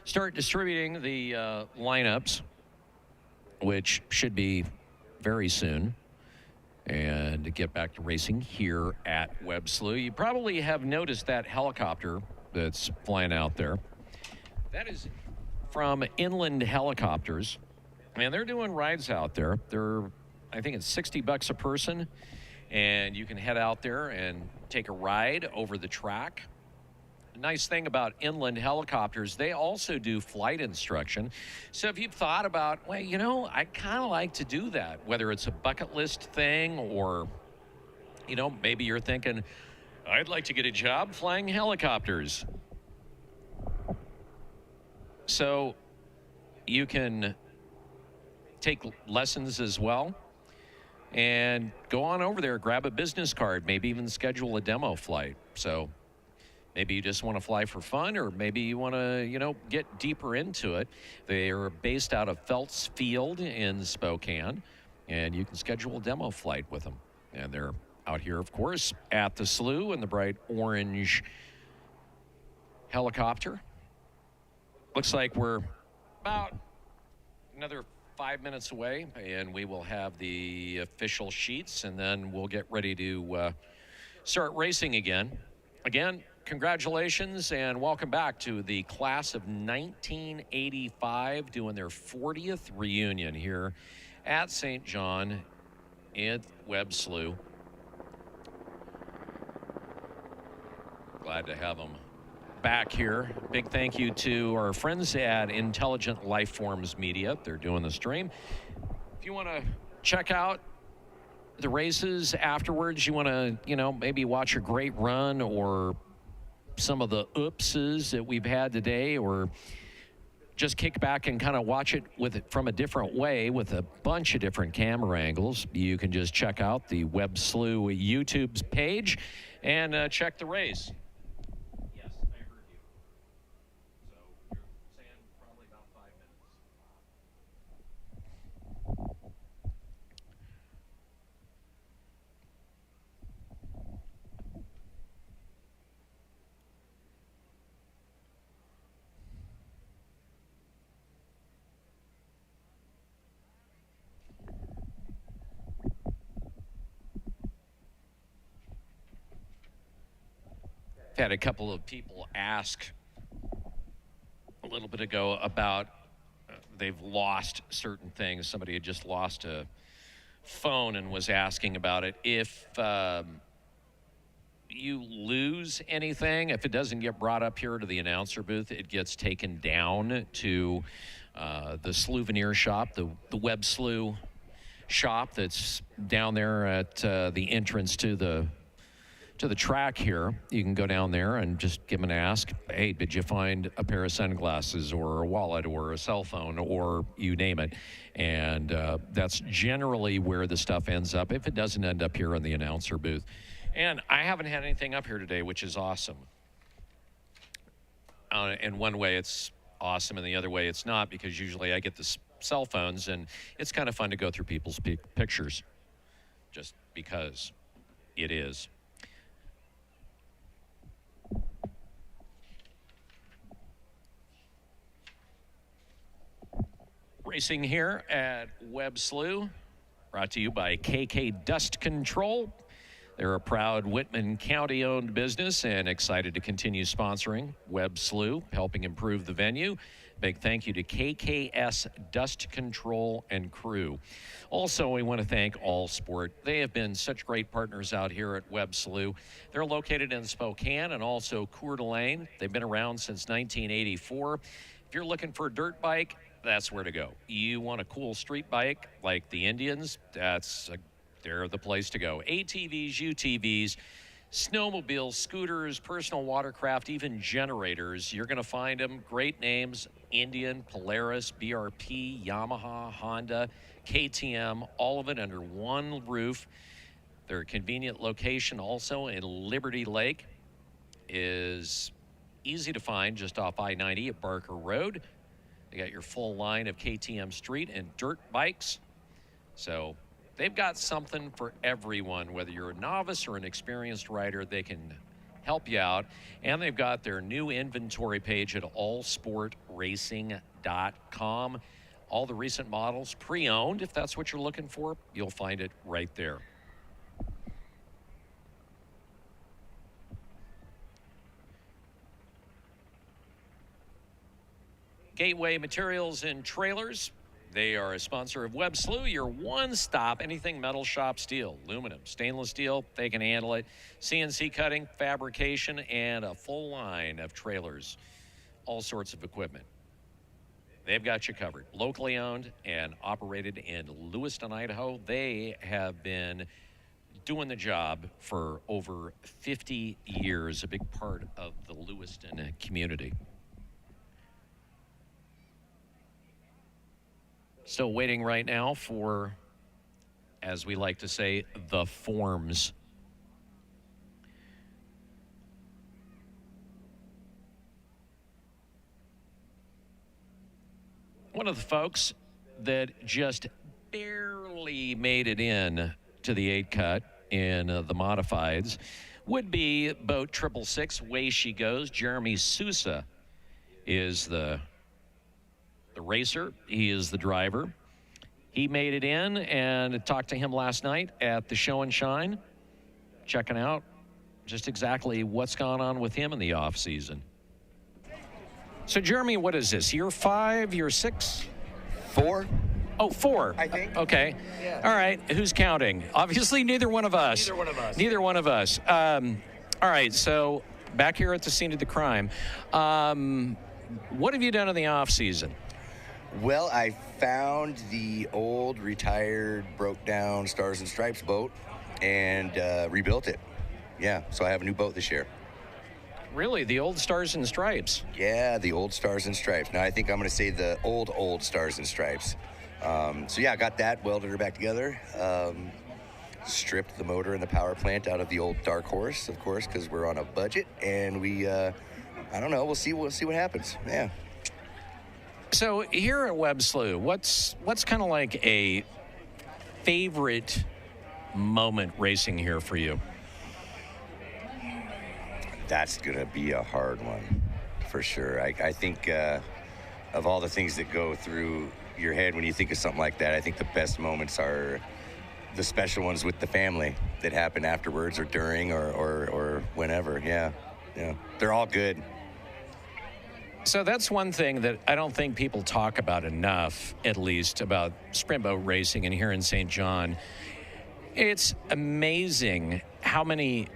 start distributing the lineups, which should be very soon, and to get back to racing here at Webb Slough. You probably have noticed that helicopter that's flying out there. That is from Inland Helicopters, and they're doing rides out there. I think it's $60 a person, and you can head out there and take a ride over the track. The nice thing about Inland Helicopters, they also do flight instruction. So if you've thought about, well, you know, I kind of like to do that, whether it's a bucket list thing or, you know, maybe you're thinking, I'd like to get a job flying helicopters. So you can take lessons as well and go on over there, grab a business card, maybe even schedule a demo flight. So maybe you just want to fly for fun, or maybe you want to, you know, get deeper into it. They are based out of Feltz Field in Spokane, and you can schedule a demo flight with them. And they're out here, of course, at the Slough in the bright orange helicopter. Looks like we're about another 5 minutes away, and we will have the official sheets, and then we'll get ready to start racing again. Again, congratulations and welcome back to the class of 1985 doing their 40th reunion here at St. John in Webb Slough. Glad to have them back here. Big thank you to our friends at Intelligent Lifeforms Media. They're doing the stream. If you want to check out the races afterwards, you want to, you know, maybe watch a great run or some of the oopses that we've had today, or just kick back and kind of watch it from a different way with a bunch of different camera angles, you can just check out the Webb Slough YouTube page and check the race. Had a couple of people ask a little bit ago about they've lost certain things. Somebody had just lost a phone and was asking about it. If you lose anything, if it doesn't get brought up here to the announcer booth, it gets taken down to the souvenir shop, the Webb Slough shop that's down there at the entrance to the track here. You can go down there and just give them an ask. Hey, did you find a pair of sunglasses or a wallet or a cell phone or you name it? And that's generally where the stuff ends up if it doesn't end up here in the announcer booth. And I haven't had anything up here today, which is awesome. In one way, it's awesome, and the other way, it's not, because usually I get the cell phones, and it's kind of fun to go through people's pictures, just because it is. Racing here at Webb Slough, brought to you by KK Dust Control. They're a proud Whitman County-owned business and excited to continue sponsoring Webb Slough, helping improve the venue. Big thank you to KKS Dust Control and crew. Also, we want to thank All Sport. They have been such great partners out here at Webb Slough. They're located in Spokane and also Coeur d'Alene. They've been around since 1984. If you're looking for a dirt bike, that's where to go. You want a cool street bike like the Indians, they're the place to go. ATVs, UTVs, snowmobiles, scooters, personal watercraft, even generators. You're going to find them. Great names: Indian, Polaris, BRP, Yamaha, Honda, KTM, all of it under one roof. Their convenient location also in Liberty Lake is easy to find just off I-90 at Barker Road. They got your full line of KTM street and dirt bikes. So they've got something for everyone. Whether you're a novice or an experienced rider, they can help you out. And they've got their new inventory page at allsportracing.com. All the recent models pre-owned. If that's what you're looking for, you'll find it right there. Gateway Materials and Trailers. They are a sponsor of Webb Slough, your one-stop, anything metal shop steel, aluminum, stainless steel, they can handle it. CNC cutting, fabrication, and a full line of trailers. All sorts of equipment. They've got you covered. Locally owned and operated in Lewiston, Idaho. They have been doing the job for over 50 years, a big part of the Lewiston community. Still waiting right now for, as we like to say, the forms. One of the folks that just barely made it in to the 8 cut in the modifieds would be boat 666, Way She Goes. Jeremy Sousa is the racer. He is the driver. He made it in, and talked to him last night at the Show and Shine, checking out just exactly what's gone on with him in the off season. So Jeremy, what is this? Year 5, year 6? 4. Oh, 4. I think. Okay. Yeah. All right. Who's counting? Obviously, neither one of us. Neither one of us. All right. So back here at the scene of the crime, what have you done in the off season? Well, I found the old, retired, broke down Stars and Stripes boat and rebuilt it. Yeah, so I have a new boat this year. Really? The old Stars and Stripes? Yeah, the old Stars and Stripes. Now, I think I'm going to say the old Stars and Stripes. So, yeah, I got that, welded her back together, stripped the motor and the power plant out of the old Dark Horse, of course, because we're on a budget. And we, I don't know, we'll see what happens. Yeah. So here at Webb Slough, what's kind of like a favorite moment racing here for you? That's going to be a hard one, for sure. I think of all the things that go through your head when you think of something like that, I think the best moments are the special ones with the family that happen afterwards or during or whenever. Yeah. They're all good. So that's one thing that I don't think people talk about enough, at least, about sprint boat racing and here in St. John. It's amazing how many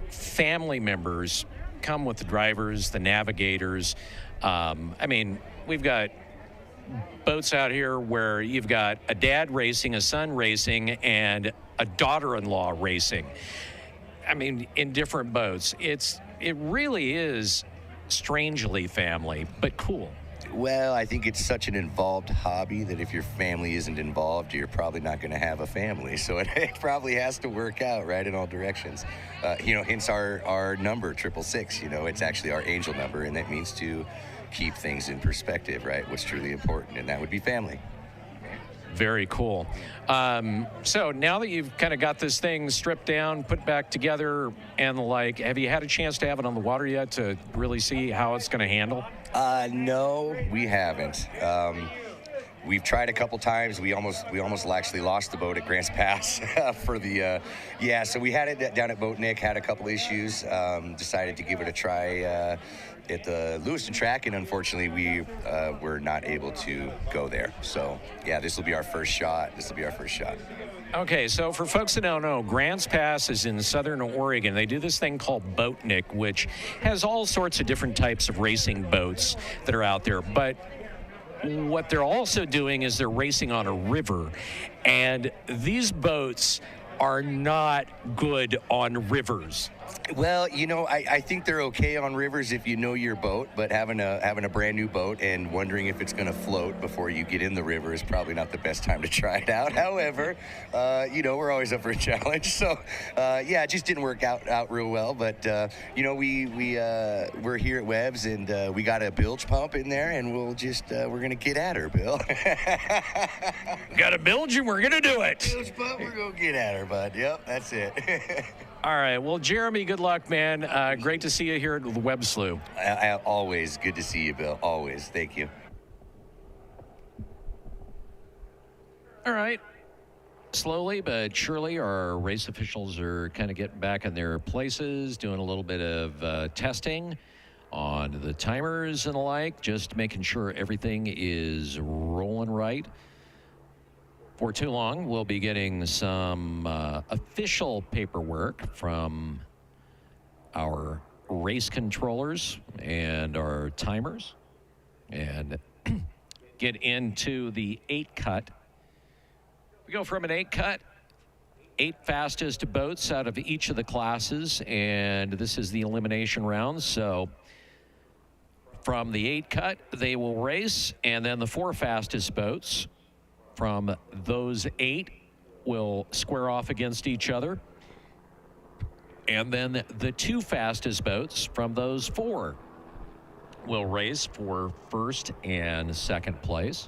family members come with the drivers, the navigators. I mean, we've got boats out here where you've got a dad racing, a son racing, and a daughter-in-law racing. I mean, in different boats. It really is strangely family, but cool. Well, I think it's such an involved hobby that if your family isn't involved, you're probably not going to have a family. So it probably has to work out, right, in all directions. Hence our number, 666. It's actually our angel number, and that means to keep things in perspective, right? What's truly important, and that would be family. Very cool. So now that you've kind of got this thing stripped down, put back together and the like, have you had a chance to have it on the water yet to really see how it's going to handle? No, we haven't. We've tried a couple times. We almost actually lost the boat at Grants Pass for the, so we had it down at Boat Nick, had a couple issues, decided to give it a try at the Lewiston track, and unfortunately we were not able to go there. So yeah, this will be our first shot. Okay, so for folks that don't know, Grants Pass is in southern Oregon. They do this thing called Boat Nick, which has all sorts of different types of racing boats that are out there. But what they're also doing is they're racing on a river, and these boats are not good on rivers. Well, you know, I think they're okay on rivers if you know your boat, but having a brand new boat and wondering if it's going to float before you get in the river is probably not the best time to try it out. However, you know, we're always up for a challenge. So, yeah, it just didn't work out real well. But, you know, we're here at Webb's, and we got a bilge pump in there, and we're going to get at her, Bill. Got a bilge, and we're going to do it. Bilge pump, we're going to get at her, bud. Yep, that's it. All right. Well, Jeremy, good luck, man. Great to see you here at the Webb Slough. Always good to see you, Bill. Always. Thank you. All right. Slowly but surely, our race officials are kind of getting back in their places, doing a little bit of testing on the timers and the like, just making sure everything is rolling right. For too long, we'll be getting some official paperwork from our race controllers and our timers and get into the 8-cut. We go from an 8-cut, 8 fastest boats out of each of the classes, and this is the elimination round. So from the 8-cut, they will race, and then the 4 fastest boats from those 8 will square off against each other. And then the 2 fastest boats from those 4 will race for first and second place.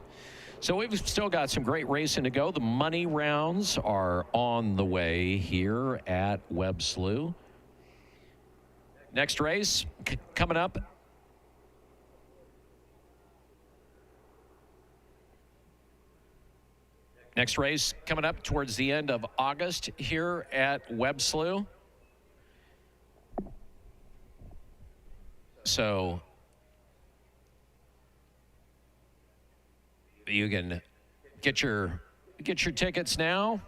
So we've still got some great racing to go. The money rounds are on the way here at Webb Slough. Next race coming up. Next race coming up towards the end of August here at Webb Slough. So you can get your tickets now,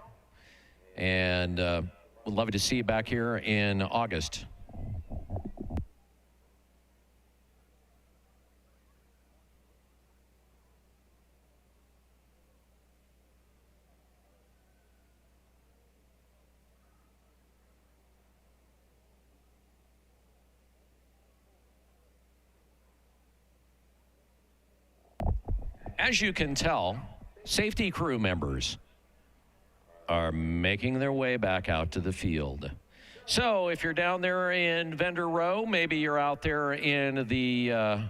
and we'd love to see you back here in August. As you can tell, safety crew members are making their way back out to the field. So if you're down there in Vendor Row, maybe you're out there in the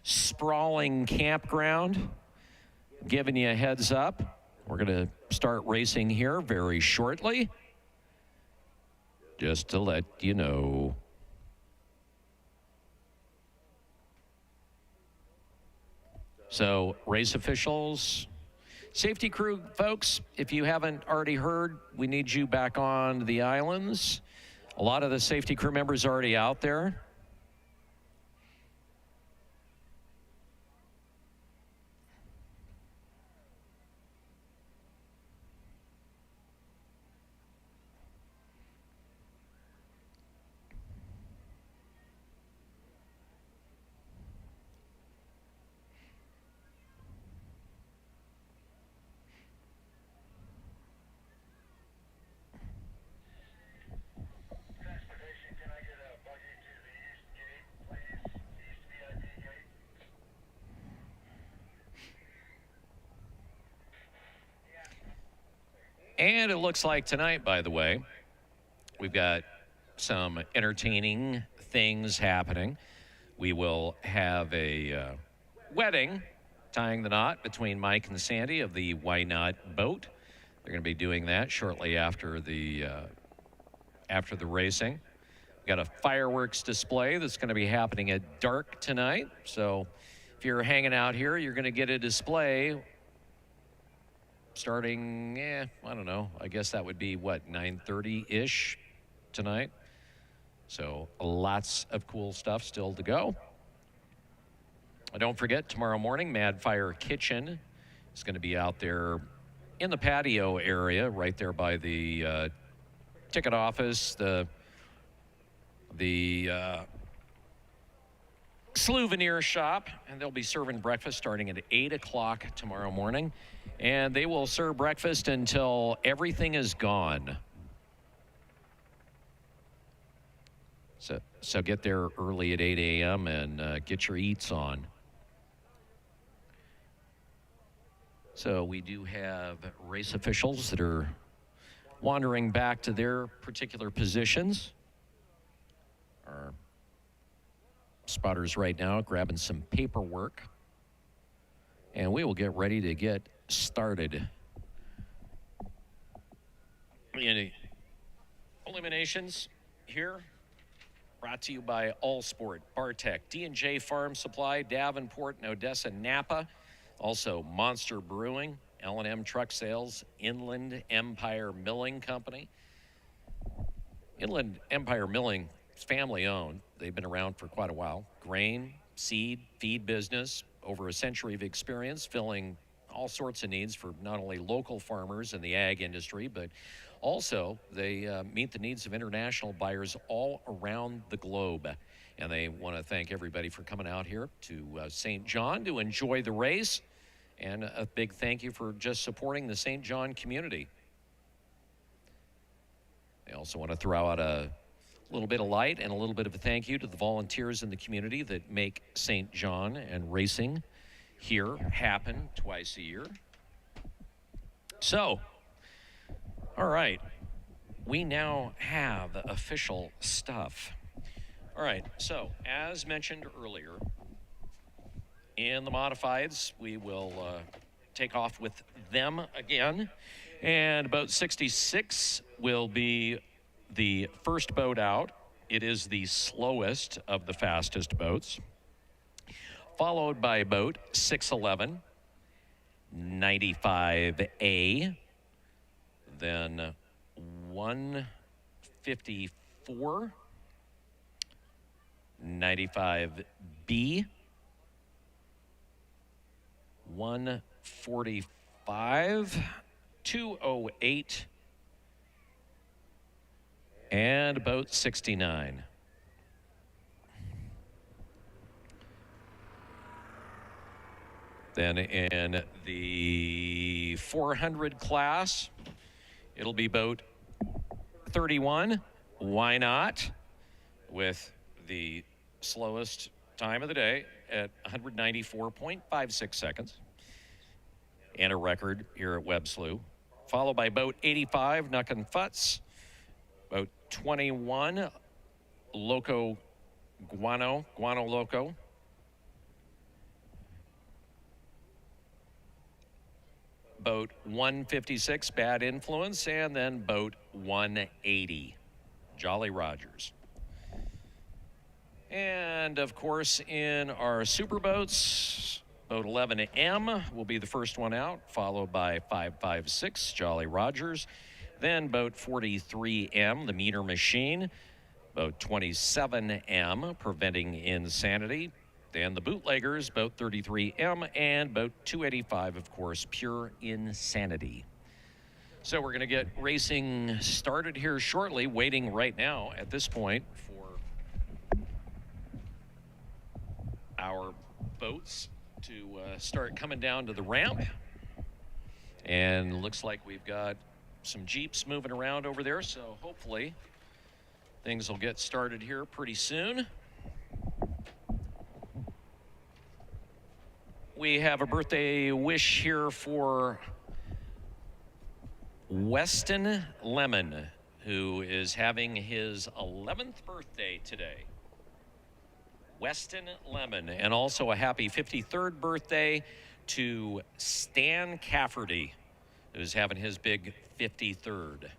sprawling campground, giving you a heads up. We're going to start racing here very shortly, just to let you know. So race officials, safety crew folks, if you haven't already heard, we need you back on the islands. A lot of the safety crew members are already out there. And it looks like tonight, by the way, we've got some entertaining things happening. We will have a wedding, tying the knot between Mike and Sandy of the Why Not boat. They're going to be doing that shortly after the racing. We've got a fireworks display that's going to be happening at dark tonight. So if you're hanging out here, you're going to get a display starting, I don't know, I guess that would be, 9:30-ish tonight. So lots of cool stuff still to go. Don't forget, tomorrow morning, Mad Fire Kitchen is going to be out there in the patio area, right there by the ticket office, the Souvenir shop, and they'll be serving breakfast starting at 8 o'clock tomorrow morning. And they will serve breakfast until everything is gone. So get there early at 8 a.m. and get your eats on. So we do have race officials that are wandering back to their particular positions. Our spotters right now grabbing some paperwork. And we will get ready to get started. Eliminations here, brought to you by Allsport, Bartech, D&J Farm Supply, Davenport and Odessa, Napa. Also Monster Brewing, L&M Truck Sales, Inland Empire Milling Company. Inland Empire Milling is family owned. They've been around for quite a while. Grain, seed, feed business, over a century of experience filling all sorts of needs for not only local farmers in the ag industry, but also they meet the needs of international buyers all around the globe. And they want to thank everybody for coming out here to St. John to enjoy the race. And a big thank you for just supporting the St. John community. I also want to throw out a little bit of light and a little bit of a thank you to the volunteers in the community that make St. John and racing here happen twice a year. So, all right, we now have official stuff. All right, so as mentioned earlier, in the modifieds, we will take off with them again. And boat 66 will be the first boat out. It is the slowest of the fastest boats. Followed by boat 611, 95A, then 154, 95B, 145, 208, and boat 69. Then in the 400 class, it'll be boat 31, why not, with the slowest time of the day at 194.56 seconds, and a record here at Webb Slough. Followed by boat 85, Nuck and Futz, boat 21, Loco Guanol Loco, boat 156, Bad Influence, and then boat 180, Jolly Rogers. And of course, in our superboats, boat 11M will be the first one out, followed by 556, Jolly Rogers. Then boat 43M, the Meter Machine. Boat 27M, Preventing Insanity. Then the Bootleggers, boat 33M, and boat 285, of course, Pure Insanity. So we're going to get racing started here shortly, waiting right now at this point for our boats to start coming down to the ramp. And looks like we've got some Jeeps moving around over there, so hopefully things will get started here pretty soon. We have a birthday wish here for Weston Lemon, who is having his 11th birthday today. Weston Lemon, and also a happy 53rd birthday to Stan Cafferty, who's having his big 53rd.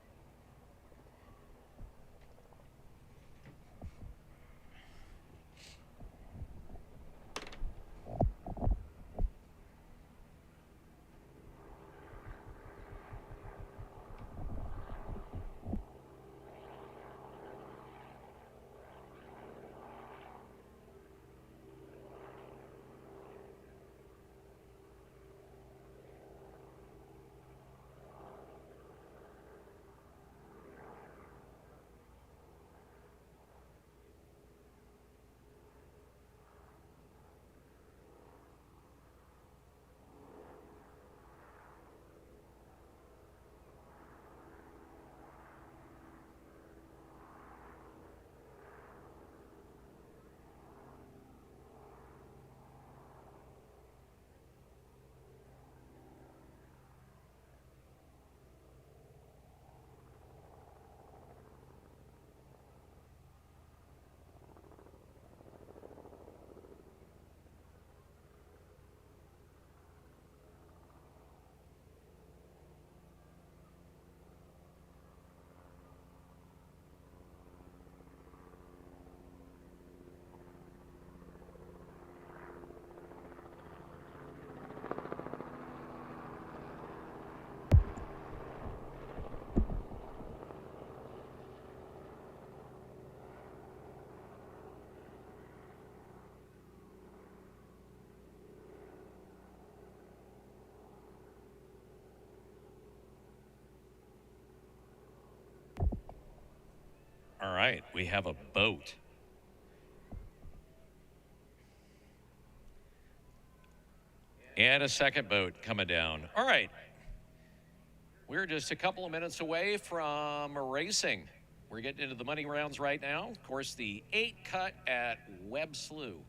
All right, we have a boat. And a second boat coming down. All right. We're just a couple of minutes away from racing. We're getting into the money rounds right now. Of course, the 8 cut at Webb Slough.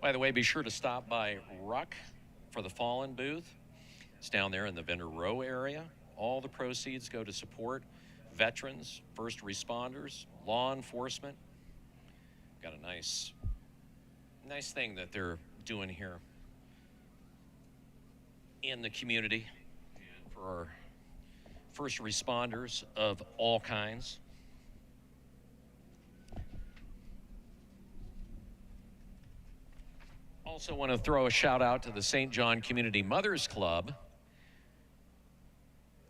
By the way, be sure to stop by Ruck for the Fallen booth. It's down there in the vendor row area. All the proceeds go to support veterans, first responders, law enforcement. Got a nice thing that they're doing here in the community for our first responders of all kinds. Also want to throw a shout out to the St. John Community Mothers Club.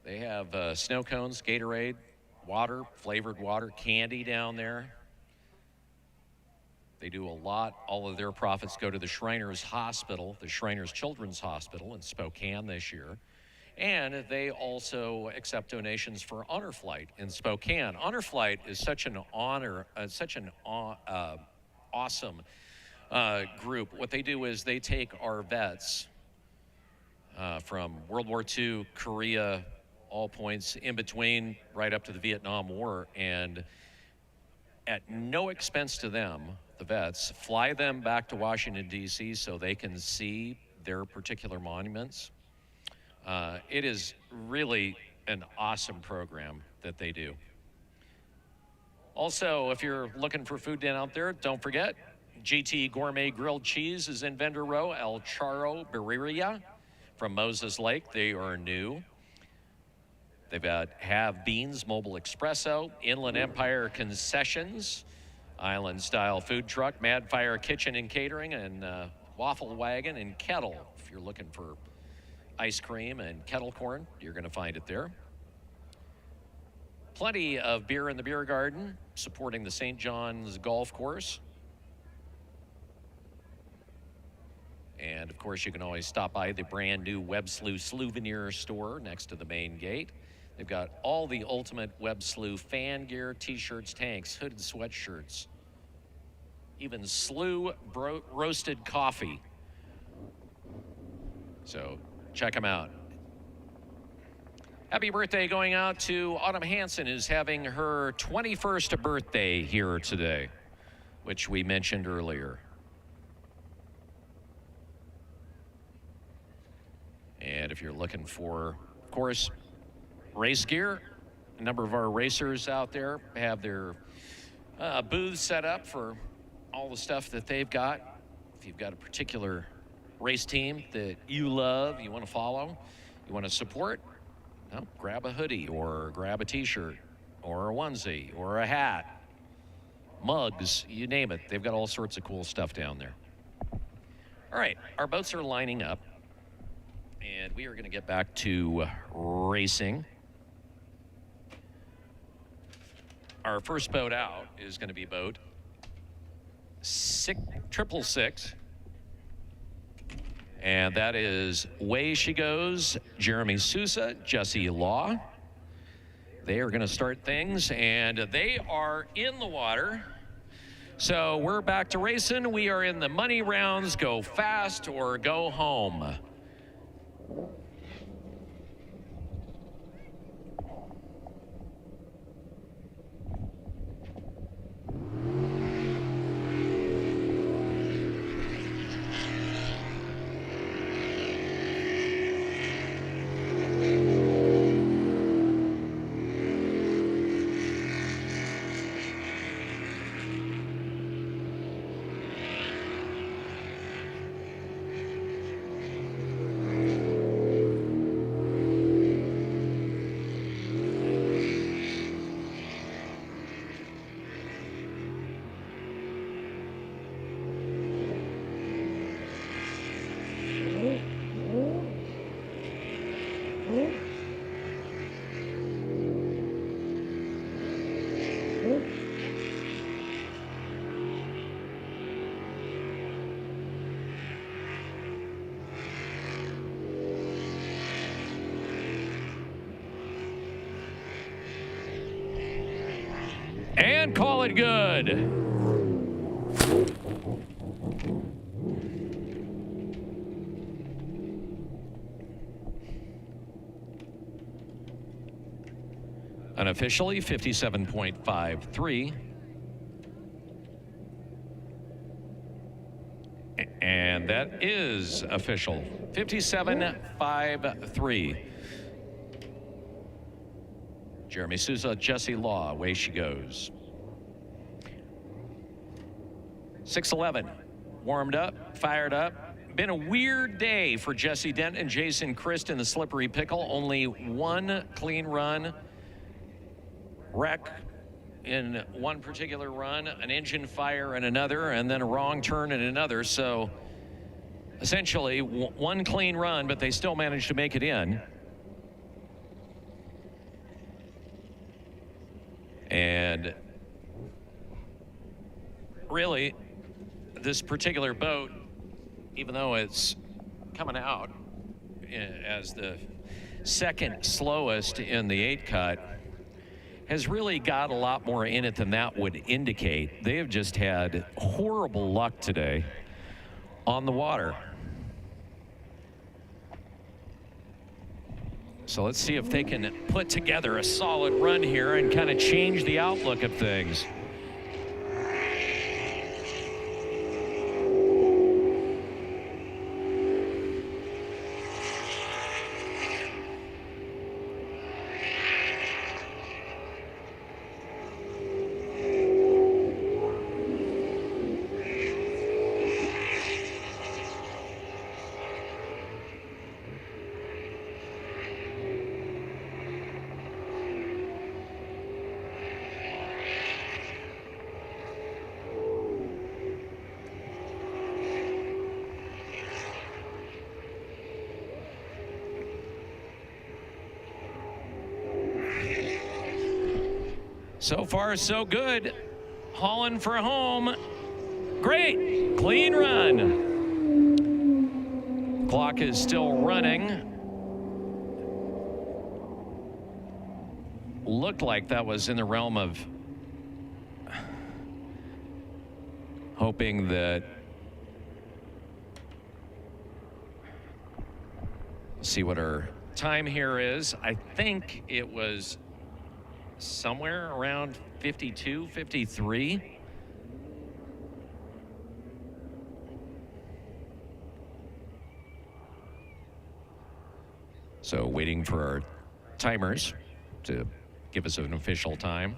They have snow cones, Gatorade, water, flavored water, candy down there. They do a lot. All of their profits go to the Shriners Hospital, the Shriners Children's Hospital in Spokane this year. And they also accept donations for Honor Flight in Spokane. Honor Flight is such an honor, awesome group. What they do is they take our vets from World War II, Korea, all points in between, right up to the Vietnam War, and at no expense to them, the vets, fly them back to Washington, D.C. so they can see their particular monuments. It is really an awesome program that they do. Also, if you're looking for food down out there, don't forget, GT Gourmet Grilled Cheese is in vendor row. El Charro Birria from Moses Lake. They are new. They've got Have Beans Mobile Espresso, Inland Empire Concessions, Island Style Food Truck, Mad Fire Kitchen and Catering, and Waffle Wagon and Kettle. If you're looking for ice cream and kettle corn, you're going to find it there. Plenty of beer in the beer garden, supporting the St. John's Golf Course. And of course, you can always stop by the brand new Webb Slough Souvenir store next to the main gate. They've got all the ultimate Webb Slough fan gear, t-shirts, tanks, hooded sweatshirts, even Slough roasted coffee. So check them out. Happy birthday going out to Autumn Hansen, who's having her 21st birthday here today, which we mentioned earlier. And if you're looking for, of course, race gear, a number of our racers out there have their booths set up for all the stuff that they've got. If you've got a particular race team that you love, you want to follow, you want to support, well, grab a hoodie or grab a t-shirt or a onesie or a hat, mugs, you name it. They've got all sorts of cool stuff down there. All right, our boats are lining up, and we are going to get back to racing. Our first boat out is going to be boat 666. And that is Way She Goes, Jeremy Sousa, Jesse Law. They are going to start things, and they are in the water. So we're back to racing. We are in the money rounds. Go fast or go home. Unofficially, 57.53. And that is official, 57.53. Jeremy Souza, Jesse Law, away she goes. 6:11, warmed up, fired up. Been a weird day for Jesse Dent and Jason Christ in the slippery pickle. Only one clean run. Wreck in one particular run, an engine fire in another, and then a wrong turn in another. So essentially one clean run, but they still managed to make it in. And really, this particular boat, even though it's coming out as the second slowest in the 8 cut, has really got a lot more in it than that would indicate. They have just had horrible luck today on the water. So let's see if they can put together a solid run here and kind of change the outlook of things. So far, so good. Hauling for home. Great. Clean run. Clock is still running. Looked like that was in the realm of hoping that. Let's see what our time here is. I think it was somewhere around 52, 53. So waiting for our timers to give us an official time.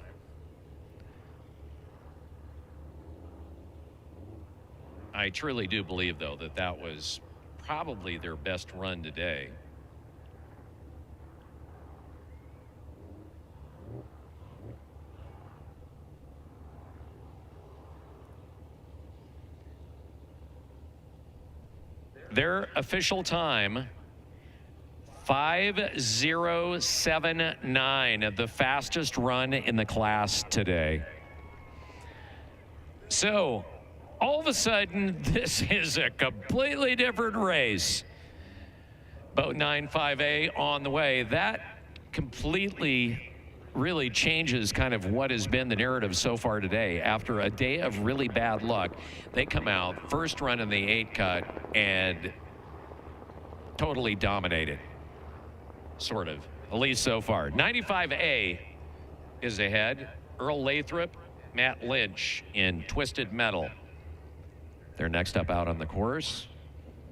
I truly do believe, though, that that was probably their best run today. Their official time, 5:07.9, the fastest run in the class today. So, all of a sudden, this is a completely different race. Boat 95A on the way. That completely really changes kind of what has been the narrative so far today. After a day of really bad luck, they come out, first run in the 8 cut, and totally dominated. Sort of, at least so far. 95A is ahead. Earl Lathrop, Matt Lynch in Twisted Metal. They're next up out on the course.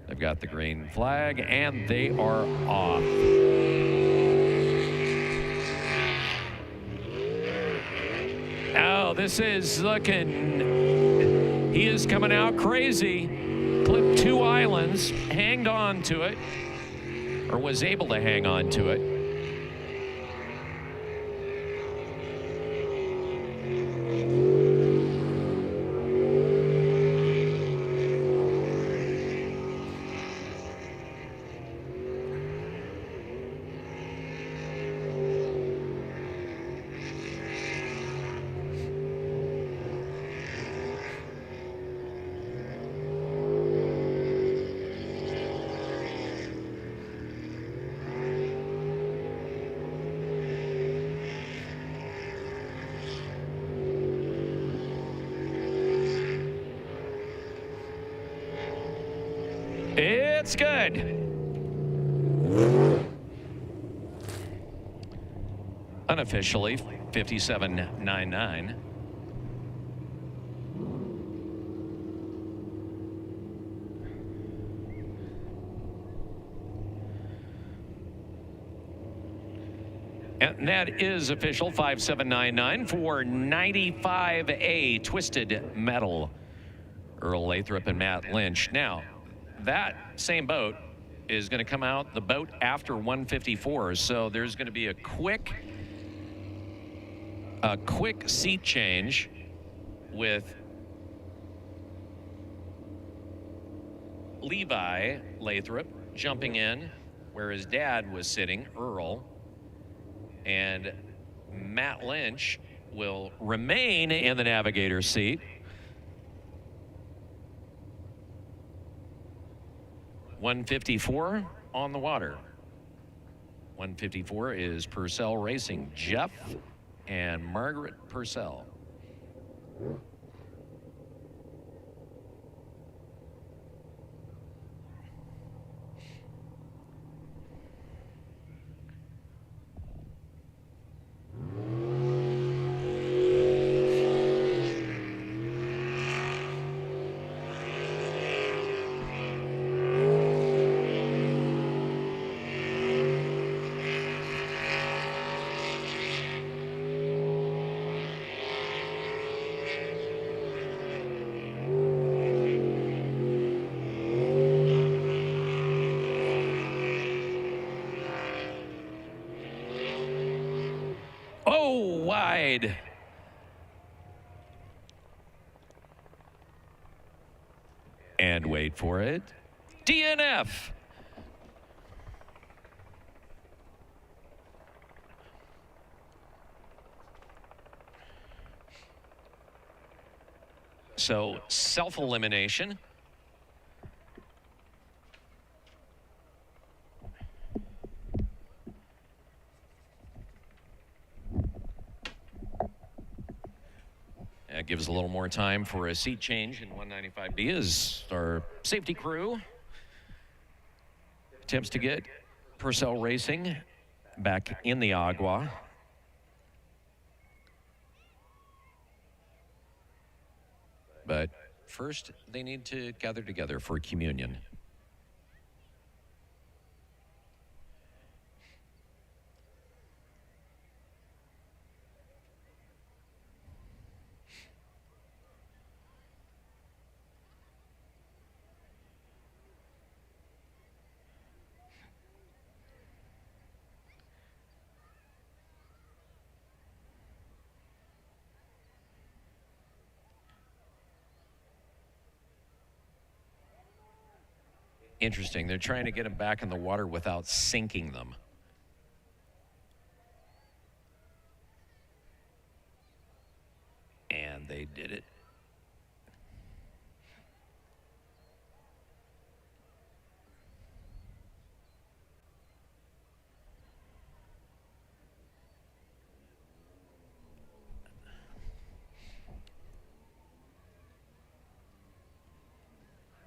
They've got the green flag, and they are off. Oh, this is looking, he is coming out crazy. Clipped 2 islands, hanged on to it, or was able to hang on to it. That's good. Unofficially, 57.99. And that is official, 5799 for 95A Twisted Metal. Earl Lathrop and Matt Lynch. Now, that same boat is going to come out the boat after 154, so there's going to be a quick seat change with Levi Lathrop jumping in where his dad was sitting, Earl, and Matt Lynch will remain in the navigator's seat. $154 on the water. 154 is Purcell Racing, Jeff and Margaret Purcell. Oh, wide. And wait for it. DNF. So, self-elimination. That gives a little more time for a seat change in 195B as our safety crew attempts to get Purcell Racing back in the Agua. But first, they need to gather together for communion. Interesting. They're trying to get them back in the water without sinking them. And they did it.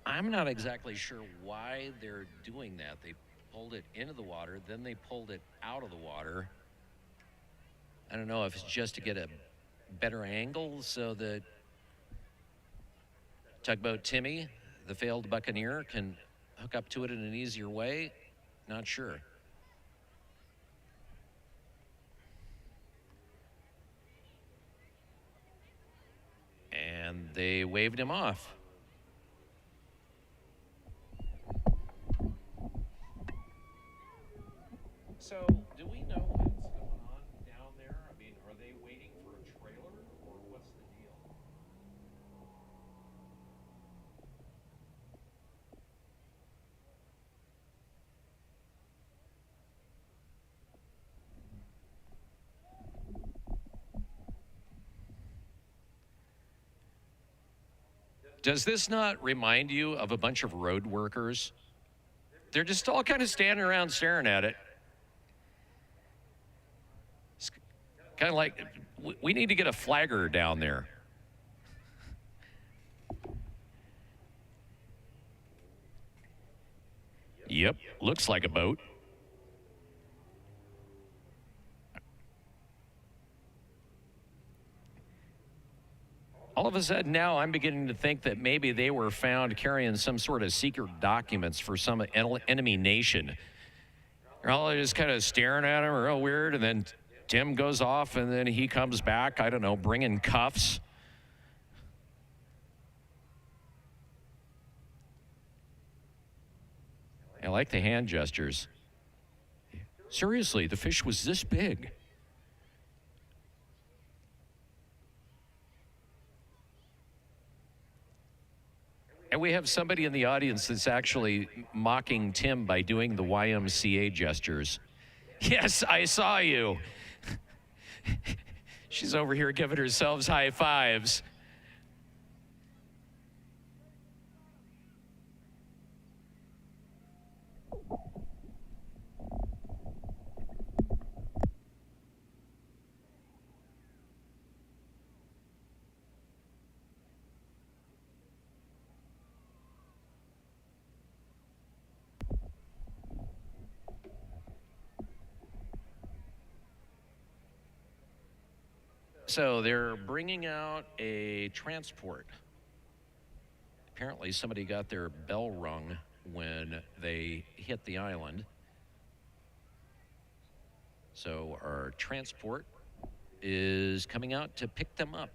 I'm not exactly sure why they're doing that. They pulled it into the water, then they pulled it out of the water. I don't know if it's just to get a better angle so that Tugboat Timmy, the failed Buccaneer, can hook up to it in an easier way. Not sure. And they waved him off. So, do we know what's going on down there? I mean, are they waiting for a trailer, or what's the deal? Does this not remind you of a bunch of road workers? They're just all kind of standing around staring at it. Kind of like, we need to get a flagger down there. Yep, looks like a boat. All of a sudden now I'm beginning to think that maybe they were found carrying some sort of secret documents for some enemy nation. They're all just kind of staring at him, real weird, and then Tim goes off and then he comes back, I don't know, bringing cuffs. I like the hand gestures. Seriously, the fish was this big. And we have somebody in the audience that's actually mocking Tim by doing the YMCA gestures. Yes, I saw you. She's over here giving herself high fives. So they're bringing out a transport. Apparently somebody got their bell rung when they hit the island. So our transport is coming out to pick them up.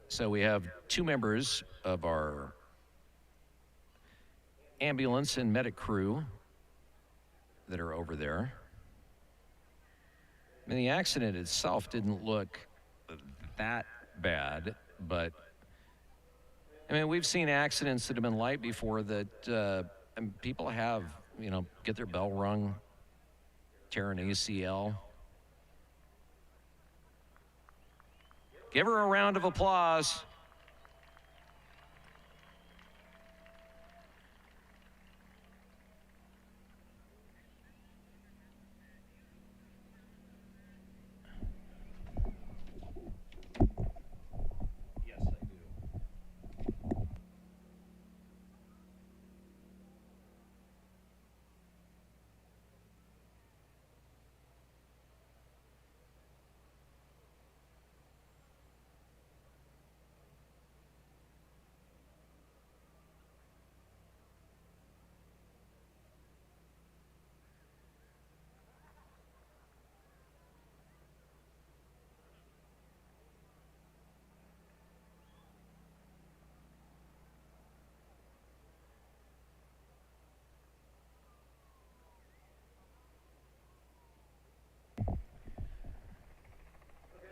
So we have two members of our ambulance and medic crew that are over there. I mean, the accident itself didn't look that bad, but I mean, we've seen accidents that have been light before that people have, you know, get their bell rung, tear an ACL. Give her a round of applause. Yes, I do.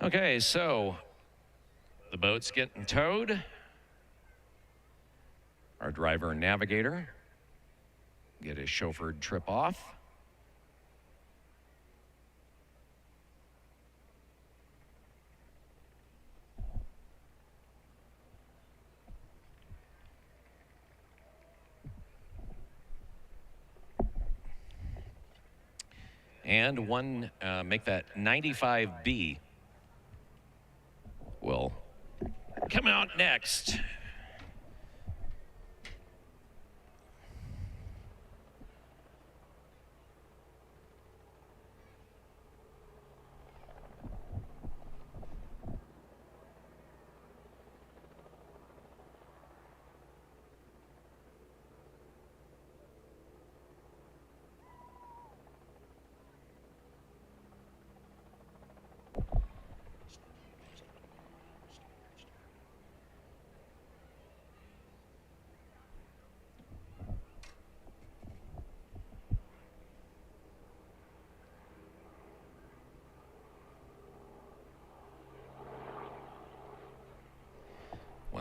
Okay, so the boat's getting towed. Our driver and navigator get his chauffeured trip off. And one, make that 95B will come out next.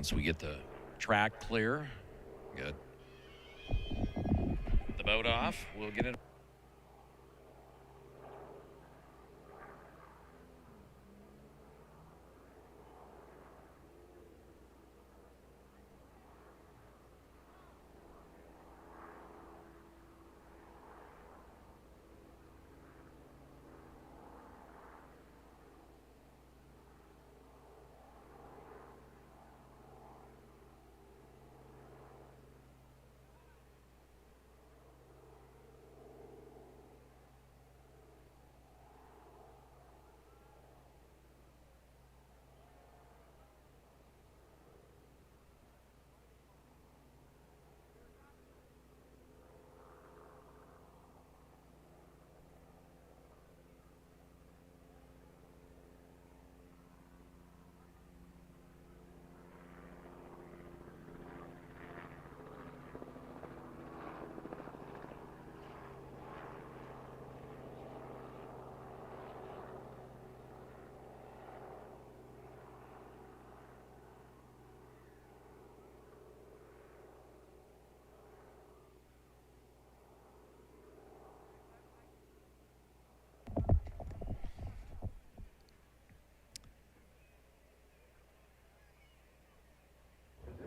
once we get the track clear. Good. The boat off. We'll get it.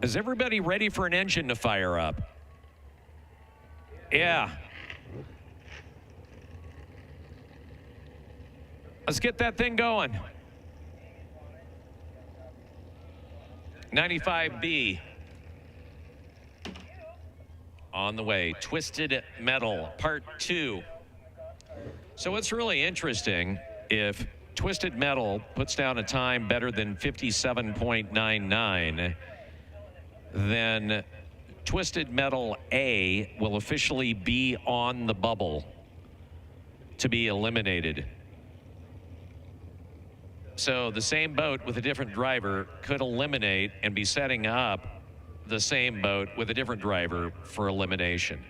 Is everybody ready for an engine to fire up? Yeah. Let's get that thing going. 95B. On the way. Twisted Metal, Part 2. So what's really interesting, if Twisted Metal puts down a time better than 57.99, then Twisted Metal A will officially be on the bubble to be eliminated. So the same boat with a different driver could eliminate and be setting up the same boat with a different driver for elimination,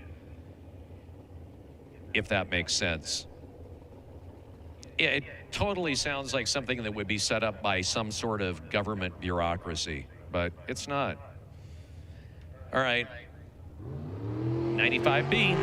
if that makes sense. Yeah, it totally sounds like something that would be set up by some sort of government bureaucracy, but it's not. All right, 95B.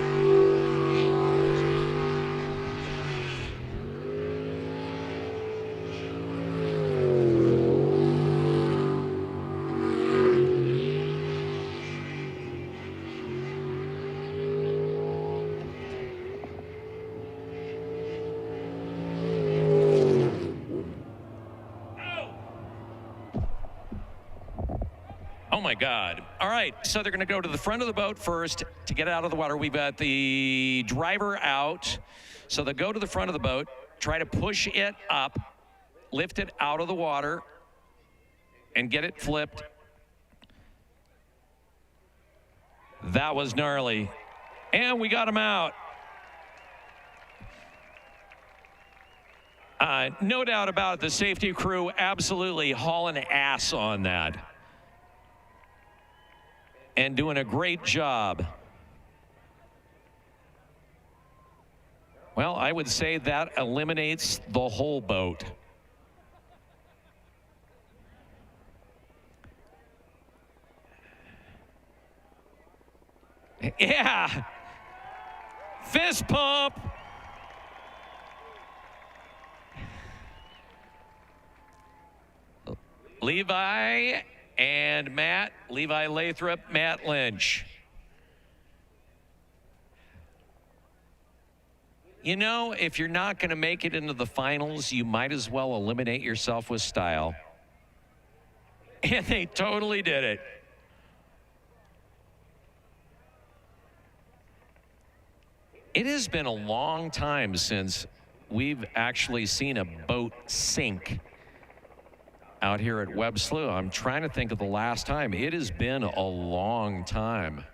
Oh my God. All right, so they're gonna go to the front of the boat first to get out of the water. We've got the driver out. So they go to the front of the boat, try to push it up, lift it out of the water, and get it flipped. That was gnarly. And we got him out. No doubt about it, the safety crew absolutely hauling ass on that. And doing a great job. Well, I would say that eliminates the whole boat. Yeah. Fist pump. Levi and Matt, Levi Lathrop, Matt Lynch. You know, if you're not going to make it into the finals, you might as well eliminate yourself with style. And they totally did it. It has been a long time since we've actually seen a boat sink out here at Webb Slough. I'm trying to think of the last time. It has been a long time.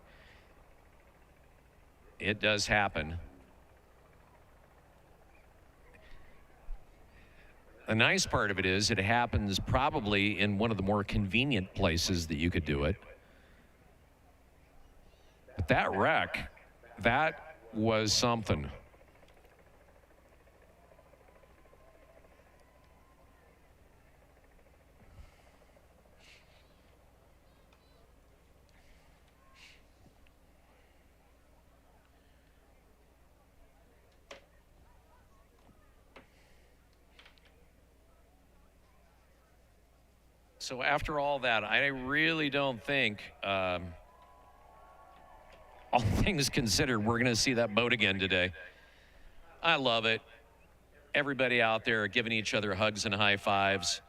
It does happen. The nice part of it is it happens probably in one of the more convenient places that you could do it. But that wreck, that was something. So after all that, I really don't think, all things considered, we're going to see that boat again today. I love it. Everybody out there giving each other hugs and high fives.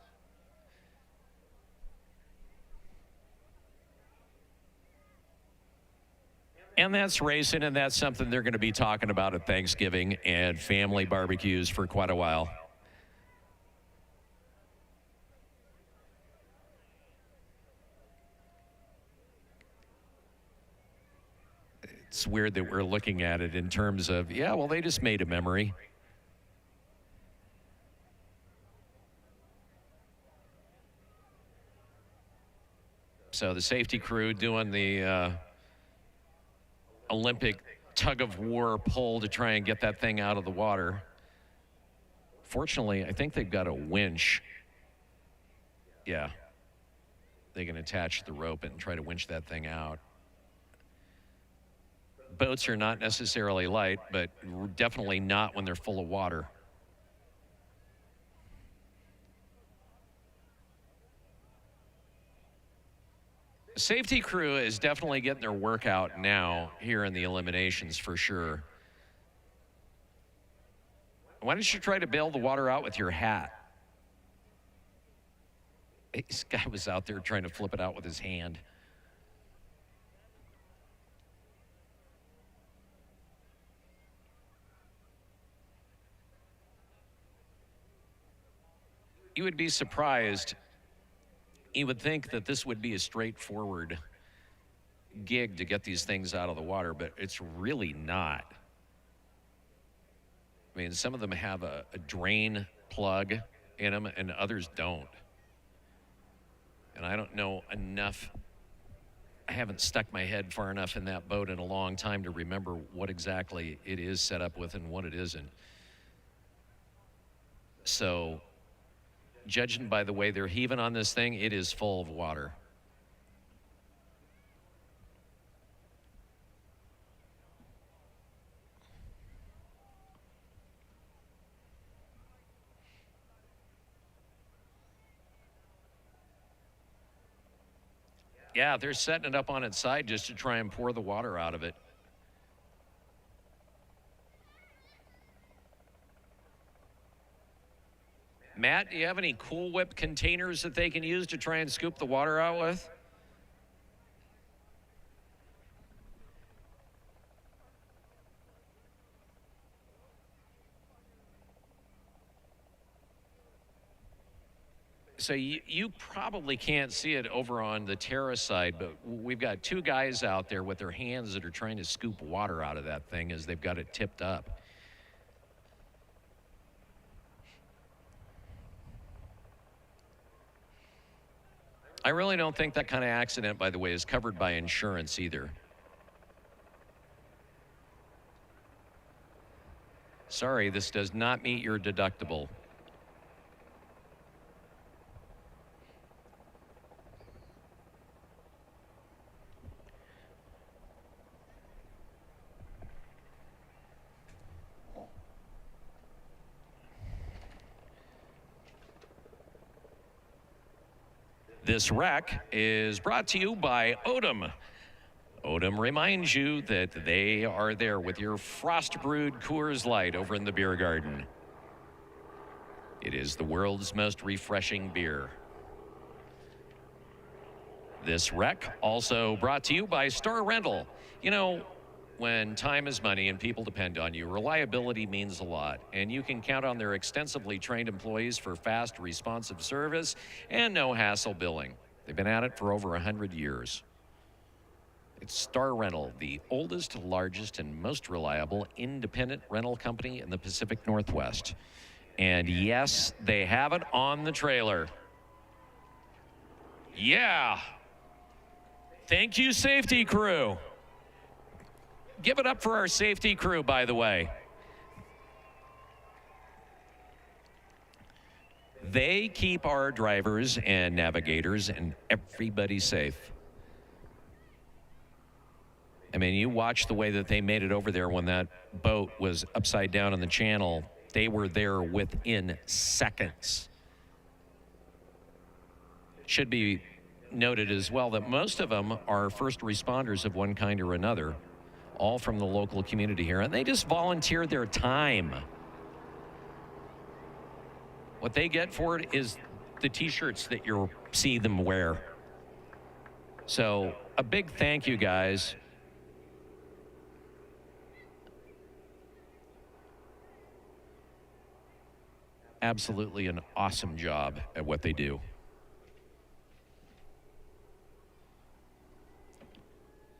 And that's racing, and that's something they're going to be talking about at Thanksgiving and family barbecues for quite a while. It's weird that we're looking at it in terms of, yeah, well, they just made a memory. So the safety crew doing the Olympic tug of war pull to try and get that thing out of the water. Fortunately, I think they've got a winch. Yeah. They can attach the rope and try to winch that thing out. Boats are not necessarily light, but definitely not when they're full of water. The safety crew is definitely getting their workout now here in the eliminations for sure. Why don't you try to bail the water out with your hat? This guy was out there trying to flip it out with his hand. You would be surprised. You would think that this would be a straightforward gig to get these things out of the water, but it's really not. I mean, some of them have a drain plug in them and others don't. And I don't know enough. I haven't stuck my head far enough in that boat in a long time to remember what exactly it is set up with and what it isn't. So, judging by the way they're heaving on this thing, it is full of water. Yeah, they're setting it up on its side just to try and pour the water out of it. Matt, do you have any Cool Whip containers that they can use to try and scoop the water out with? So you probably can't see it over on the terrace side, but we've got two guys out there with their hands that are trying to scoop water out of that thing as they've got it tipped up. I really don't think that kind of accident, by the way, is covered by insurance either. Sorry, this does not meet your deductible. This wreck is brought to you by Odom. Odom reminds you that they are there with your frost-brewed Coors Light over in the beer garden. It is the world's most refreshing beer. This wreck also brought to you by Star Rental. You know, when time is money and people depend on you, reliability means a lot, and you can count on their extensively trained employees for fast, responsive service and no hassle billing. They've been at it for over 100 years. It's Star Rental, the oldest, largest, and most reliable independent rental company in the Pacific Northwest. And yes, they have it on the trailer. Yeah. Thank you, safety crew. Give it up for our safety crew, by the way. They keep our drivers and navigators and everybody safe. I mean, you watch the way that they made it over there when that boat was upside down in the channel. They were there within seconds should be noted as well that most of them are first responders of one kind or another, all from the local community here, and they just volunteer their time. What they get for it is the t-shirts that you'll see them wear. So a big thank you, guys. Absolutely an awesome job at what they do.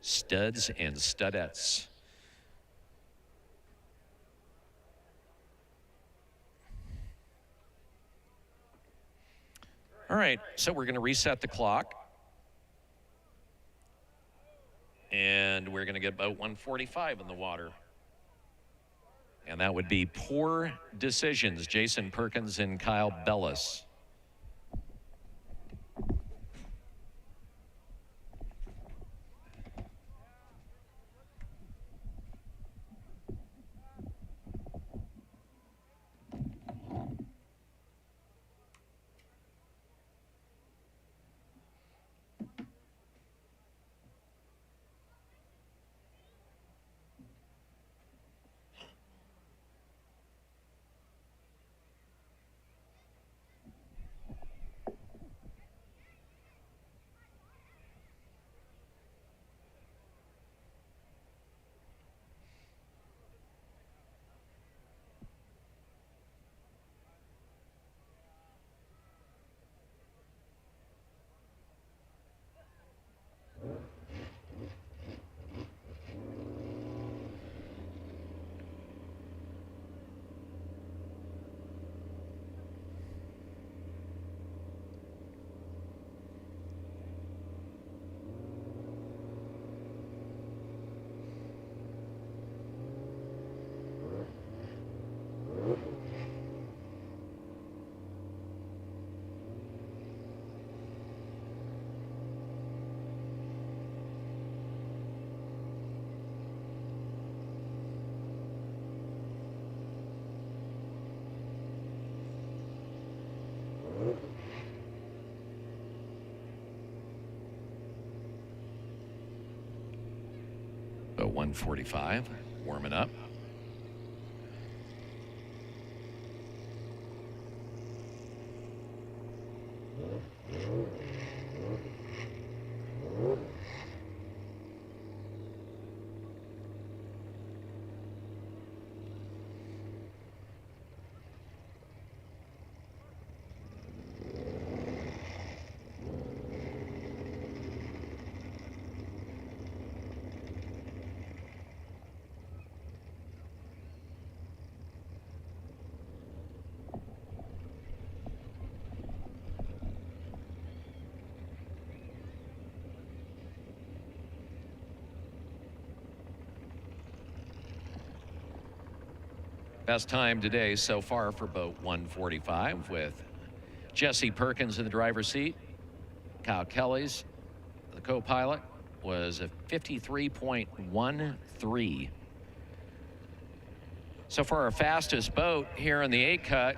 Studs and studettes. All right, so we're going to reset the clock. And we're going to get boat 145 in the water. And that would be Poor Decisions, Jason Perkins and Kyle Bellis. So 145, warming up. Best time today so far for boat 145 with Jesse Perkins in the driver's seat. Kyle Kelly's, the co-pilot, was a 53.13. So far, our fastest boat here in the 8-cut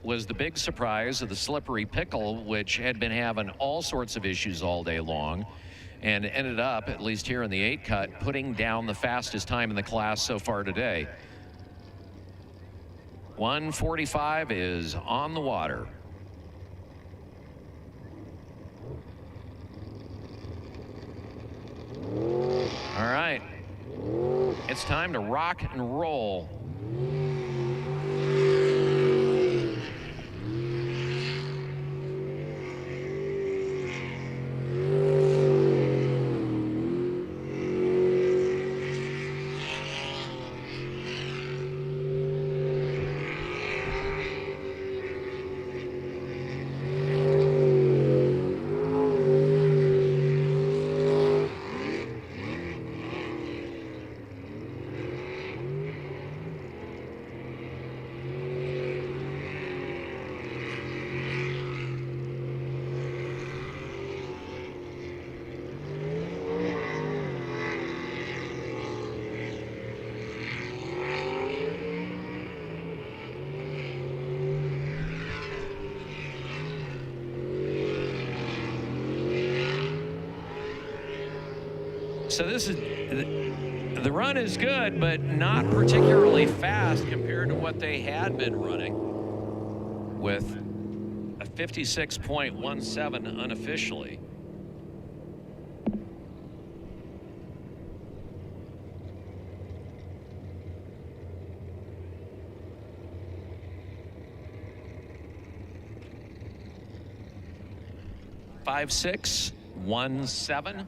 was the big surprise of the slippery Pickle, which had been having all sorts of issues all day long and ended up, at least here in the 8-cut, putting down the fastest time in the class so far today. 145 is on the water. All right, it's time to rock and roll. So this is, the run is good, but not particularly fast compared to what they had been running, with a 56.17 unofficially. .5617.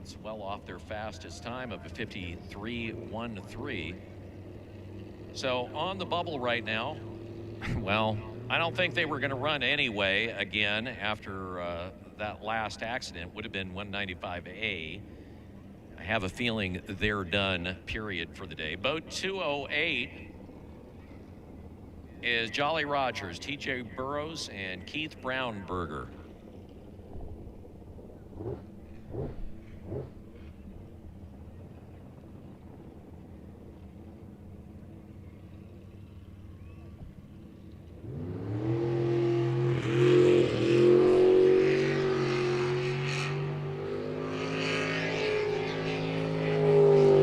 It's well off their fastest time of a 53.13. So on the bubble right now, well, I don't think they were going to run anyway again after that last accident. Would have been 195A. I have a feeling they're done, period, for the day. Boat 208 is Jolly Rogers, TJ Burrows, and Keith Brownberger.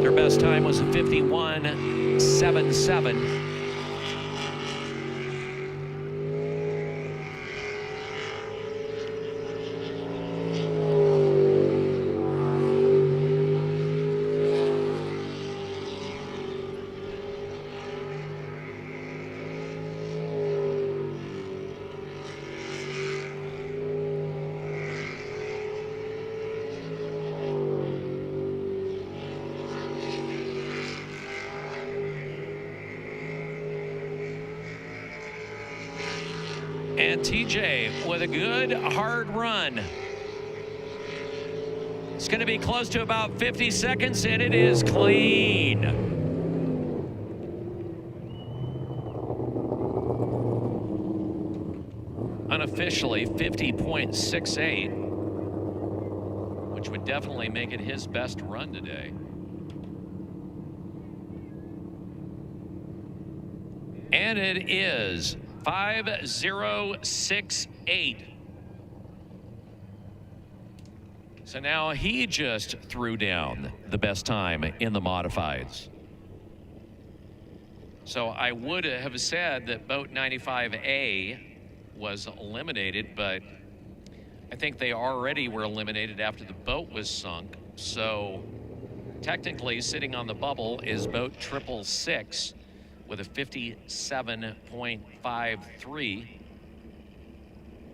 Their best time was a 51.77. And TJ with a good hard run. It's going to be close to about 50 seconds, and it is clean. Unofficially 50.68, which would definitely make it his best run today. And it is 5068. So now he just threw down the best time in the modifieds. So I would have said that boat 95A was eliminated, but I think they already were eliminated after the boat was sunk. So technically sitting on the bubble is boat 666 with a 57.53.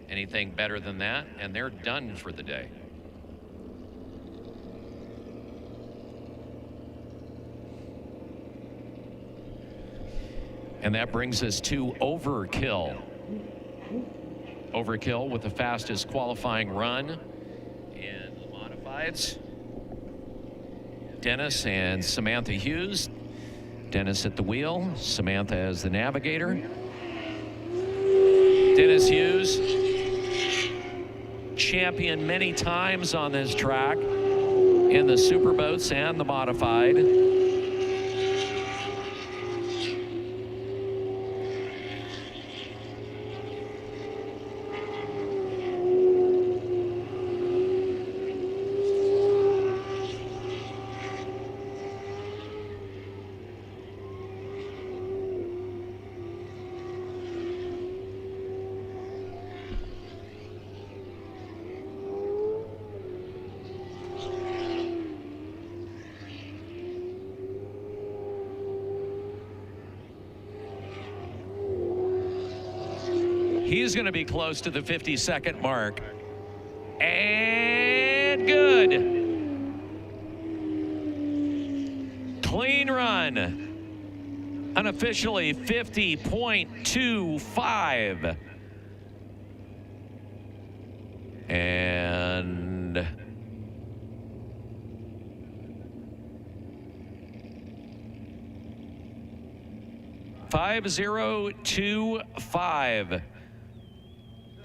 Anything better than that, and they're done for the day. And that brings us to Overkill. Overkill with the fastest qualifying run in the modifieds. Dennis and Samantha Hughes. Dennis at the wheel, Samantha as the navigator. Dennis Hughes, champion many times on this track in the superboats and the modified. He's going to be close to the 50-second mark. And good. Clean run. Unofficially 50.25. And .5025.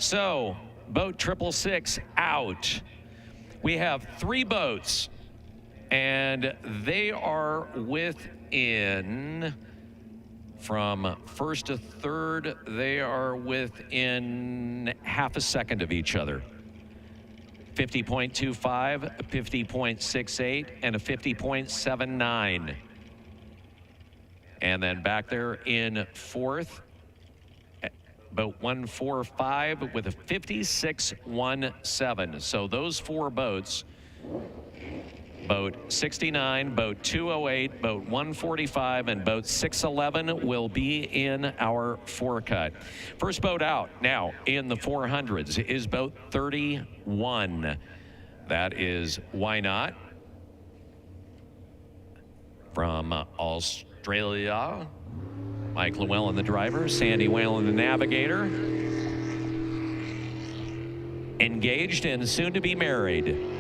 So, boat 666 out. We have 3 boats, and they are within, from first to third, they are within half a second of each other. 50.25, 50.68, and a 50.79. And then back there in fourth, boat 145 with a 56.17. So those four boats, boat 69, boat 208, boat 145, and boat 611 will be in our four-cut. First boat out now in the 400s is boat 31. That is Why Not from Australia. Mike Llewellyn, the driver, Sandy Whalen, the navigator. Engaged and soon to be married.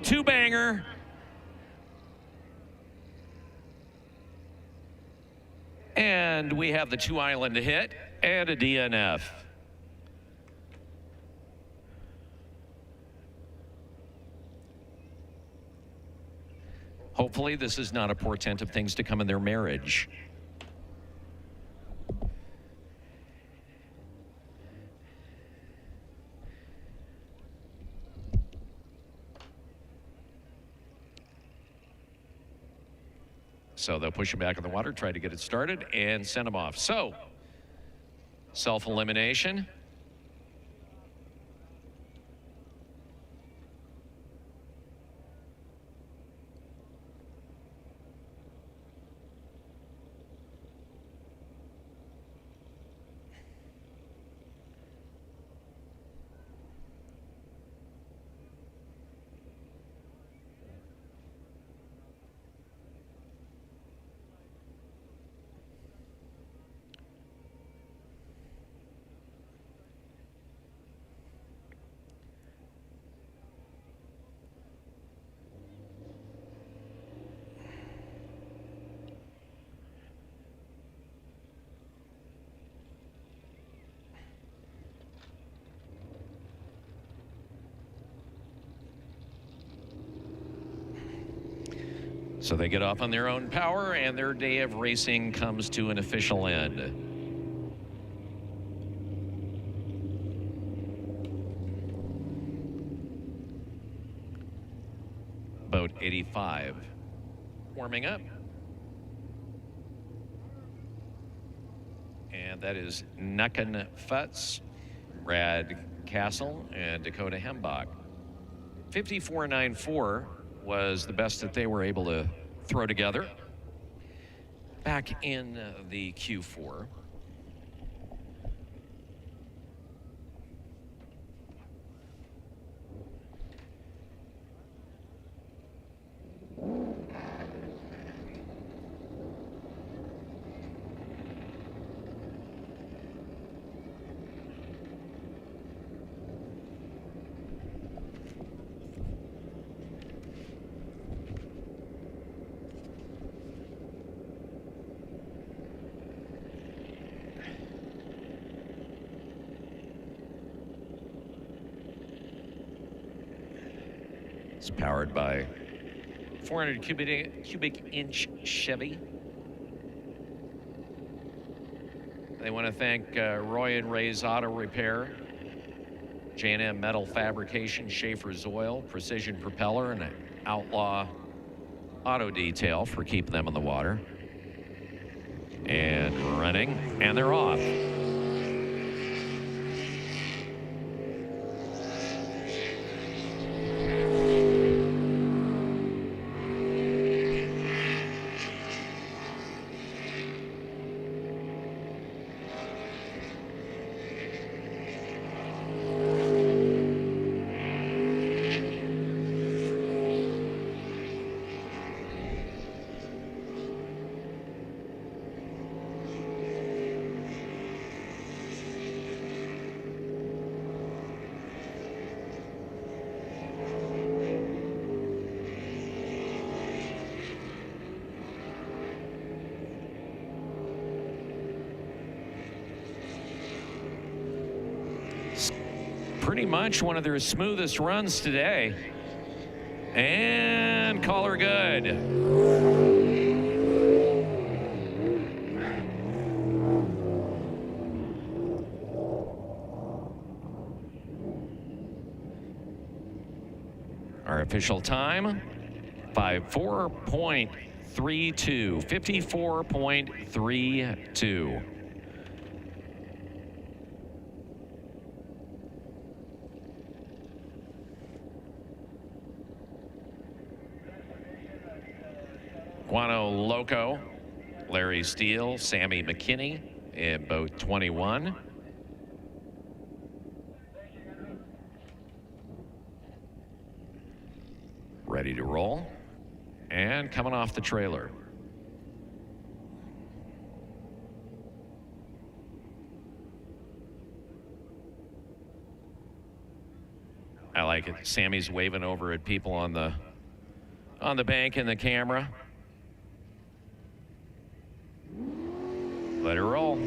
Two-banger. And we have the two-island hit and a DNF. Hopefully this is not a portent of things to come in their marriage. So they'll push him back in the water, try to get it started, and send him off. So, self-elimination. So they get off on their own power, and their day of racing comes to an official end. Boat 85 warming up. And that is Nucken Futz, Brad Castle, and Dakota Hembach. 54.94 was the best that they were able to throw together back in the Q4. It's powered by 400 cubic inch Chevy. They want to thank Roy and Ray's Auto Repair, J&M Metal Fabrication, Schaefer's Oil, Precision Propeller, and Outlaw Auto Detail for keeping them in the water. And running, and they're off. pretty much one of their smoothest runs today. And call her good. Our official time, 54.32, 54.32. Guanol, Loco, Larry Steele, Sammy McKinney in boat 21. Ready to roll. And coming off the trailer. I like it. Sammy's waving over at people on the bank in the camera. Let her roll.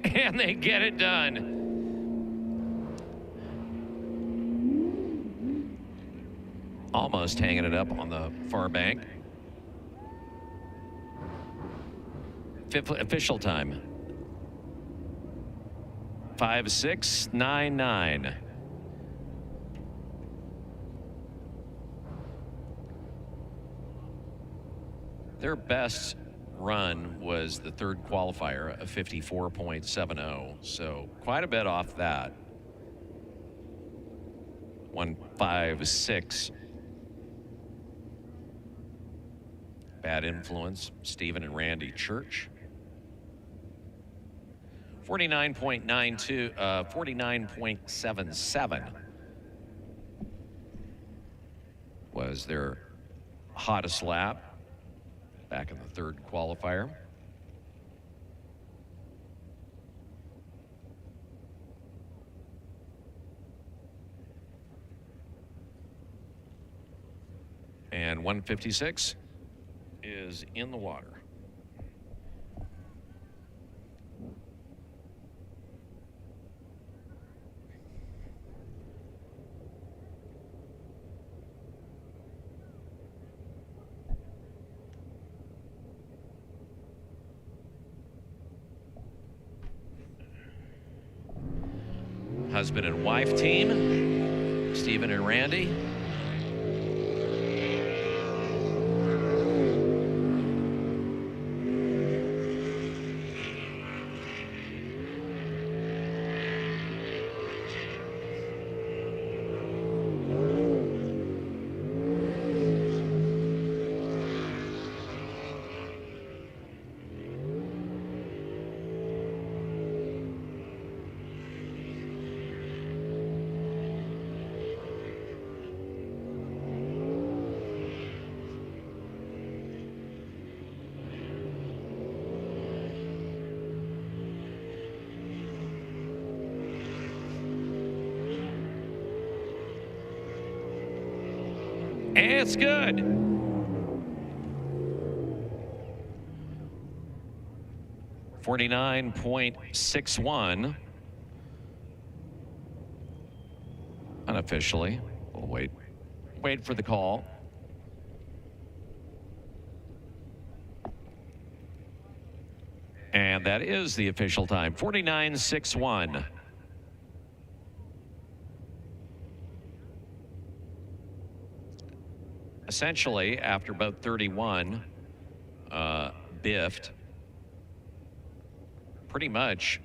And they get it done. Almost hanging it up on the far bank. Official time. 5:06.99. Their best run was the third qualifier of 54.70, so quite a bit off that. 156. Bad Influence, Stephen and Randy Church. 49.92, 49.77 was their hottest lap back in the third qualifier. And 156 is in the water. Husband and wife team, Stephen and Randy. It's good. .61 unofficially. We'll wait for the call. And that is the official time, 49.61. essentially, after boat 31 biffed, pretty much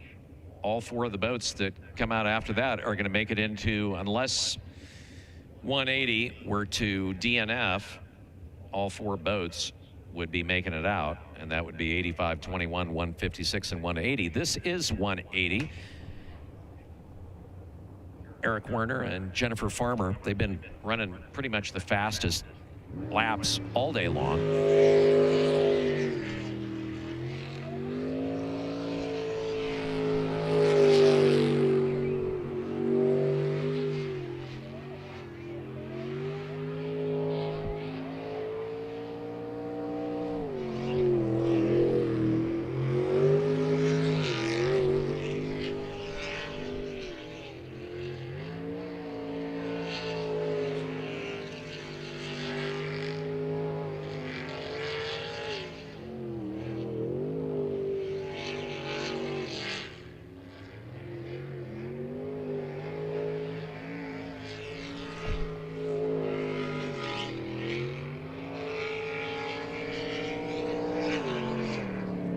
all 4 of the boats that come out after that are going to make it into, unless 180 were to DNF, all 4 boats would be making it out, and that would be 85, 21, 156, and 180. This is 180. Eric Werner and Jennifer Farmer, they've been running pretty much the fastest laps all day long.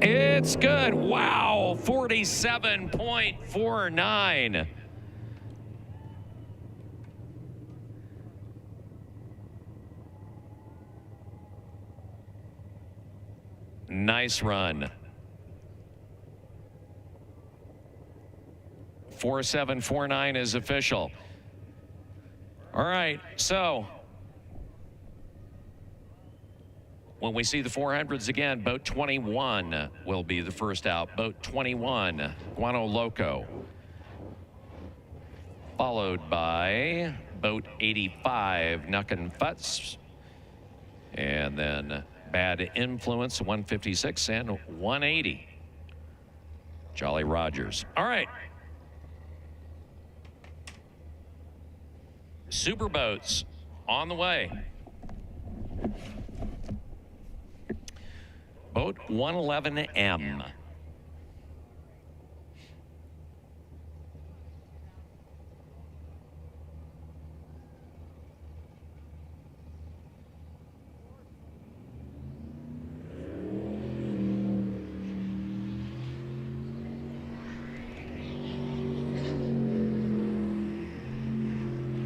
It's good. Wow, 47.49. Nice run. 4749 is official. All right, so when we see the 400s again, boat 21 will be the first out. Boat 21, Guanol Loco. Followed by boat 85, Nuckin Futz. And then Bad Influence, 156 and 180. Jolly Rogers. All right. Superboats on the way. Boat 111M.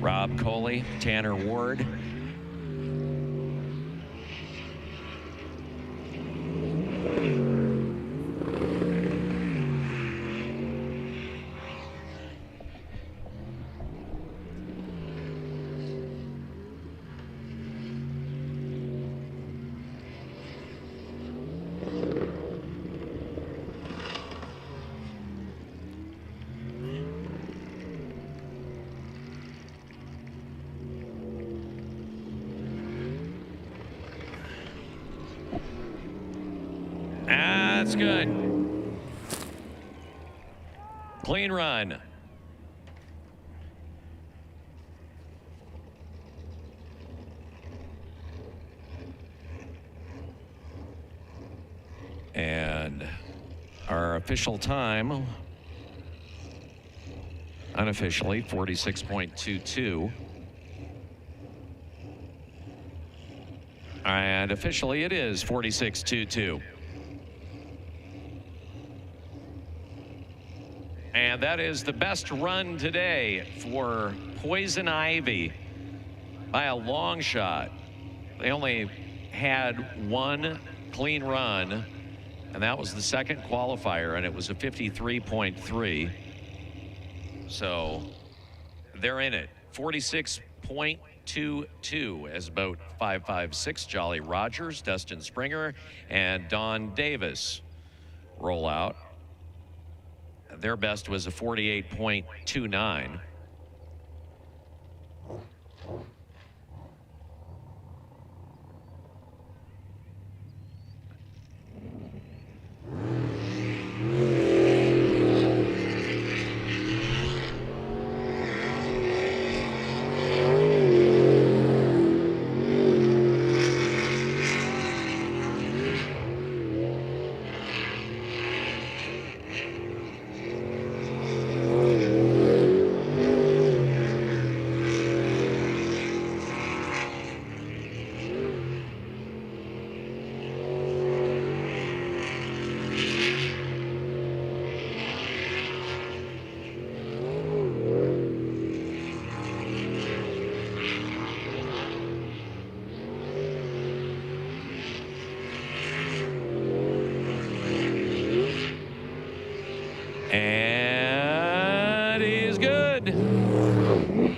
Rob Coley, Tanner Ward. That's good. Clean run. And our official time, unofficially, 46.22. And officially it is 46.22. And that is the best run today for Poison Ivy by a long shot. They only had one clean run, and that was the second qualifier, and it was a 53.3. So they're in it. 46.22 as boat 556, Jolly Rogers, Dustin Springer, and Don Davis roll out. Their best was a 48.29. good.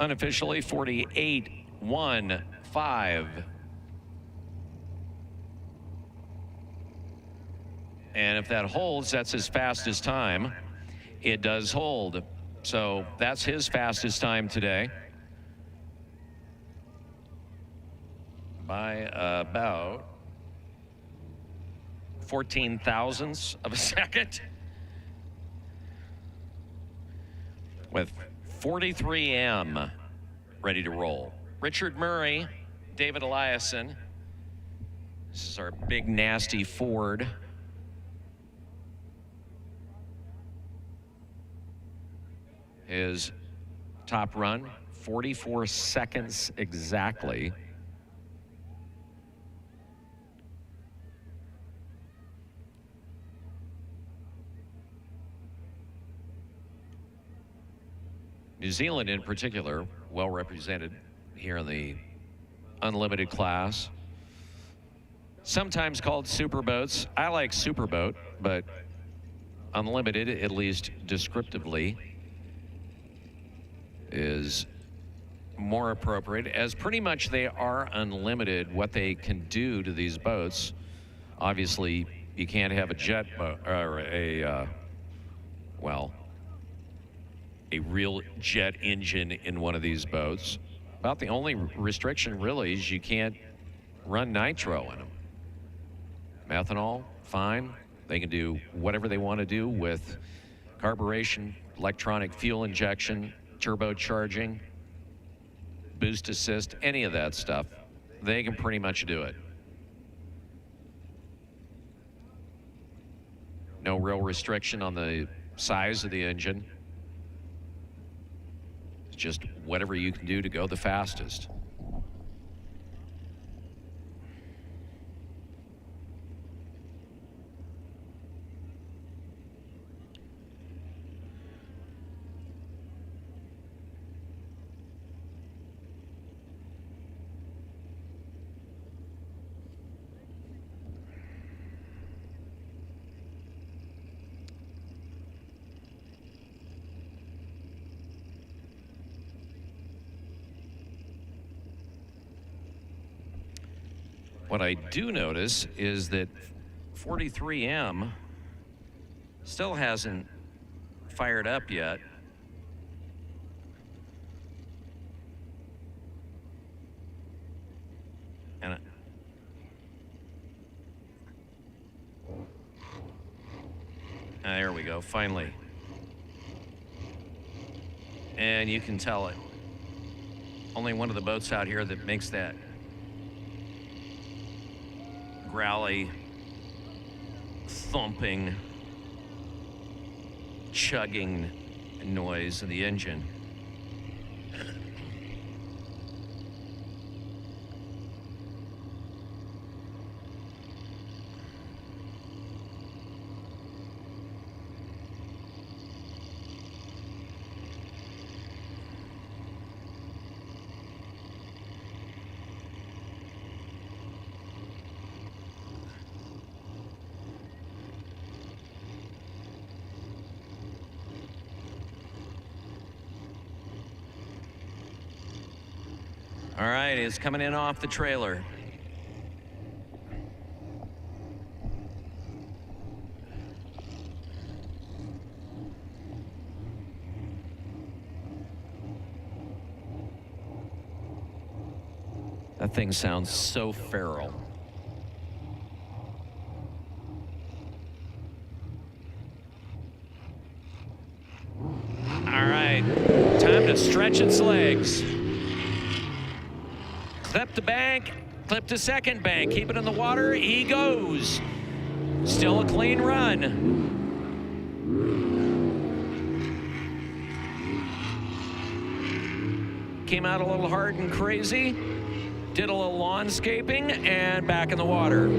Unofficially 48.15. And if that holds, that's his fastest time. It does hold. So that's his fastest time today. By about 14 thousandths of a second. With 43M ready to roll. Richard Murray, David Eliason. This is our big nasty Ford. His top run, 44 seconds exactly. New Zealand in particular, well represented here in the unlimited class. Sometimes called superboats. I like superboat, but unlimited, at least descriptively, is more appropriate, as pretty much they are unlimited what they can do to these boats. Obviously, you can't have a jet boat or a real jet engine in one of these boats. About the only restriction really is you can't run nitro in them. Methanol, fine. They can do whatever they want to do with carburation, electronic fuel injection, turbocharging, boost assist, any of that stuff. They can pretty much do it. No real restriction on the size of the engine. It's just whatever you can do to go the fastest. What I do notice is that 43M still hasn't fired up yet. And there we go, finally. And you can tell it. Only one of the boats out here that makes that growly, thumping, chugging noise of the engine. All right, it's coming in off the trailer. That thing sounds so feral. All right, time to stretch its legs. Clip the bank, clip the second bank, keep it in the water, he goes. Still a clean run. Came out a little hard and crazy, did a little lawnscaping, and back in the water.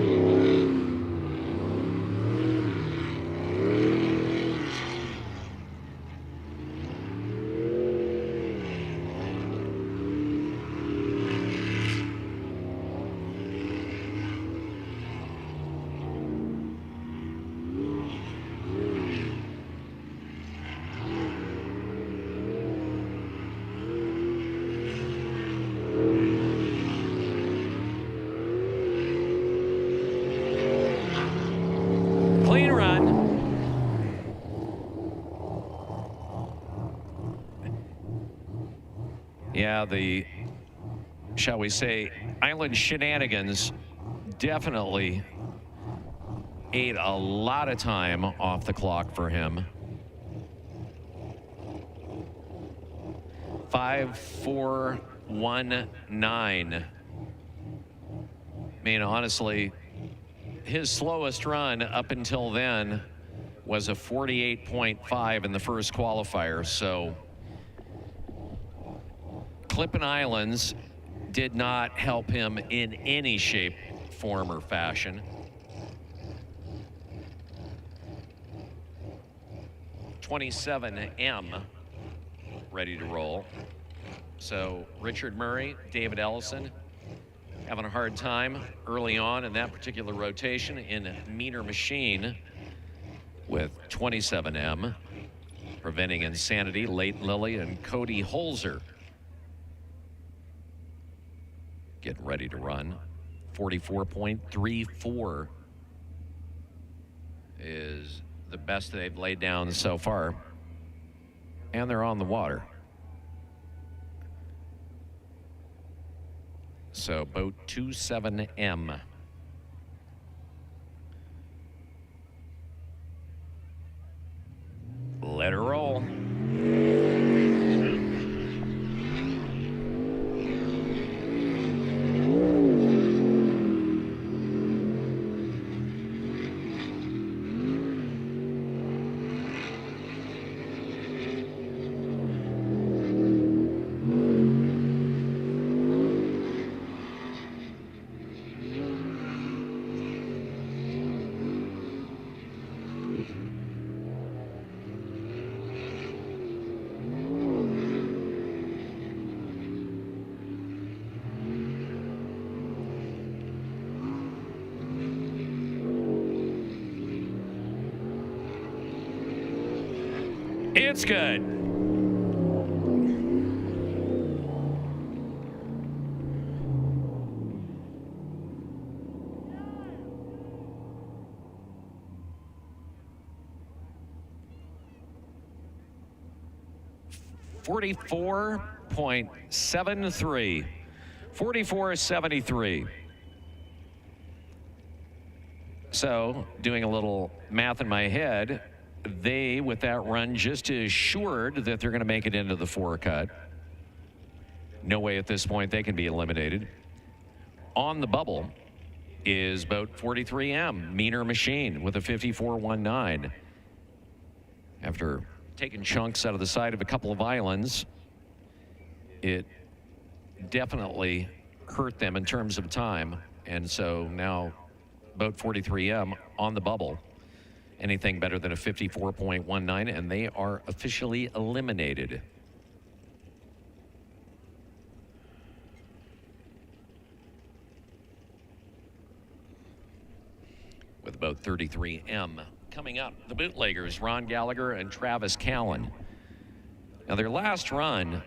Yeah, the, shall we say, island shenanigans definitely ate a lot of time off the clock for him. 5:4:19. I mean, honestly, his slowest run up until then was a 48.5 in the first qualifier. So Clippin Islands did not help him in any shape, form, or fashion. (27M) ready to roll. So Richard Murray, David Ellison having a hard time early on in that particular rotation in Meaner Machine with 27M. Preventing Insanity, Leighton Lilly, and Cody Holzer getting ready to run. 44.34 is the best they've laid down so far. And they're on the water. So boat 27M. Let her roll. It's good. .73. 44.73. So, doing a little math in my head, they, with that run, just assured that they're going to make it into the four cut. No way at this point they can be eliminated. On the bubble is boat 43M, Meaner Machine, with a 54.19. After taking chunks out of the side of a couple of islands, it definitely hurt them in terms of time. And so now boat 43M on the bubble. Anything better than a 54.19, and they are officially eliminated. With boat 33M coming up, the bootleggers, Ron Gallagher and Travis Callan. Now, their last run,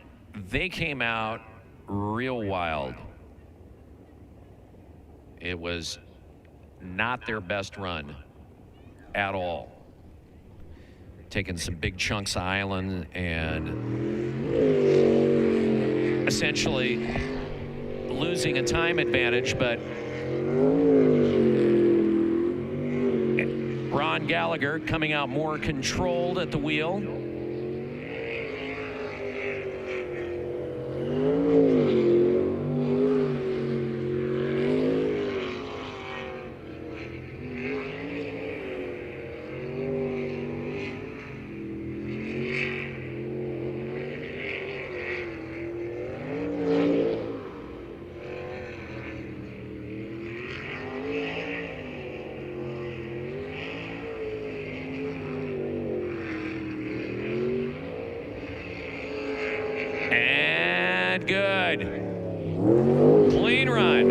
they came out real wild. It was not their best run at all. Taking some big chunks of island and essentially losing a time advantage, but Ron Gallagher coming out more controlled at the wheel. Good. Clean run.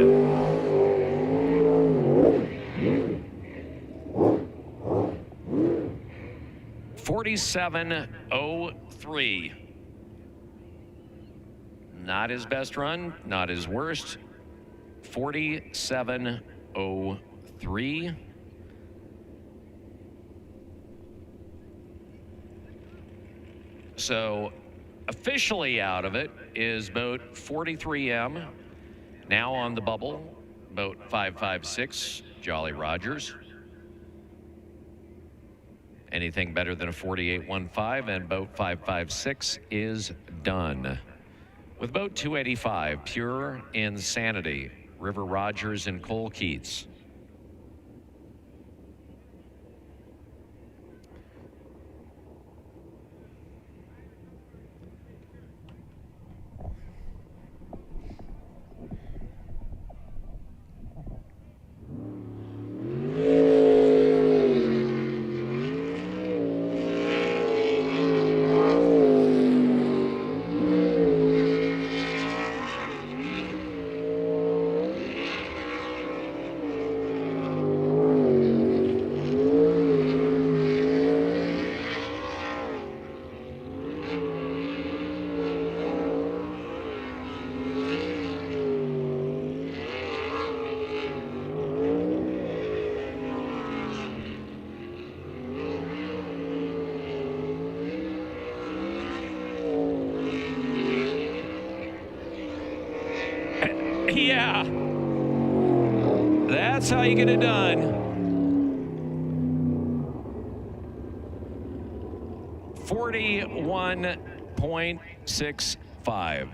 .47.03. Not his best run, not his worst. 47.03. So Officially out of it is boat 43M. Now on the bubble, boat 556, Jolly Rogers. Anything better than a 4815, and boat 556 is done. With boat 285, Pure Insanity, River Rogers and Cole Keats. Yeah. That's how you get it done. 41.65.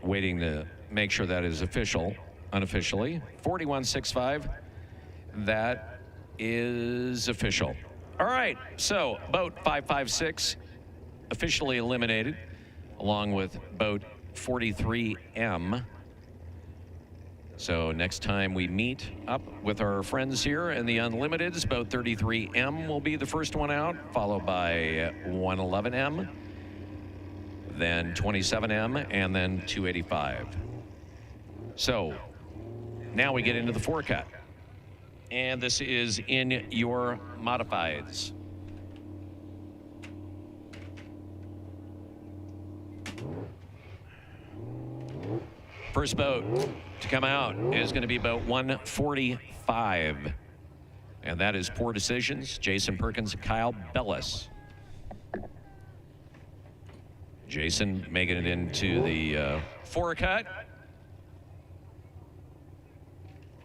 Waiting to make sure that is official, unofficially. 41.65. That is official. All right, so boat 556 officially eliminated, along with boat 43M. So next time we meet up with our friends here in the Unlimiteds, boat 33M will be the first one out, followed by 111M, then 27M, and then 285. So now we get into the forecut. And this is in your modifieds. First boat to come out is going to be boat 145. And that is Poor Decisions, Jason Perkins and Kyle Bellis. Jason making it into the forecut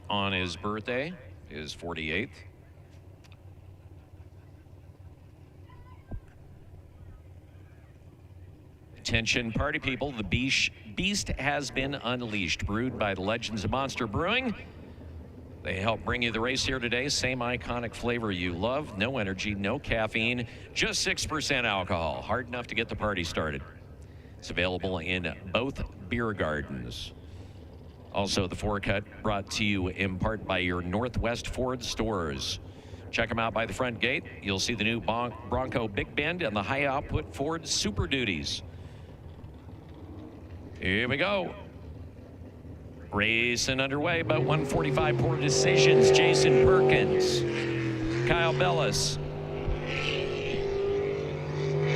on his birthday. His 48th. Attention party people, the beast has been unleashed, brewed by the legends of Monster Brewing. They help bring you the race here today. Same iconic flavor you love. No energy, no caffeine, just 6% alcohol. Hard enough to get the party started. It's available in both beer gardens. Also, the forecut brought to you in part by your Northwest Ford stores. Check them out by the front gate. You'll see the new Bronco Big Bend and the high-output Ford Super Duties. Here we go. Racing underway, but 145 Poor Decisions. Jason Perkins, Kyle Bellis.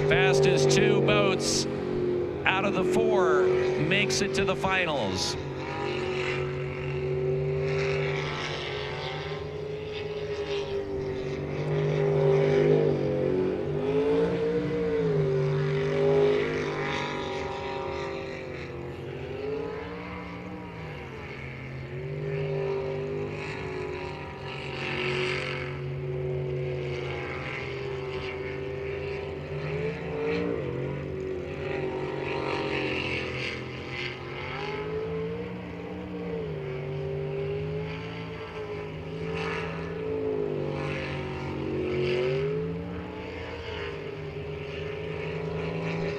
Fastest two boats out of the four makes it to the finals.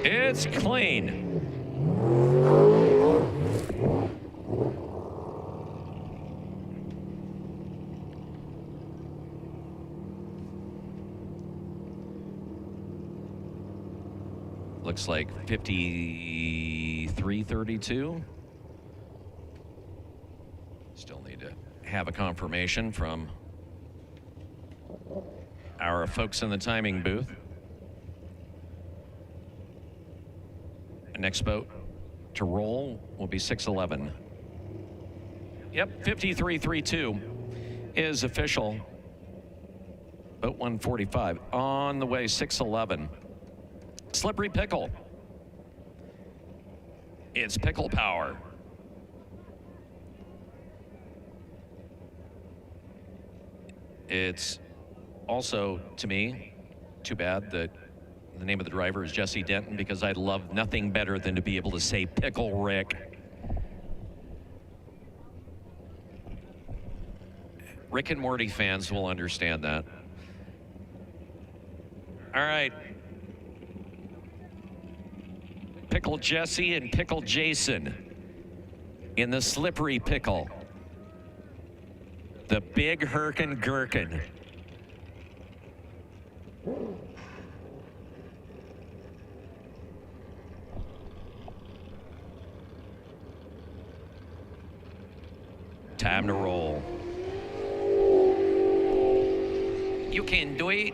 It's clean. Looks like 53.32. Still need to have a confirmation from our folks in the timing booth. Next boat to roll will be 611. Yep, 53.32 is official. Boat 145 on the way, 611. Slippery Pickle. It's Pickle Power. It's also, to me, too bad that the name of the driver is Jesse Denton, because I'd love nothing better than to be able to say Pickle Rick. Rick and Morty fans will understand that. All right. Pickle Jesse and Pickle Jason in the Slippery Pickle. The Big Herkin Gherkin. Time to roll. You can do it.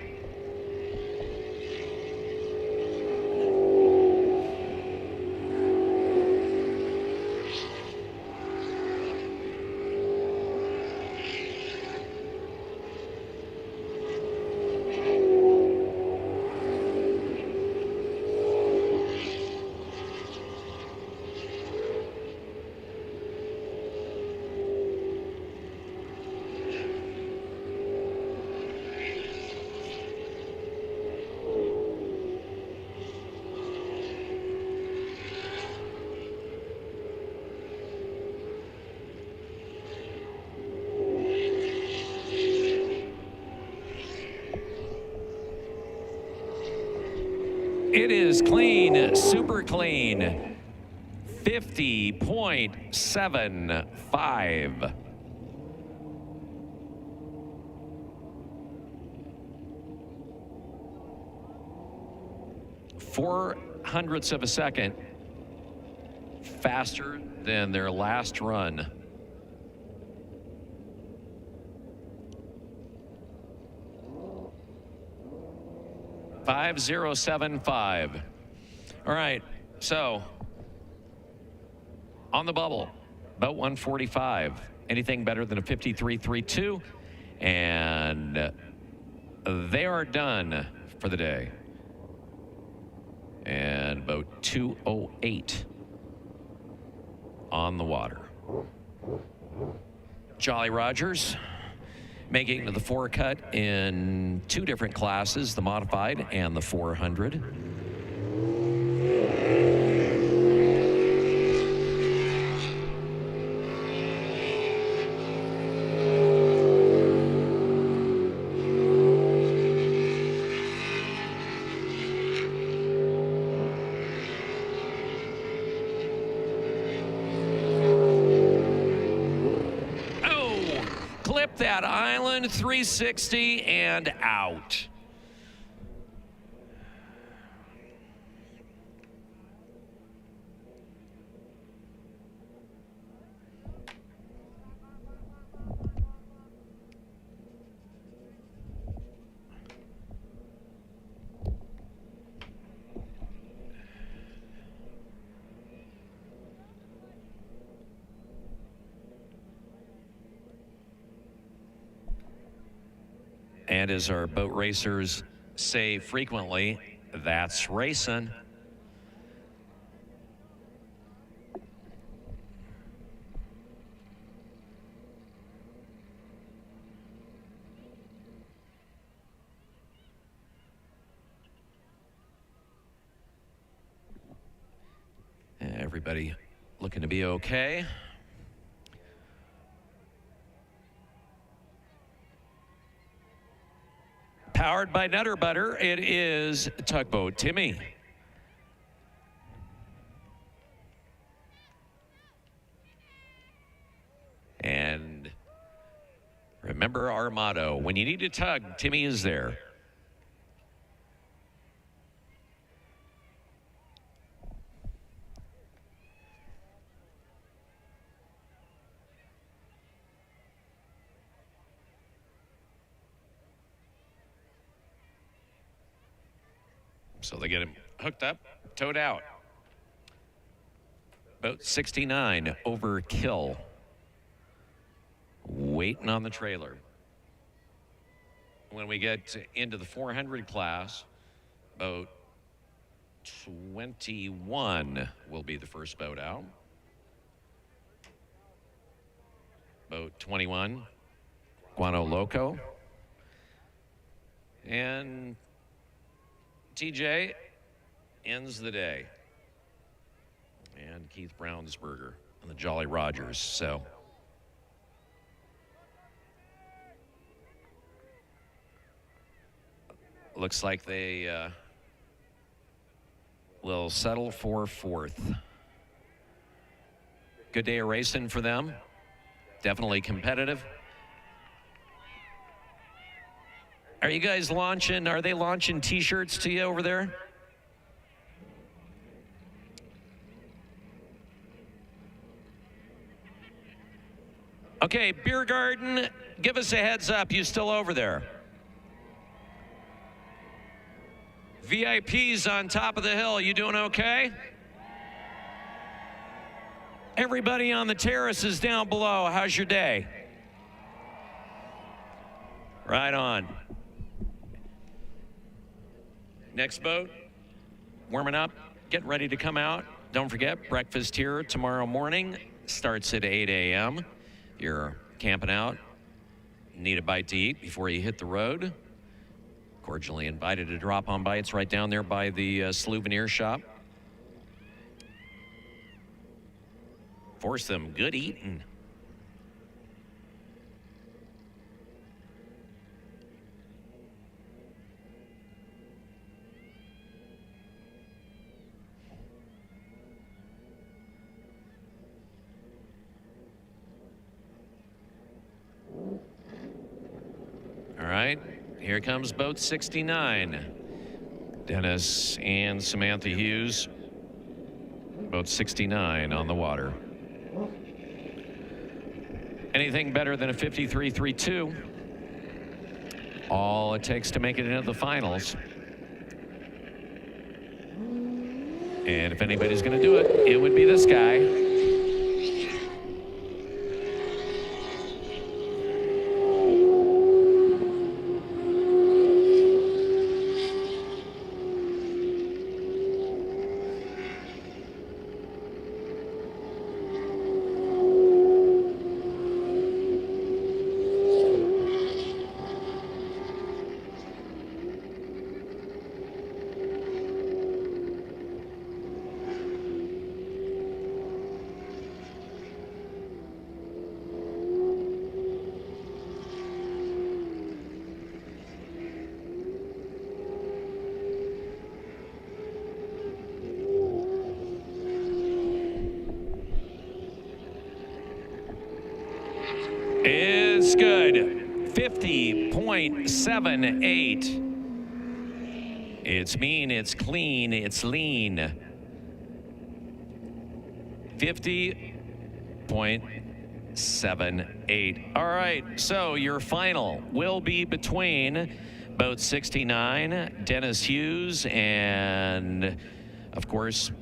It is clean, super clean. 50.75. Four hundredths of a second faster than their last run. .5075. All right, so on the bubble, boat 145. Anything better than a 53.32, and they are done for the day. And boat 208 on the water. Jolly Rogers making it to the four cut in two different classes, the modified and the 400. That island 360 and out. And as our boat racers say frequently, that's racing. Everybody looking to be okay. Powered by Nutter Butter, it is Tugboat Timmy. And remember our motto, when you need a tug, Timmy is there. So they get him hooked up, towed out. Boat 69, Overkill. Waiting on the trailer. When we get into the 400 class, boat 21 will be the first boat out. Boat 21, Guanol Loco. And TJ ends the day. And Keith Brownsberger and the Jolly Rogers. So looks like they will settle for fourth. Good day of racing for them. Definitely competitive. Are you guys launching, are they launching t-shirts to you over there? Okay, beer garden, give us a heads up. You still over there? VIPs on top of the hill, you doing okay? Everybody on the terraces down below, how's your day? Right on. Next boat, warming up, getting ready to come out. Don't forget, breakfast here tomorrow morning starts at 8 a.m. If you're camping out, need a bite to eat before you hit the road, cordially invited to drop on by. It's right down there by the souvenir shop. For some good eating. All right, here comes boat 69. Dennis and Samantha Hughes. Boat 69 on the water. Anything better than a 53.32. All it takes to make it into the finals. And if anybody's going to do it, it would be this guy. Is good. 50.78. It's mean, it's clean, it's lean. 50.78. All right, so your final will be between boat 69, Dennis Hughes, and of course,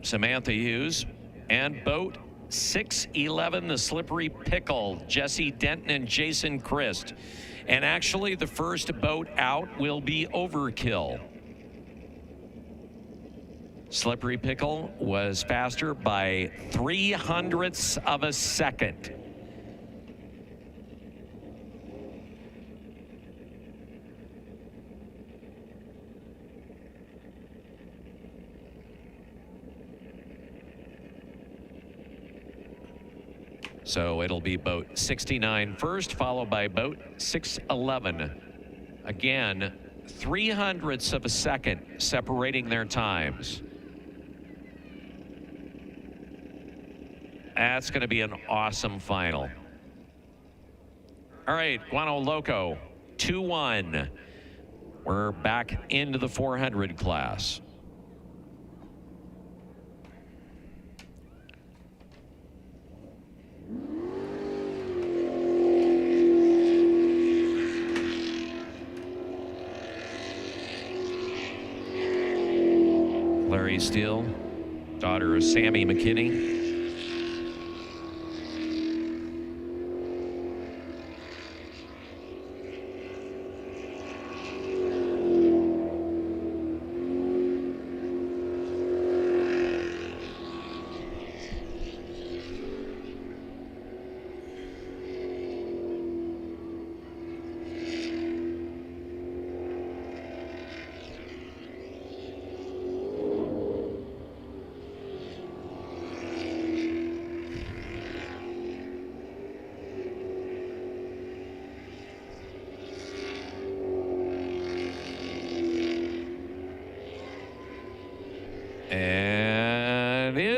Samantha Hughes, and boat 611, the Slippery Pickle, Jesse Denton and Jason Christ. And actually, the first boat out will be Overkill. Slippery Pickle was faster by 0.03 of a second. So it'll be boat 69 first, followed by boat 611. Again, 0.03 of a second separating their times. That's going to be an awesome final. All right, Guanol Loco, 2-1. We're back into the 400 class. Larry Steele, daughter of Sammy McKinney.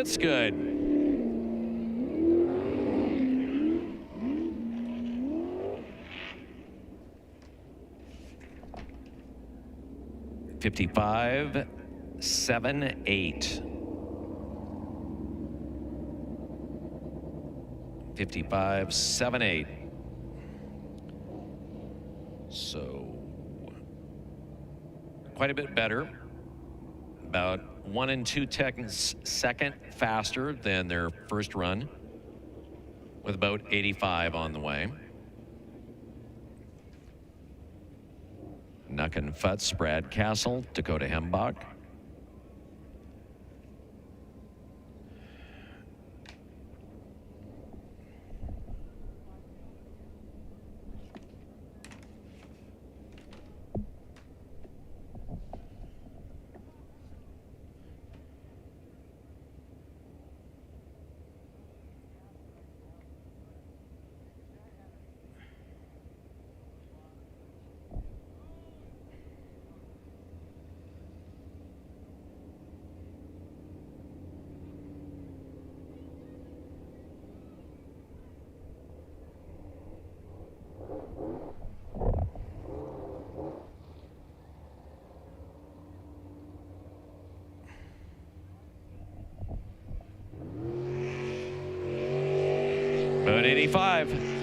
It's good. $55, 7, 8. 55, 7, 8. So quite a bit better. About 1 2 seconds faster than their first run, with about 85 on the way. Nucken Futz, Brad Castle, Dakota Hembach. About 85.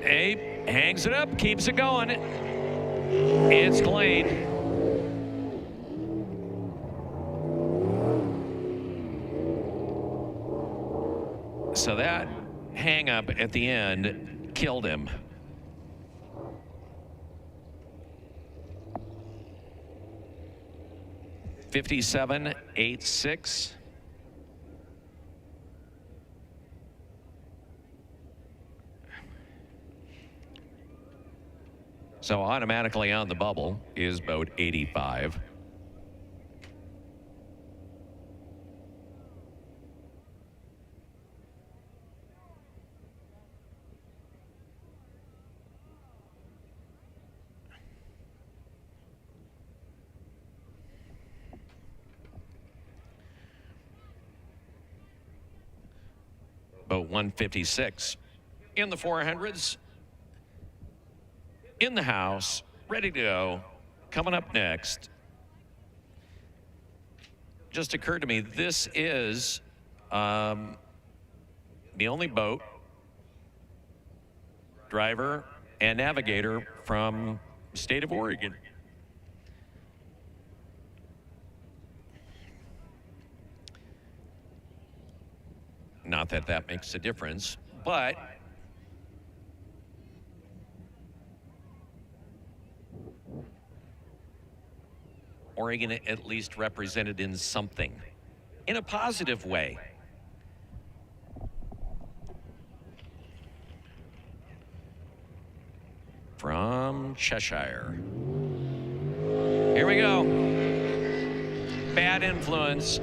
Abe hangs it up, keeps it going. It's clean. So that hang up at the end killed him. $57.86. So automatically on the bubble is about 85. About 156 in the 400s. In the house, ready to go. Coming up next. Just occurred to me, this is the only boat, driver, and navigator from the state of Oregon. Not that that makes a difference, but Oregon at least represented in something, in a positive way. From Cheshire. Here we go. Bad influence.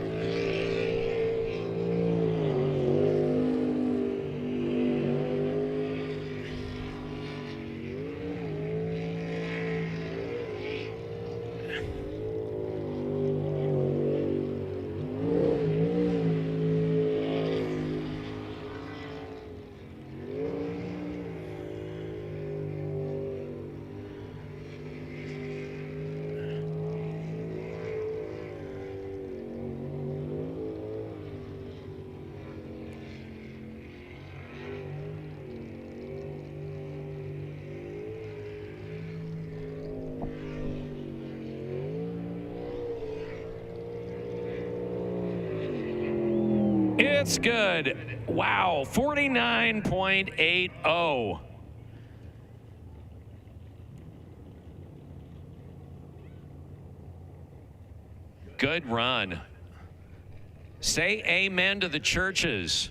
It's good. Wow, 49.80. Good run. Say amen to the churches.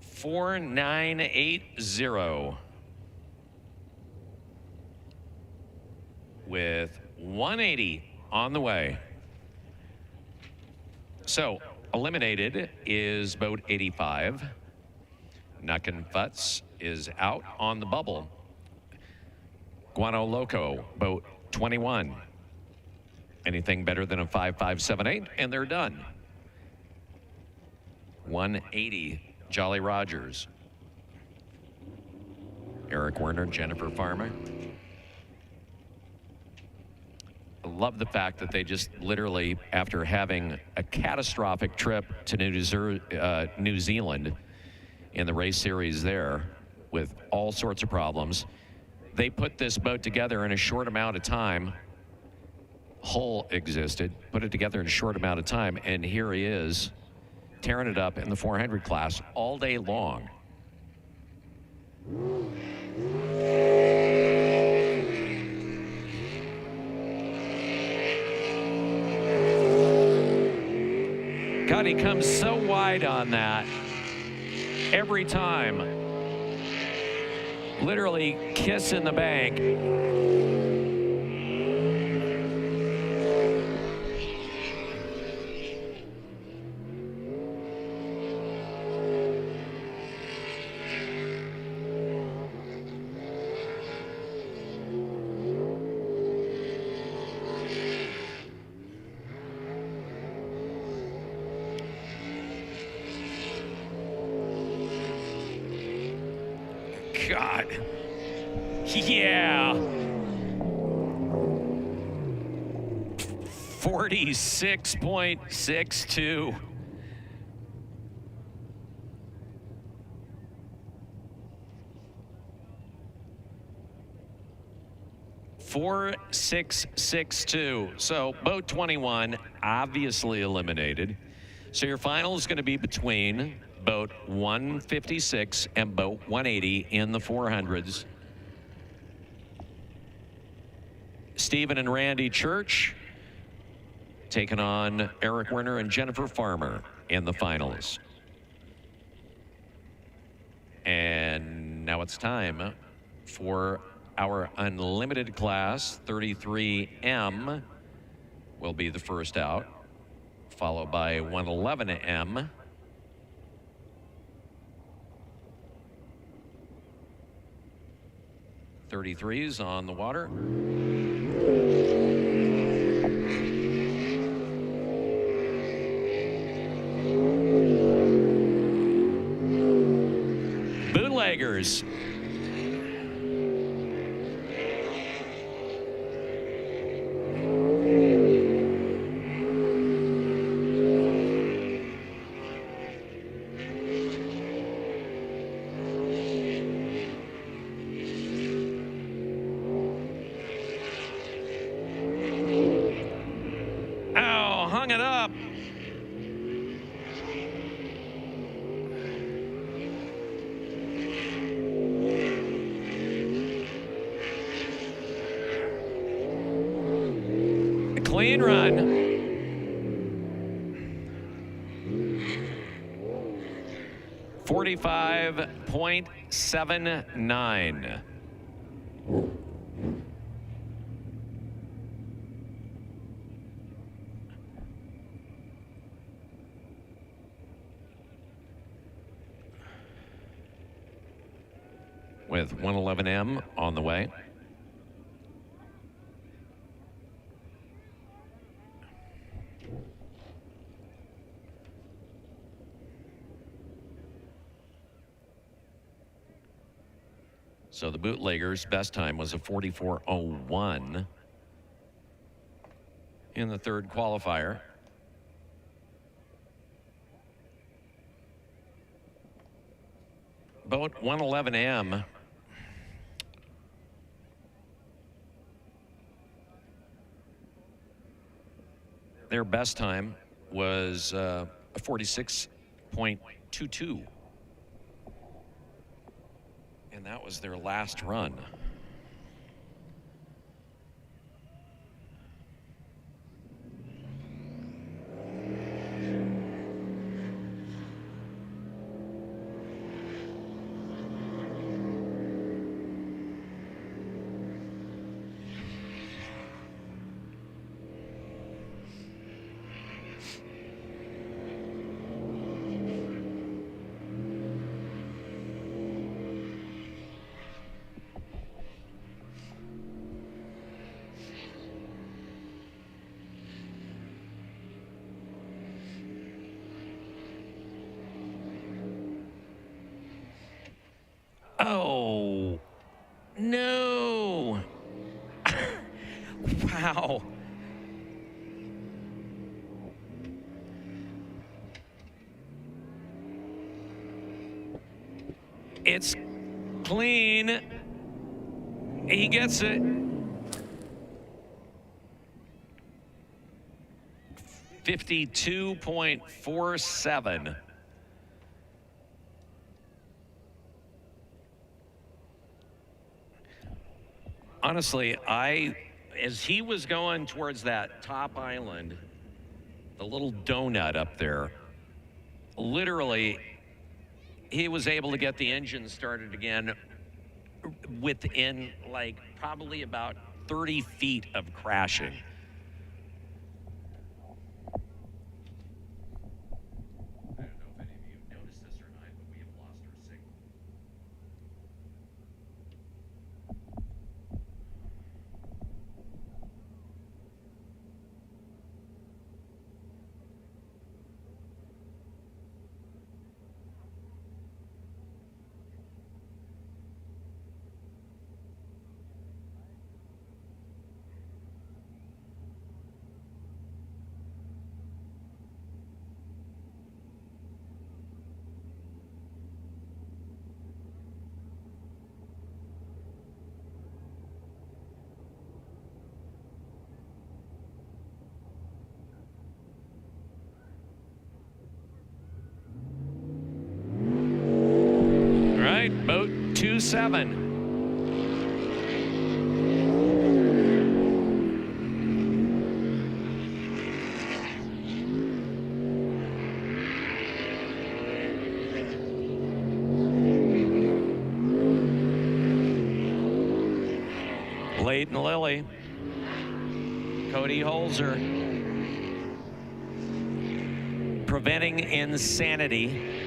$4,980 with 180 on the way. So eliminated is boat 85. Nuckin Futz is out on the bubble. Guanol Loco, boat 21. Anything better than a 5.578, and they're done. 180, Jolly Rogers. Eric Werner, Jennifer Farmer. I love the fact that they just literally, after having a catastrophic trip to New Zealand in the race series there with all sorts of problems, they put this boat together in a short amount of time. Hull existed, put it together in a short amount of time, and here he is tearing it up in the 400 class all day long. God, he comes so wide on that every time. Literally kissing the bank. God. Yeah. 46.62. $4,662. So boat 21 obviously eliminated. So your final is going to be between boat 156 and boat 180 in the 400s. Stephen and Randy Church taking on Eric Werner and Jennifer Farmer in the finals. And now it's time for our unlimited class. 33M will be the first out, followed by 111M. .33s on the water. Bootleggers. Hung it up. A clean run. $45.79. With 111M on the way. So the bootleggers' best time was a 44.01 in the third qualifier. Boat 111M Their best time was a 46.22. And that was their last run. Oh, no. Wow. It's clean. He gets it. .52.47. Honestly, as he was going towards that top island, the little donut up there, literally, he was able to get the engine started again within like probably about 30 feet of crashing. I don't know if any of you noticed this or not, but we have lost our signal. Boat 2-7. Leighton Lilly, Cody Holzer, preventing insanity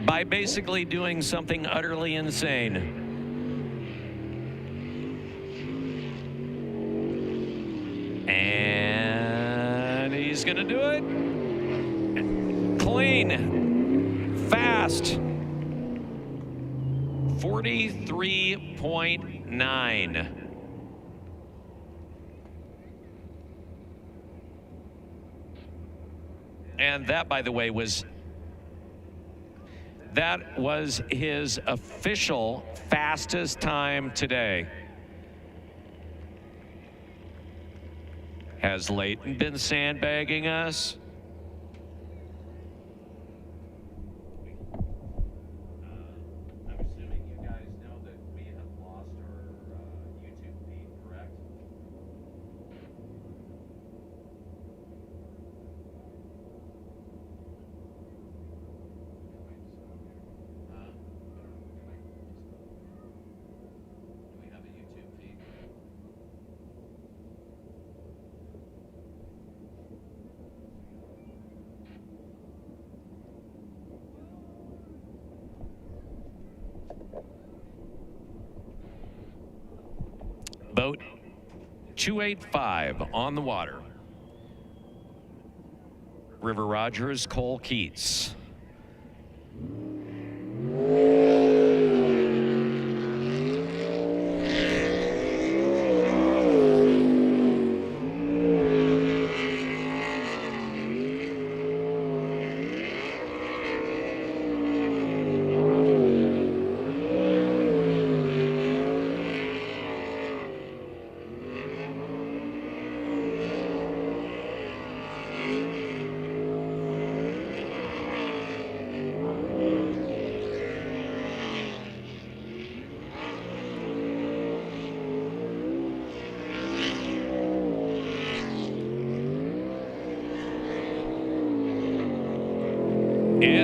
by basically doing something utterly insane. And he's gonna do it. Clean, fast, 43.9. And that, by the way, was his official fastest time today. Has Leighton been sandbagging us? I'm assuming you guys know that we have lost our YouTube feed, correct? Boat 285 on the water. River Rogers, Cole Keats.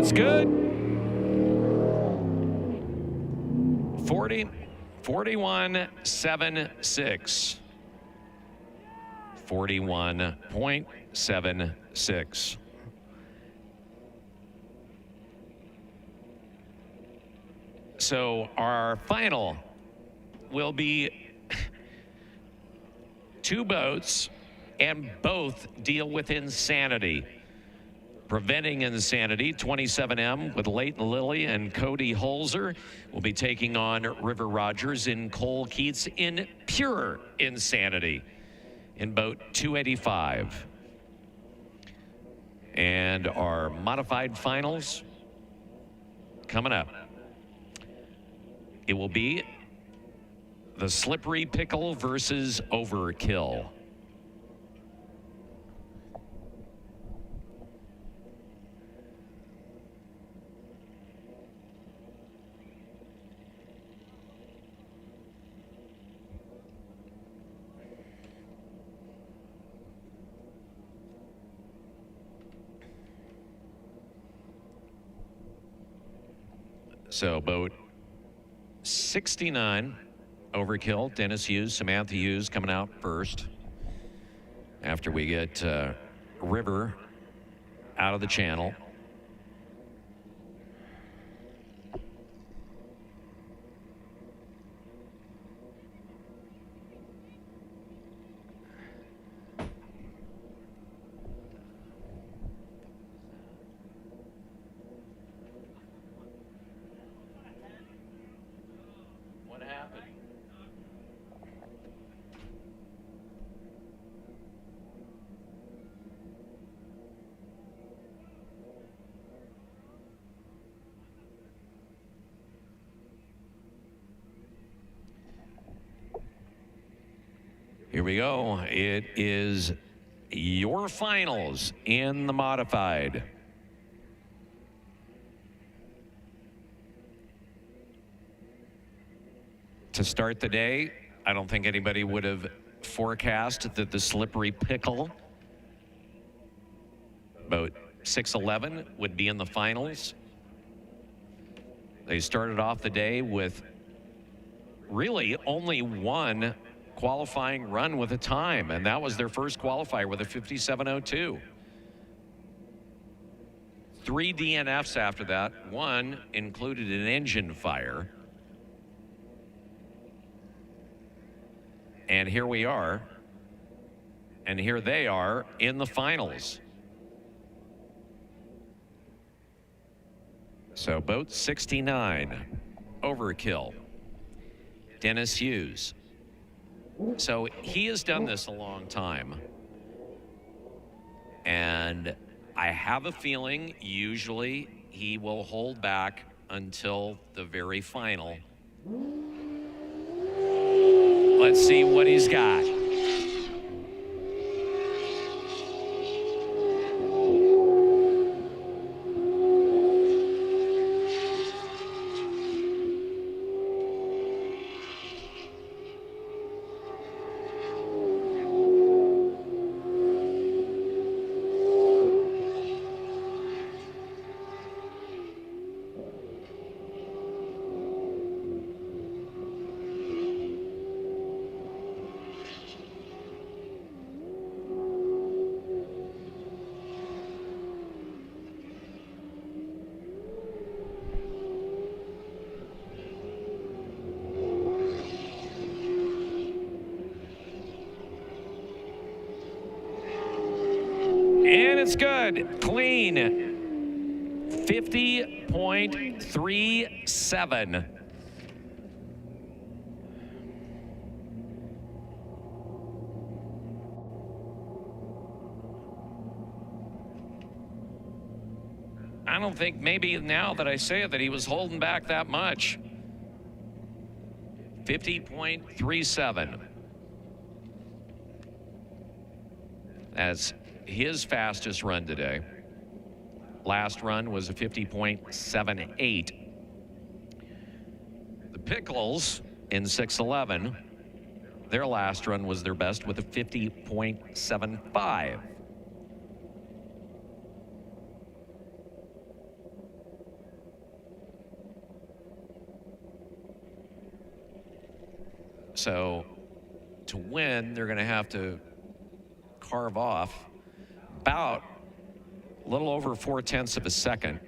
it's good. 41.76. 41.76. So our final will be 2 boats, and both deal with insanity. Preventing Insanity, 27M, with Leighton Lilly and Cody Holzer, will be taking on River Rogers and Cole Keats in Pure Insanity in boat 285. And our modified finals coming up. It will be the Slippery Pickle versus Overkill. So boat 69, Overkill, Dennis Hughes, Samantha Hughes coming out first after we get River out of the channel. Here we go. It is your finals in the modified. To start the day, I don't think anybody would have forecast that the Slippery Pickle, boat 611, would be in the finals. They started off the day with really only one qualifying run with a time, and that was their first qualifier with a 57.02. 3 DNFs after that. One included an engine fire. And here we are, and here they are in the finals. So boat 69, Overkill, Dennis Hughes. So he has done this a long time. And I have a feeling usually he will hold back until the very final. Let's see what he's got. It's good, clean, 50.37. I don't think maybe now that I say it that he was holding back that much. 50.37. That's his fastest run today. Last run was a 50.78. The Pickles in 611, their last run was their best with a 50.75. So to win, they're going to have to carve off about a little over 0.4 of a second.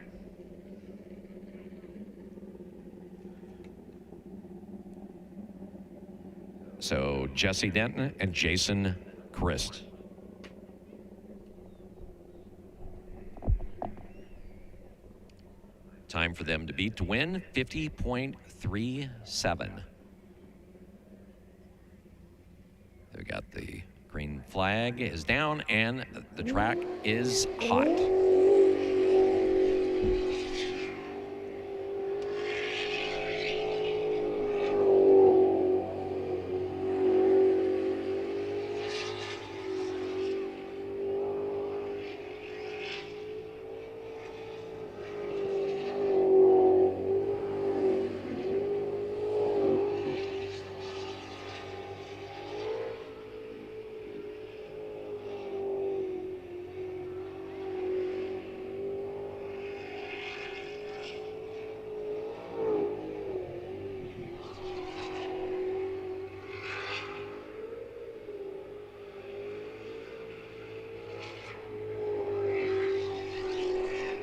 So Jesse Denton and Jason Christ. Time for them to beat to win, 50.37. They've got the green flag is down and the track is hot.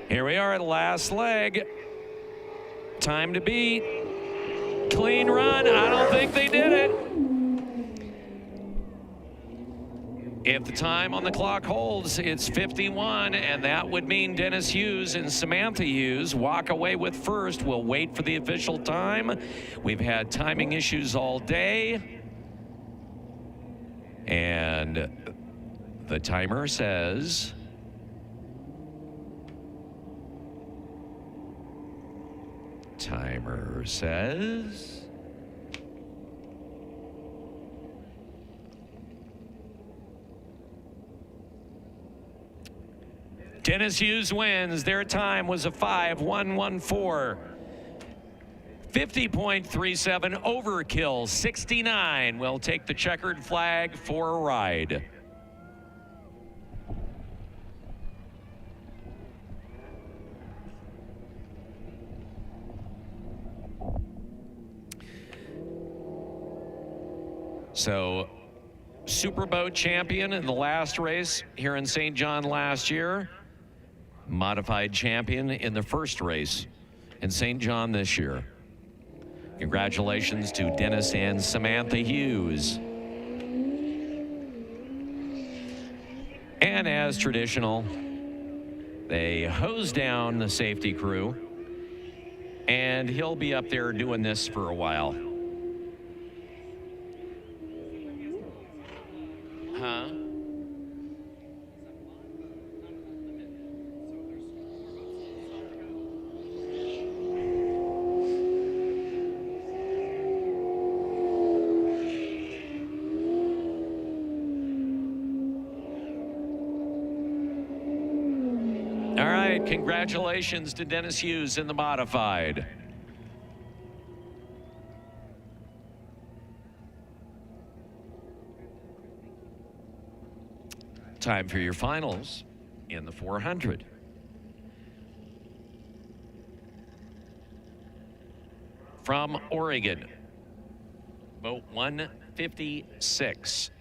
Here we are at the last leg. Time to beat. Clean run. I don't think they did it. If the time on the clock holds, it's 51, and that would mean Dennis Hughes and Samantha Hughes walk away with first. We'll wait for the official time. We've had timing issues all day. And the timer says... Timer says... Dennis Hughes wins. Their time was a 5:1:14. 50.37 Overkill 69 will take the checkered flag for a ride. So, Superboat champion in the last race here in St. John last year. Modified champion in the first race in St. John this year. Congratulations to Dennis and Samantha Hughes. And as traditional, they hose down the safety crew, and he'll be up there doing this for a while. Huh? All right, congratulations to Dennis Hughes in the modified. Time for your finals in the 400. From Oregon, boat 156.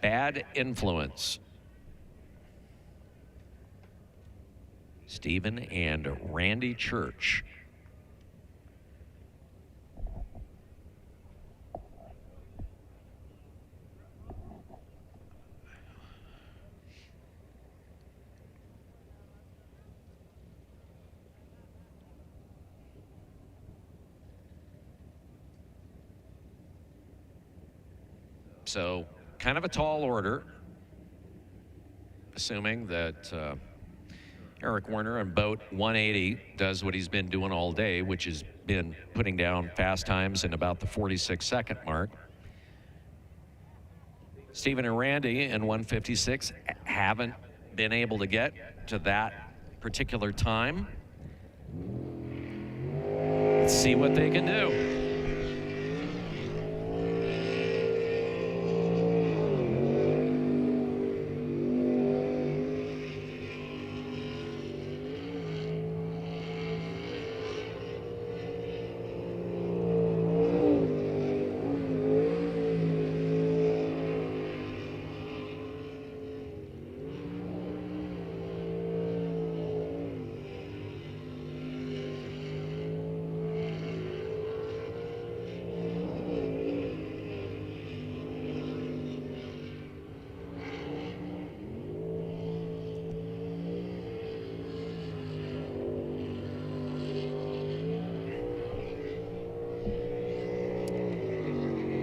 Bad Influence. Stephen and Randy Church. So, kind of a tall order, assuming that Eric Werner on boat 180 does what he's been doing all day, which has been putting down fast times in about the 46-second mark. Stephen and Randy in 156 haven't been able to get to that particular time. Let's see what they can do.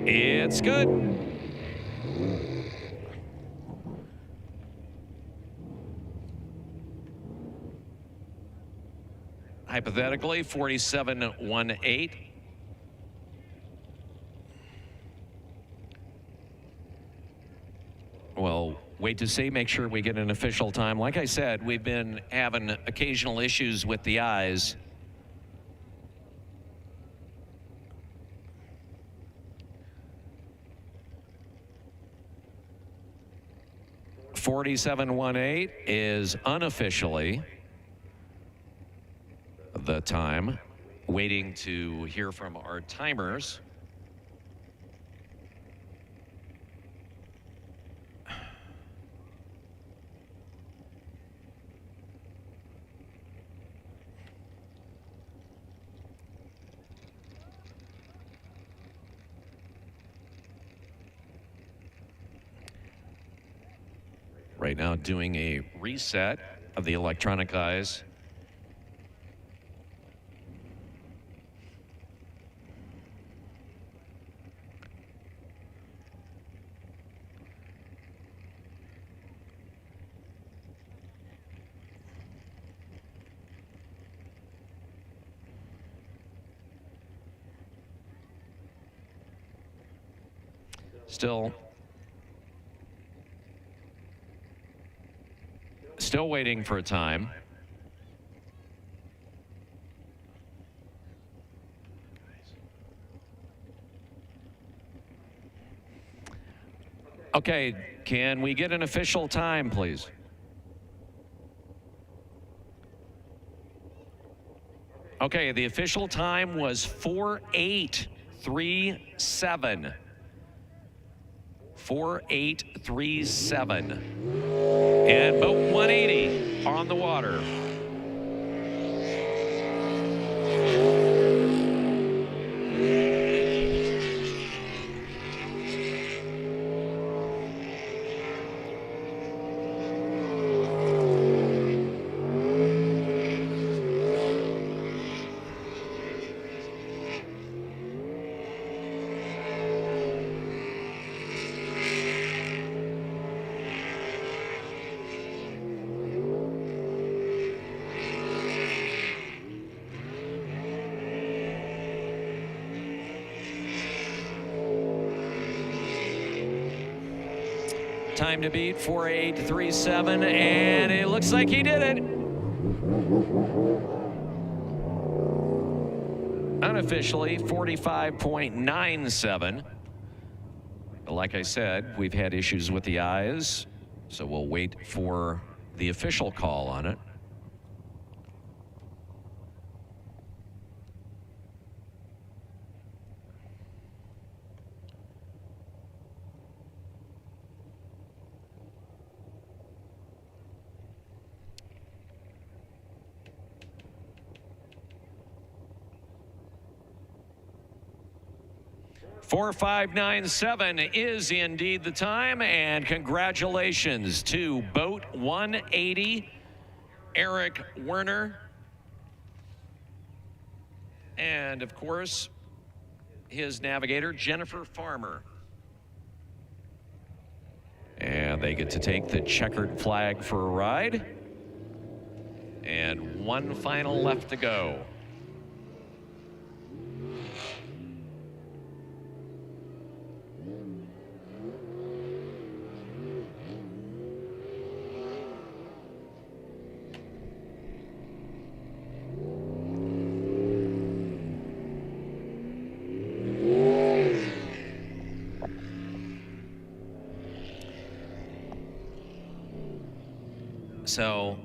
It's good. Hypothetically, 47.18. Well, wait to see, make sure we get an official time. Like I said, we've been having occasional issues with the eyes. .47.18 is unofficially the time. Waiting to hear from our timers. Right now doing a reset of the electronic eyes. Still waiting for a time. Okay, can we get an official time, please? Okay, the official time was 4837. 4837. And boat 180 on the water. Time to beat 4837, and it looks like he did it. Unofficially 45.97. Like I said, we've had issues with the eyes, so we'll wait for the official call on it. .4597 is indeed the time, and congratulations to boat 180, Eric Werner, and of course his navigator Jennifer Farmer. And they get to take the checkered flag for a ride, and one final left to go. So,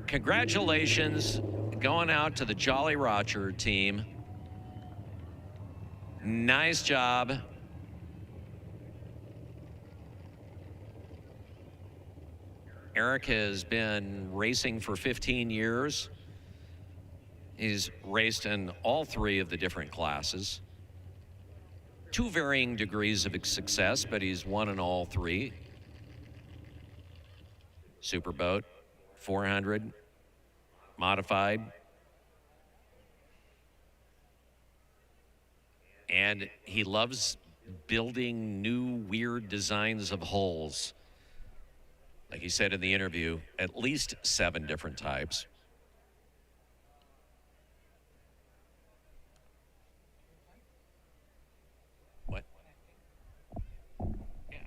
congratulations going out to the Jolly Roger team. Nice job. Eric has been racing for 15 years. He's raced in all three of the different classes. To varying degrees of success, but he's won in all three. Superboat, 400, modified. And he loves building new weird designs of hulls. Like he said in the interview, at least 7 different types. What? Yeah.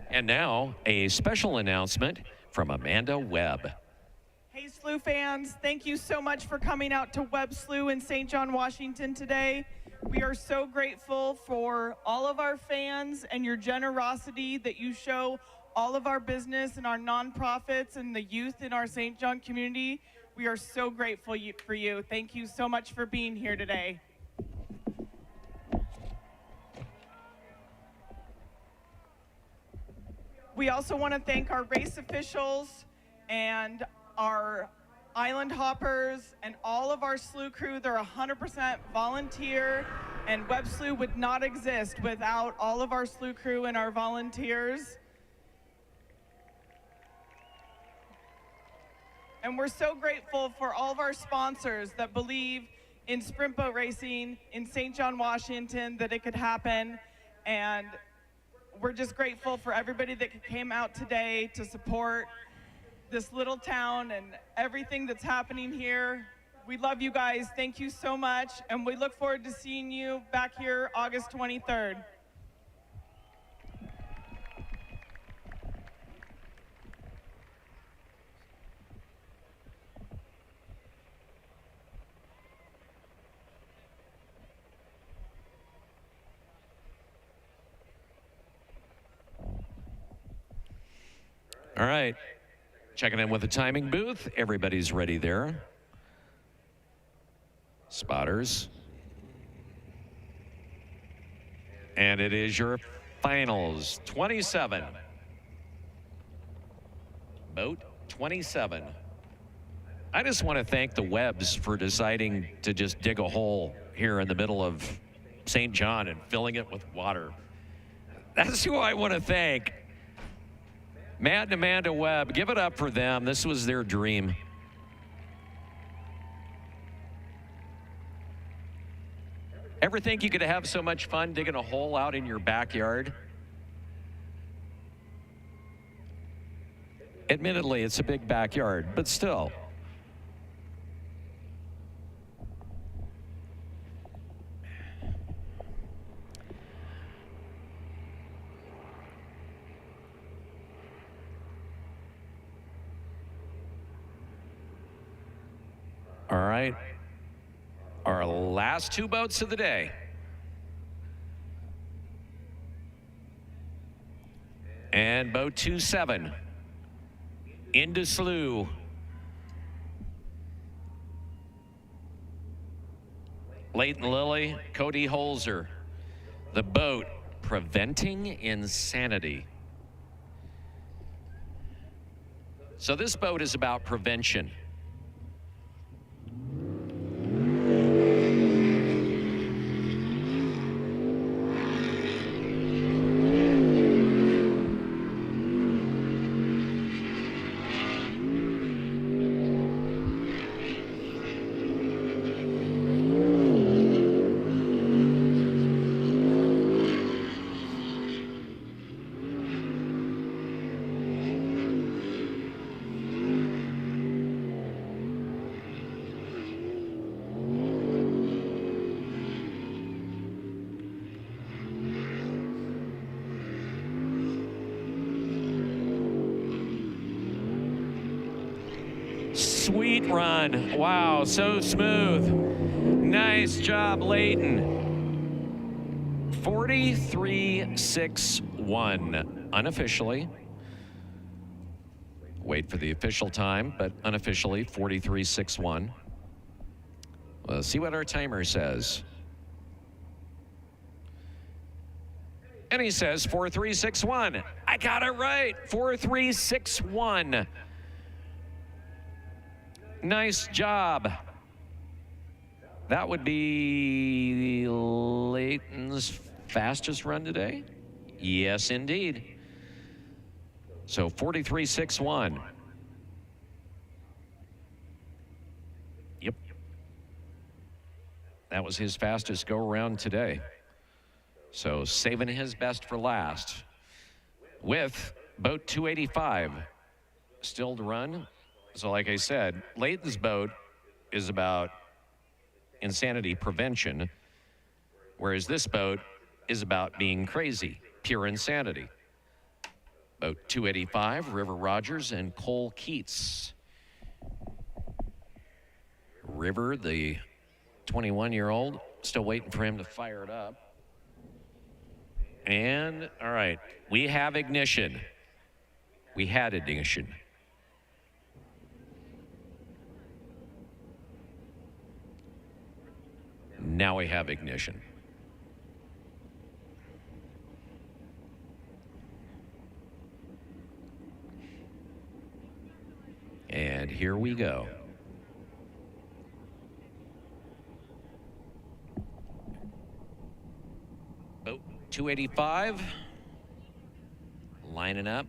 And now, a special announcement from Amanda Webb. Hey, Slough fans, thank you so much for coming out to Webb Slough in St. John, Washington today. We are so grateful for all of our fans and your generosity that you show all of our business and our nonprofits and the youth in our St. John community. We are so grateful for you. Thank you so much for being here today. We also want to thank our race officials and our island hoppers and all of our Slough crew. They're 100% volunteer, and Webb Slough would not exist without all of our Slough crew and our volunteers. And we're so grateful for all of our sponsors that believe in sprint boat racing in St. John, Washington, that it could happen. And we're just grateful for everybody that came out today to support this little town and everything that's happening here. We love you guys. Thank you so much. And we look forward to seeing you back here August 23rd. All right, checking in with the timing booth. Everybody's ready there. Spotters. And it is your finals, 27. Boat 27. I just want to thank the Webbs for deciding to just dig a hole here in the middle of St. John and filling it with water. That's who I want to thank. Matt and Amanda Webb, give it up for them. This was their dream. Ever think you could have so much fun digging a hole out in your backyard? Admittedly, it's a big backyard, but still. All right, our last 2 boats of the day. And boat 27 into Slough. Leighton Lilly, Cody Holzer. The boat, Preventing Insanity. So this boat is about prevention. Sweet run. Wow, so smooth. Nice job, Leighton. 43.61 unofficially. Wait for the official time, but unofficially 43.61. Let's see what our timer says. And he says 4361. I got it right. 4361. Nice job. That would be Leighton's fastest run today. Yes, indeed. So 4361. That was his fastest go around today. So saving his best for last. With boat 285 still to run. So like I said, Layton's boat is about insanity prevention, whereas this boat is about being crazy, pure insanity. Boat 285, River Rogers and Cole Keats. River, the 21-year-old, still waiting for him to fire it up. And, all right, we have ignition. We had ignition. Now we have ignition. And here we go. Boat 285, lining up.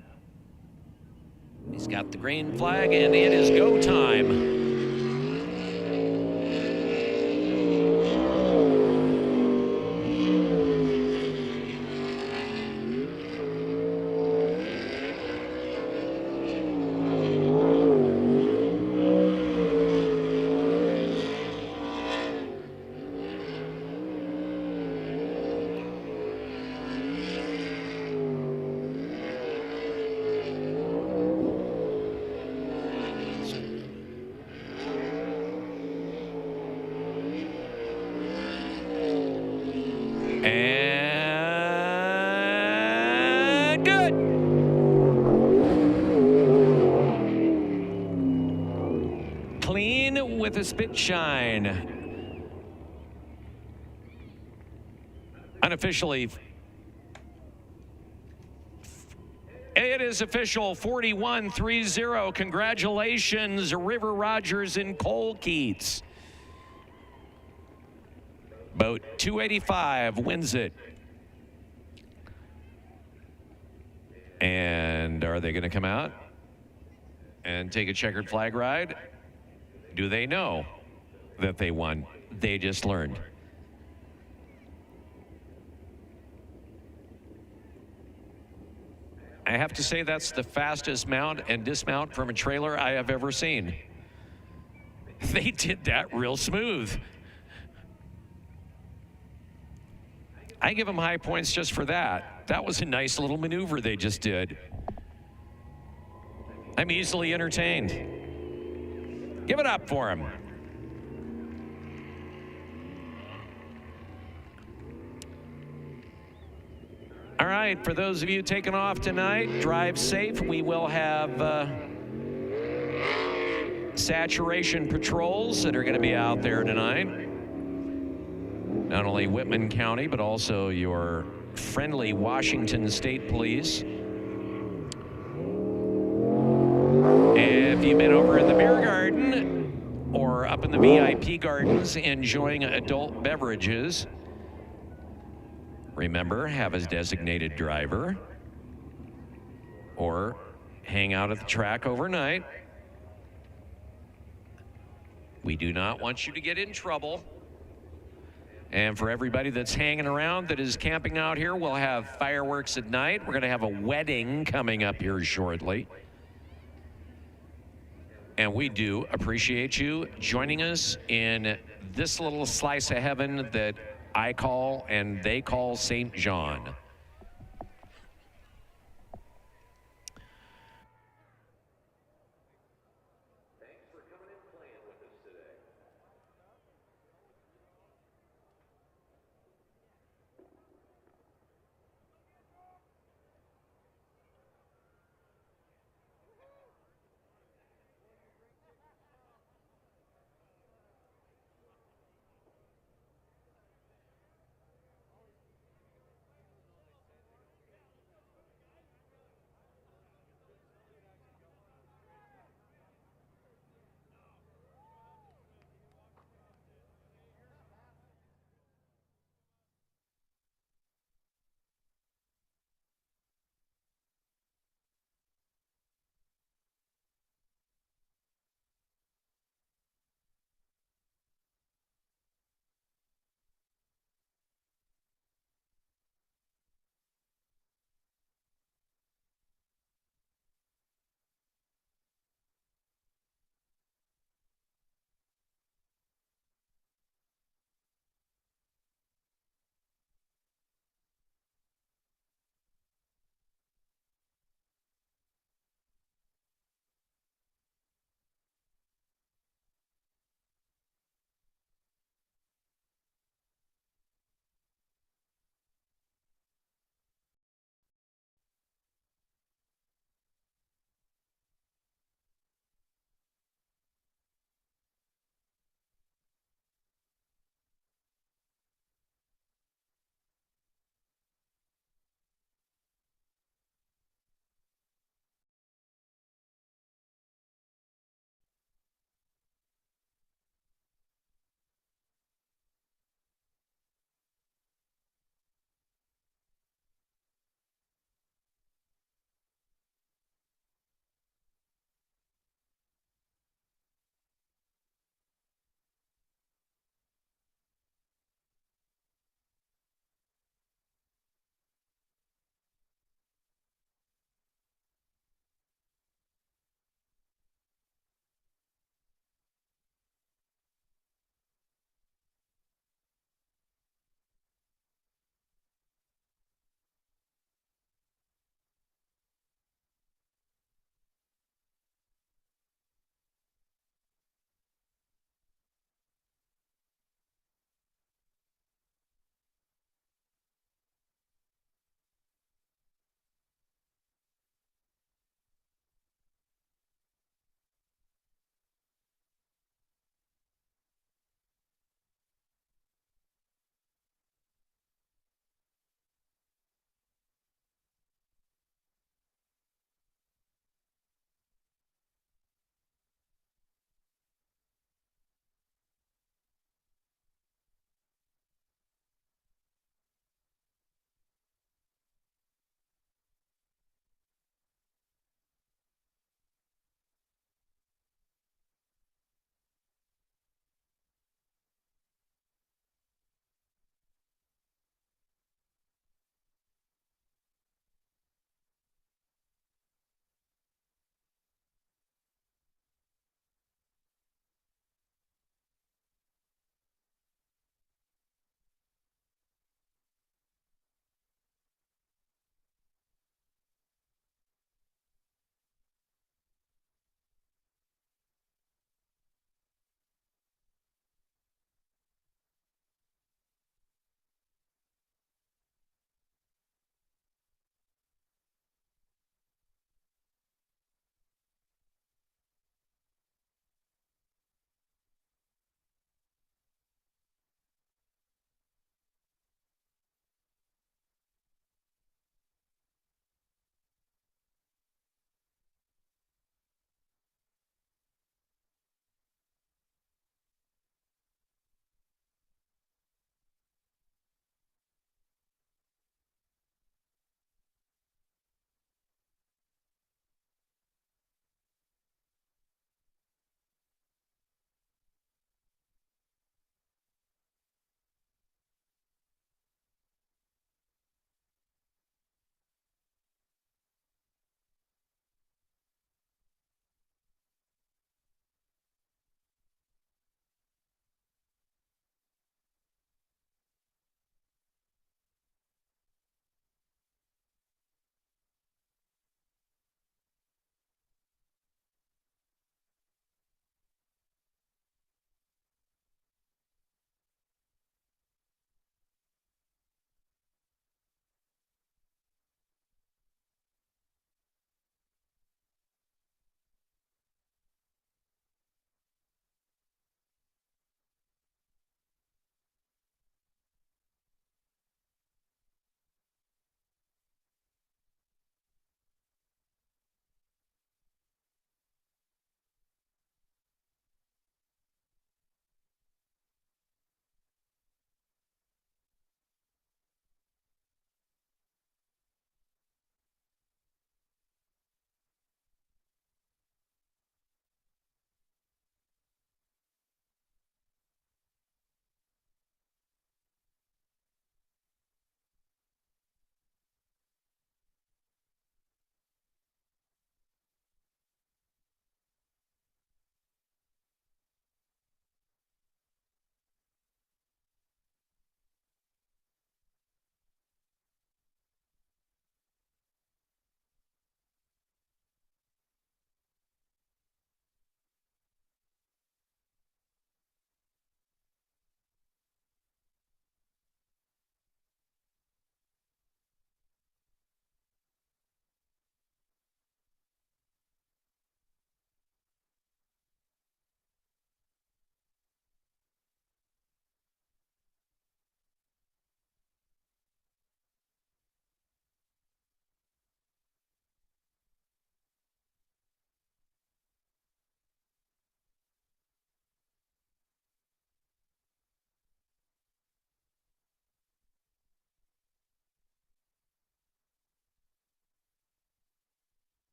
He's got the green flag, and it is go time. And good. Clean with a spit shine. Unofficially, it is official, 41-30. Congratulations, River Rogers and Cole Keats. Boat 285 wins it. And are they going to come out and take a checkered flag ride? Do they know that they won? They just learned. I have to say that's the fastest mount and dismount from a trailer I have ever seen. They did that real smooth. I give them high points just for that. That was a nice little maneuver they just did. I'm easily entertained. Give it up for them. All right, for those of you taking off tonight, drive safe. We will have saturation patrols that are going to be out there tonight. Not only Whitman County, but also your friendly Washington State Police. If you've been over in the beer garden or up in the VIP gardens enjoying adult beverages, remember, have a designated driver or hang out at the track overnight. We do not want you to get in trouble. And for everybody that's hanging around that is camping out here, we'll have fireworks at night. We're going to have a wedding coming up here shortly. And we do appreciate you joining us in this little slice of heaven that I call and they call St. John.